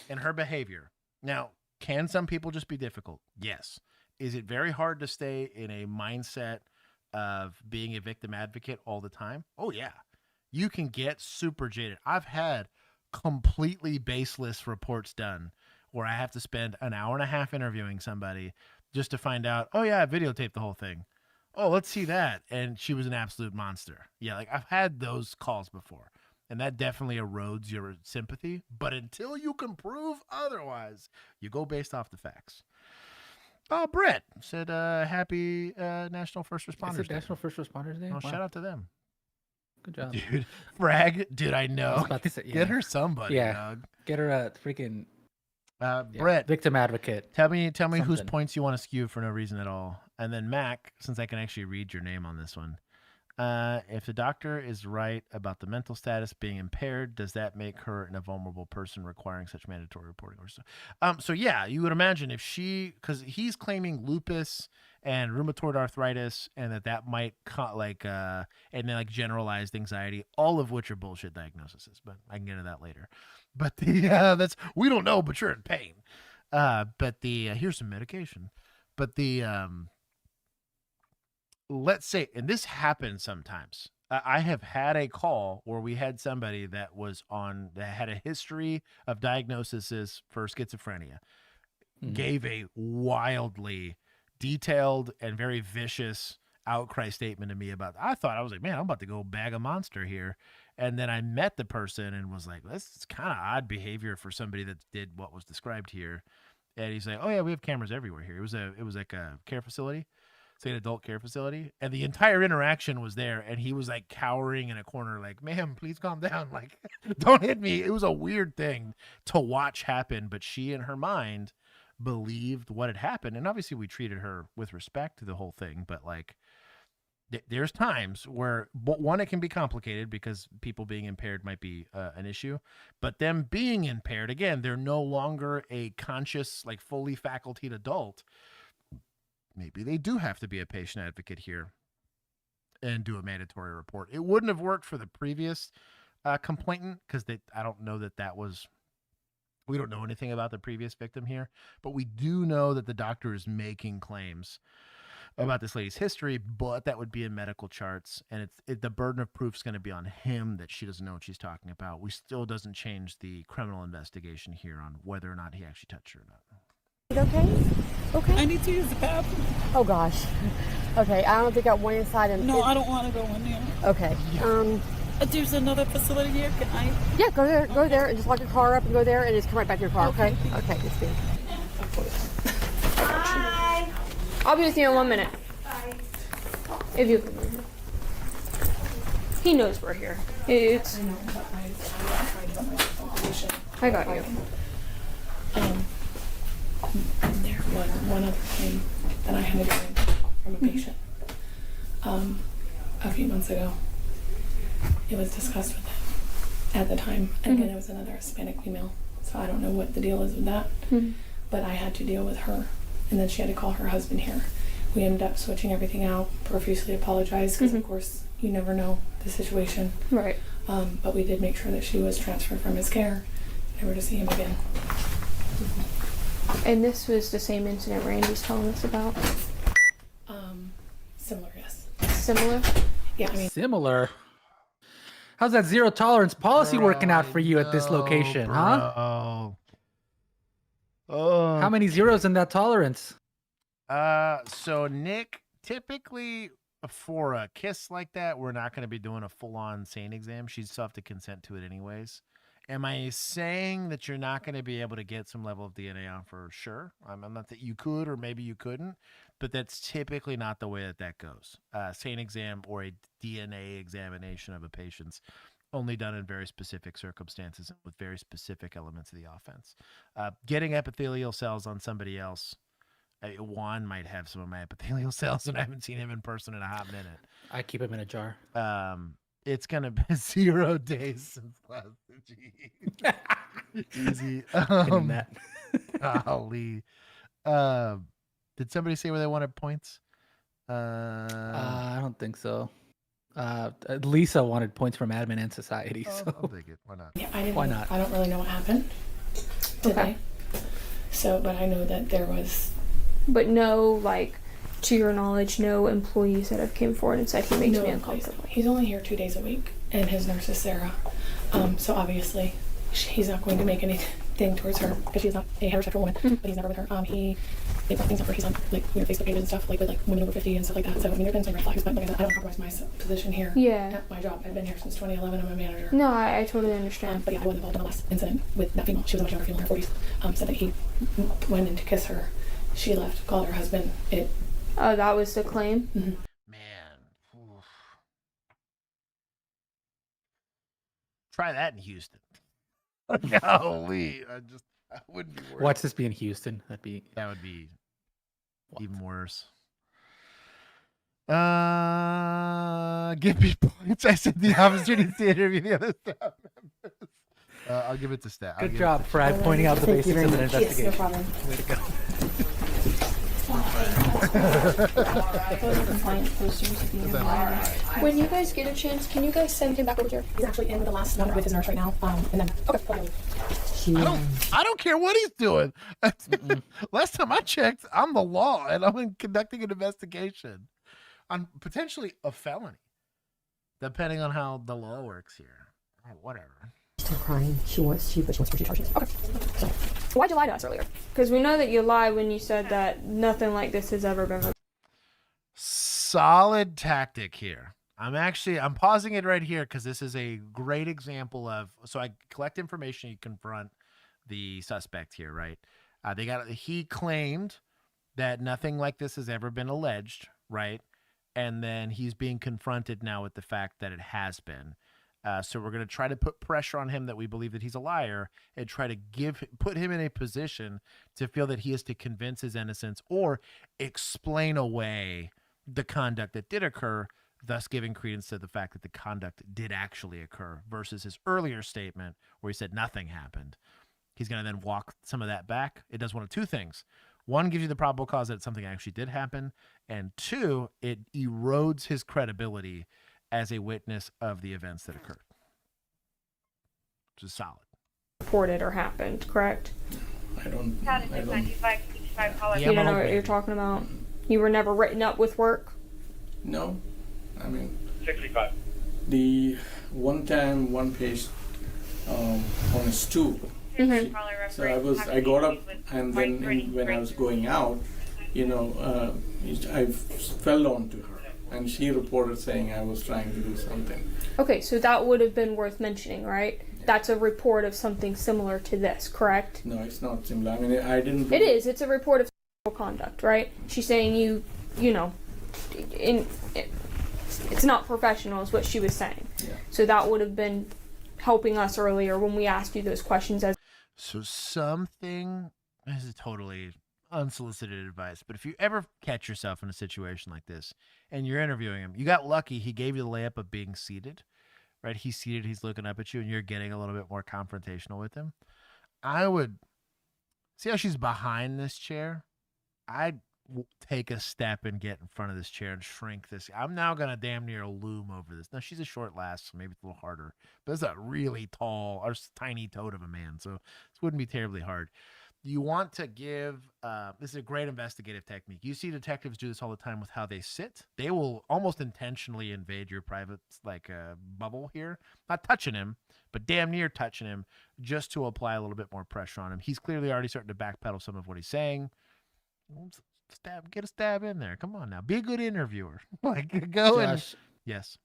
in her behavior. Now, can some people just be difficult? Yes. Is it very hard to stay in a mindset of being a victim advocate all the time? Oh yeah. You can get super jaded. I've had completely baseless reports done where I have to spend an hour and a half interviewing somebody just to find out, oh yeah, I videotaped the whole thing. Oh, let's see that. And she was an absolute monster. Yeah, like I've had those calls before. And that definitely erodes your sympathy. But until you can prove otherwise, you go based off the facts. Oh, Brett said happy National First Responders Day. National First Responders Day? Oh, Wow. shout out to them. Good job. Dude, Frag, dude, I know. I was about to say, Get her somebody, yeah. dog. Get her a freaking Brett, victim advocate. Tell me whose Something. points you want to skew for no reason at all. And then Mac, since I can actually read your name on this one. If the doctor is right about the mental status being impaired, does that make her a vulnerable person requiring such mandatory reporting? So yeah, you would imagine if because he's claiming lupus and rheumatoid arthritis, and that might and then like generalized anxiety, all of which are bullshit diagnoses. But I can get into that later. But we don't know, but you're in pain. But here's some medication. But let's say, and this happens sometimes. I have had a call where we had somebody that had a history of diagnoses for schizophrenia, gave a wildly detailed and very vicious outcry statement to me about. I was like, man, I'm about to go bag a monster here. And then I met the person and was like, this is kind of odd behavior for somebody that did what was described here. And he's like, oh yeah, we have cameras everywhere here. It was like a care facility. say, an adult care facility, and the entire interaction was there, and he was like cowering in a corner, like, "Ma'am, please calm down, like, don't hit me." It was a weird thing to watch happen, but she, in her mind, believed what had happened, and obviously we treated her with respect to the whole thing, but like, there's times where, one, it can be complicated because people being impaired might be an issue, but them being impaired, again, they're no longer a conscious, like, fully facultied adult. Maybe they do have to be a patient advocate here and do a mandatory report. It wouldn't have worked for the previous complainant because I don't know that was, we don't know anything about the previous victim here, but we do know that the doctor is making claims about this lady's history, but that would be in medical charts, and the burden of proof is going to be on him that she doesn't know what she's talking about. We still doesn't change the criminal investigation here on whether or not he actually touched her or not. Okay? Okay. I need to use the bathroom. Oh gosh. Okay, I don't think I went inside and... No, I don't want to go in there. Okay. There's another facility here. Can I? Yeah, go there and just lock your car up and go there and just come right back to your car, okay? Okay, that's good. Hi. I'll be with you in 1 minute. Bye. If you can. He knows we're here. It's. I got you. There was one other thing that I had to do from a patient a few months ago. It was discussed with them at the time, and again, it was another Hispanic female, so I don't know what the deal is with that, but I had to deal with her, and then she had to call her husband here. We ended up switching everything out, profusely apologized, because of course you never know the situation, right? But we did make sure that she was transferred from his care, never to see him again. And this was the same incident Randy's telling us about? Similar, yes. Similar? Yeah, I mean... Similar? How's that zero tolerance policy working out for you at this location, huh? Oh. How many zeros in that tolerance? So Nick, typically for a kiss like that, we're not going to be doing a full-on SANE exam. She'd still have to consent to it anyways. Am I saying that you're not going to be able to get some level of DNA on for sure? I'm not that you could or maybe you couldn't, but that's typically not the way that goes. SANE exam or a DNA examination of a patient's only done in very specific circumstances with very specific elements of the offense. Getting epithelial cells on somebody else, Juan might have some of my epithelial cells, and I haven't seen him in person in a hot minute. I keep him in a jar. It's gonna be 0 days since last. Easy. Golly. Did somebody say where they wanted points? I don't think so. Lisa wanted points from admin and society. So I'll take it. Why not? Yeah, Why not? I don't really know what happened today. So, but I know that there was. But no, like, to your knowledge, no employees that have came forward and said he makes me employees. uncomfortable. He's only here 2 days a week, and his nurse is Sarah. So obviously, he's not going to make anything towards her because she's not a heterosexual woman. But he's never with her. He puts things up where he's on like Facebook pages and stuff, like with like women over 50 and stuff like that. So I mean, there's been some red flags, but like I said, I don't compromise my position here. Yeah. At my job, I've been here since 2011. I'm a manager. No, I totally understand. But yeah, I was involved in the last incident with that female. She was a much younger female in her 40s. Said that he went in to kiss her. She left, called her husband. Oh, that was the claim? Mm-hmm. Man. Try that in Houston. Golly. I wouldn't be worried. Watch this be in Houston. That would be even worse. Give me points. I said the opportunity to interview the other staff members. I'll give it to staff. Good job, Brad, pointing out the basics of an investigation. Yes, no problem. Way to go. When you guys get a chance, can you guys send him back over here? He's actually in with the last number with his nurse right now. And then okay. I don't care what he's doing. Last time I checked, I'm the law and I'm conducting an investigation on potentially a felony, depending on how the law works here. Whatever. Still crying. She wants to pursue charges. Okay. So, why'd you lie to us earlier? Because we know that you lied when you said that nothing like this has ever been. Solid tactic here. I'm pausing it right here because this is a great example of, so I collect information, you confront the suspect here, right? He claimed that nothing like this has ever been alleged, right? And then he's being confronted now with the fact that it has been. So we're going to try to put pressure on him that we believe that he's a liar and try to put him in a position to feel that he has to convince his innocence or explain away the conduct that did occur, thus giving credence to the fact that the conduct did actually occur versus his earlier statement where he said nothing happened. He's going to then walk some of that back. It does one of two things. One, gives you the probable cause that something actually did happen. And two, it erodes his credibility as a witness of the events that occurred. Which is solid. Reported or happened, correct? I don't You don't know what you're talking about? You were never written up with work? No. I mean, 65. the one time one patient on a stool. So I got up, and then when I was going out, I fell onto her, and she reported saying I was trying to do something. Okay, so that would have been worth mentioning, right? That's a report of something similar to this, correct? No, it's not similar. I mean, I didn't. It is. It's a report of sexual conduct, right? She's saying it's not professional, is what she was saying. Yeah. So that would have been helping us earlier when we asked you those questions. So something, this is totally unsolicited advice, but if you ever catch yourself in a situation like this and you're interviewing him, you got lucky, he gave you the layup of being seated, right? He's seated, he's looking up at you, and you're getting a little bit more confrontational with him. I would see how she's behind this chair. I'd take a step and get in front of this chair and shrink this. I'm now going to damn near loom over this. Now, she's a short lass, so maybe it's a little harder, but it's a really tall or tiny toad of a man, so this wouldn't be terribly hard. You want to give, this is a great investigative technique. You see detectives do this all the time with how they sit. They will almost intentionally invade your private bubble here. Not touching him, but damn near touching him just to apply a little bit more pressure on him. He's clearly already starting to backpedal some of what he's saying. Get a stab in there. Come on now. Be a good interviewer. Go and... Yes.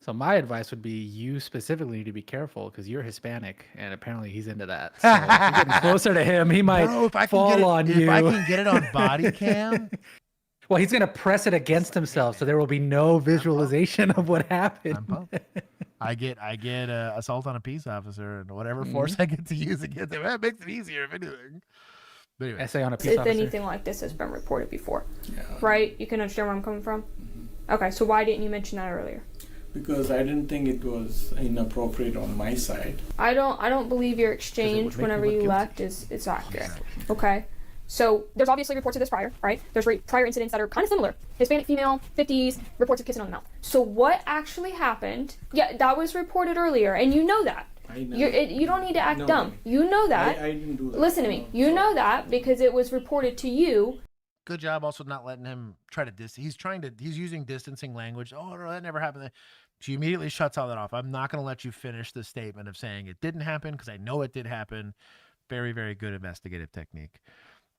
So my advice would be you specifically need to be careful because you're Hispanic and apparently he's into that. So if you're getting closer to him, he might fall on you. If I can get it on body cam. Well, he's going to press it against himself, so there will be no visualization of what happened. I get assault on a peace officer and whatever force I get to use against him. That makes it easier, if anything. But anyway. Essay on a peace if officer. anything like this has been reported before, right? You can understand where I'm coming from? Okay, so why didn't you mention that earlier? Because I didn't think it was inappropriate on my side. I don't believe your exchange whenever you left is accurate. Okay. So there's obviously reports of this prior, right? There's prior incidents that are kind of similar. Hispanic female, 50s, reports of kissing on the mouth. So what actually happened? Yeah, that was reported earlier, and you know that. I know. You don't need to act dumb. You know that. I didn't do that. Listen to me. You know that because it was reported to you. Good job also not letting him try to he's using distancing language. Oh, no, that never happened. She immediately shuts all that off. I'm not going to let you finish the statement of saying it didn't happen because I know it did happen. Very, very good investigative technique.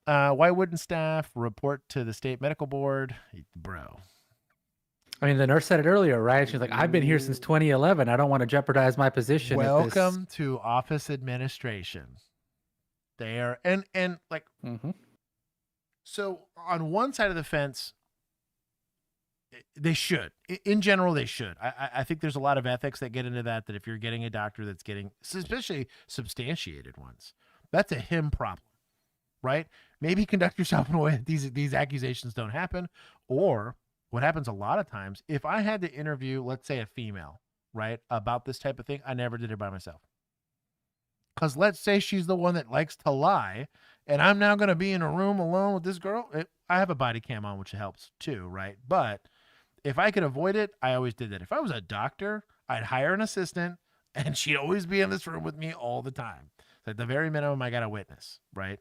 Why wouldn't staff report to the state medical board? Bro. I mean, the nurse said it earlier, right? She's like, I've been here since 2011. I don't want to jeopardize my position. Welcome to office administration. They are, and like, so on one side of the fence, they should. In general, they should. I think there's a lot of ethics that get into that if you're getting a doctor that's getting, especially substantiated ones, that's a him problem, right? Maybe conduct yourself in a way that these accusations don't happen. Or what happens a lot of times, if I had to interview, let's say a female, right, about this type of thing, I never did it by myself. Because let's say she's the one that likes to lie, and I'm now going to be in a room alone with this girl. I have a body cam on, which helps too, right? But if I could avoid it, I always did that. If I was a doctor, I'd hire an assistant, and she'd always be in this room with me all the time. So at the very minimum, I got a witness, right?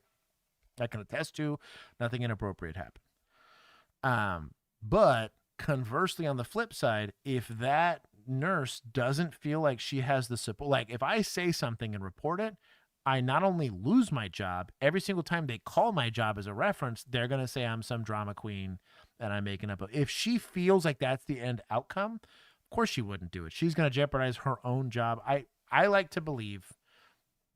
I can attest to nothing inappropriate happened. But conversely, on the flip side, if that nurse doesn't feel like she has the support, like if I say something and report it, I not only lose my job, every single time they call my job as a reference, they're going to say I'm some drama queen and I'm making up. If she feels like that's the end outcome, of course she wouldn't do it. She's going to jeopardize her own job. I like to believe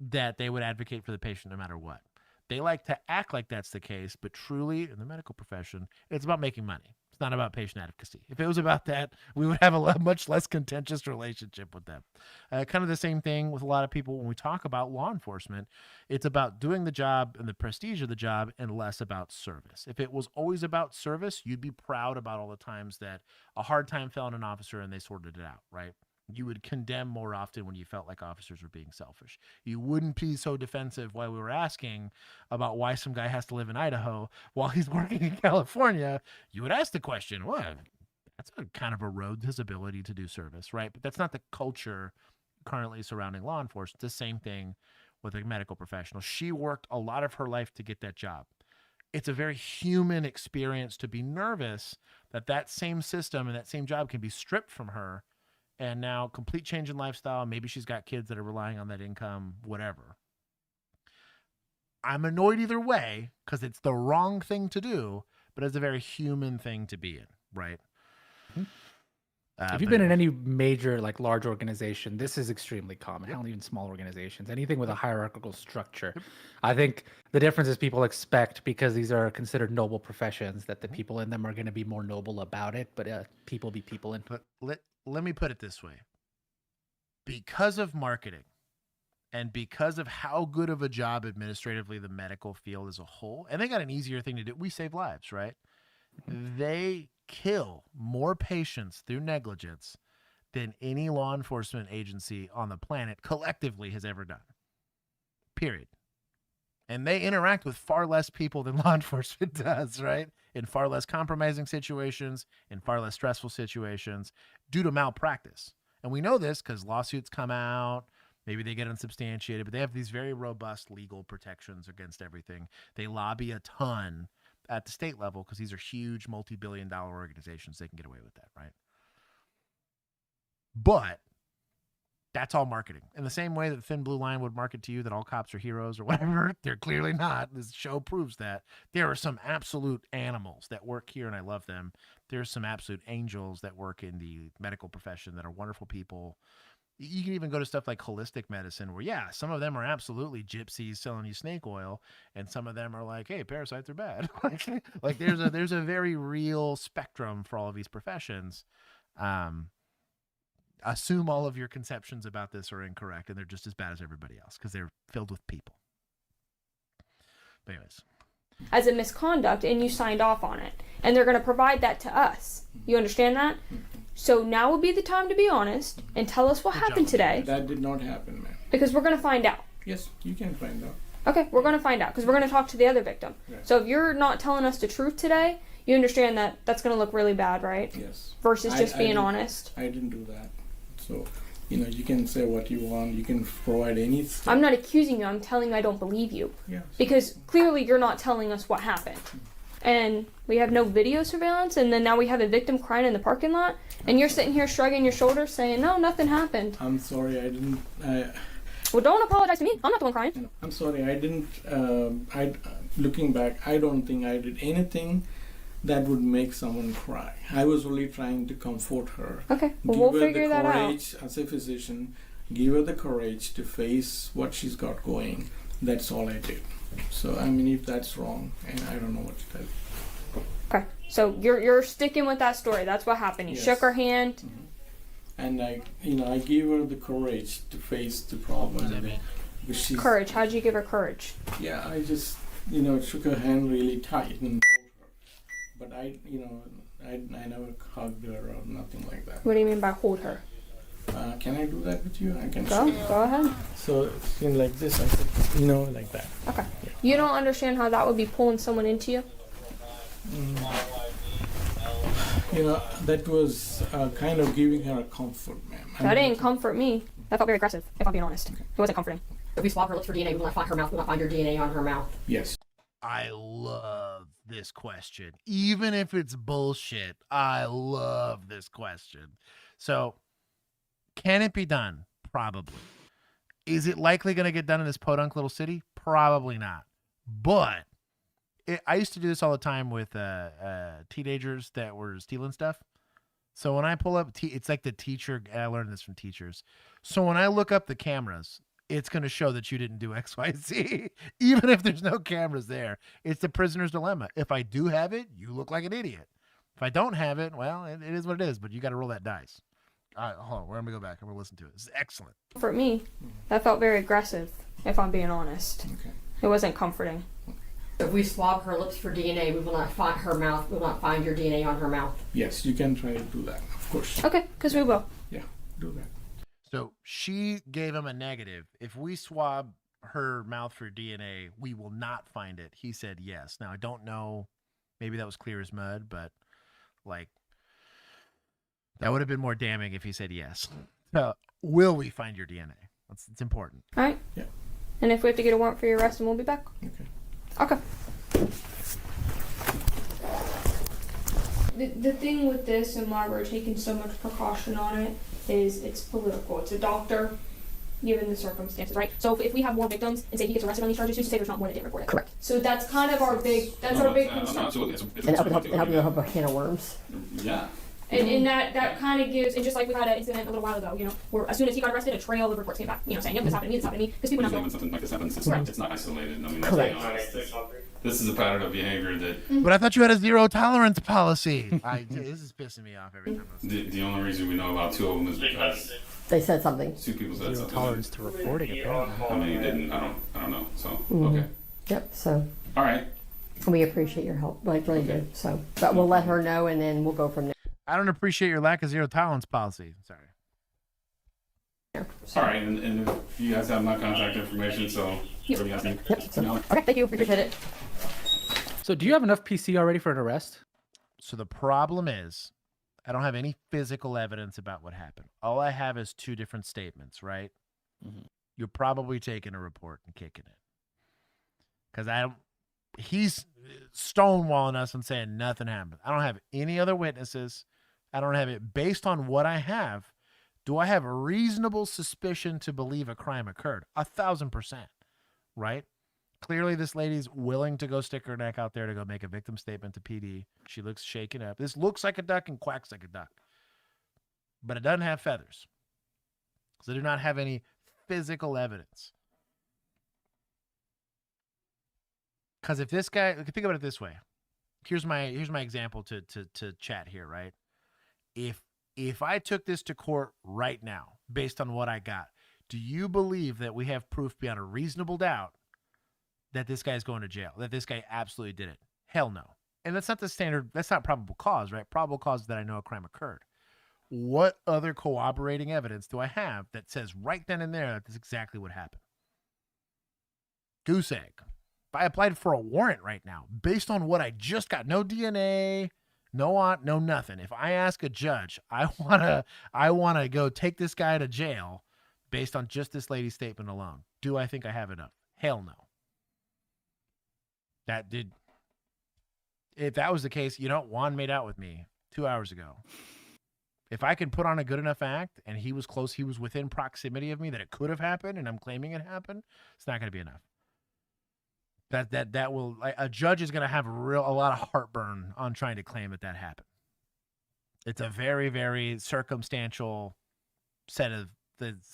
that they would advocate for the patient no matter what. They like to act like that's the case, but truly in the medical profession, it's about making money. It's not about patient advocacy. If it was about that, we would have a much less contentious relationship with them. Kind of the same thing with a lot of people when we talk about law enforcement. It's about doing the job and the prestige of the job and less about service. If it was always about service, you'd be proud about all the times that a hard time fell on an officer and they sorted it out, right? You would condemn more often when you felt like officers were being selfish. You wouldn't be so defensive while we were asking about why some guy has to live in Idaho while he's working in California. You would ask the question, well, that's a kind of erode his ability to do service, right? But that's not the culture currently surrounding law enforcement. It's the same thing with a medical professional. She worked a lot of her life to get that job. It's a very human experience to be nervous that that same system and that same job can be stripped from her. And now complete change in lifestyle. Maybe she's got kids that are relying on that income, whatever. I'm annoyed either way because it's the wrong thing to do, but it's a very human thing to be in, right? If you've been in any major, like large organization, this is extremely common. Hell, even small organizations, anything with a hierarchical structure. I think the difference is people expect, because these are considered noble professions, that the people in them are going to be more noble about it, but people be people in. But let me put it this way. Because of marketing and because of how good of a job administratively the medical field as a whole, and they got an easier thing to do. We save lives, right? They kill more patients through negligence than any law enforcement agency on the planet collectively has ever done. Period. And they interact with far less people than law enforcement does, right? In far less compromising situations, in far less stressful situations, due to malpractice. And we know this because lawsuits come out, maybe they get unsubstantiated, but they have these very robust legal protections against everything. They lobby a ton at the state level because these are huge multi-billion-dollar organizations. They can get away with that, right? But that's all marketing. In the same way that the Thin Blue Line would market to you that all cops are heroes or whatever, they're clearly not. This show proves that. There are some absolute animals that work here, and I love them. There's some absolute angels that work in the medical profession that are wonderful people. You can even go to stuff like holistic medicine where, yeah, some of them are absolutely gypsies selling you snake oil, and some of them are like, hey, parasites are bad. like there's a very real spectrum for all of these professions. Assume all of your conceptions about this are incorrect, and they're just as bad as everybody else because they're filled with people. But anyways. As a misconduct, and you signed off on it, and they're going to provide that to us. You understand that? So now would be the time to be honest and tell us what happened today. That did not happen, ma'am. Because we're going to find out. Yes, you can find out. Okay, we're going to find out because we're going to talk to the other victim. Right. So if you're not telling us the truth today, you understand that that's going to look really bad, right? Yes. Versus just being honest. I didn't do that. So, you can say what you want. You can provide any stuff. I'm not accusing you. I'm telling you I don't believe you. Yes. Because clearly you're not telling us what happened. And we have no video surveillance, and then now we have a victim crying in the parking lot, and you're sitting here shrugging your shoulders saying, no, nothing happened. I'm sorry, I didn't... Well, don't apologize to me. I'm not the one crying. I'm sorry, I didn't... looking back, I don't think I did anything that would make someone cry. I was only trying to comfort her. Okay, well, we'll figure that out. Give her the courage, as a physician, give her the courage to face what she's got going. That's all I did. So, if that's wrong, and I don't know what to tell you. Okay, so you're sticking with that story. That's what happened. You shook her hand. Mm-hmm. And I gave her the courage to face the problem. Courage. How'd you give her courage? Yeah, I just, shook her hand really tight and told her. But I never hugged her or nothing like that. What do you mean by hold her? Can I do that with you? I can go ahead. So like this, I said, like that. Okay. Yeah. You don't understand how that would be pulling someone into you? That was kind of giving her a comfort, ma'am. That didn't comfort me. That felt very aggressive, if I'm being honest. Okay. It wasn't comforting. If we swab her lips for DNA, we will not find her mouth. We will not find your DNA on her mouth. Yes. I love this question. Even if it's bullshit, I love this question. So, can it be done? Probably. Is it likely going to get done in this podunk little city? Probably not. But I used to do this all the time with teenagers that were stealing stuff. So when I pull up, it's like the teacher. I learned this from teachers. So when I look up the cameras, it's going to show that you didn't do X, Y, Z, even if there's no cameras there. It's the prisoner's dilemma. If I do have it, you look like an idiot. If I don't have it, well, it is what it is. But you got to roll that dice. All right, hold on. We're gonna go back. I'm gonna listen to it. This is excellent. For me, that felt very aggressive, if I'm being honest. Okay. It wasn't comforting. If we swab her lips for DNA, we will not find her mouth. We will not find your DNA on her mouth. Yes, you can try to do that, of course. Okay, because we will. Yeah, do that. So she gave him a negative. If we swab her mouth for DNA, we will not find it. He said yes. Now, I don't know. Maybe that was clear as mud, but like that would have been more damning if he said yes. Will we find your DNA? It's important. All right. Yeah. And if we have to get a warrant for your arrest, then we'll be back. Okay. Okay. The thing with this and why we're taking so much precaution on it is it's political. It's a doctor, given the circumstances, right? So if we have more victims and say he gets arrested on these charges, who's to say there's not more that didn't report it? Correct. So that's kind of our big, concern. Absolutely. And open up a can of worms. Yeah. And that kind of gives, and just like we had an incident a little while ago, where as soon as he got arrested, a trail of reports came back, saying, yep, this happened to me, this happened to me, because people Usually know. when something like this happens, it's not isolated. I mean, Correct. this is a pattern of behavior that. But I thought you had a zero tolerance policy. This is pissing me off every time. The only reason we know about 2 of them is because they said something. 2 people said Zero something. tolerance to reporting it. How many didn't? I don't know. So okay. Yep. So. All right. We appreciate your help, like really do. So, but we'll let her know, and then we'll go from there. I don't appreciate your lack of zero tolerance policy. Sorry. All right, and if you guys have my contact information, so whatever you guys need. Okay, thank you. Appreciate it. So do you have enough PC already for an arrest? So the problem is, I don't have any physical evidence about what happened. All I have is 2 different statements, right? Mm-hmm. You're probably taking a report and kicking it. Because he's stonewalling us and saying nothing happened. I don't have any other witnesses. I don't have it. Based on what I have, do I have a reasonable suspicion to believe a crime occurred? 1,000%, right? Clearly, this lady's willing to go stick her neck out there to go make a victim statement to PD. She looks shaken up. This looks like a duck and quacks like a duck. But it doesn't have feathers. So I do not have any physical evidence. Because if this guy, think about it this way. Here's my example to chat here, right? If I took this to court right now, based on what I got, do you believe that we have proof beyond a reasonable doubt that this guy's going to jail, that this guy absolutely did it? Hell no. And that's not the standard, that's not probable cause, right? Probable cause is that I know a crime occurred. What other corroborating evidence do I have that says right then and there that this is exactly what happened? Goose egg. If I applied for a warrant right now, based on what I just got, no DNA, no nothing. If I ask a judge, I wanna go take this guy to jail based on just this lady's statement alone. Do I think I have enough? Hell no. If that was the case, Juan made out with me 2 hours ago. If I could put on a good enough act and he was close, he was within proximity of me that it could have happened and I'm claiming it happened, it's not going to be enough. That will, a judge is going to have a lot of heartburn on trying to claim that happened. It's a very, very circumstantial it's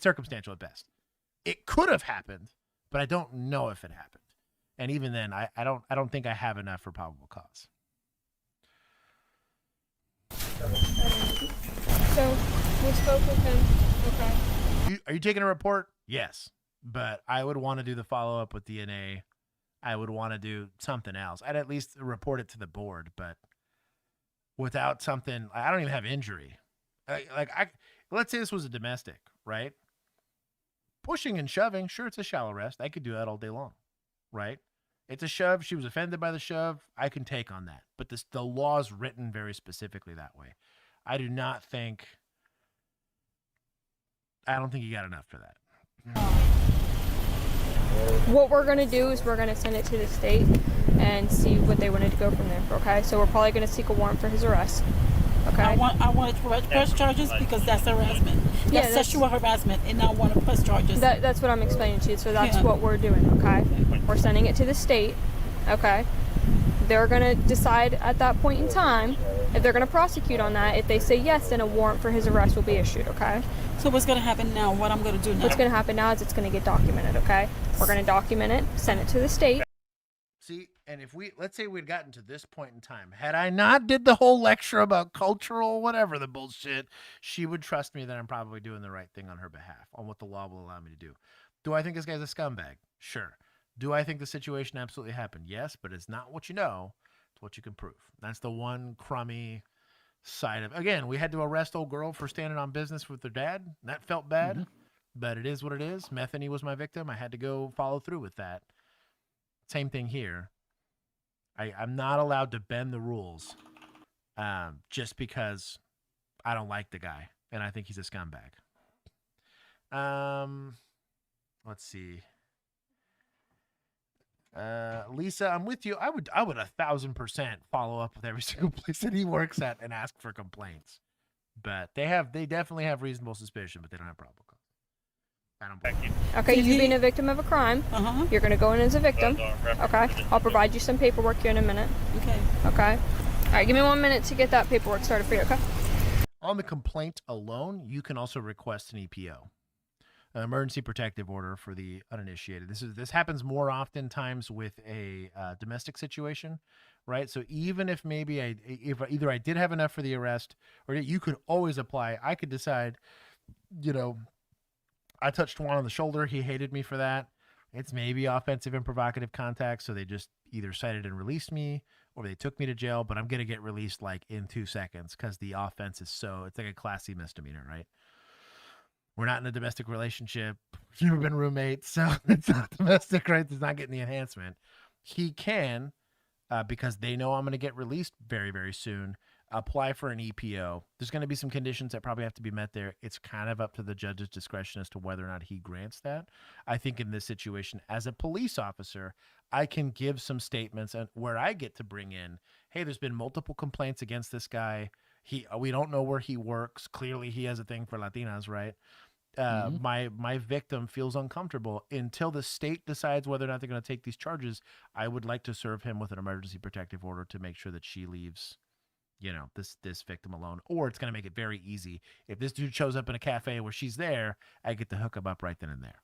circumstantial at best. It could have happened, but I don't know if it happened. And even then, I don't think I have enough for probable cause. So we spoke with him. Okay. Are you taking a report? Yes. But I would want to do the follow-up with DNA. I would want to do something else. I'd at least report it to the board, but without something, I don't even have injury. Let's say this was a domestic, right? Pushing and shoving, sure, it's a shallow arrest. I could do that all day long, right? It's a shove. She was offended by the shove. I can take on that. But the law's written very specifically that way. I don't think you got enough for that. What we're going to do is we're going to send it to the state and see what they wanted to go from there, okay? So we're probably going to seek a warrant for his arrest, okay? I want to press charges because that's harassment. That's sexual harassment, and I want to press charges. That's what I'm explaining to you, so that's what we're doing, okay? We're sending it to the state, okay? They're going to decide at that point in time if they're going to prosecute on that. If they say yes, then a warrant for his arrest will be issued, okay? So what's going to happen now? What I'm going to do now? What's going to happen now is it's going to get documented, okay? We're going to document it, send it to the state. See, and if let's say we'd gotten to this point in time, had I not did the whole lecture about cultural whatever the bullshit, she would trust me that I'm probably doing the right thing on her behalf, on what the law will allow me to do. Do I think this guy's a scumbag? Sure. Do I think the situation absolutely happened? Yes, but it's not what you know, it's what you can prove. That's the one crummy side of. Again, we had to arrest old girl for standing on business with her dad. That felt bad, but it is what it is. Methany was my victim. I had to go follow through with that. Same thing here. I'm not allowed to bend the rules just because I don't like the guy and I think he's a scumbag. Let's see. Lisa, I'm with you. I would 1,000% follow up with every single place that he works at and ask for complaints. But they definitely have reasonable suspicion, but they don't have probable cause. I don't believe you. Okay, you being a victim of a crime. You're going to go in as a victim. Okay. I'll provide you some paperwork here in a minute. Okay. Okay. All right, give me 1 minute to get that paperwork started for you, okay? On the complaint alone, you can also request an EPO, an emergency protective order for the uninitiated. This happens more oftentimes with a domestic situation, right? So even if maybe if either I did have enough for the arrest, or you could always apply. I could decide, I touched Juan on the shoulder. He hated me for that. It's maybe offensive and provocative contact, so they just either cited and released me, or they took me to jail, but I'm going to get released like in 2 seconds because the offense is it's like a Class C misdemeanor, right? We're not in a domestic relationship. We've never been roommates, so it's not domestic, right? It's not getting the enhancement. He can, because they know I'm going to get released very, very soon, apply for an EPO. There's going to be some conditions that probably have to be met there. It's kind of up to the judge's discretion as to whether or not he grants that. I think in this situation, as a police officer, I can give some statements and where I get to bring in, hey, there's been multiple complaints against this guy. We don't know where he works. Clearly, he has a thing for Latinas, right? My victim feels uncomfortable until the state decides whether or not they're going to take these charges. I would like to serve him with an emergency protective order to make sure that she leaves this victim alone, or it's going to make it very easy. If this dude shows up in a cafe where she's there, I get to hook him up right then and there.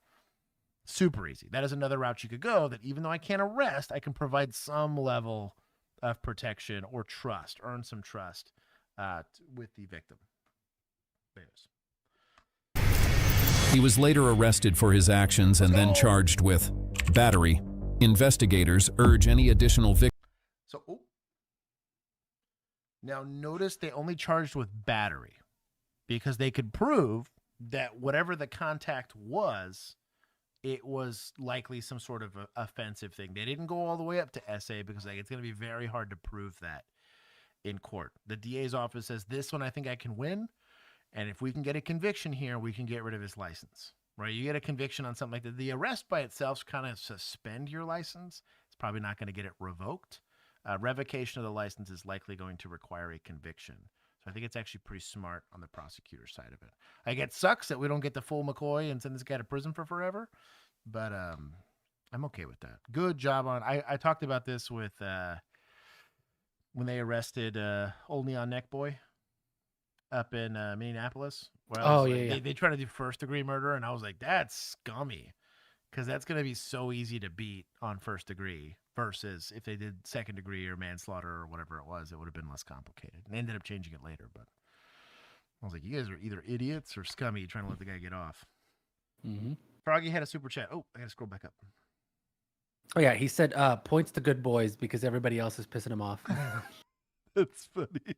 Super easy. That is another route you could go, that even though I can't arrest, I can provide some level of protection or trust, earn some trust with the victim. He was later arrested for his actions and then charged with battery. Investigators urge any additional victims. Now, notice they only charged with battery because they could prove that whatever the contact was, it was likely some sort of offensive thing. They didn't go all the way up to SA because it's going to be very hard to prove that in court. The DA's office says, this one I think I can win, and if we can get a conviction here, we can get rid of his license. Right? You get a conviction on something like that. The arrest by itself kind of suspend your license. It's probably not going to get it revoked. Revocation of the license is likely going to require a conviction. So I think it's actually pretty smart on the prosecutor side of it. Like, it sucks that we don't get the full McCoy and send this guy to prison for forever, but I'm okay with that. Good job on. I talked about this with when they arrested old Neon Neck Boy up in Minneapolis. They tried to do first-degree murder, and I was like, that's scummy, because that's going to be so easy to beat on first degree versus if they did second degree or manslaughter or whatever it was, it would have been less complicated. And they ended up changing it later, but I was like, you guys are either idiots or scummy trying to let the guy get off. Froggy had a super chat. Oh, I got to scroll back up. Oh, yeah. He said points to good boys because everybody else is pissing him off. That's funny.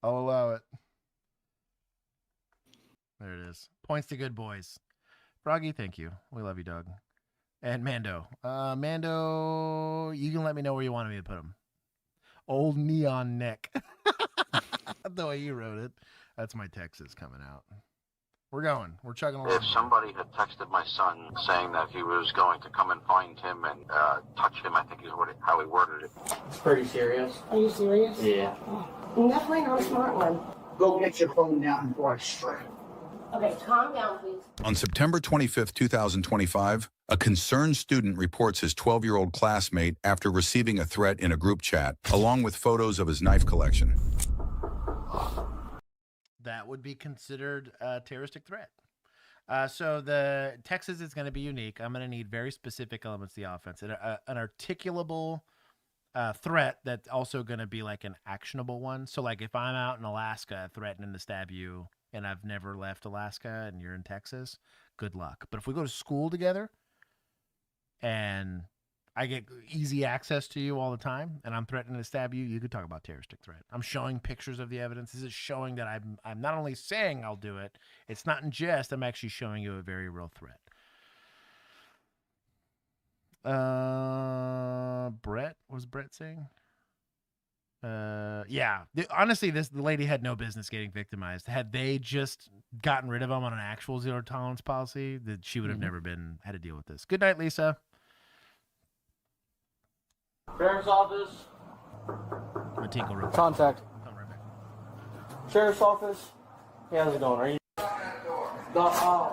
I'll allow it. There it is. Points to good boys. Froggy, thank you. We love you, dog. And Mando. Mando, you can let me know where you wanted me to put him. Old Neon Neck. The way you wrote it. That's my Texas coming out. We're going. We're chugging along. If somebody had texted my son saying that he was going to come and find him and touch him, I think is how he worded it. It's pretty serious. Are you serious? Yeah. I'm definitely not a smart one. Go get your phone down before I strike. Okay, calm down, please. On September 25th, 2025, a concerned student reports his 12-year-old classmate after receiving a threat in a group chat, along with photos of his knife collection. That would be considered a terroristic threat. So the Texas is going to be unique. I'm going to need very specific elements of the offense. An articulable threat that's also going to be like an actionable one. So like if I'm out in Alaska threatening to stab you and I've never left Alaska and you're in Texas, good luck. But if we go to school together and I get easy access to you all the time and I'm threatening to stab you, you could talk about terroristic threat. I'm showing pictures of the evidence. This is showing that I'm not only saying I'll do it, it's not in jest, I'm actually showing you a very real threat. Brett, what was Brett saying? Yeah. Honestly, the lady had no business getting victimized. Had they just gotten rid of them on an actual zero tolerance policy, that she would have never had to deal with this. Good night, Lisa. Sheriff's office. Contact. Sheriff's office. Hey, how's it going? Are you? The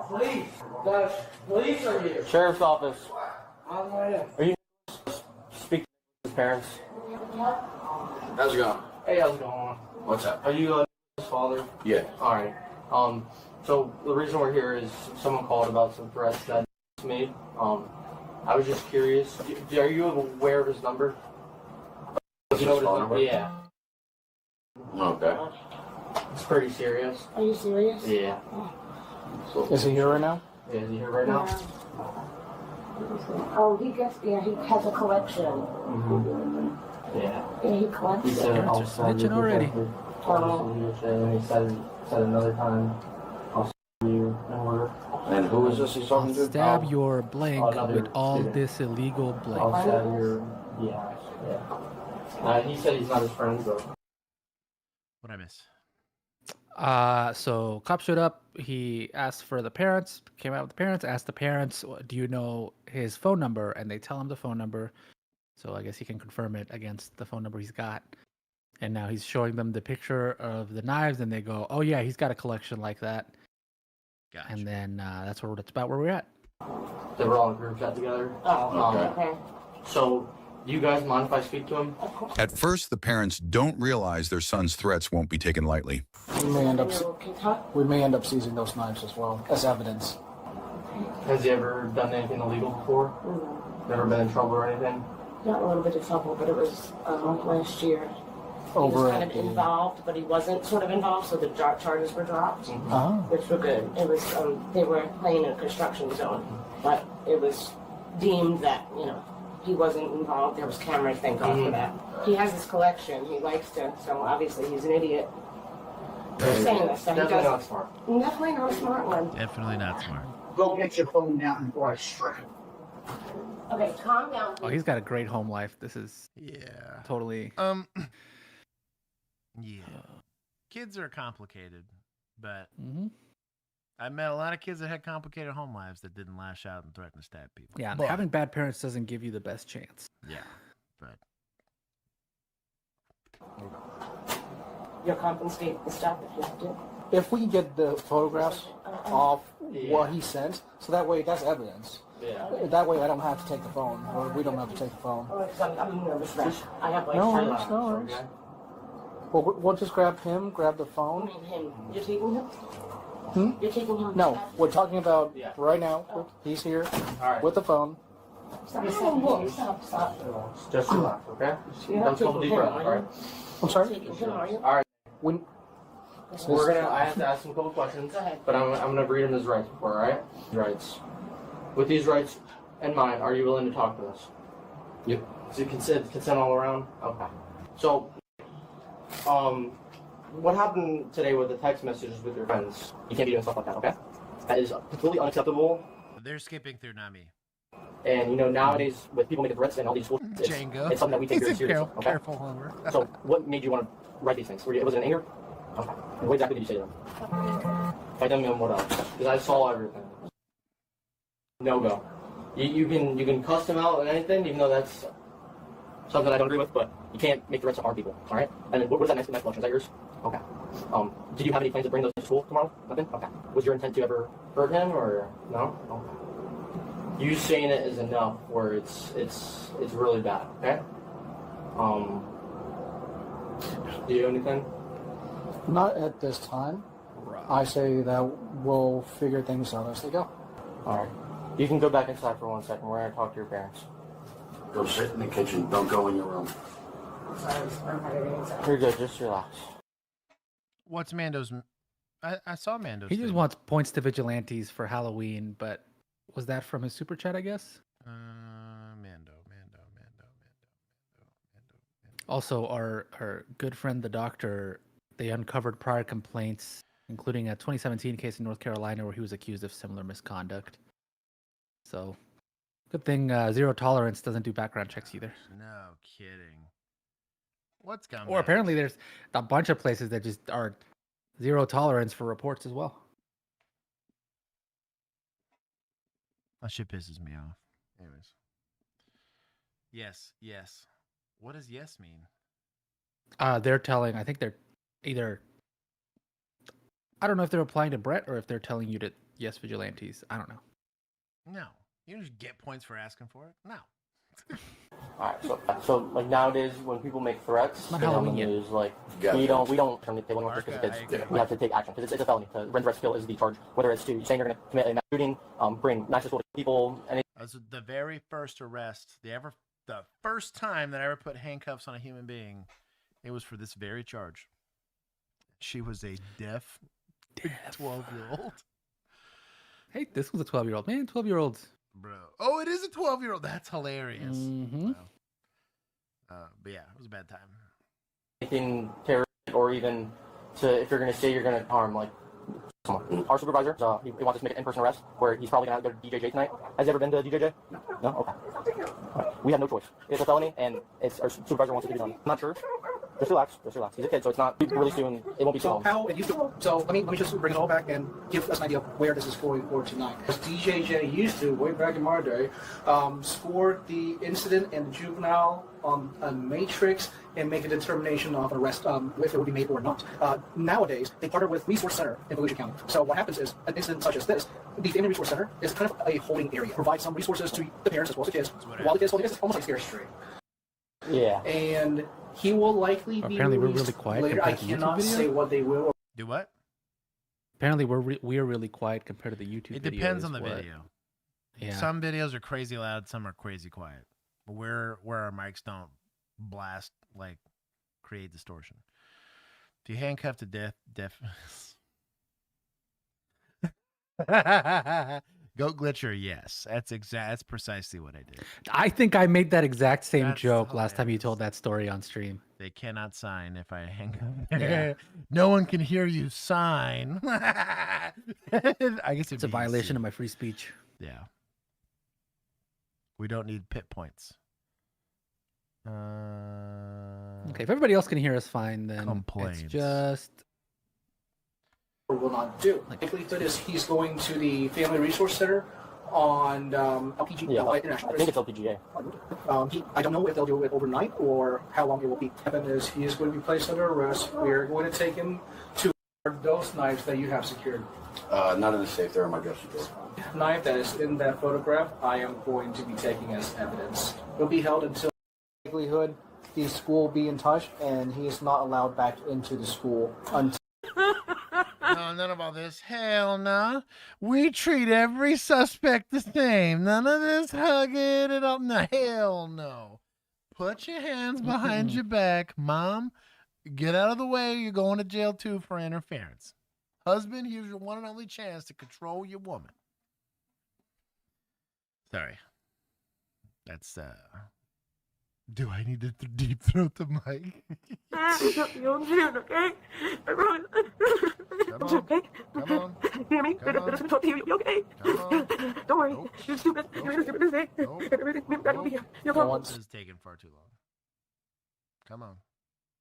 police. The police are here. Sheriff's office. Are you speaking to his parents? How's it going? Hey, how's it going? What's up? Are you his father? Yeah. All right. So the reason we're here is someone called about some threats that made. I was just curious. Are you aware of his number? You know his number? Yeah. Okay. It's pretty serious. Are you serious? Yeah. Is he here right now? Yeah, is he here right now? Oh, he has a collection. Mm-hmm. Yeah. Yeah, he collects. He said, I'll send you already. And he said another time, I'll send you an order. And who is this he's talking to? Stab your blank with all this illegal blank. I'll stab your... Yeah. He said he's not his friend, but... What'd I miss? So cops showed up. He asked for the parents, came out with the parents, asked the parents, do you know his phone number? And they tell him the phone number. So I guess he can confirm it against the phone number he's got. And now he's showing them the picture of the knives, and they go, oh yeah, he's got a collection like that. Gotcha. And then that's about where we're at. They were all in a group chat together. Oh, okay. So, do you guys mind if I speak to him? At first, the parents don't realize their son's threats won't be taken lightly. We may end up seizing those knives as well as evidence. Has he ever done anything illegal before? Never been in trouble or anything? Not a little bit of trouble, but it was last year. He was kind of involved, but he wasn't sort of involved, so the charges were dropped, which were good. It was they were playing in a construction zone, but it was deemed that he wasn't involved. There was cameras, thank God for that. He has his collection. He likes to, so obviously he's an idiot. Saying this stuff. Definitely not smart. Definitely not a smart one. Definitely not smart. Go get your phone down before I strike. Okay, calm down. Oh, he's got a great home life. This is totally. Yeah. Kids are complicated, but I met a lot of kids that had complicated home lives that didn't lash out and threaten to stab people. Yeah, but having bad parents doesn't give you the best chance. Yeah, but You'll compensate the stuff if you have to. If we get the photographs of what he sent, so that way that's evidence. Yeah. That way I don't have to take the phone, or we don't have to take the phone. Oh, because I'm nervous wreck. I have like No worries. Well, we'll just grab him, grab the phone. him. You're taking him? You're taking him? No, we're talking about right now. He's here with the phone. Stop. Just relax, okay? You're Don't deep breath, all right? I'm sorry? Taking him, are you? All right. When I have to ask him a couple questions, but I'm gonna read him his rights before, all right? Rights. With these rights in mind, are you willing to talk to us? Yep. Is it consent all around? Okay. So, what happened today with the text messages with your friends? You can't be doing stuff like that, okay? That is completely unacceptable. they're skipping through, not me. And nowadays with people making threats and all these schools, it's something that we take very seriously. Okay? Careful, Homer. So, what made you want to write these things? Was it in anger? Okay. And what exactly did you say to them? Fight them and what else? Because I saw everything. No go. You can cuss them out and anything, even though that's something I don't agree with, but you can't make threats to our people, alright? And then what was that next collection? Is that yours? Okay. Did you have any plans to bring those to school tomorrow? Nothing? Okay. Was your intent to ever hurt him or no? Okay. You saying it is enough where it's really bad, okay? Do you have anything? Not at this time. I say that we'll figure things out as they go. All right. You can go back inside for 1 second. We're going to talk to your parents. Go sit in the kitchen. Don't go in your room. You're good. Just relax. What's Mando's? I saw Mando's. He just wants points to vigilantes for Halloween, but was that from his super chat, I guess? Mando. Also, our good friend, the doctor, they uncovered prior complaints, including a 2017 case in North Carolina where he was accused of similar misconduct. So, good thing Zero Tolerance doesn't do background checks either. No kidding. What's coming? Or apparently there's a bunch of places that just are zero tolerance for reports as well. That shit pisses me off. Anyways. Yes. What does yes mean? They're telling, I think they're either, I don't know if they're applying to Brett or if they're telling you to yes vigilantes. I don't know. No. You don't just get points for asking for it? No. All right, so like nowadays when people make threats, Not they on the Halloween yet. news, like we don't terminate the one just because kids. We have to take action because it's a felony. The rent arrest kill is the charge. Whether it's to saying you're going to commit a mass shooting, bring nice to people, and That's the very first arrest, the first time that I ever put handcuffs on a human being, it was for this very charge. She was a deaf 12-year-old. Hey, this was a 12-year-old. Man, 12-year-olds. Bro. Oh, it is a 12-year-old. That's hilarious. Mm-hmm. Wow. But yeah, it was a bad time. anything terrorist or even to if you're going to say you're going to harm like someone. Our supervisor, he wants us to make an in-person arrest where he's probably going to go to DJJ tonight. Has he ever been to DJJ? No? Okay. Right. We have no choice. It's a felony, and it's our supervisor wants us to be done. I'm not sure. Just relax. He's a kid, so it's not really soon. It won't be soon. So let me just bring it all back and give us an idea of where this is going for tonight. DJJ used to, way back in my day, score the incident and juvenile on a matrix and make a determination of an arrest, if it would be made or not. Nowadays, they partner with Resource Center in Volusia County. So what happens is, an incident such as this, the Family Resource Center is kind of a holding area. Provide some resources to the parents as well as the kids. While the kids, it's almost like Scary Straight. Yeah. And he will likely be Apparently we're released really quiet later. I compared to the YouTube cannot video? say what they will. Do what? Apparently we are really quiet compared to the YouTube video. It depends is on the what- video. Yeah. Some videos are crazy loud, some are crazy quiet. But where our mics don't blast, like, create distortion. If you handcuff to death, Goat Glitcher, yes. That's precisely what I did. I think I made that exact same That's joke last time you told that story on stream. They cannot sign if I handcuff. Yeah. No one can hear you sign. I guess It's a violation of my free speech. Yeah. We don't need pit points. Okay, if everybody else can hear us fine, then Complaints. it's just Or will not do. Likelihood is he's going to the Family Resource Center on LPG. Yeah, International. I think it's LPGA. I don't know if they'll do it overnight or how long it will be. Happen is he is going to be placed under arrest. We are going to take him to those knives that you have secured. None of the safe. They're in my dresser drawer. Knife that is in that photograph, I am going to be taking as evidence. He'll be held until likelihood the school will be in touch, and he is not allowed back into the school until. No, none of all this. Hell no. We treat every suspect the same. None of this hugging it up. No, hell no. Put your hands behind your back. Mom, get out of the way. You're going to jail too for interference. Husband, here's your one and only chance to control your woman. Sorry. That's, do I need to deep throat the mic? You'll do it, okay? I promise. It's okay. Come on. Hear me? Come on. Let us talk to you. You okay? Come on. Don't worry. Nope. You're stupid. You made a stupid mistake. Everything got to be here. You're fine. This is taking far too long. Come on.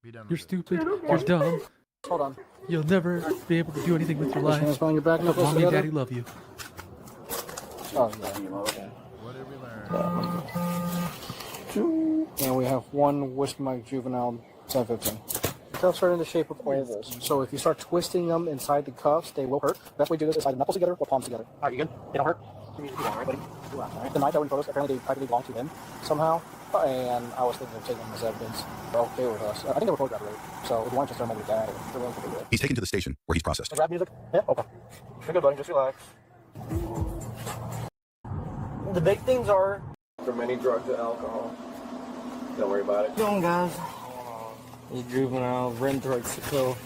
Be done you're with it. stupid, you're dumb. Hold on. You'll never be able to do anything with your life. Hands behind your back, knuckles Mommy and together. Daddy love you. Oh, yeah. What did we learn? And we have one Whiskey Mike Juvenile 1015. Cuffs are in the shape of ovals, so if you start twisting them inside the cuffs, they will hurt. Best way to do this is either knuckles together or palms together. Alright, you good? They don't hurt? You do that, right, buddy? The knife that were in photos, apparently they privately belong to him somehow. and I was thinking of taking them as evidence. They're okay with us. I think they were told that late, so if you want to just turn them over to dad, they're willing to do it. He's taken to the station, where he's processed. Rap music? Yeah, okay. You're good, buddy. Just relax. The big things are from any drug to alcohol. Don't worry about it. Going, guys. He's juvenile, written threats to kill.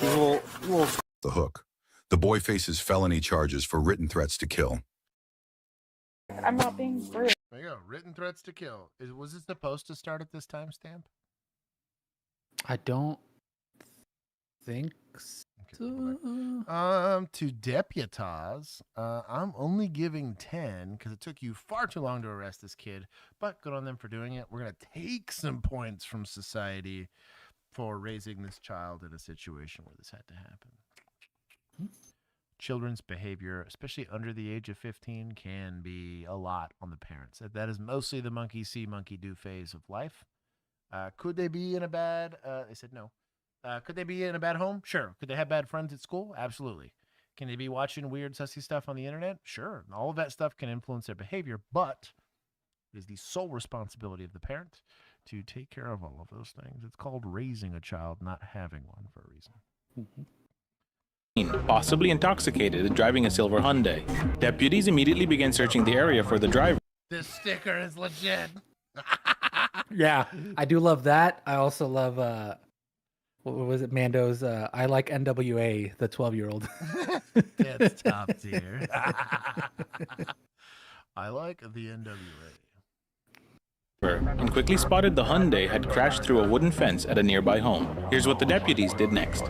The hook. The boy faces felony charges for written threats to kill. I'm not being rude. There you go. Written threats to kill. Was it supposed to start at this timestamp? I don't think so. To deputize, I'm only giving 10 because it took you far too long to arrest this kid, but good on them for doing it. We're going to take some points from society for raising this child in a situation where this had to happen. Children's behavior, especially under the age of 15, can be a lot on the parents. That is mostly the monkey see, monkey do phase of life. Could they be in a bad, they said no. Could they be in a bad home? Sure. Could they have bad friends at school? Absolutely. Can they be watching weird, sussy stuff on the internet? Sure. All of that stuff can influence their behavior, but it is the sole responsibility of the parent to take care of all of those things. It's called raising a child, not having one for a reason. Possibly intoxicated, driving a silver Hyundai. Deputies immediately began searching the area for the driver. This sticker is legit. Yeah, I do love that. I also love, what was it, Mando's, I like NWA, the 12-year-old. That's top tier. I like the NWA. And quickly spotted the Hyundai had crashed through a wooden fence at a nearby home. Here's what the deputies did next.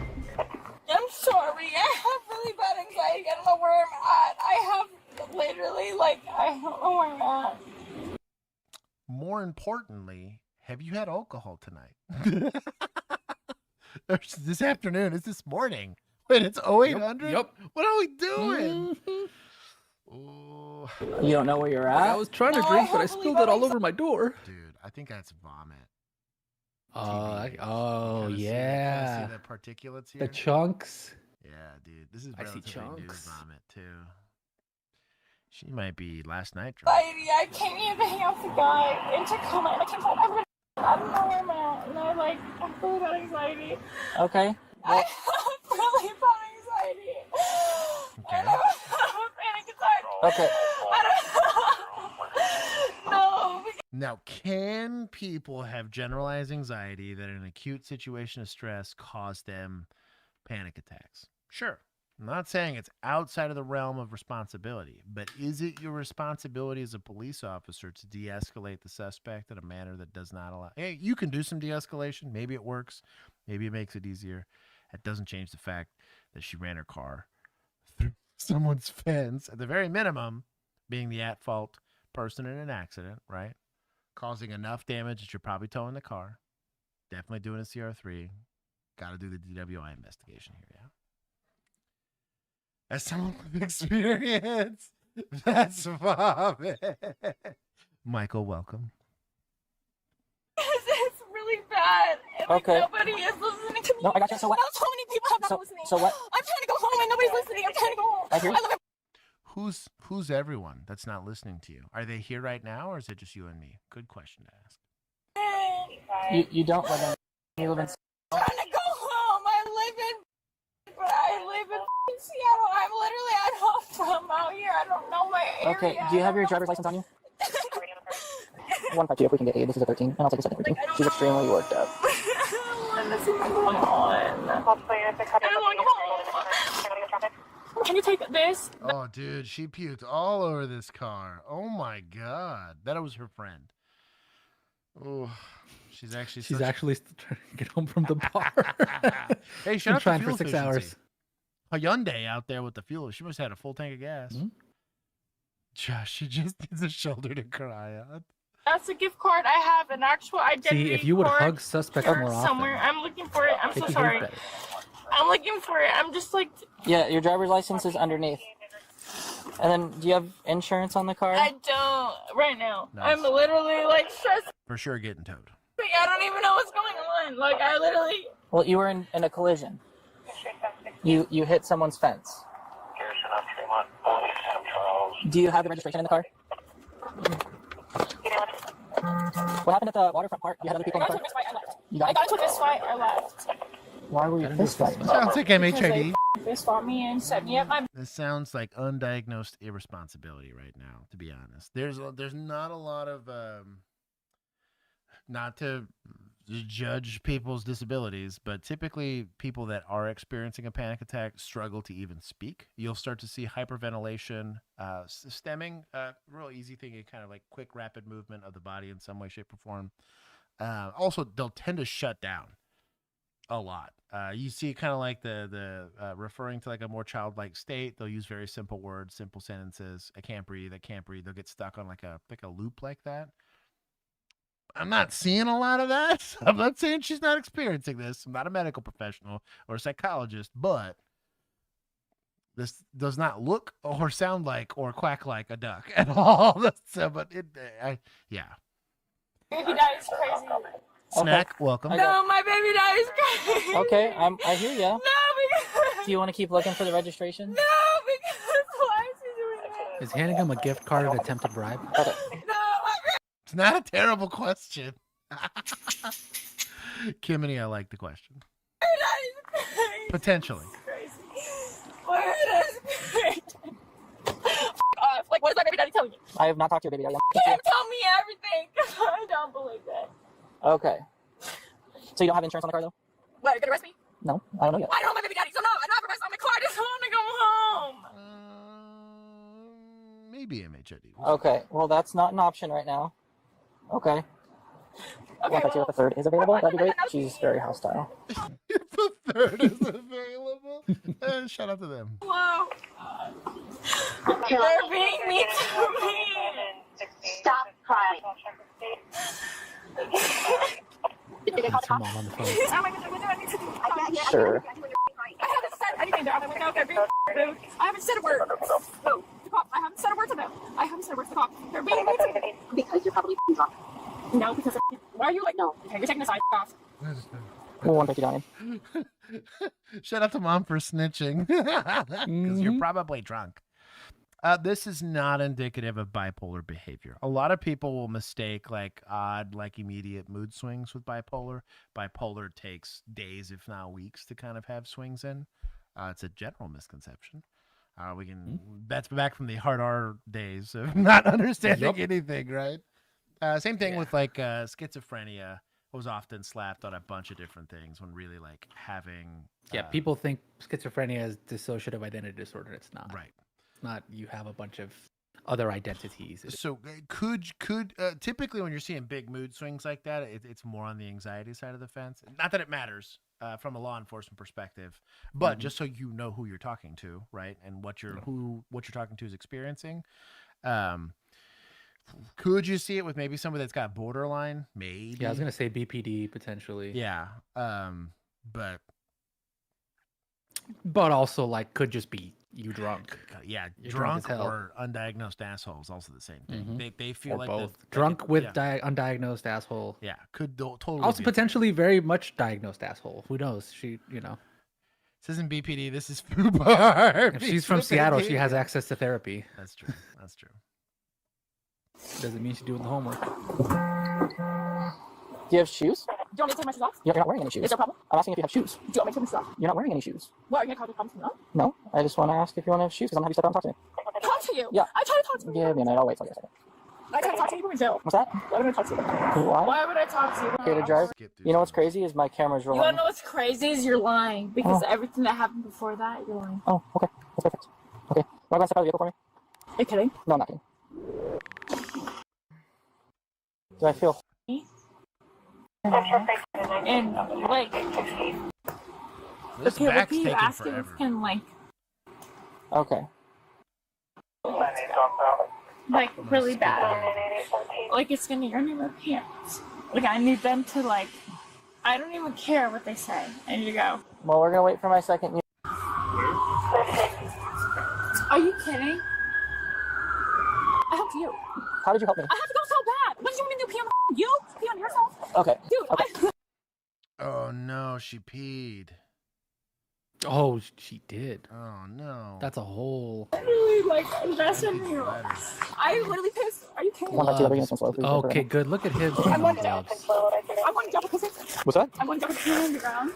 I'm sorry. I have really bad anxiety. I don't know where I'm at. I have literally, I don't know where I'm at. More importantly, have you had alcohol tonight? This afternoon. It's this morning. Wait, it's 0800? Yep. What are we doing? You don't know where you're at? I was trying to drink, but I spilled it all over my door. Dude, I think that's vomit. Yeah. See the particulates here? The chunks. Yeah, dude. This is I see relatively new chunks. vomit, too. She might be last night drunk. I came here to hang out with the guy in Tacoma, and I can't tell everybody. I don't know where I'm at, and I'm really bad anxiety. Okay. I have really bad anxiety. Okay. And I have panic attack. Okay. No. Now, can people have generalized anxiety that in an acute situation of stress cause them panic attacks? Sure. I'm not saying it's outside of the realm of responsibility, but is it your responsibility as a police officer to de-escalate the suspect in a manner that does not allow? Hey, you can do some de-escalation. Maybe it works. Maybe it makes it easier. It doesn't change the fact that she ran her car through someone's fence, at the very minimum, being the at-fault person in an accident, right? Causing enough damage that you're probably towing the car. Definitely doing a CR3. Got to do the DWI investigation here, yeah? As someone with experience, that's vomit. Michael, welcome. It's really bad. And Okay. nobody is listening to me. No, I got you. So what? Now so many people have not listening. So what? I'm trying to go home and nobody's listening. I'm trying to go home. I hear you. live in Who's everyone that's not listening to you? Are they here right now, or is it just you and me? Good question to ask. You don't live in. You live in. I'm trying to go home. I live in Seattle. I'm literally at home from out here. I don't know my area. Okay. Do you have your driver's license on you? 152 if we can get you. This is a 13, and I'll take a second 13. She's extremely worked up. What is going on? I'm going home. Can you take this? Oh, dude, she puked all over this car. Oh my god, that was her friend. Oh, she's actually still trying to get home from the bar. Hey, shout out to trying fuel for 6 efficiency. hours. A Hyundai out there with the fuel. She must have had a full tank of gas. Josh, she just needs a shoulder to cry on. That's a gift card. I have an actual identity See, if you would card hug suspects more often, somewhere. I'm looking for it. I'm they'd so behave sorry. better. I'm looking for it. I'm just like. Yeah, your driver's license is underneath. And then, do you have insurance on the car? I don't right now. Nice. I'm literally stressed. For sure getting towed. I don't even know what's going on. I literally. Well, you were in a collision. You hit someone's fence. Do you have the registration in the car? What happened at the waterfront park? You had other people in the park? I got into a fist fight. I left. Why were you fist fighting? Sounds like Because MHID. they fist fought me and set me up. This sounds like undiagnosed irresponsibility right now, to be honest. There's not a lot of not to judge people's disabilities, but typically people that are experiencing a panic attack struggle to even speak. You'll start to see hyperventilation, stemming, real easy thing, kind of like quick, rapid movement of the body in some way, shape, or form. Also, they'll tend to shut down a lot. You see kind of like the referring to like a more childlike state. They'll use very simple words, simple sentences. I can't breathe. I can't breathe. They'll get stuck on like a loop like that. I'm not seeing a lot of that. I'm not saying she's not experiencing this. I'm not a medical professional or a psychologist, but this does not look or sound like or quack like a duck at all. So, but yeah. Baby daddy's crazy. Snack, welcome. No, my baby daddy's crazy. Okay, I hear ya. No, because... Do you want to keep looking for the registration? No, because why is he doing that? Is handing him a gift card an attempted bribe? Okay. It's not a terrible question. Kimini, I like the question. Potentially. Where is crazy? Off. Like, what is my baby daddy telling you? I have not talked to your baby daddy. You can't tell me everything. I don't believe that. Okay. So you don't have insurance on the car though? What, are you gonna arrest me? No, I don't know yet. I don't know my baby daddy, so no, I don't have a rest on my car. I just want to go home. Maybe MHID. Okay, well that's not an option right now. Okay. Okay, well, if the third is available, that'd be great. She's very hostile. The third is available. Shout out to them. Whoa. They're being mean to me. Stop crying. That's her mom on the phone. Sure. I haven't said anything to them. They're being rude. I haven't said a word. No, the cop. I haven't said a word to them. I haven't said a word to the cop. They're being mean to me. Because you're probably drunk. No, because why are you like, no? Okay, you're taking the side off. 159. Shout out to mom for snitching. Because you're probably drunk. This is not indicative of bipolar behavior. A lot of people will mistake like odd, like immediate mood swings with bipolar. Bipolar takes days, if not weeks, to kind of have swings in. It's a general misconception. That's back from the hard R days of not understanding anything, right? Same thing with like schizophrenia was often slapped on a bunch of different things when really like having. People think schizophrenia is dissociative identity disorder. It's not. Right. It's not. You have a bunch of other identities. So could typically when you're seeing big mood swings like that, it's more on the anxiety side of the fence. Not that it matters from a law enforcement perspective, but just so you know who you're talking to, right, and what you're talking to is experiencing. Could you see it with maybe somebody that's got borderline? Maybe. Yeah, I was gonna say BPD potentially. Yeah, but also like could just be you drunk. Yeah, You're drunk as hell. or undiagnosed asshole is also the same thing. They feel Or like both drunk with undiagnosed asshole. Yeah, could totally. Also be potentially very much diagnosed asshole. Who knows? She, This isn't BPD. This is FUBAR. If she's from Seattle, she has access to therapy. That's true. That's true. Doesn't mean she's doing the homework. Do you have shoes? Do you want me to take my shoes off? You're not wearing any shoes. Is there a problem? I'm asking if you have shoes. Do you want me to take my shoes off? You're not wearing any shoes. What, are you going to cause a problem to me? No, I just want to ask if you want to have shoes because I'm going to have you step out and talk to me. Talk to you? Yeah. I try to talk to you. Give me a minute. I'll wait till you a second. I try to talk to you. You in jail. What's that? Why would I talk to you? Why? Why would I talk to you? Here to drive. You know what's crazy is my camera's You rolling. want to know what's crazy is you're lying because everything that happened before that, you're lying. Oh, okay. That's perfect. Okay. Want to go and step out of the vehicle for me? Are you kidding? No, I'm not kidding. Do I feel? And like, This okay, what back's can you taking ask if forever. can like really bad? Like it's gonna urinate my pants. Like I need them to like. I don't even care what they say. I need to go. Well, we're gonna wait for my second. Are you kidding? I helped you. How did you help me? I have to go so bad. What did you want me to do? Pee on you? Pee on yourself? Okay. Dude, Okay. Oh no, she peed. Oh, she did. Oh no. That's a whole. Really like that's in here. I literally pissed. Are you Okay, good. Look at him. I want gloves. I want to jump because What's that? I want to jump on the ground.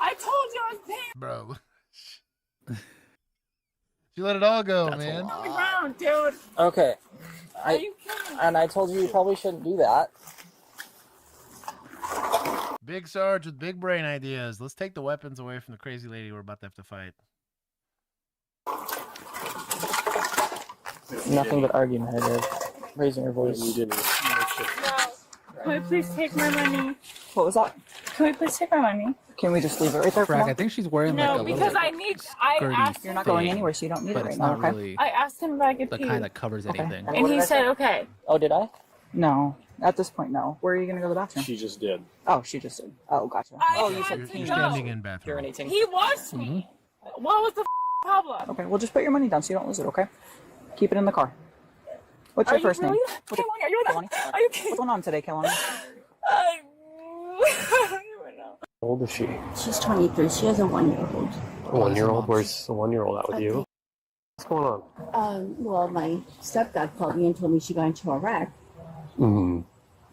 I told you I was paying Bro. You let it all go, man. on the ground, dude. Okay. Are you kidding? And I told you probably shouldn't do that. Big Sarge with big brain ideas. Let's take the weapons away from the crazy lady we're about to have to fight. Nothing but argumentative. Raising your voice. You didn't. Can we please take my money? What was that? Can we please take my money? Can we just leave it right there for Frag, now? I think she's wearing No, like a because little I need. I skirty asked You're him. not going anywhere, so you don't need but it right it's now, not okay? really I asked him if I could the pee, kind that covers anything. and he said okay. Oh, did I? No. At this point, no. Where are you going to go to the bathroom? She just did. Oh, she just did. Oh, gotcha. I You said had to You're go. standing in bathroom. urinating. He watched me. What was the problem? Okay, well, just put your money down so you don't lose it, okay? Keep it in the car. What's Are your you first really? name? Kelani, are you Kelani? Are you kidding? What's going on today, Kelani? I don't even know. How old is she? She's 23. She has a 1-year-old. 1-year-old? Where's the 1-year-old at with you? What's going on? Well, my stepdad called me and told me she got into a wreck. Mm-hmm.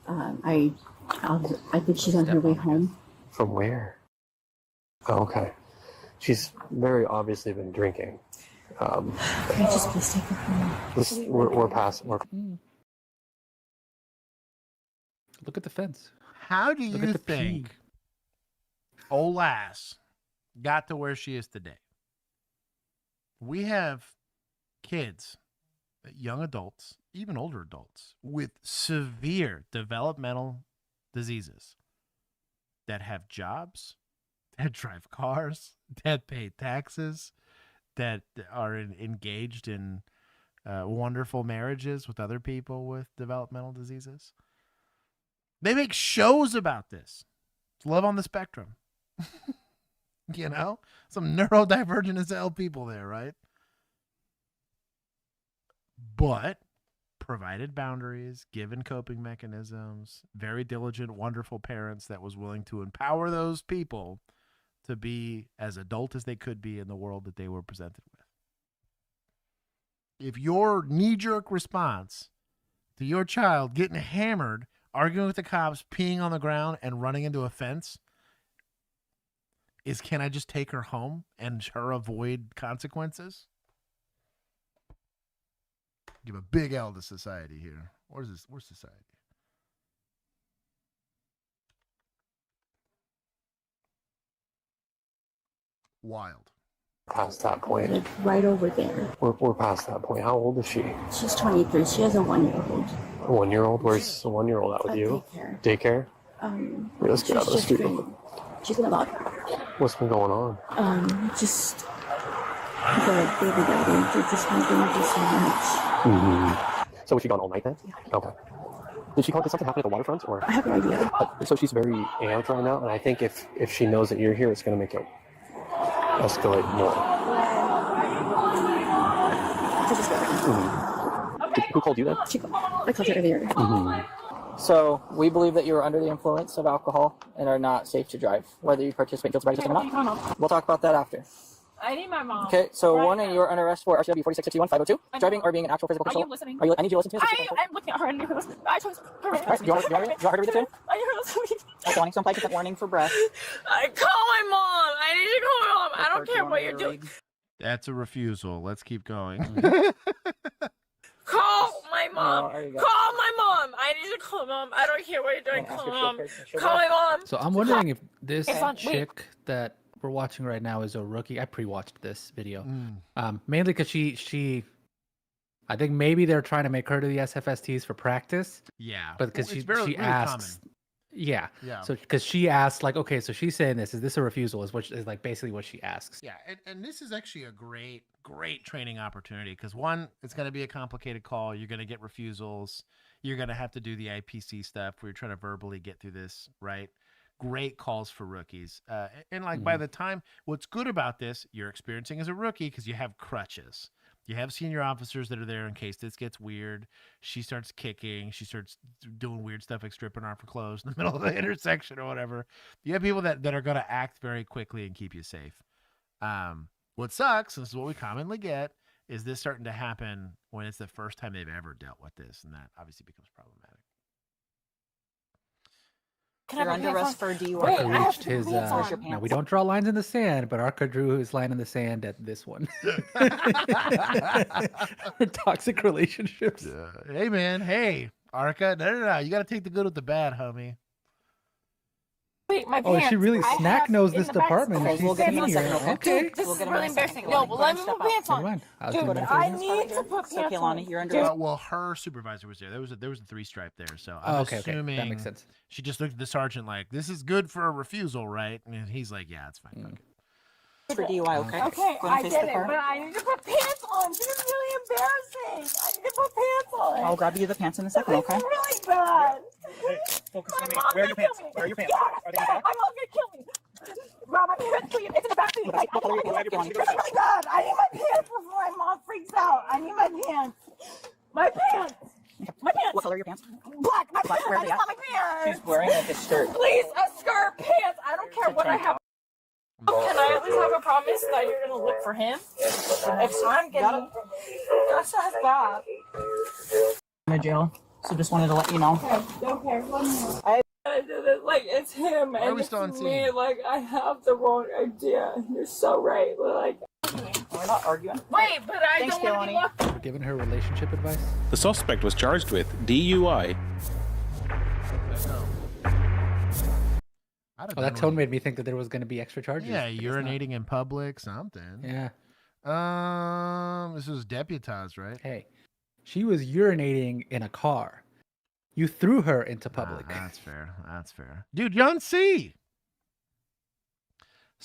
I think she's on her way home. From where? Oh, okay. She's very obviously been drinking. Can I just please take her home? We're past. Look at the fence. How do Look you at the think pee. old lass got to where she is today? We have kids, young adults, even older adults, with severe developmental diseases that have jobs, that drive cars, that pay taxes, that are engaged in wonderful marriages with other people with developmental diseases. They make shows about this. It's love on the spectrum. You know? Some neurodivergent as hell people there, right? But provided boundaries, given coping mechanisms, very diligent, wonderful parents that was willing to empower those people to be as adult as they could be in the world that they were presented with. If your knee-jerk response to your child getting hammered, arguing with the cops, peeing on the ground, and running into a fence is, can I just take her home and her avoid consequences? Give a big L to society here. Where's society? Wild. Past that point. Like right over there. We're past that point. How old is she? She's 23. She has a 1-year-old. A 1-year-old? Where's the 1-year-old at with you? Daycare. Daycare? Let's get out of the She's street. She's been about What's been going on? just the baby daddy. They're just having just so much. Mm-hmm. So was she gone all night then? Yeah. Okay. Did she call? Did something happen at the waterfront? Or? I have no idea. So she's very amped right now, and I think if she knows that you're here, it's going to make it escalate more. Mm-hmm. Who called you then? She called. I called her earlier. Mm-hmm. So, we believe that you are under the influence of alcohol and are not safe to drive, whether you participate in guilty by system or not. We'll talk about that after. I need my mom. Okay, so Right warning, now. you are under arrest for RCW 4661-502, I know. driving or being an actual physical Are control. you listening? I need you to listen to this. I'm looking at her and I chose her. Alright, do you want her to read the tune? I heard something. Okay, wanting some consent warning for breath. I call my mom. I need to call my mom. I don't care what you're doing. That's a refusal. Let's keep going. Call my mom. there you go. Call my mom. I need to call mom. I don't care what you're doing. Call mom. Call my mom. So I'm wondering if this It's on- wait. chick that we're watching right now is a rookie. I pre-watched this video, mainly because she, I think maybe they're trying to make her do the SFSTs for practice. Yeah, but because Well, it's she very asks, common. yeah, Yeah. So because she asked like, okay, so she's saying this is this a refusal? Is what is like basically what she asks. Yeah, and this is actually a great training opportunity because one, it's going to be a complicated call. You're going to get refusals. You're going to have to do the IPC stuff where you're trying to verbally get through this, right? Great calls for rookies. And like by the time, what's good about this, you're experiencing as a rookie because you have crutches. You have senior officers that are there in case this gets weird. She starts kicking. She starts doing weird stuff like stripping off her clothes in the middle of the intersection or whatever. You have people that are going to act very quickly and keep you safe. What sucks, and this is what we commonly get, is this starting to happen when it's the first time they've ever dealt with this, and that obviously becomes problematic. You're under arrest for DUI. Arca reached his. No, we don't draw lines in the sand, but Arca drew his line in the sand at this one. Toxic relationships. Hey, man. Hey, Arca. No. You got to take the good with the bad, homie. Wait, my Oh, pants. she really I snack have knows in this the back department. seat. She's we'll get him in a senior. second, okay? Okay. Dude, this We'll is get him in really a second. embarrassing. No, but let me Step put out. pants Never on. mind. I was Dude, doing my I business. need to put So, pants Kehlani, on. you're under arrest. Well, her supervisor was there. There was a 3-stripe there, so Oh, I'm okay. assuming That makes sense. she just looked at the sergeant like, "This is good for a refusal, right?" And he's like, "Yeah, it's fine." Okay. For DUI, okay? Okay, Go and I face get the it, car. but I need to put pants on. This is really embarrassing. I need to put pants on. I'll grab you the pants in a second, okay? This is really bad. Hey, focus on me. My mom's Where are your gonna pants? kill me. Where are your pants? Yeah, Are they in the back? my mom's gonna kill me. Rob, my pants, please. It's in the back seat. Like, What color are your pants? this is really bad. I need my pants before my mom freaks out. I need my pants. My pants. My pants. What color are your pants? Black. My Black, pants. where are I they just at? want my pants. She's wearing like a skirt. Please, a skirt, pants. I don't care what I have. Can I at least have a promise that you're gonna look for him? If I'm getting, that's bad. I'm in jail, so just wanted to let you know. Okay, one more. I did it like it's him, Why are and we it's still on me. scene? Like I have the wrong idea. You're so right. Like, We're not arguing. wait, but I Thanks, don't want to be Kehlani. locked. Giving her relationship advice. The suspect was charged with DUI. I'd have Oh, that done tone one. made me think that there was going to be extra charges. Yeah, I guess urinating in public, something. not. Yeah. This was deputized, right? Hey, she was urinating in a car. You threw her into public. That's fair. That's fair. Dude, John C.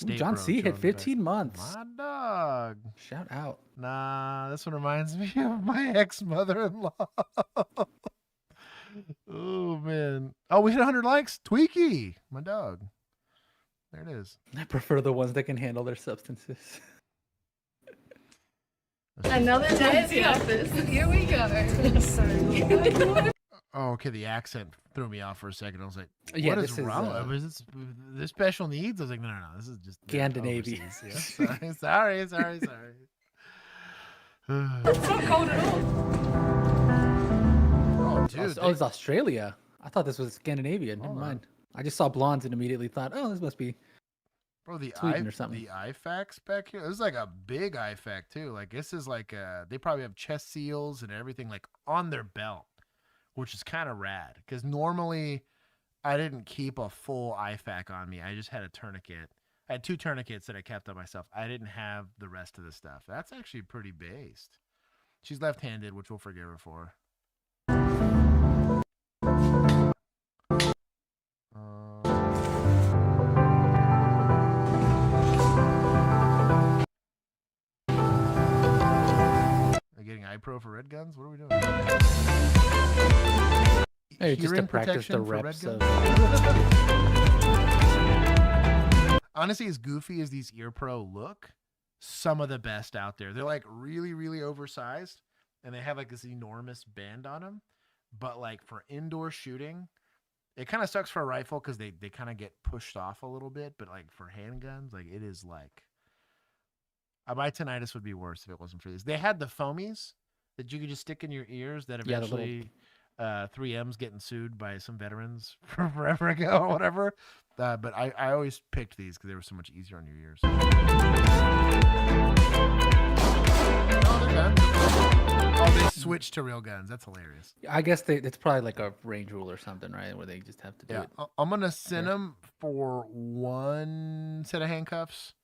Ooh, John Pro C. hit chilling back. 15 months. My dog. Shout out. Nah, this one reminds me of my ex-mother-in-law. Oh, man. Oh, we hit 100 likes. Tweaky. My dog. There it is. I prefer the ones that can handle their substances. Another day at the office. Here we go. Sorry. Oh, okay. The accent threw me off for a second. I was like, Yeah, what is this is, wrong? Was this special needs? I was like, no. This is just Scandinavia. overseas. Yeah, sorry. It's not cold at all. Oh, dude. Oh, it's Australia. I thought this was Scandinavia. Never mind. I just saw blondes and immediately thought, oh, this must be Bro, the Sweden or something. The IFACs back here. It was like a big IFAC too. Like this is like they probably have chest seals and everything like on their belt, which is kind of rad. Because normally I didn't keep a full IFAC on me. I just had a tourniquet. I had 2 tourniquets that I kept on myself. I didn't have the rest of the stuff. That's actually pretty based. She's left-handed, which we'll forgive her for. Getting iPro for red guns? What are we doing? Hey, just to Hearing practice the protection for red reps guns? of. Honestly, as goofy as these Ear Pro look, some of the best out there. They're like really, really oversized, and they have like this enormous band on them. But like for indoor shooting, it kind of sucks for a rifle because they kind of get pushed off a little bit. But like for handguns, like it is like. My tinnitus would be worse if it wasn't for these. They had the foamies that you could just stick in your ears that Yeah, the little- eventually 3M's getting sued by some veterans from forever ago or whatever. But I always picked these because they were so much easier on your ears. Oh, they're guns. Oh, they switched to real guns. That's hilarious. I guess it's probably like a range rule or something, right? Where they just have to do Yeah, it. I'm going to send them for 1 set of handcuffs.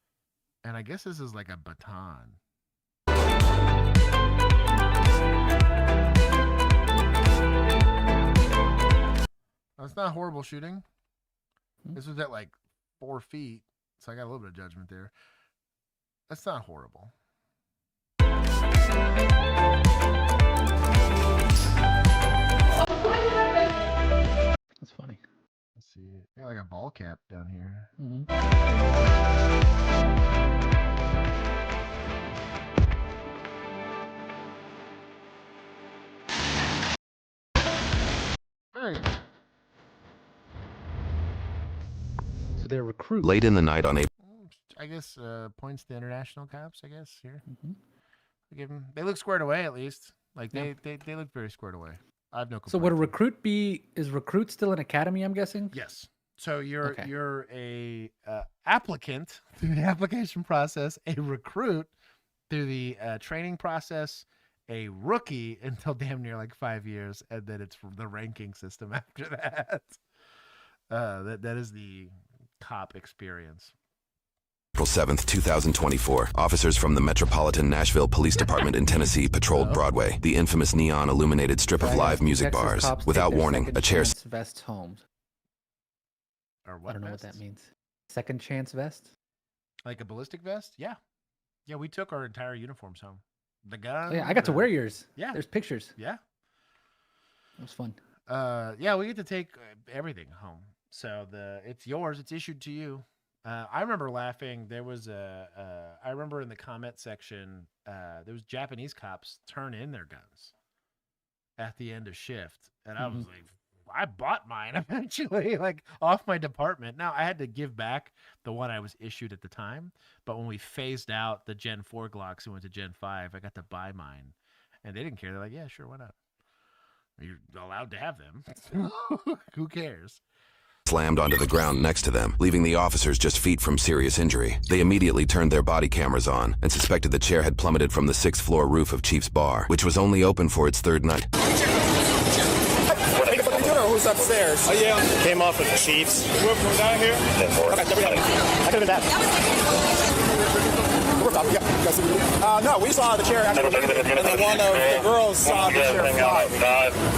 And I guess this is like a baton. That's not horrible shooting. This was at like 4 feet, so I got a little bit of judgment there. That's not horrible. That's funny. Let's see. I got like a ball cap down here. There you go. So they're recruits. Late in the night on April. I guess points to international cops, I guess, here. They look squared away at least. Like they look very squared away. I have no complaints. So would a recruit be? Is recruit still an academy? I'm guessing. Yes. So you're a applicant through the application process, a recruit through the training process, a rookie until damn near like 5 years, and then it's the ranking system after that. That is the cop experience. April 7th, 2024. Officers from the Metropolitan Nashville Police Department in Tennessee patrolled Broadway, the infamous neon-illuminated strip of live music bars. Without warning, a chair... Vest home. Or what? I don't know what that means. Second chance vest? Like a ballistic vest? Yeah. Yeah, we took our entire uniforms home. The gun. Yeah, I got to wear yours. Yeah. There's pictures. Yeah. It was fun. Yeah, we get to take everything home. So it's yours. It's issued to you. I remember laughing. There was I remember in the comment section, there was Japanese cops turn in their guns at the end of shift. And I was like, I bought mine eventually, like off my department. Now I had to give back the one I was issued at the time. But when we phased out the Gen 4 Glocks and went to Gen 5, I got to buy mine. And they didn't care. They're like, yeah, sure, why not? You're allowed to have them. Who cares? Slammed onto the ground next to them, leaving the officers just feet from serious injury. They immediately turned their body cameras on and suspected the chair had plummeted from the 6th floor roof of Chief's Bar, which was only open for its third night. Who's upstairs? Oh, yeah. Came off of Chiefs. We're from down here? Okay, I could have been that. No, we saw the chair after and then one of the girls saw the chair fly.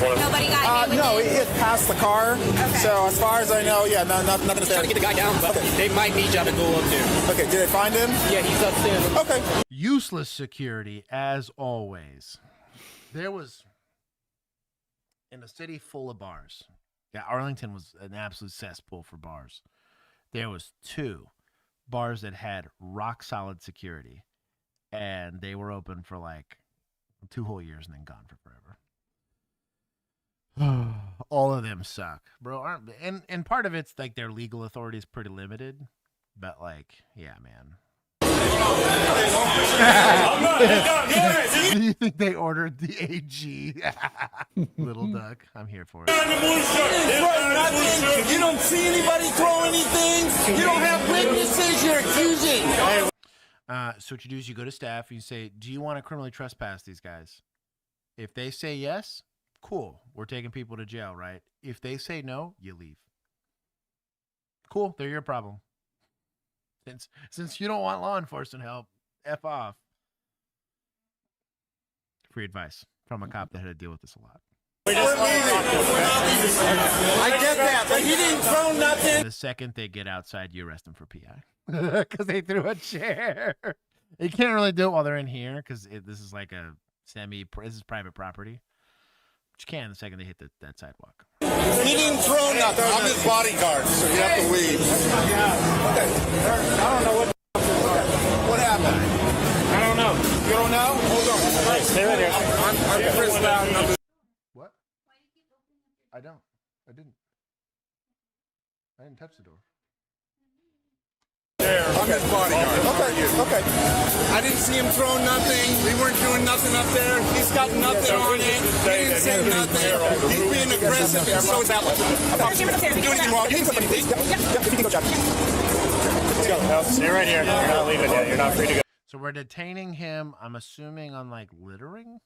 Nobody got hit? No, it hit past the car. Okay. So as far as I know, yeah, nothing to say. Trying to get the guy down, but they might need you to go up there. Okay, did they find him? Yeah, he's upstairs. Okay. Useless security, as always. There was, in a city full of bars, yeah, Arlington was an absolute cesspool for bars. There was 2 bars that had rock solid security, and they were open for like 2 whole years and then gone for forever. All of them suck, bro. And part of it's like their legal authority is pretty limited, but like, yeah, man. Do you think they ordered the AG? Little duck, I'm here for it. You don't see anybody throw anything. You don't have witnesses. You're accusing. So what you do is you go to staff and you say, do you want to criminally trespass these guys? If they say yes, cool. We're taking people to jail, right? If they say no, you leave. Cool. They're your problem. Since you don't want law enforcement help, F off. Free advice from a cop that had to deal with this a lot. I get that, but he didn't throw nothing. The second they get outside, you arrest them for PI. Because they threw a chair. You can't really do it while they're in here because this is like this is private property. But you can the second they hit that sidewalk. He didn't throw nothing. I'm his bodyguard, so you have to leave. Okay. I don't know what happened. I don't know. You don't know? Hold on. Right, stay right here. I'm Chris Brown. What? I don't. I didn't. I didn't touch the door. I'm his bodyguard. Okay. I didn't see him throw nothing. We weren't doing nothing up there. He's got nothing on it. He didn't say nothing. He's being aggressive, and so is that one. If you do anything wrong, you need somebody, please. Yep. If you can go check. Let's go. No, stay right here. You're not leaving yet. You're not free to go. So we're detaining him, I'm assuming, on like littering?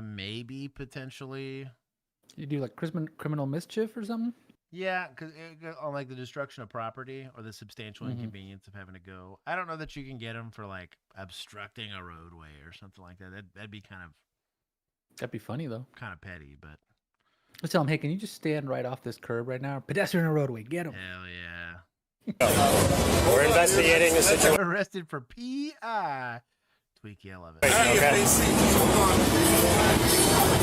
Maybe potentially. You do like criminal mischief or something? Yeah, because on like the destruction of property or the substantial inconvenience of having to go. I don't know that you can get him for like obstructing a roadway or something like that. That'd be kind of. That'd be funny though. Kind of petty, but. Let's tell him, hey, can you just stand right off this curb right now? Pedestrian on roadway, get him. Hell yeah. We're investigating the situation. Arrested for PI. Tweaky, I love it. Okay.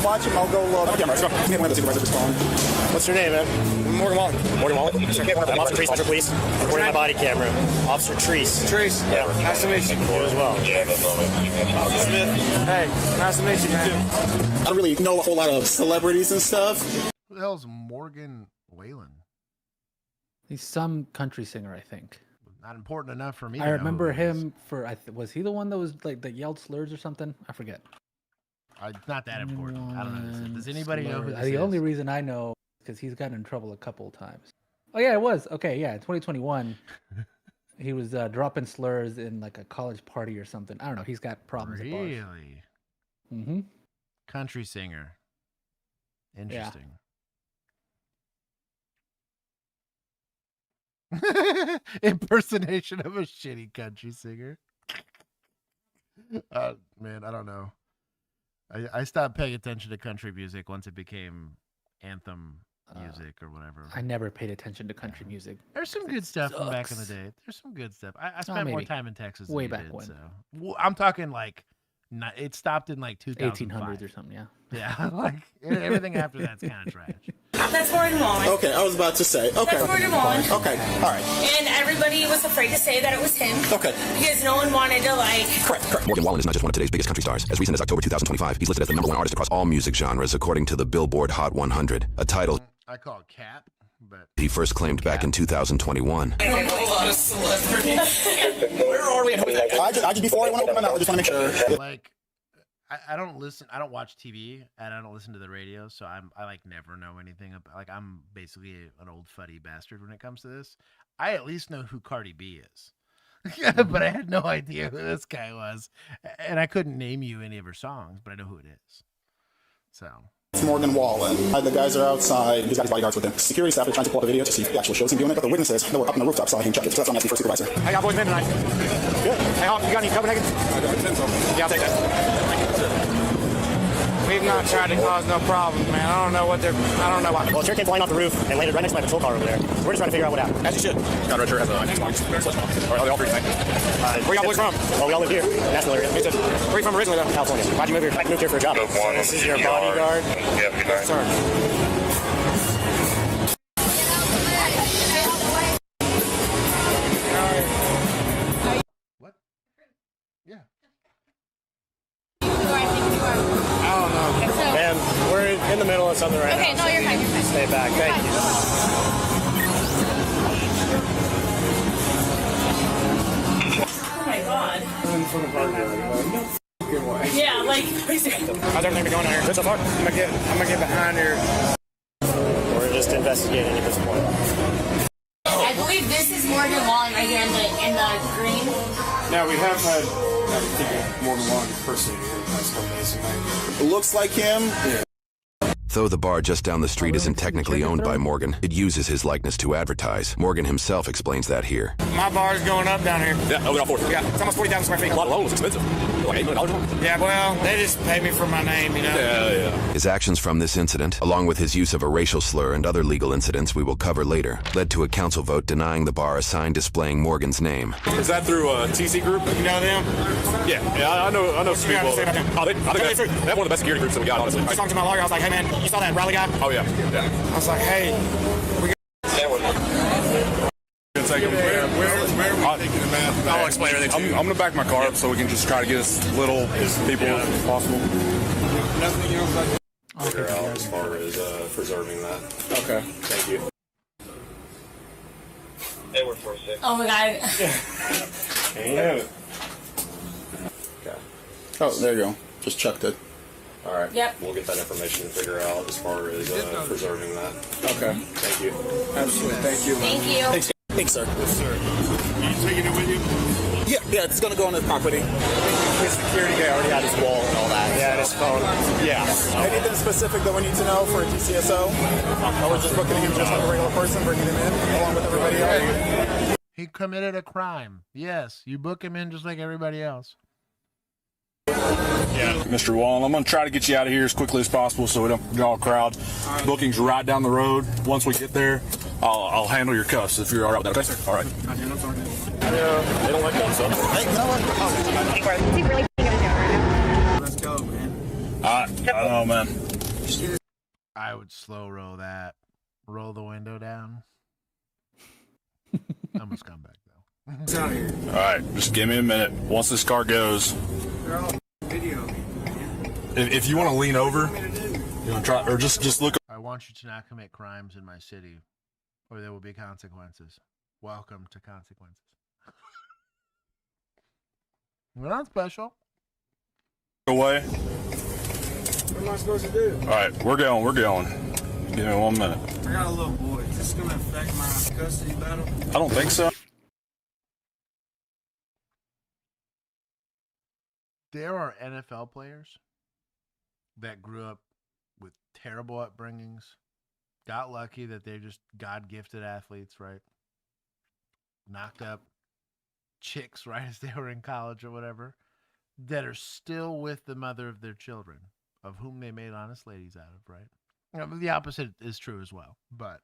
Watch him, I'll go look. Okay, let's go. What's your name, man? Morgan Wallen. Morgan Wallen? I'm Officer Treese, please. Recording my body camera. Officer Treese. Treese? Yeah. Nice to meet you. You as well. Officer Smith. Hey, nice to meet you, man. I don't really know a whole lot of celebrities and stuff. Who the hell's Morgan Whalen? He's some country singer, I think. not important enough for me. I to know remember who it is. him for. Was he the one that was like that yelled slurs or something? I forget. It's not that important. I don't know. Who this is. Does anybody know who this The is? only reason I know is because he's gotten in trouble a couple of times. Oh yeah, it was okay. Yeah, in 2021, he was dropping slurs in like a college party or something. I don't know. He's got problems. Really? Mm-hmm. Country singer. Interesting. Impersonation of a shitty country singer. Man, I don't know. I stopped paying attention to country music once it became anthem music or whatever. I never paid attention to country music. There's some good stuff from back in the day. There's some good stuff. I spent more maybe. time in Texas Way than you back did, when. So I'm talking like, it stopped in like 1800s or something. Yeah. Yeah, like everything after that's kind of trash. That's Morgan Wallen. Okay, I was about to say. Okay. That's Morgan Wallen. Okay, all right. And everybody was afraid to say that it was him. Okay. Because no one wanted to like. Correct. Morgan Wallen is not just one of today's biggest country stars. As recent as October 2025, he's listed as the #1 artist across all music genres according to the Billboard Hot 100, a title I call it cap, but he first claimed back in 2021. A lot of celebrities. Where are we? I just before I want to open my mouth, I just want to make sure. Like, I don't listen. I don't watch TV and I don't listen to the radio, so I like never know anything about. Like, I'm basically an old fuddy bastard when it comes to this. I at least know who Cardi B is, but I had no idea who this guy was, and I couldn't name you any of her songs, but I know who it is. So. It's Morgan Wallen. The guys are outside. He's got his bodyguards with him. Security staff are trying to pull up the video to see if he actually shows him doing it, but the witnesses that were up on the rooftop saw him check it. So that's on that first supervisor. How y'all boys been tonight? Good. Hey, Hawk, you got any Copenhagen? I got 10 so. Yeah, I'll take that. We've not tried to cause no problems, man. I don't know what they're. I don't know why. Well, a chair came flying off the roof and landed right next to my patrol car over there. So we're just trying to figure out what happened. As you should. Got a red shirt, has a Xbox. Are they all free tonight? Where y'all boys from? Well, we all live here. Nashville area. Me too. Where are you from originally, though? California. Why'd you move here? I moved here for a job. This is your bodyguard? Yeah, yes, sir. I don't know. Man, we're in the middle of something right now. Okay, no, you're fine. You're fine. Stay back. Thank you. Oh my god. In front of our Yeah, like. How's everything been going on here? Good so far? I'm gonna get behind here. We're just investigating at this point. I believe this is Morgan Wallen right here in the green. Now we have had more than one person here. That's amazing. It looks like him. Yeah. Though the bar just down the street isn't technically owned by Morgan, it uses his likeness to advertise. Morgan himself explains that here. My bar's going up down here. Yeah, over all 40. Yeah, it's almost 40,000 square feet. A lot of loans, expensive. Like $8 million. Yeah, well, they just pay me for my name, you know? Yeah. His actions from this incident, along with his use of a racial slur and other legal incidents we will cover later, led to a council vote denying the bar a sign displaying Morgan's name. Is that through a TC group? You know them? Yeah, I know some people. They have one of the best security groups that we got, honestly. I was talking to my lawyer. I was like, hey, man, you saw that rally guy? Oh, yeah. I was like, hey, we got... I'll explain everything to you. I'm going to back my car up so we can just try to get as little people as possible. Nothing else like that. Figure out as far as preserving that. Okay. Thank you. They were 46. Oh my god. Yeah. Okay. Oh, there you go. Just checked it. All right. Yep. We'll get that information and figure out as far as preserving that. Okay. Thank you. Absolutely. Thank you. Thank you. Thanks, sir. Yes, sir. Are you taking it with you? Yeah, it's going to go on his property. His security guy already had his wall and all that. Yeah, his phone. Yeah. Anything specific that we need to know for a DCSO? Or we're just booking him just like a regular person, bringing him in along with everybody else? He committed a crime. Yes, you book him in just like everybody else. Yeah. Mr. Wallen, I'm going to try to get you out of here as quickly as possible so we don't draw a crowd. Booking's right down the road. Once we get there, I'll handle your cuffs if you're all right with that. Okay, sir? All right. Yeah, they don't like that, so. Hey, you know what? Let's go, man. I don't know, man. I would slow roll that. Roll the window down. I'm a scumbag, though. It's out here. All right, just give me a minute. Once this car goes, They're all video. if you want to lean over, you know, try or just look. I want you to not commit crimes in my city, or there will be consequences. Welcome to consequences. We're not special. Away. What am I supposed to do? All right, we're going. Give me 1 minute. I got a little boy. Is this going to affect my custody battle? I don't think so. There are NFL players that grew up with terrible upbringings, got lucky that they're just God-gifted athletes, right? Knocked up chicks right as they were in college or whatever, that are still with the mother of their children, of whom they made honest ladies out of, right? You know, the opposite is true as well, but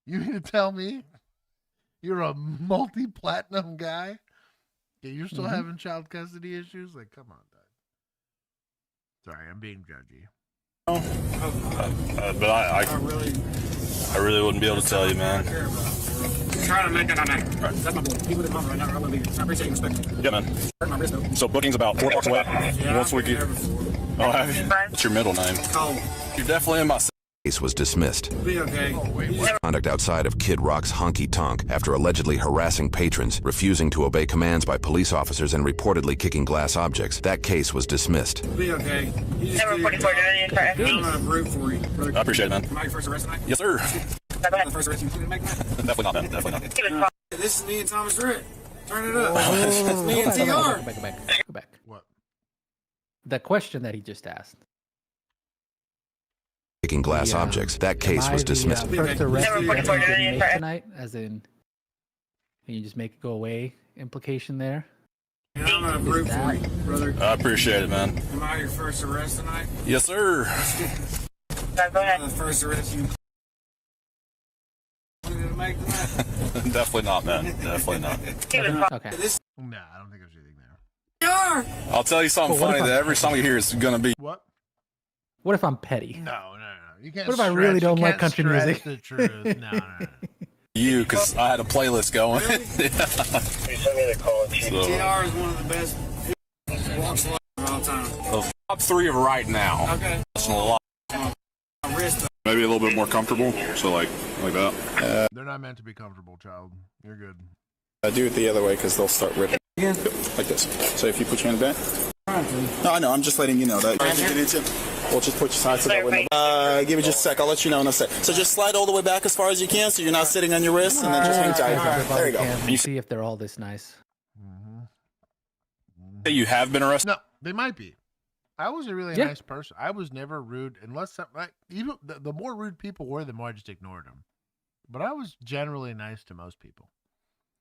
you mean to tell me you're a multi-platinum guy? Yeah, you're still having child custody issues? Like, come on, Doug. Sorry, I'm being judgy. But I really wouldn't be able to tell you, man. Trying to make it on that. That's my boy. He would have come right now. I'm going to be. I appreciate you respecting. Yeah, man. Hurt my wrist, though. So booking's about 4 blocks away. Yeah, Once we get. Oh, have you? What's your middle name? Cole. You're definitely in my. Case was dismissed. Be okay. Conduct outside of Kid Rock's honky tonk after allegedly harassing patrons, refusing to obey commands by police officers, and reportedly kicking glass objects. That case was dismissed. Be okay. You just I'm going to root for you. Brother. I appreciate it, man. Am I your first arrest tonight? Yes, sir. The first arrest you can make, man? Definitely not, man. Definitely not. This is me and Thomas Ritt. Turn it up. It's me and TR. Go back. What? The question that he just asked. Kicking glass objects. That case was dismissed. First arrest tonight, as in, can you just make it go away? Implication there. And I'm going to root for you, brother. I appreciate it, man. Am I your first arrest tonight? Yes, sir. The first arrest you make tonight? Definitely not, man. Definitely not. Okay. Nah, I don't think there's anything there. I'll tell you something funny that every song you hear is going to be. What? What if I'm petty? No. You can't. What if I really don't like country music? The truth. No. You, because I had a playlist going. Really? TR is one of the best walks of life of all time. The top 3 of right now. Okay. That's a lot. Maybe a little bit more comfortable. So like that. They're not meant to be comfortable, child. You're good. I do it the other way because they'll start ripping. Yeah. Like this. So if you put your hand back. No, I know. I'm just letting you know that. We'll just put your side so that way. Give it just a sec. I'll let you know in a sec. So just slide all the way back as far as you can, so you're not sitting on your wrist, and then just hang tight. There you go. You see if they're all this nice. Say you have been arrested? No, they might be. I was a really nice person. I was never rude, unless even the more rude people were, the more I just ignored them. But I was generally nice to most people.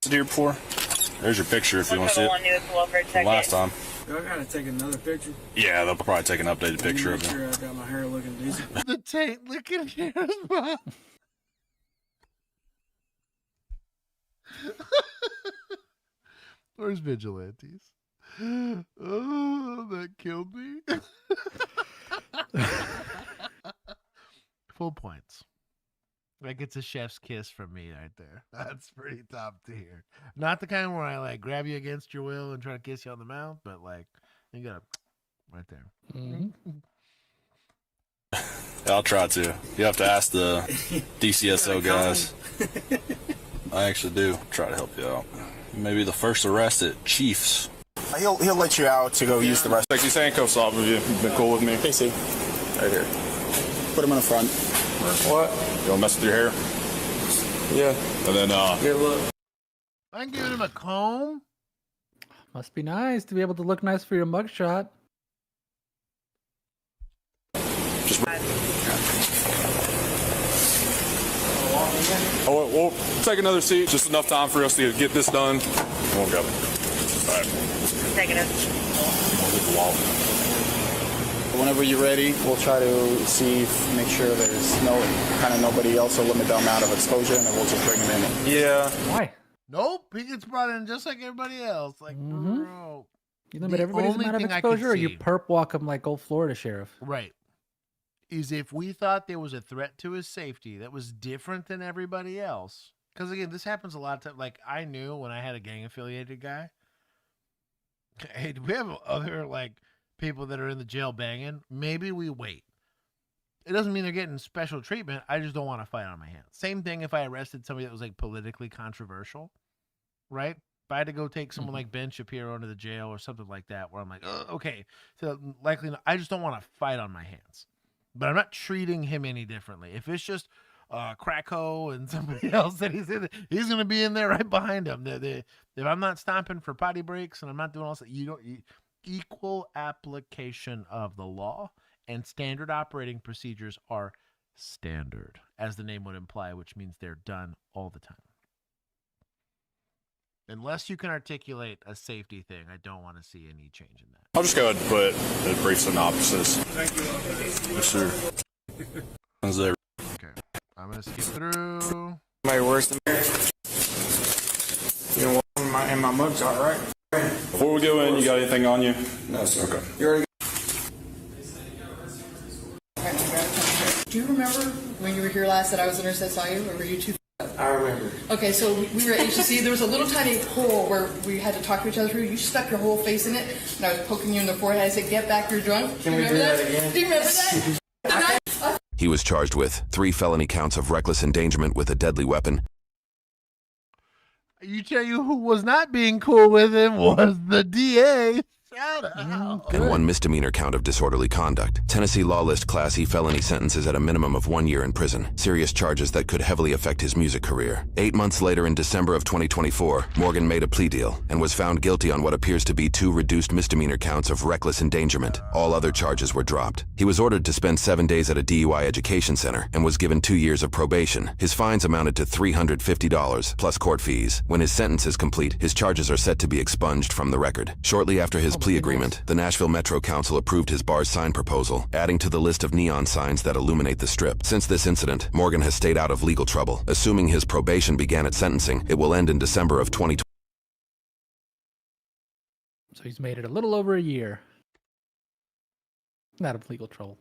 Here before. There's your picture if you want to see it. From last time. Do I gotta take another picture? Yeah, they'll probably take an updated picture of Make it. sure I got my hair looking decent. The taint looking here. Where's Vigilantes? Oh, that killed me. Full points. Like, it's a chef's kiss from me right there. That's pretty top tier. Not the kind where I like grab you against your will and try to kiss you on the mouth, but like you got right there. I'll try to. You have to ask the DCSO guys. I actually do try to help you out. Maybe the first arrest at Chiefs. He'll let you out to go use the rest. Take these handcuffs off of you. You've been cool with me. Casey, right here. Put him in the front. What? You want to mess with your hair? Yeah. And then, Here, look. I'm giving him a comb. Must be nice to be able to look nice for your mugshot. Oh, we'll take another seat. Just enough time for us to get this done. We'll go. All right. Taking it. Whenever you're ready, we'll try to make sure there's nobody else will limit the amount of exposure, and then we'll just bring him in. Yeah. Why? Nope, he gets brought in just like everybody else. Like, bro. You limit everybody's amount of exposure, or you perp walk them like old Florida sheriff? Right. Is if we thought there was a threat to his safety that was different than everybody else. Because, again, this happens a lot of times. Like, I knew when I had a gang-affiliated guy, hey, do we have other, like, people that are in the jail banging? Maybe we wait. It doesn't mean they're getting special treatment. I just don't want to fight on my hands. Same thing if I arrested somebody that was, like, politically controversial, right? If I had to go take someone like Ben Shapiro to the jail or something like that, where I'm like, okay, so likely I just don't want to fight on my hands. But I'm not treating him any differently. If it's just Cracko and somebody else that he's going to be in there right behind him. If I'm not stopping for potty breaks and I'm not doing all that, equal application of the law and standard operating procedures are standard, as the name would imply, which means they're done all the time. Unless you can articulate a safety thing, I don't want to see any change in that. I'll just go ahead and put a brief synopsis. Thank you. Yes, sir. How's that? Okay. I'm going to skip through. My worst embarrassment. You know what? In my mug's all right. Before we go in, you got anything on you? No, sir. Okay. You already. Do you remember when you were here last that I was the nurse that saw you, or were you too? I remember. Okay, so we were at HCC. There was a little tiny hole where we had to talk to each other through. You stuck your whole face in it, and I was poking you in the forehead. I said, "Get back, you're drunk." Can we do that again? Do you remember that? He was charged with 3 felony counts of reckless endangerment with a deadly weapon. You tell you who was not being cool with him was the DA. Shout out. And 1 misdemeanor count of disorderly conduct. Tennessee law list Class E felony sentences at a minimum of 1 year in prison. Serious charges that could heavily affect his music career. 8 months later, in December of 2024, Morgan made a plea deal and was found guilty on what appears to be 2 reduced misdemeanor counts of reckless endangerment. All other charges were dropped. He was ordered to spend 7 days at a DUI education center and was given 2 years of probation. His fines amounted to $350 plus court fees. When his sentence is complete, his charges are set to be expunged from the record. Shortly after his plea agreement, the Nashville Metro Council approved his bar's sign proposal, adding to the list of neon signs that illuminate the strip. Since this incident, Morgan has stayed out of legal trouble. Assuming his probation began at sentencing, it will end in December of 2020. So he's made it a little over a year. Not of legal trouble.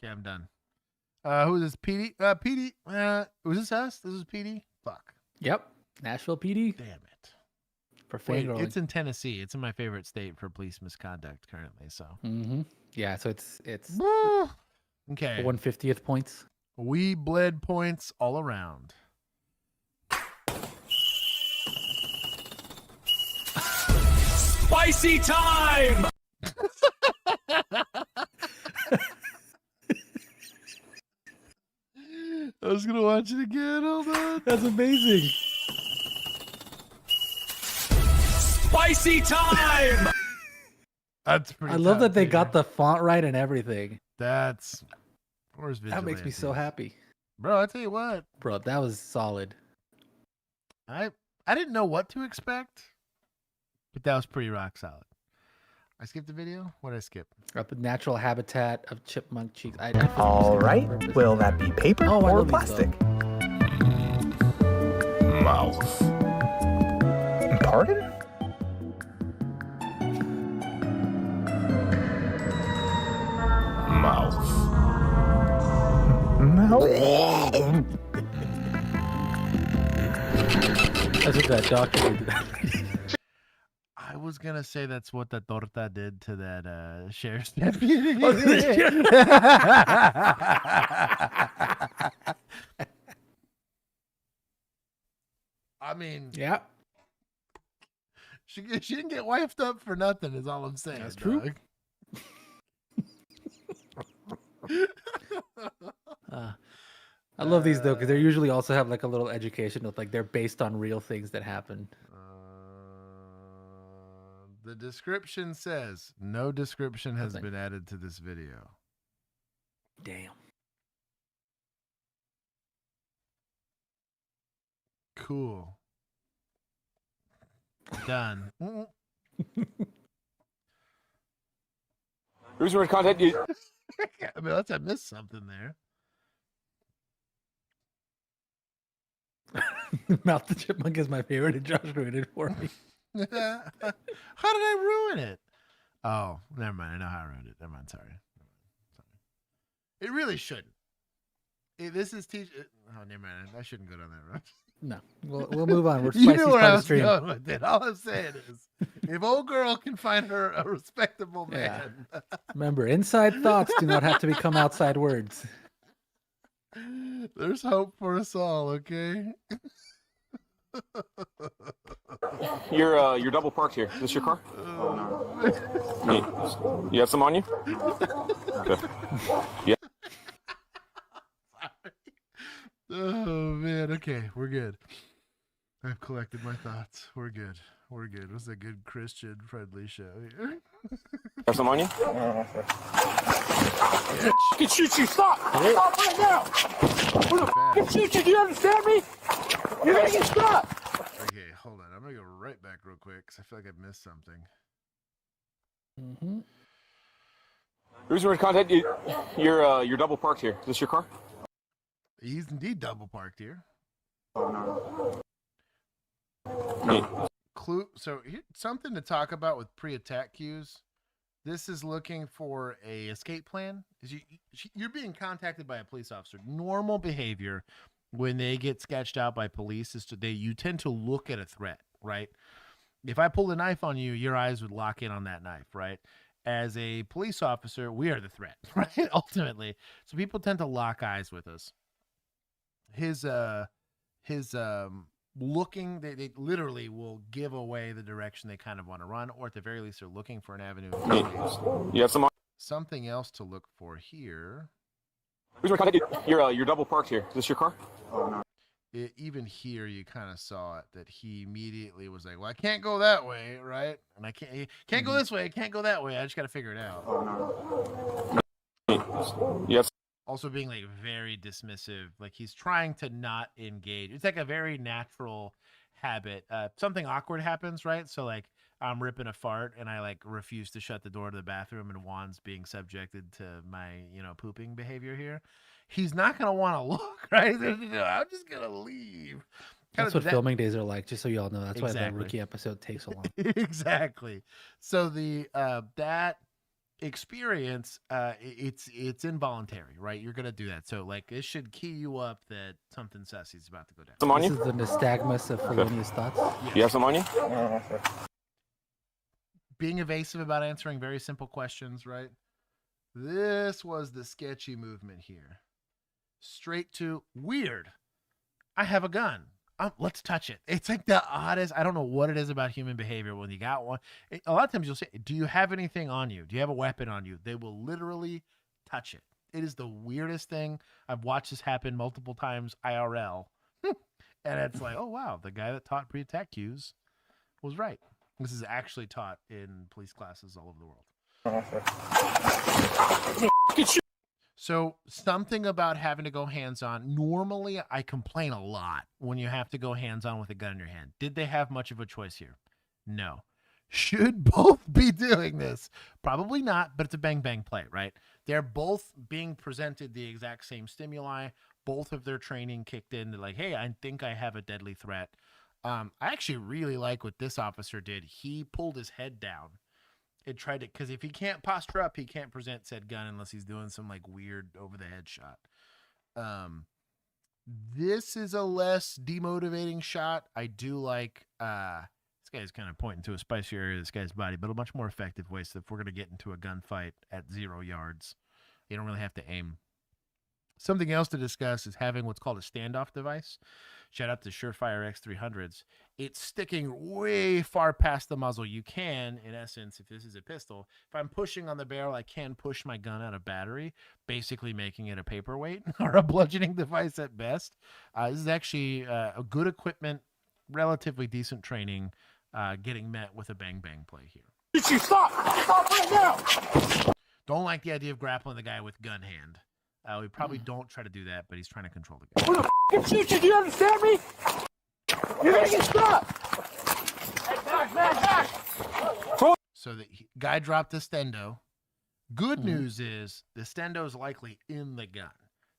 Okay, I'm done. Who is this? PD? PD? Was this us? This is PD? Fuck. Yep. Nashville PD. Damn it. For Wait, fangirling. it's in Tennessee. It's in my favorite state for police misconduct currently. So. Yeah. So it's Okay. 150th points. We bled points all around. Spicy time! I was gonna watch it again. Hold on. That's amazing. Spicy time! That's pretty. I love that they got the font right and everything. That's. That makes me so happy. Bro, I tell you what. Bro, that was solid. I didn't know what to expect, but that was pretty rock solid. I skipped the video? What did I skip? Up a natural habitat of chipmunk cheeks. All right. Will that be paper or plastic? Mouth. Pardon? Mouth. That's what that doctor did. I was gonna say that's what the torta did to that sheriff's deputy. I mean, yeah, she didn't get wifed up for nothing. Is all I'm saying. That's true. I love these though because they usually also have like a little education with like they're based on real things that happen. The description says no description has been added to this video. Damn. Cool. Done. Who's going to contact you? I mean, I missed something there. Mouth the Chipmunk is my favorite, and Josh ruined it for me. How did I ruin it? Oh, never mind. I know how I ruined it. Never mind. Sorry. It really shouldn't. This is teach. Oh, never mind. I shouldn't go down that road. No, we'll move on. We're You spicy knew where I was stream. going with it. All I'm saying is, if old girl can find her a respectable Yeah. man. Remember, inside thoughts do not have to become outside words. There's hope for us all, okay? You're double parked here. Is this your car? You have some on you? Okay. Yeah. Oh man, okay, we're good. I've collected my thoughts. We're good. We're good. It was a good Christian friendly show here. Have some on you? I can shoot you. Stop! Stop right now! I can shoot you. Do you understand me? You're gonna get shot. Okay, hold on. I'm gonna go right back real quick because I feel like I missed something. Mm-hmm. Reason we're in contact, you're double parked here. Is this your car? He's indeed double parked here. Clue. So here, something to talk about with pre-attack cues. This is looking for a escape plan. Is you're being contacted by a police officer. Normal behavior when they get sketched out by police is you tend to look at a threat, right? If I pulled a knife on you, your eyes would lock in on that knife, right? As a police officer, we are the threat, right? Ultimately. So people tend to lock eyes with us. His looking, they literally will give away the direction they kind of want to run, or at the very least, they're looking for an avenue. You have some on? Something else to look for here. Reason we're in contact, you're double parked here. Is this your car? Even here, you kind of saw it that he immediately was like, "Well, I can't go that way, right? And I can't go this way. I can't go that way. I just got to figure it out." Yes. Also being like very dismissive, like he's trying to not engage. It's like a very natural habit. Something awkward happens, right? So like I'm ripping a fart and I like refuse to shut the door to the bathroom, and Juan's being subjected to my, pooping behavior here. He's not going to want to look, right? I'm just going to leave. That's what filming days are like, just so you all know. That's why the Exactly. rookie episode takes so long. Exactly. So the that experience, it's involuntary, right? You're gonna do that. So like it should key you up that something sassy is about to go down. Some on This you? is the nystagmus of felonious thoughts. You have some on you? Being evasive about answering very simple questions, right? This was the sketchy movement here. Straight to weird. I have a gun. Let's touch it. It's like the oddest. I don't know what it is about human behavior when you got one. A lot of times you'll say, "Do you have anything on you? Do you have a weapon on you?" They will literally touch it. It is the weirdest thing. I've watched this happen multiple times IRL. And it's like, oh, wow, the guy that taught pre-attack cues was right. This is actually taught in police classes all over the world. So something about having to go hands-on. Normally, I complain a lot when you have to go hands-on with a gun in your hand. Did they have much of a choice here? No. Should both be doing this? Probably not, but it's a bang-bang play, right? They're both being presented the exact same stimuli. Both of their training kicked in. They're like, hey, I think I have a deadly threat. I actually really like what this officer did. He pulled his head down. It tried to, because if he can't posture up, he can't present said gun unless he's doing some like weird over the head shot. This is a less demotivating shot. I do like this guy's kind of pointing to a spicy area of this guy's body, but a much more effective way. So if we're gonna get into a gunfight at 0 yards, you don't really have to aim. Something else to discuss is having what's called a standoff device. Shout out to Surefire X300s. It's sticking way far past the muzzle. You can, in essence, if this is a pistol, if I'm pushing on the barrel, I can push my gun out of battery, basically making it a paperweight or a bludgeoning device at best. This is actually a good equipment, relatively decent training, getting met with a bang-bang play here. Did you stop? Stop right now! Don't like the idea of grappling the guy with gun hand. We probably don't try to do that, but he's trying to control the guy. Who the f*** shoot you? Do you understand me? You're gonna get shot! Back! So the guy dropped the stendo. Good news is the stendo is likely in the gun.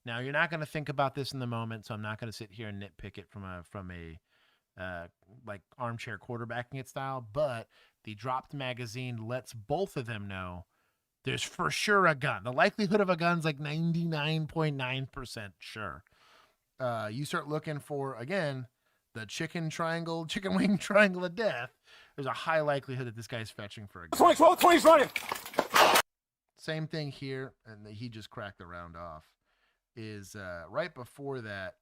Now you're not going to think about this in the moment, so I'm not going to sit here and nitpick it from a like armchair quarterbacking it style. But the dropped magazine lets both of them know there's for sure a gun. The likelihood of a gun's like 99.9% sure. You start looking for, again, the chicken wing triangle of death, there's a high likelihood that this guy's fetching for a gun. 20's running. Same thing here, and he just cracked the round off. Is right before that.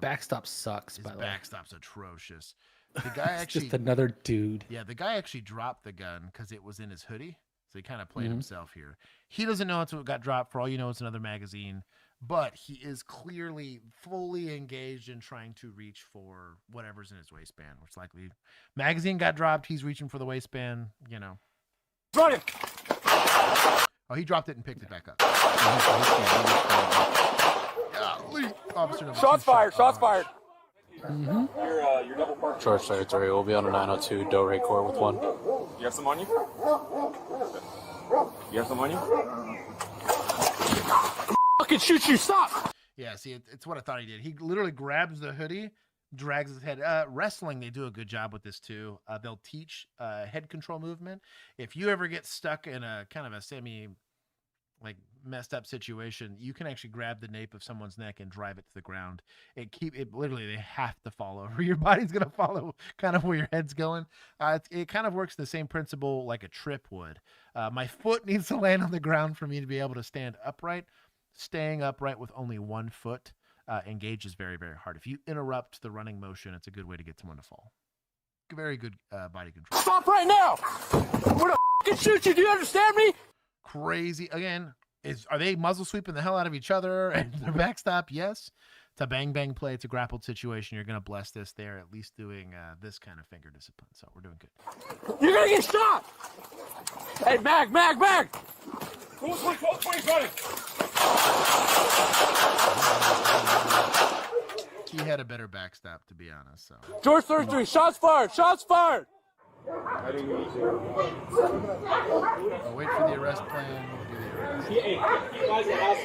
Backstop sucks. By the way, backstop's atrocious. The guy actually just another dude. Yeah, the guy actually dropped the gun because it was in his hoodie, so he kind of played himself here. He doesn't know it's what got dropped. For all you know, it's another magazine, but he is clearly fully engaged in trying to reach for whatever's in his waistband, which likely magazine got dropped. He's reaching for the waistband. You know, running. Oh, he dropped it and picked it back up. Officer number Shots two, fired. Shots fired. You're double parked. George Secretary will be on a 902 Delray Court with 1. You have some on you? You have some on you? Fucking shoot you! Stop! Yeah, see, it's what I thought he did. He literally grabs the hoodie, drags his head. Wrestling, they do a good job with this too. They'll teach head control movement. If you ever get stuck in a kind of a like messed up situation, you can actually grab the nape of someone's neck and drive it to the ground. It literally, they have to fall over. Your body's gonna follow kind of where your head's going. It kind of works the same principle like a trip would. My foot needs to land on the ground for me to be able to stand upright. Staying upright with only one foot engages very, very hard. If you interrupt the running motion, it's a good way to get someone to fall. Very good body control. Stop right now! I'm gonna fucking shoot you. Do you understand me? Crazy. Again, are they muzzle sweeping the hell out of each other and their backstop? Yes. It's a bang play. It's a grappled situation. You're going to bless this. They're at least doing this kind of finger discipline. So we're doing good. You're going to get shot! Hey, mag! 20's running! He had a better backstop, to be honest. So George 33, shots fired! I'll wait for the arrest plan. We'll do the arrest.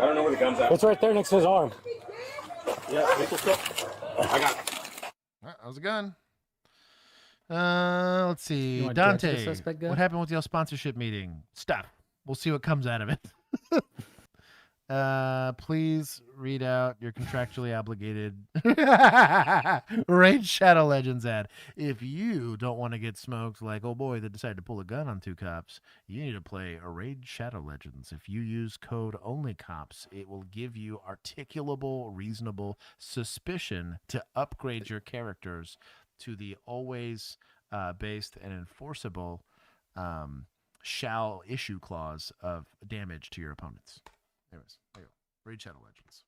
I don't know where the gun's at. It's right there next to his arm. Yeah, I got it. That was a gun. Let's see. Dante, what happened with your sponsorship meeting? Stop. We'll see what comes out of it. Please read out your contractually obligated Raid Shadow Legends ad. If you don't want to get smoked like, oh boy, they decided to pull a gun on two cops, you need to play a Raid Shadow Legends. If you use code OnlyCops, it will give you articulable, reasonable suspicion to upgrade your characters to the always based and enforceable shall issue clause of damage to your opponents. Anyways, there you go. Raid Shadow Legends.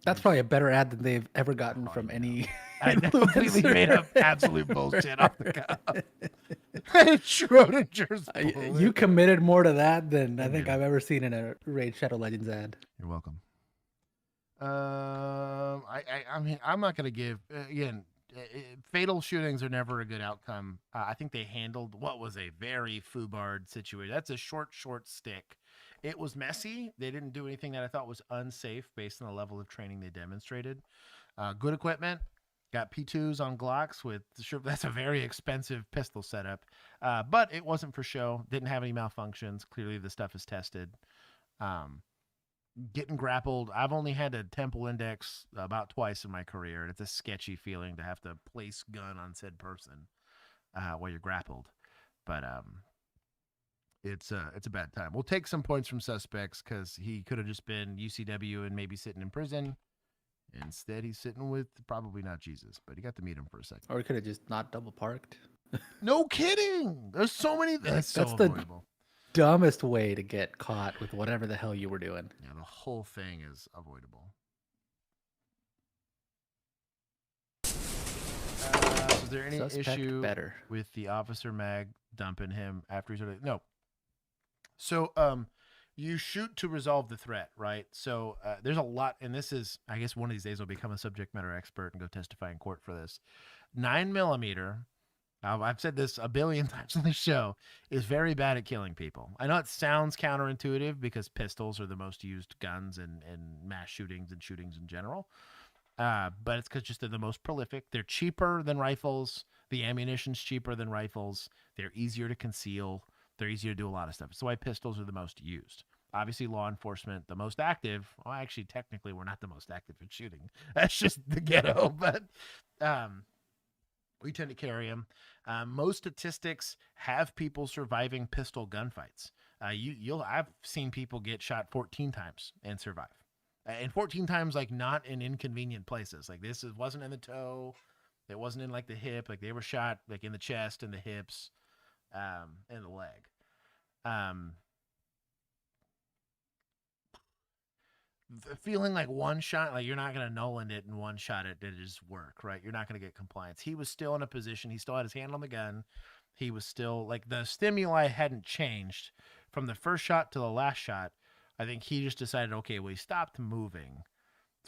That's probably a better ad than they've ever gotten from any. I completely made up absolute bullshit off the cuff. Schrodinger's bullet. You committed more to that than I think I've ever seen in a Raid Shadow Legends ad. You're welcome. I mean, I'm not going to give again. Fatal shootings are never a good outcome. I think they handled what was a very foobarred situation. That's a short stick. It was messy. They didn't do anything that I thought was unsafe based on the level of training they demonstrated. Good equipment. Got P2s on Glocks with that's a very expensive pistol setup. But it wasn't for show. Didn't have any malfunctions. Clearly the stuff is tested. Getting grappled. I've only had a temple index about twice in my career, and it's a sketchy feeling to have to place gun on said person while you're grappled. But it's a bad time. We'll take some points from suspects because he could have just been UCW and maybe sitting in prison. Instead, he's sitting with probably not Jesus, but he got to meet him for a second. Or he could have just not double parked. No kidding. There's so many. That's so avoidable. The dumbest way to get caught with whatever the hell you were doing. Yeah, the whole thing is avoidable. Is there any issue with the officer mag dumping him after he's already... No. So you shoot to resolve the threat, right? So there's a lot, and this is, I guess one of these days I'll become a subject matter expert and go testify in court for this. 9mm, I've said this a billion times on the show, is very bad at killing people. I know it sounds counterintuitive because pistols are the most used guns in mass shootings and shootings in general. But it's because just they're the most prolific. They're cheaper than rifles. The ammunition's cheaper than rifles. They're easier to conceal. They're easier to do a lot of stuff. That's why pistols are the most used. obviously law enforcement, the most active. Well, actually, technically, we're not the most active in shooting. That's just the ghetto. But we tend to carry them. Most statistics have people surviving pistol gunfights. I've seen people get shot 14 times and survive. And 14 times, like, not in inconvenient places. Like, wasn't in the toe. It wasn't in, like, the hip. Like, they were shot, like, in the chest and the hips and the leg. Feeling like one shot, like, you're not going to Nolan it and one shot it, did just work, right? You're not going to get compliance. He was still in a position. He still had his hand on the gun. He was still, like, the stimuli hadn't changed from the first shot to the last shot. I think he just decided, okay, well, he stopped moving.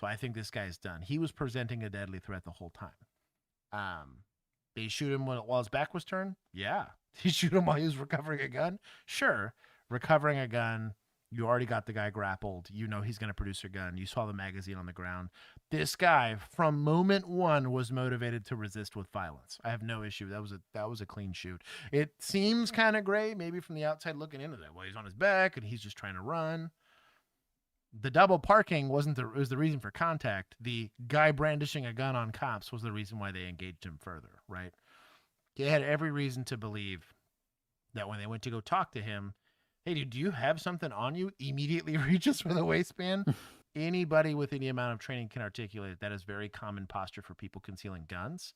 So I think this guy's done. He was presenting a deadly threat the whole time. Did he shoot him while his back was turned? Yeah. Did he shoot him while he was recovering a gun? Sure. Recovering a gun, you already got the guy grappled. You know he's going to produce a gun. You saw the magazine on the ground. This guy, from moment one, was motivated to resist with violence. I have no issue. That was a clean shoot. It seems kind of gray, maybe from the outside looking into that. Well, he's on his back and he's just trying to run. The double parking was the reason for contact. The guy brandishing a gun on cops was the reason why they engaged him further, right? They had every reason to believe that when they went to go talk to him, hey, dude, do you have something on you? Immediately reaches for the waistband. Anybody with any amount of training can articulate that is very common posture for people concealing guns,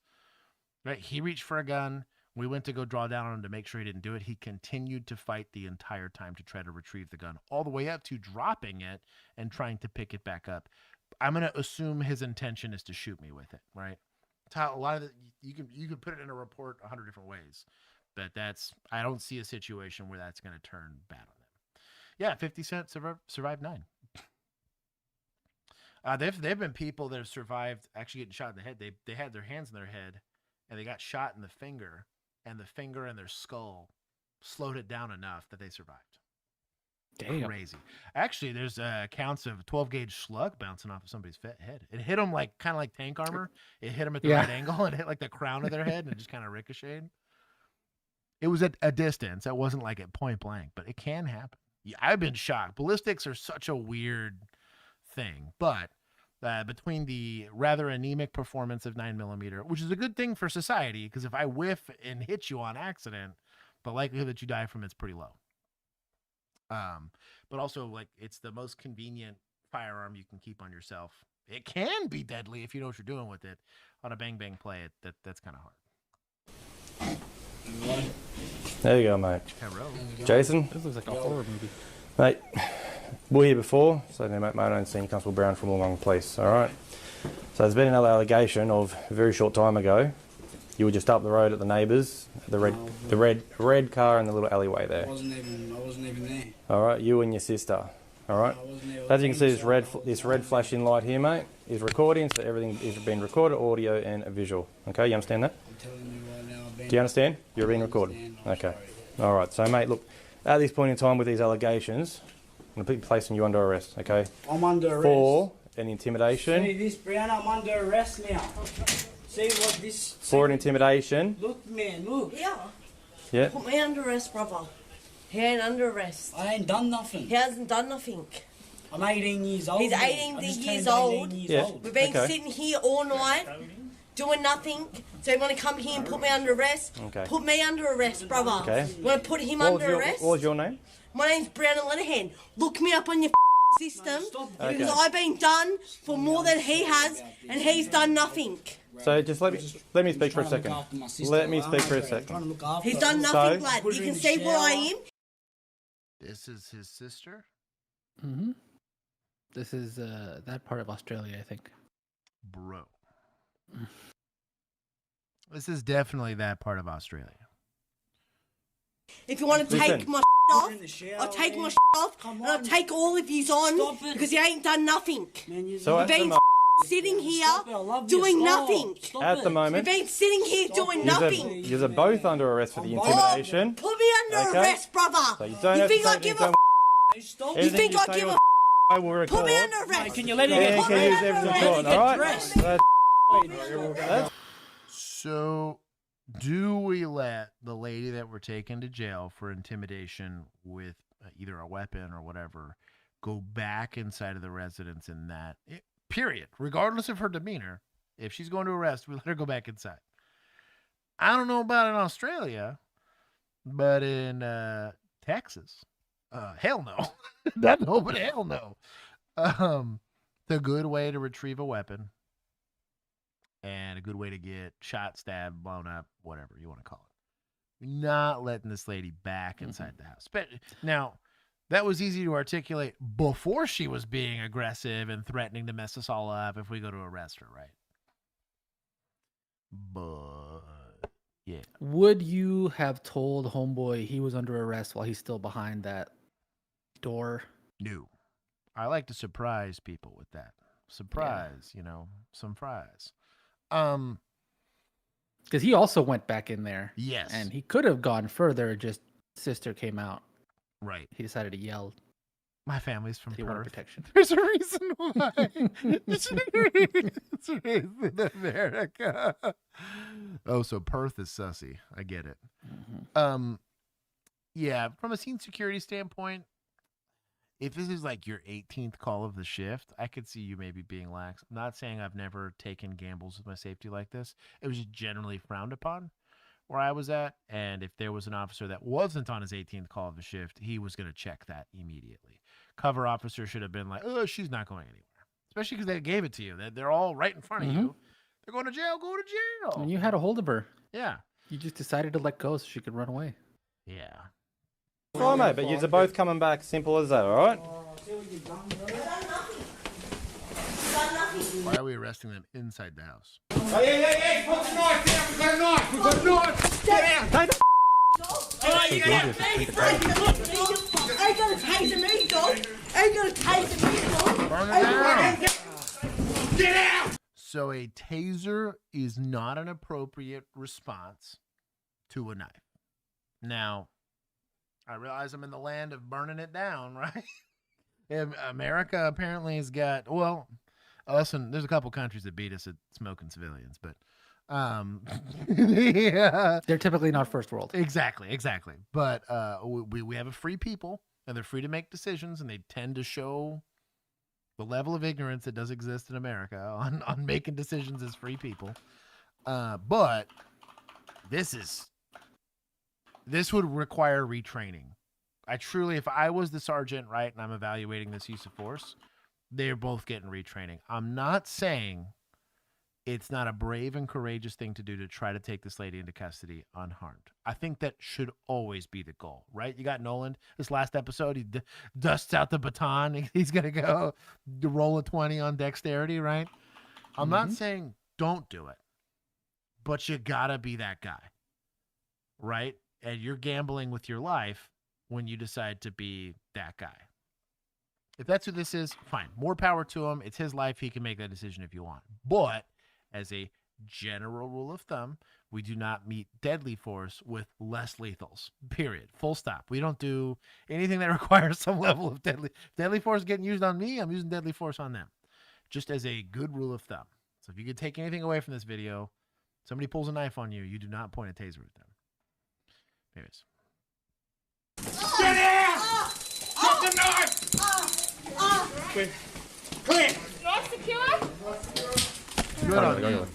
right? He reached for a gun. We went to go draw down on him to make sure he didn't do it. He continued to fight the entire time to try to retrieve the gun, all the way up to dropping it and trying to pick it back up. I'm going to assume his intention is to shoot me with it, right? It's how a lot of you can put it in a report 100 different ways, but I don't see a situation where that's going to turn bad on them. Yeah, 50 Cent survived 9. They've been people that have survived actually getting shot in the head. They had their hands in their head, and they got shot in the finger, and the finger and their skull slowed it down enough that they survived. Damn. Crazy. Actually, there's accounts of 12-gauge slug bouncing off of somebody's head. It hit them like kind of like tank armor. It hit them at the right angle and hit like the crown of their head, and it just kind of ricocheted. It was at a distance. It wasn't like at point blank, but it can happen. Yeah, I've been shocked. Ballistics are such a weird thing, but between the rather anemic performance of 9mm, which is a good thing for society, because if I whiff and hit you on accident, the likelihood that you die from it's pretty low. But also, like, it's the most convenient firearm you can keep on yourself. It can be deadly if you know what you're doing with it. On a bang play, that's kind of hard. There you go, mate. Hello. Jason? This looks like a horror movie. Mate, we're here before, so they mate, I seen Constable Brown from Wollongong Police, alright? So there's been another allegation of a very short time ago. You were just up the road at the neighbours, the red car in the little alleyway there. I wasn't even there. Alright, you and your sister. Alright? As you can see, this red flashing light here, mate, is recording, so everything is being recorded, audio and visual. Okay, you understand that? I'm telling you right now, Do you understand? You're being recorded. Okay. Alright, so mate, look, at this point in time with these allegations, I'm going to be placing you under arrest, okay? I'm under arrest. For an intimidation. See this, Brianna, I'm under arrest now. See what this... For an intimidation. Look, man, look. Yeah. Put me under arrest, brother. He ain't under arrest. I ain't done nothing. He hasn't done nothing. I'm 18 years old. He's 18 years old. We've been sitting here all night doing nothing. So you want to come here and put me under arrest? Okay. Put me under arrest, brother. Okay. You want to put him under arrest? What was your name? My name's Brianna Lenahan. Look me up on your system Okay. because I've been done for more than he has, and he's done nothing. So just let me speak for a second. Let me speak for a second. He's done nothing, lad. You can see where I am. This is his sister? Mm-hmm. This is that part of Australia, I think. Bro. This is definitely that part of Australia. If you want to take my off, I'll take my off, and I'll take all of yous on because you ain't done nothing. So You've been sitting here doing nothing. At the moment, You've been sitting here doing nothing. You're both under arrest for the intimidation. Put me under arrest, brother. So you don't You have think to I say give anything. a You think I give a I will record. Put me under arrest. Can you let him Yeah, can use everything on, alright? So Do we let the lady that we're taking to jail for intimidation with either a weapon or whatever go back inside of the residence in that period, regardless of her demeanor? If she's going to arrest, we let her go back inside. I don't know about in Australia, but in Texas, hell no. Not no, but hell no. It's a good way to retrieve a weapon and a good way to get shot, stabbed, blown up, whatever you want to call it. Not letting this lady back inside the house. But now, that was easy to articulate before she was being aggressive and threatening to mess us all up if we go to arrest her, right? But, yeah. Would you have told homeboy he was under arrest while he's still behind that door? No. I like to surprise people with that. Surprise, some fries. Because he also went back in there. Yes. And he could have gone further, just sister came out. Right. He decided to yell. My family's from Perth. Protection. There's a reason why. It's raised in America. Oh, so Perth is sussy. I get it. Yeah, from a scene security standpoint, if this is like your 18th call of the shift, I could see you maybe being lax. I'm not saying I've never taken gambles with my safety like this. It was just generally frowned upon where I was at. And if there was an officer that wasn't on his 18th call of the shift, he was going to check that immediately. Cover officer should have been like, oh, she's not going anywhere. Especially because they gave it to you. They're all right in front of you. They're going to jail, go to jail. And you had a hold of her. Yeah. You just decided to let go so she could run away. Yeah. Fine, mate, but you're both coming back. Simple as that, all right? Why are we arresting them inside the house? Hey, put the knife down. We've got a knife. We've got a knife. Get out. Ain't gonna taser me, dog. Ain't gonna taser me, dog. Get out. So a taser is not an appropriate response to a knife. Now, I realize I'm in the land of burning it down, right? America apparently has got, well, listen, there's a couple countries that beat us at smoking civilians, but yeah. They're typically not first world. Exactly. But we have a free people, and they're free to make decisions, and they tend to show the level of ignorance that does exist in America on making decisions as free people. But this would require retraining. I truly, if I was the sergeant, right, and I'm evaluating this use of force, they're both getting retraining. I'm not saying it's not a brave and courageous thing to do to try to take this lady into custody unharmed. I think that should always be the goal, right? You got Nolan, this last episode, he dusts out the baton. He's going to go roll a 20 on dexterity, right? I'm not saying don't do it, but you got to be that guy, right? And you're gambling with your life when you decide to be that guy. If that's who this is, fine. More power to him. It's his life. He can make that decision if you want. But as a general rule of thumb, we do not meet deadly force with less lethals. Period. Full stop. We don't do anything that requires some level of deadly force getting used on me. I'm using deadly force on them. Just as a good rule of thumb. So if you could take anything away from this video, somebody pulls a knife on you, you do not point a taser at them. Anyways. Get out! Drop the knife! Clear! Not secure? Good on you.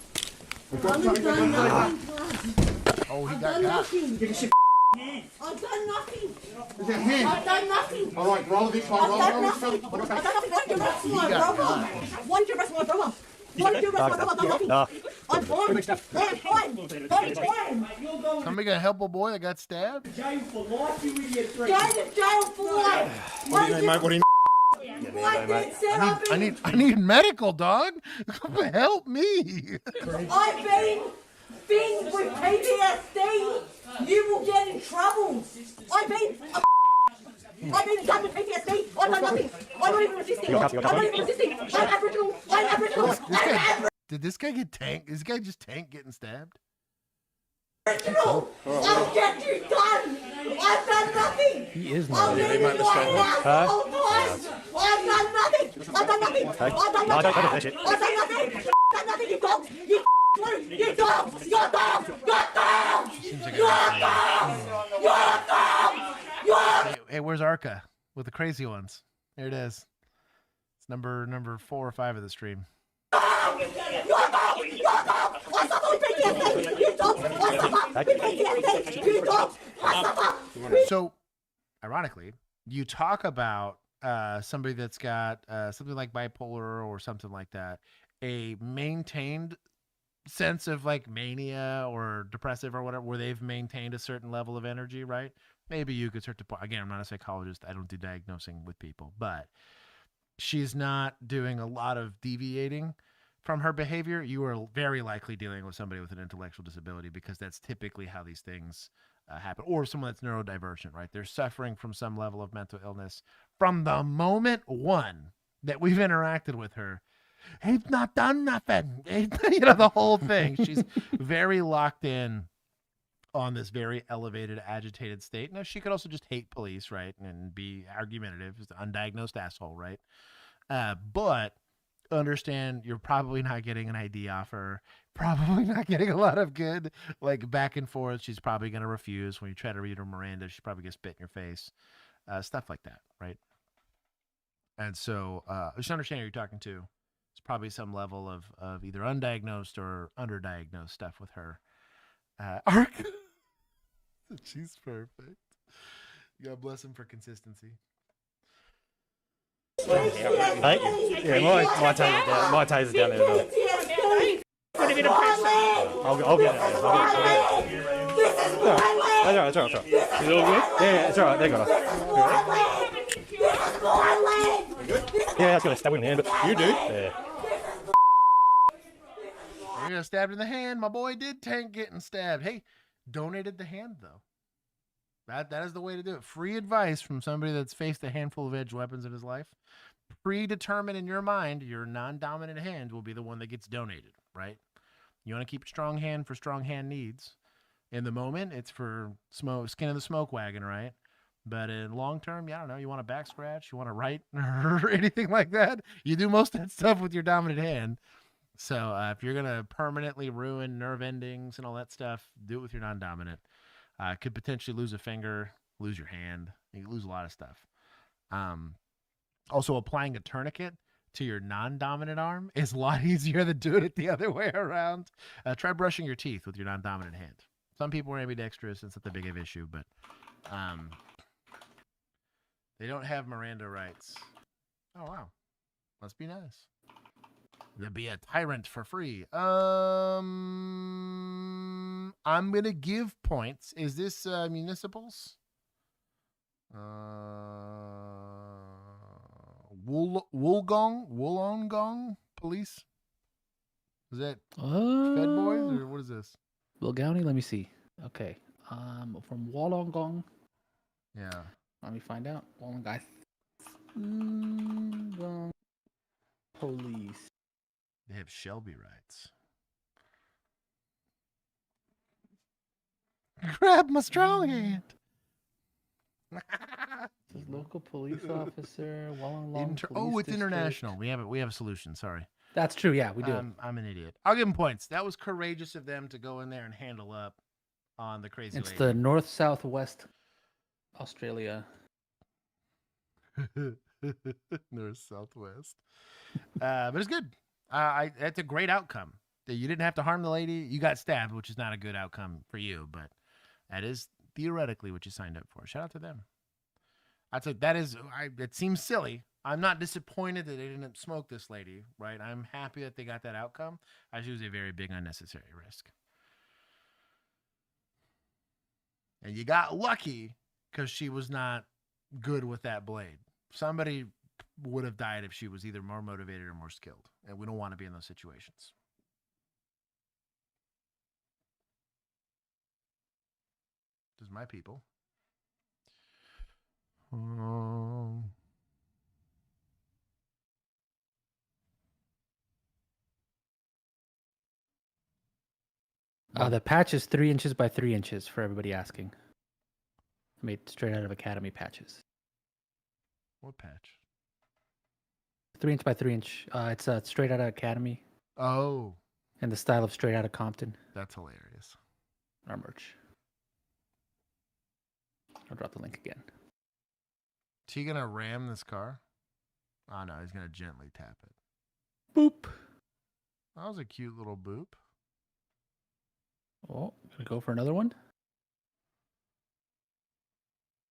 Oh, he got nothing. Get your shit. I've done nothing. Is that hand? I've done nothing. All right, roll this way. I've done nothing. I've done nothing. Why did you arrest my brother? Why did you arrest my brother? Why did you arrest my brother? I'm fine. I'm fine. Somebody got help a boy that got stabbed? Jail for life, you idiot. Go to jail for life. What do you mean, mate? What do you I need medical, dog. Help me. I've been with PTSD. You will get in trouble. I've been done with PTSD. I've done nothing. I'm not even resisting. I'm not even resisting. I'm Aboriginal. Did this guy get tanked? Is this guy just tanked getting stabbed? Aboriginal. I'll get you done. I've done nothing. He is I've not. been in my house the whole time. I've done nothing. I've done nothing. I've done nothing. I've done nothing. I've done nothing, you dogs. You You dog! You're dog! You're dog! Seems like You're a dog! You're dog! You're Hey, where's Arca with the crazy ones? There it is. It's number 4 or 5 of the stream. So, ironically, you talk about somebody that's got something like bipolar or something like that, a maintained sense of like mania or depressive or whatever, where they've maintained a certain level of energy, right? Maybe you could start to, again, I'm not a psychologist. I don't do diagnosing with people, but she's not doing a lot of deviating from her behavior. You are very likely dealing with somebody with an intellectual disability, because that's typically how these things happen, or someone that's neurodivergent, right? They're suffering from some level of mental illness from the moment one that we've interacted with her. He's not done nothing. You know, the whole thing. She's very locked in on this very elevated, agitated state. Now, she could also just hate police, right? And be argumentative, just an undiagnosed asshole, right? But understand you're probably not getting an ID off her, probably not getting a lot of good, like, back and forth. She's probably going to refuse. When you try to read her Miranda, she's probably going to spit in your face. Stuff like that, right? And so just understand who you're talking to. It's probably some level of either undiagnosed or underdiagnosed stuff with her. Arc. She's perfect. God bless him for consistency. Thank you. Yeah, my taser's down there. I'll get it. I'll get it. That's all right. You all good? Yeah, it's all right. They got it. Yeah, I was going to stab him in the hand, but you do? Yeah. You're gonna stab in the hand. My boy did tank getting stabbed. Hey, donated the hand though. That is the way to do it. Free advice from somebody that's faced a handful of edged weapons in his life. Predetermined in your mind, your non-dominant hand will be the one that gets donated, right? You want to keep a strong hand for strong hand needs. In the moment, it's for skin of the smoke wagon, right? But in long term, I don't know, you want a back scratch, you want to write or anything like that, you do most of that stuff with your dominant hand. So if you're going to permanently ruin nerve endings and all that stuff, do it with your non-dominant. Could potentially lose a finger, lose your hand. You could lose a lot of stuff. Also, applying a tourniquet to your non-dominant arm is a lot easier than doing it the other way around. Try brushing your teeth with your non-dominant hand. Some people are ambidextrous. It's not that big of an issue, but they don't have Miranda rights. Oh, wow. Must be nice. To be a tyrant for free. I'm gonna give points. Is this municipals? Wollongong police? Is that Fed Boys or what is this? Wilgowney, let me see. Okay. From Wollongong. Yeah. Let me find out. Wollongong police. They have Shelby rights. Grab my strong hand. Local police officer. Wollongong it's international. We have a solution. Sorry. That's true. Yeah, we do. I'm an idiot. I'll give them points. That was courageous of them to go in there and handle up on the crazy. It's the North Southwest Australia. North Southwest. But it's good. That's a great outcome. You didn't have to harm the lady. You got stabbed, which is not a good outcome for you, but that is theoretically what you signed up for. Shout out to them. It seems silly. I'm not disappointed that they didn't smoke this lady, right? I'm happy that they got that outcome. I think it was a very big unnecessary risk. And you got lucky because she was not good with that blade. Somebody would have died if she was either more motivated or more skilled. And we don't want to be in those situations. This is my people. The patch is 3 inches by 3 inches for everybody asking. Made straight out of Academy patches. What patch? 3 inch by 3 inch. It's straight out of Academy. Oh. In the style of Straight Outta Compton. That's hilarious. Our merch. I'll drop the link again. Is he gonna ram this car? Oh no, he's gonna gently tap it. Boop. That was a cute little boop. Oh, gonna go for another one?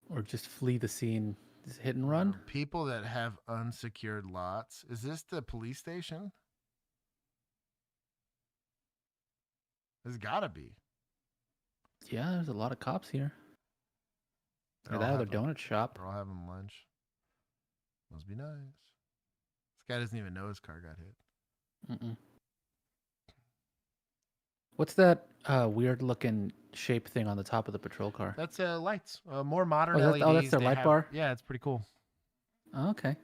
Or just flee the scene. Just hit and run? People that have unsecured lots. Is this the police station? There's gotta be. Yeah, there's a lot of cops here. They're Or all that other having- donut shop. They're all having lunch. Must be nice. This guy doesn't even know his car got hit. Mm-mm. What's that weird looking shape thing on the top of the patrol car? That's lights. More modern Oh, LEDs. that's their They light have- bar? Yeah, it's pretty cool. Oh, okay.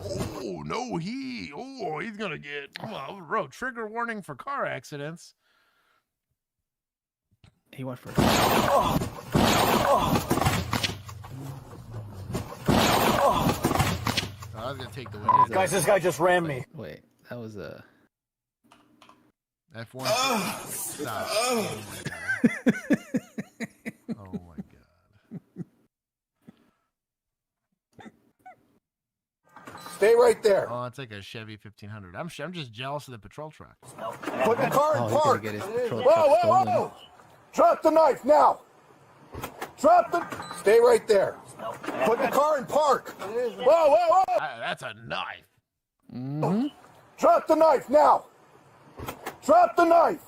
Oh no, he's gonna get road trigger warning for car accidents. He went for I was gonna take the window. Guys, this guy just rammed me. Wait, that was a F1. Stop. Oh my god. Oh my god. Stay right there. Oh, it's like a Chevy 1500. I'm just jealous of the patrol truck. Put the car in he's gonna park. get his patrol Whoa, truck whoa, stolen. whoa! Drop the knife now. Drop the. Stay right there. Put the car in park. Whoa, whoa, whoa! That's a knife. Mm-hmm. Drop the knife now. Drop the knife.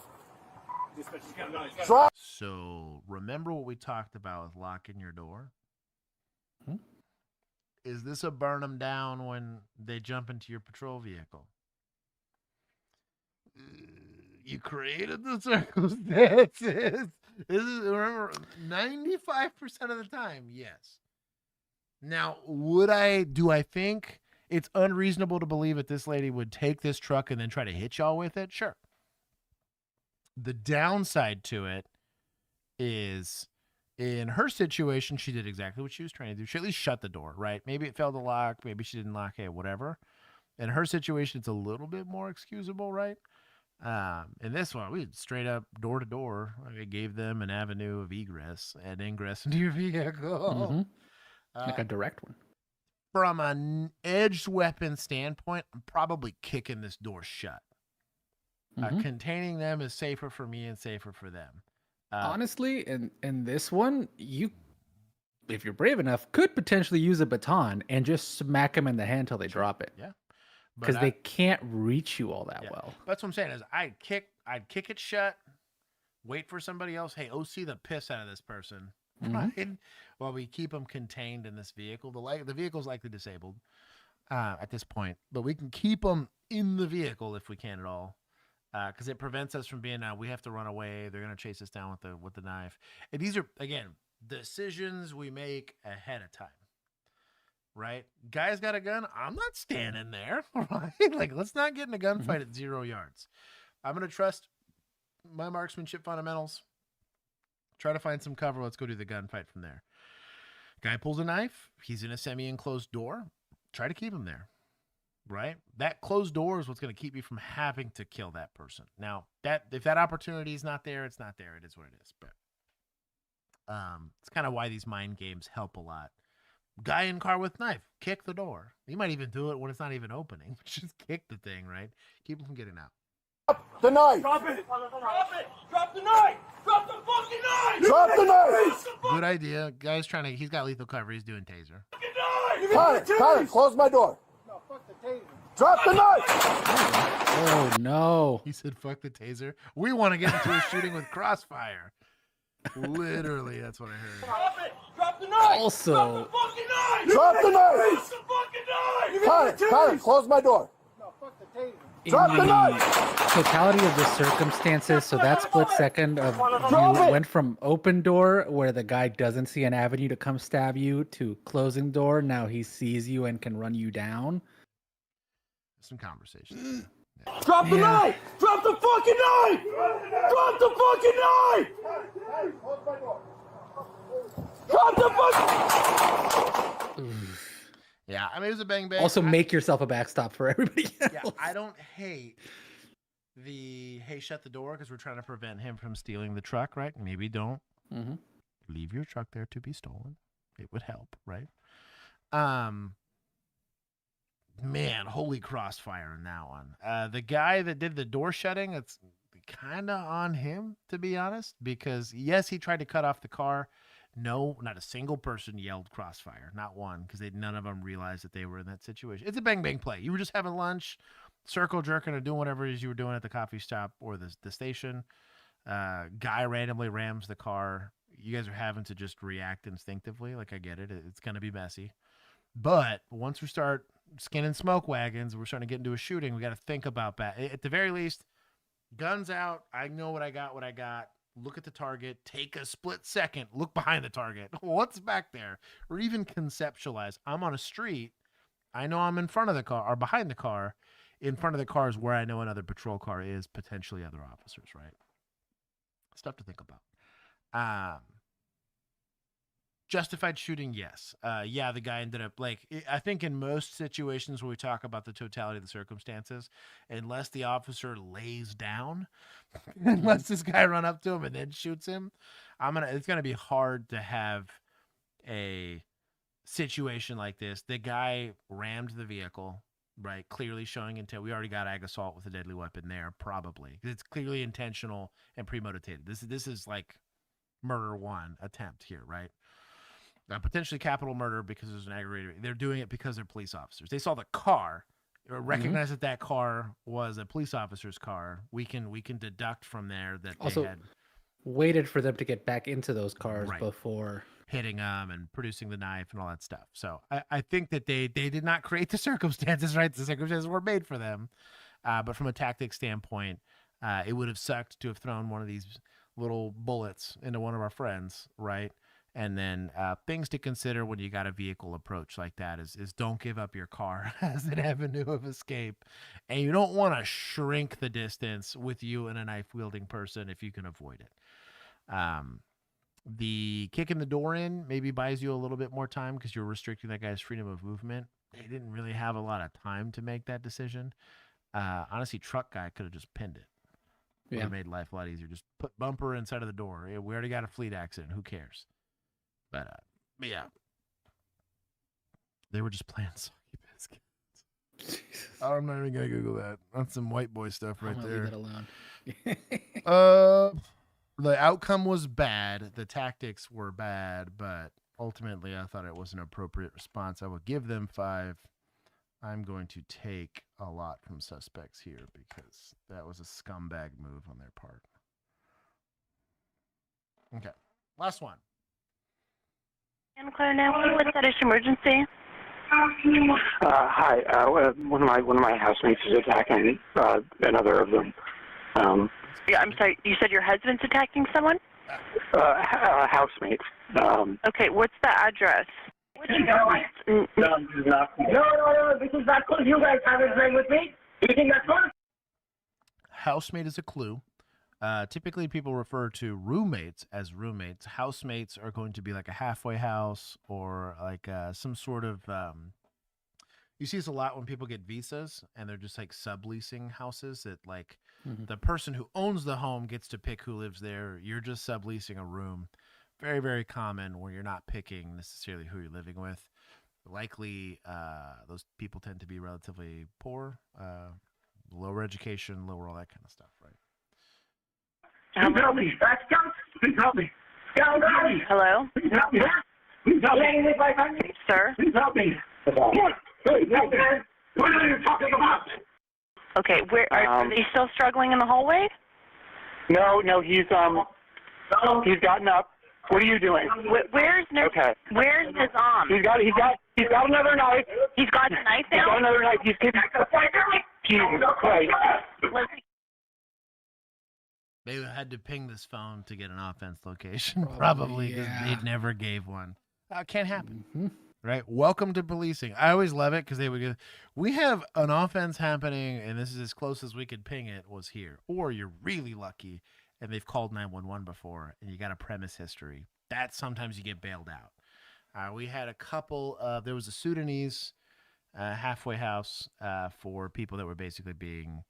Drop. So remember what we talked about with locking your door? Hmm? Is this a burn them down when they jump into your patrol vehicle? You created the circumstances. This is, remember, 95% of the time, yes. Now, do I think it's unreasonable to believe that this lady would take this truck and then try to hit y'all with it? Sure. The downside to it is, in her situation, she did exactly what she was trying to do. She at least shut the door, right? Maybe it failed to lock. Maybe she didn't lock it, whatever. In her situation, it's a little bit more excusable, right? In this one, we straight up door to door. I gave them an avenue of egress and ingress into your vehicle. Mm-hmm. Like a direct one. From an edged weapon standpoint, I'm probably kicking this door shut. Mhm. Containing them is safer for me and safer for them. Honestly, in this one, you, if you're brave enough, could potentially use a baton and just smack them in the hand till they drop it. Yeah. Because they can't reach you all that Yeah. well. That's what I'm saying is I'd kick it shut, wait for somebody else. Hey, OC the piss out of this person, Mhm. right? While we keep them contained in this vehicle. The vehicle's likely disabled at this point, but we can keep them in the vehicle if we can at all, because it prevents us from being we have to run away. They're gonna chase us down with the knife. And these are, again, decisions we make ahead of time. Right? Guy's got a gun. I'm not standing there. Right? Like, let's not get in a gunfight at 0 yards. I'm going to trust my marksmanship fundamentals. Try to find some cover. Let's go do the gunfight from there. Guy pulls a knife. He's in a semi-enclosed door. Try to keep him there. Right? That closed door is what's going to keep you from having to kill that person. Now, if that opportunity is not there, it's not there. It is what it is. But it's kind of why these mind games help a lot. Guy in car with knife, kick the door. You might even do it when it's not even opening. Just kick the thing, right? Keep him from getting out. Drop the knife. Drop it! Drop it! Drop the knife! Drop the fucking knife! Drop the knife. Good idea. Guy's he's got lethal cover. He's doing taser. Connor, close my door. No, fuck the taser. Drop the knife. Oh, no. He said, fuck the taser. We want to get into a shooting with crossfire. Literally, that's what I heard. Drop it! Drop the knife! Also, Drop the fucking knife! Drop the knife. Drop the fucking knife! Connor, close my door. No, fuck the taser. Drop the knife. Totality of the circumstances, so that split second of you went from open door where the guy doesn't see an avenue to come stab you to closing door. Now he sees you and can run you down. Some conversation. Drop the knife! Drop the fucking knife! Drop the fucking knife! Drop the fucking. Yeah, I mean, it was a bang bang. Also, make yourself a backstop for everybody else. Yeah, I don't hate the hey, shut the door because we're trying to prevent him from stealing the truck, right? Maybe don't leave your truck there to be stolen. It would help, right? Man, holy crossfire in that one. The guy that did the door shutting, it's kind of on him, to be honest, because yes, he tried to cut off the car. No, not a single person yelled crossfire, not one, because none of them realized that they were in that situation. It's a bang bang play. You were just having lunch, circle jerking, or doing whatever it is you were doing at the coffee shop or the station. Guy randomly rams the car. You guys are having to just react instinctively. Like, I get it. It's going to be messy. But once we start skinning smoke wagons, we're starting to get into a shooting. We got to think about that. At the very least, guns out. I know what I got. Look at the target. Take a split second. Look behind the target. What's back there? Or even conceptualize. I'm on a street. I know I'm in front of the car or behind the car. In front of the car is where I know another patrol car is, potentially other officers, right? Stuff to think about. Justified shooting, yes. Yeah, the guy ended up, like, I think in most situations where we talk about the totality of the circumstances, unless the officer lays down, unless this guy run up to him and then shoots him, it's gonna be hard to have a situation like this. The guy rammed the vehicle, right? Clearly showing intent. We already got ag assault with a deadly weapon there, probably. It's clearly intentional and premeditated. This is like murder one attempt here, right? Potentially capital murder because there's an aggravated. They're doing it because they're police officers. They saw the car, recognize that car was a police officer's car. We can deduct from there that also they had waited for them to get back into those cars before hitting them and producing the knife and all that stuff. So I think that they did not create the circumstances, right? The circumstances were made for them. But from a tactic standpoint, it would have sucked to have thrown one of these little bullets into one of our friends, right? And then things to consider when you got a vehicle approach like that is don't give up your car as an avenue of escape. And you don't want to shrink the distance with you and a knife-wielding person if you can avoid it. The kicking the door in maybe buys you a little bit more time because you're restricting that guy's freedom of movement. They didn't really have a lot of time to make that decision. Honestly, truck guy could have just pinned it. Would have made life a lot easier. Just put bumper inside of the door. We already got a fleet accident. Who cares? But yeah, they were just playing soggy biscuits. I'm not even gonna Google that. That's some white boy stuff right there. Leave that alone. The outcome was bad. The tactics were bad, but ultimately, I thought it was an appropriate response. I would give them 5. I'm going to take a lot from suspects here because that was a scumbag move on their part. Okay, last one. And Claire, now what's that emergency? Hi. One of my housemates is attacking another of them. Yeah, I'm sorry. You said your husband's attacking someone? Housemate. Okay, what's the address? No, this is not good. You guys have it playing with me? You think that's good? Housemate is a clue. Typically, people refer to roommates as roommates. Housemates are going to be like a halfway house or like some sort of. You see this a lot when people get visas and they're just like subleasing houses that like the person who owns the home gets to pick who lives there. You're just subleasing a room. Very, very common where you're not picking necessarily who you're living with. Likely, those people tend to be relatively poor, lower education, lower all that kind of stuff, right? Please help me. Please help me. Hello? Please help me. Please help me. Sir? Please help me. What are you talking about? Okay, where are they still struggling in the hallway? No, he's gotten up. What are you doing? Where's Okay. Where's Nizam? He's got another knife. He's got a knife now? He's got another knife. Jesus Christ. They had to ping this phone to get an offense location, probably because they never gave one. Can't happen, right? Welcome to policing. I always love it because they would go, we have an offense happening, and this is as close as we could ping it was here. Or you're really lucky, and they've called 911 before, and you got a premise history. That sometimes you get bailed out. We had a couple of, there was a Sudanese halfway house for people that were basically being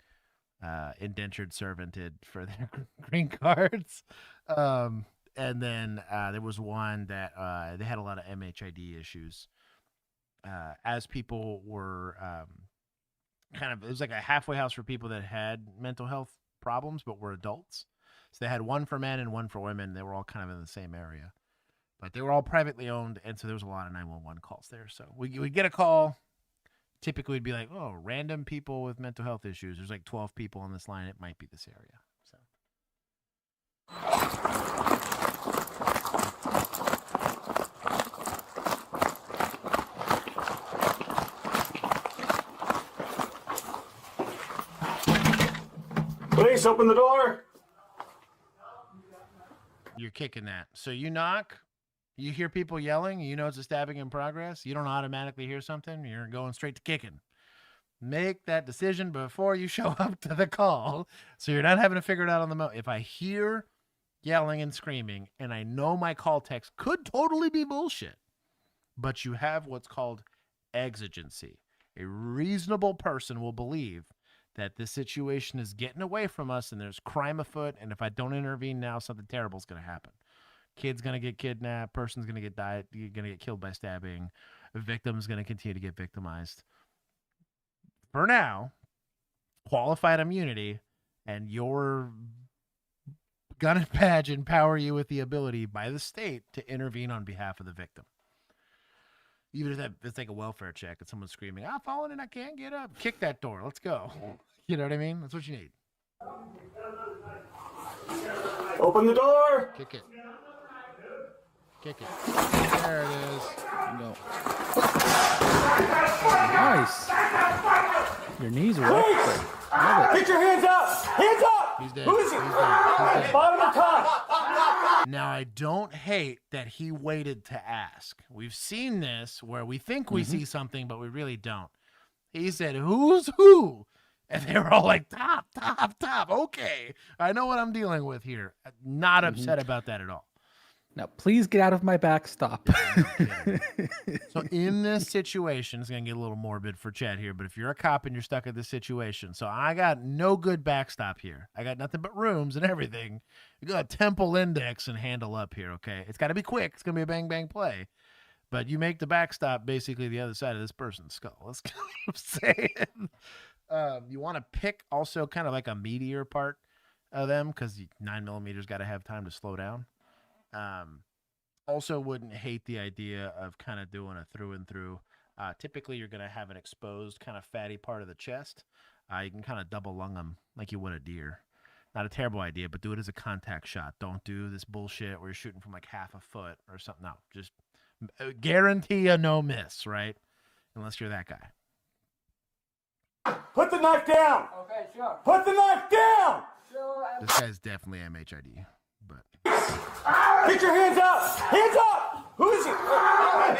indentured servanted for their green cards. And then there was one that they had a lot of MHID issues. As people were it was like a halfway house for people that had mental health problems but were adults. So they had one for men and one for women. They were all kind of in the same area. But they were all privately owned, and so there was a lot of 911 calls there. So we get a call. Typically, we'd be like, oh, random people with mental health issues. There's like 12 people on this line. It might be this area. So. Please open the door. You're kicking that. So you knock. You hear people yelling, you know it's a stabbing in progress. You don't automatically hear something. You're going straight to kicking. Make that decision before you show up to the call, so you're not having to figure it out on the moment. If I hear yelling and screaming, and I know my call text could totally be bullshit, but you have what's called exigency. A reasonable person will believe that this situation is getting away from us and there's crime afoot, and if I don't intervene now, something terrible is going to happen. Kid's going to get kidnapped. Person's going to get died. You're going to get killed by stabbing. A victim's going to continue to get victimized. For now, qualified immunity and your gun and badge empower you with the ability by the state to intervene on behalf of the victim. Even if it's like a welfare check and someone's screaming, I've fallen and I can't get up. Kick that door. Let's go. You know what I mean? That's what you need. Open the door. Kick it. Kick it. There it is. No. Nice. Your knees are up. Get your hands up. Hands up. He's dead. Who is it? He's dead. Bottom or top? Now, I don't hate that he waited to ask. We've seen this where we think we see something, but we really don't. He said, who's who? And they were all like, top, top, top. Okay. I know what I'm dealing with here. Not upset about that at all. Now, please get out of my backstop. So in this situation, it's going to get a little morbid for Chad here, but if you're a cop and you're stuck in this situation, so I got no good backstop here. I got nothing but rooms and everything. You got to temple index and handle up here, okay? It's got to be quick. It's going to be a bang-bang play. But you make the backstop basically the other side of this person's skull. That's kind of what I'm saying. You want to pick also kind of like a meatier part of them because 9mm got to have time to slow down. Also wouldn't hate the idea of kind of doing a through and through. Typically, you're going to have an exposed kind of fatty part of the chest. You can kind of double lung them like you would a deer. Not a terrible idea, but do it as a contact shot. Don't do this bullshit where you're shooting from like half a foot or something. No, just guarantee a no miss, right? Unless you're that guy. Put the knife down. Okay, sure. Put the knife down. Sure. This guy's definitely MHID, but Get your hands up. Hands up. Who is it?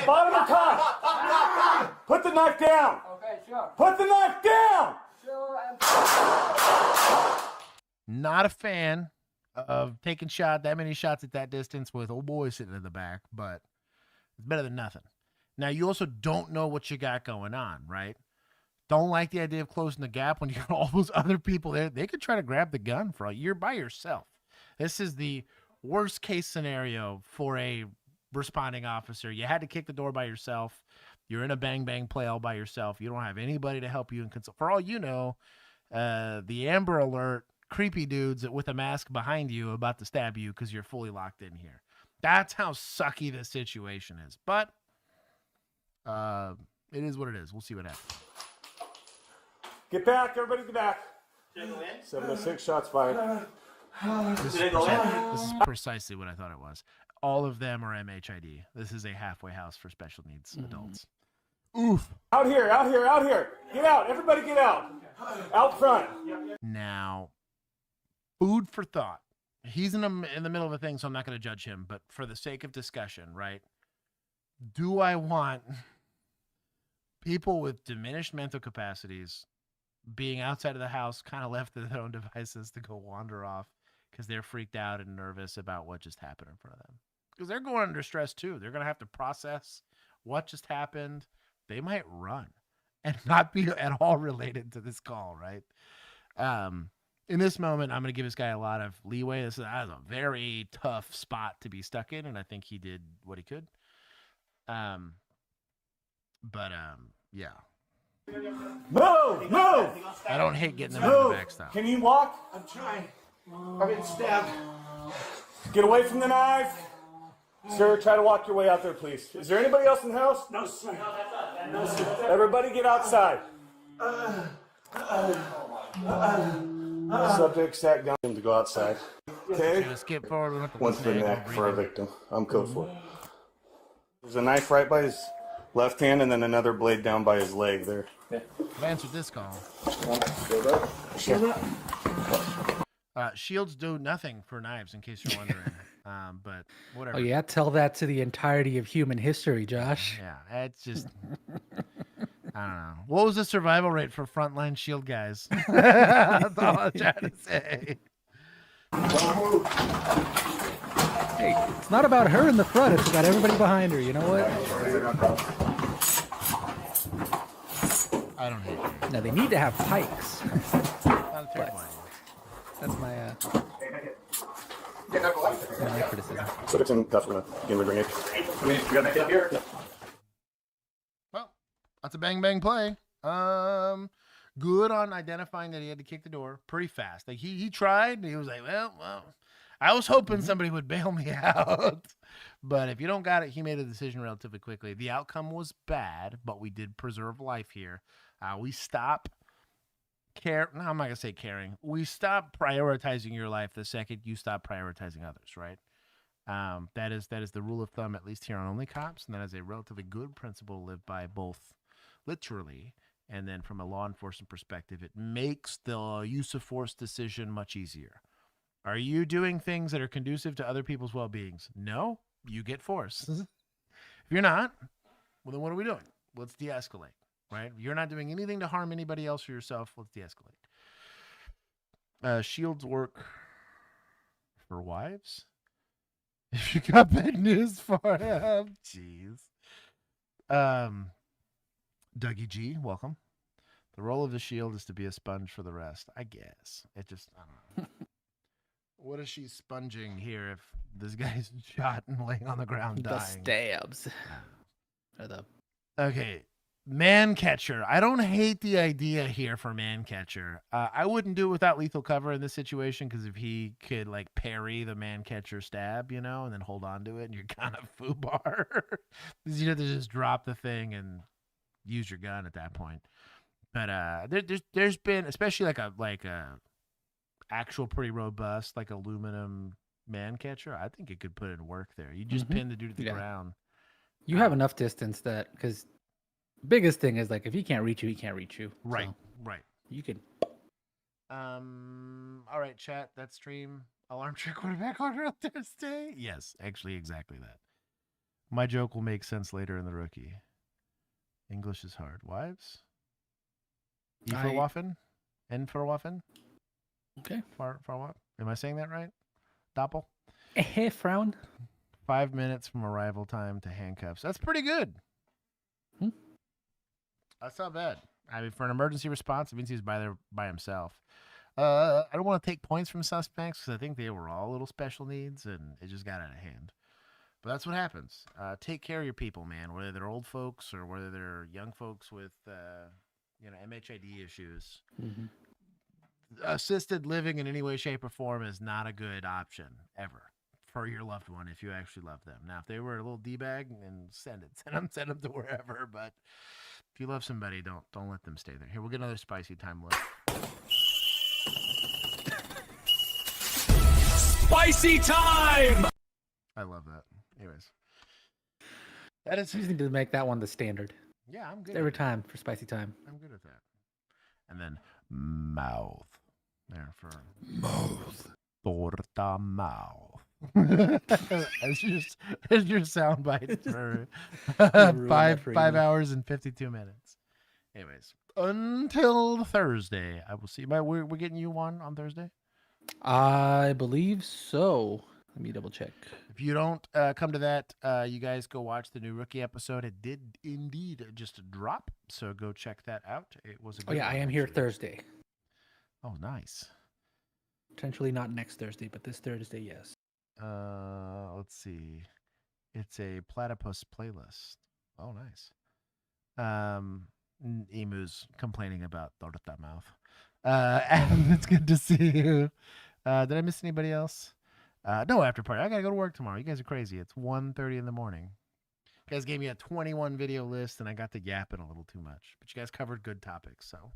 Bottom or top? Put the knife down. Okay, sure. Put the knife down. Sure. not a fan of taking that many shots at that distance with old boy sitting in the back, but it's better than nothing. Now, you also don't know what you got going on, right? Don't like the idea of closing the gap when you got all those other people there. They could try to grab the gun for all. You're by yourself. This is the worst case scenario for a responding officer. You had to kick the door by yourself. You're in a bang-bang play all by yourself. You don't have anybody to help you and consult. For all you know, the Amber Alert creepy dudes with a mask behind you about to stab you because you're fully locked in here. That's how sucky this situation is. But it is what it is. We'll see what happens. Get back, everybody get back. 706 shots fired. This is precisely what I thought it was. All of them are MHID. This is a halfway house for special needs adults. Oof. Out here. Get out. Everybody get out. Out front. Now, food for thought. He's in the middle of a thing, so I'm not going to judge him. But for the sake of discussion, right? Do I want people with diminished mental capacities being outside of the house, kind of left to their own devices to go wander off because they're freaked out and nervous about what just happened in front of them? Because they're going under stress too. They're going to have to process what just happened. They might run and not be at all related to this call, right? In this moment, I'm going to give this guy a lot of leeway. That was a very tough spot to be stuck in, and I think he did what he could. Yeah. Move! I don't hate getting them in the backstop. Can you walk? I'm trying. I'm getting stabbed. Get away from the knife. Sir, try to walk your way out there, please. Is there anybody else in the house? No, sir. No, sir. Everybody get outside. Subject sat down to go outside. Okay? Skip forward. One for the neck for our victim. I'm code 4. There's a knife right by his left hand and then another blade down by his leg there. I've answered this call. Shields do nothing for knives, in case you're wondering. But whatever. Oh yeah, tell that to the entirety of human history, Josh. Yeah, it's just I don't know. What was the survival rate for frontline shield guys? That's all I'm trying to say. Hey, it's not about her in the front. It's about everybody behind her. You know what? I don't hate it. Now they need to have pikes. That's my criticism. So it's in tough enough. Give me a grenade. We got that here? Yeah. Well, that's a bang bang play. Good on identifying that he had to kick the door pretty fast. Like he tried and he was like, well, I was hoping somebody would bail me out. But if you don't got it, he made a decision relatively quickly. The outcome was bad, but we did preserve life here. We stop no, I'm not gonna say caring. We stop prioritizing your life the second you stop prioritizing others, right? That is the rule of thumb, at least here on OnlyCops, and that is a relatively good principle to live by, both literally and then from a law enforcement perspective. It makes the use of force decision much easier. Are you doing things that are conducive to other people's well-beings? No, you get force. If you're not, well, then what are we doing? Let's de-escalate. Right? You're not doing anything to harm anybody else or yourself. Let's de-escalate. Shields work for wives? If you got bad news for him. Jeez. Dougie G, welcome. The role of the shield is to be a sponge for the rest. I guess. I don't know. What is she sponging here if this guy's shot and laying on the ground dying? The stabs. Okay. Man catcher. I don't hate the idea here for man catcher. I wouldn't do it without lethal cover in this situation, because if he could like parry the man catcher stab, and then hold on to it, and you're kind of foobar. You have to just drop the thing and use your gun at that point. But there's been, especially like a actual pretty robust like aluminum man catcher. I think it could put in work there. You just pin the dude to the ground. You have enough distance that, because biggest thing is like if he can't reach you, he can't reach you. Right, so right. You can. All right, chat. That stream alarm trick quarterback order on Thursday. Yes, actually, exactly that. My joke will make sense later in the rookie. English is hard. Wives. E for Waffen. N for Waffen. Okay. Far what? Am I saying that right? Doppel. Frown. 5 minutes from arrival time to handcuffs. That's pretty good. That's not bad. I mean, for an emergency response, it means he's by himself. I don't want to take points from suspects because I think they were all little special needs and it just got out of hand. But that's what happens. Take care of your people, man. Whether they're old folks or whether they're young folks with, MHID issues. Mm-hmm. Assisted living in any way, shape, or form is not a good option ever for your loved one if you actually love them. Now, if they were a little D-bag, then send them to wherever. But if you love somebody, don't let them stay there. Here, we'll get another spicy time list. Spicy time! I love that. Anyways, that is. You just need to make that one the standard. Yeah, I'm good. Every time for spicy time. I'm good at that. And then mouth. There for mouth. Torta mouth. as your sound bite for 5 hours and 52 minutes. Anyways, until Thursday, I will see. We're getting you one on Thursday? I believe so. Let me double check. If you don't come to that, you guys go watch the new rookie episode. It did indeed just drop, so go check that out. It was a good I am here Thursday. Oh, nice. Potentially not next Thursday, but this Thursday, yes. Let's see. It's a platypus playlist. Oh, nice. Emu's complaining about torta mouth. Adam, it's good to see you. Did I miss anybody else? No after party. I gotta go to work tomorrow. You guys are crazy. It's 1:30 in the morning. You guys gave me a 21 video list, and I got to yapping a little too much. But you guys covered good topics. So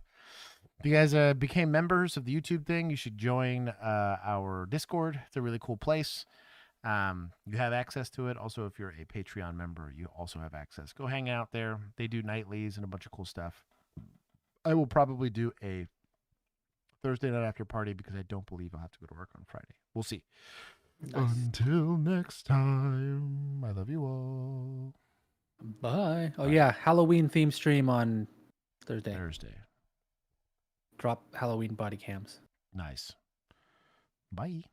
if you guys became members of the YouTube thing, you should join our Discord. It's a really cool place. You have access to it. Also, if you're a Patreon member, you also have access. Go hang out there. They do nightlies and a bunch of cool stuff. I will probably do a Thursday night after party because I don't believe I'll have to go to work on Friday. We'll see. Nice. Until next time, I love you all. Bye. Oh, yeah. Halloween theme stream on Thursday. Thursday. Drop Halloween body cams. Nice. Bye.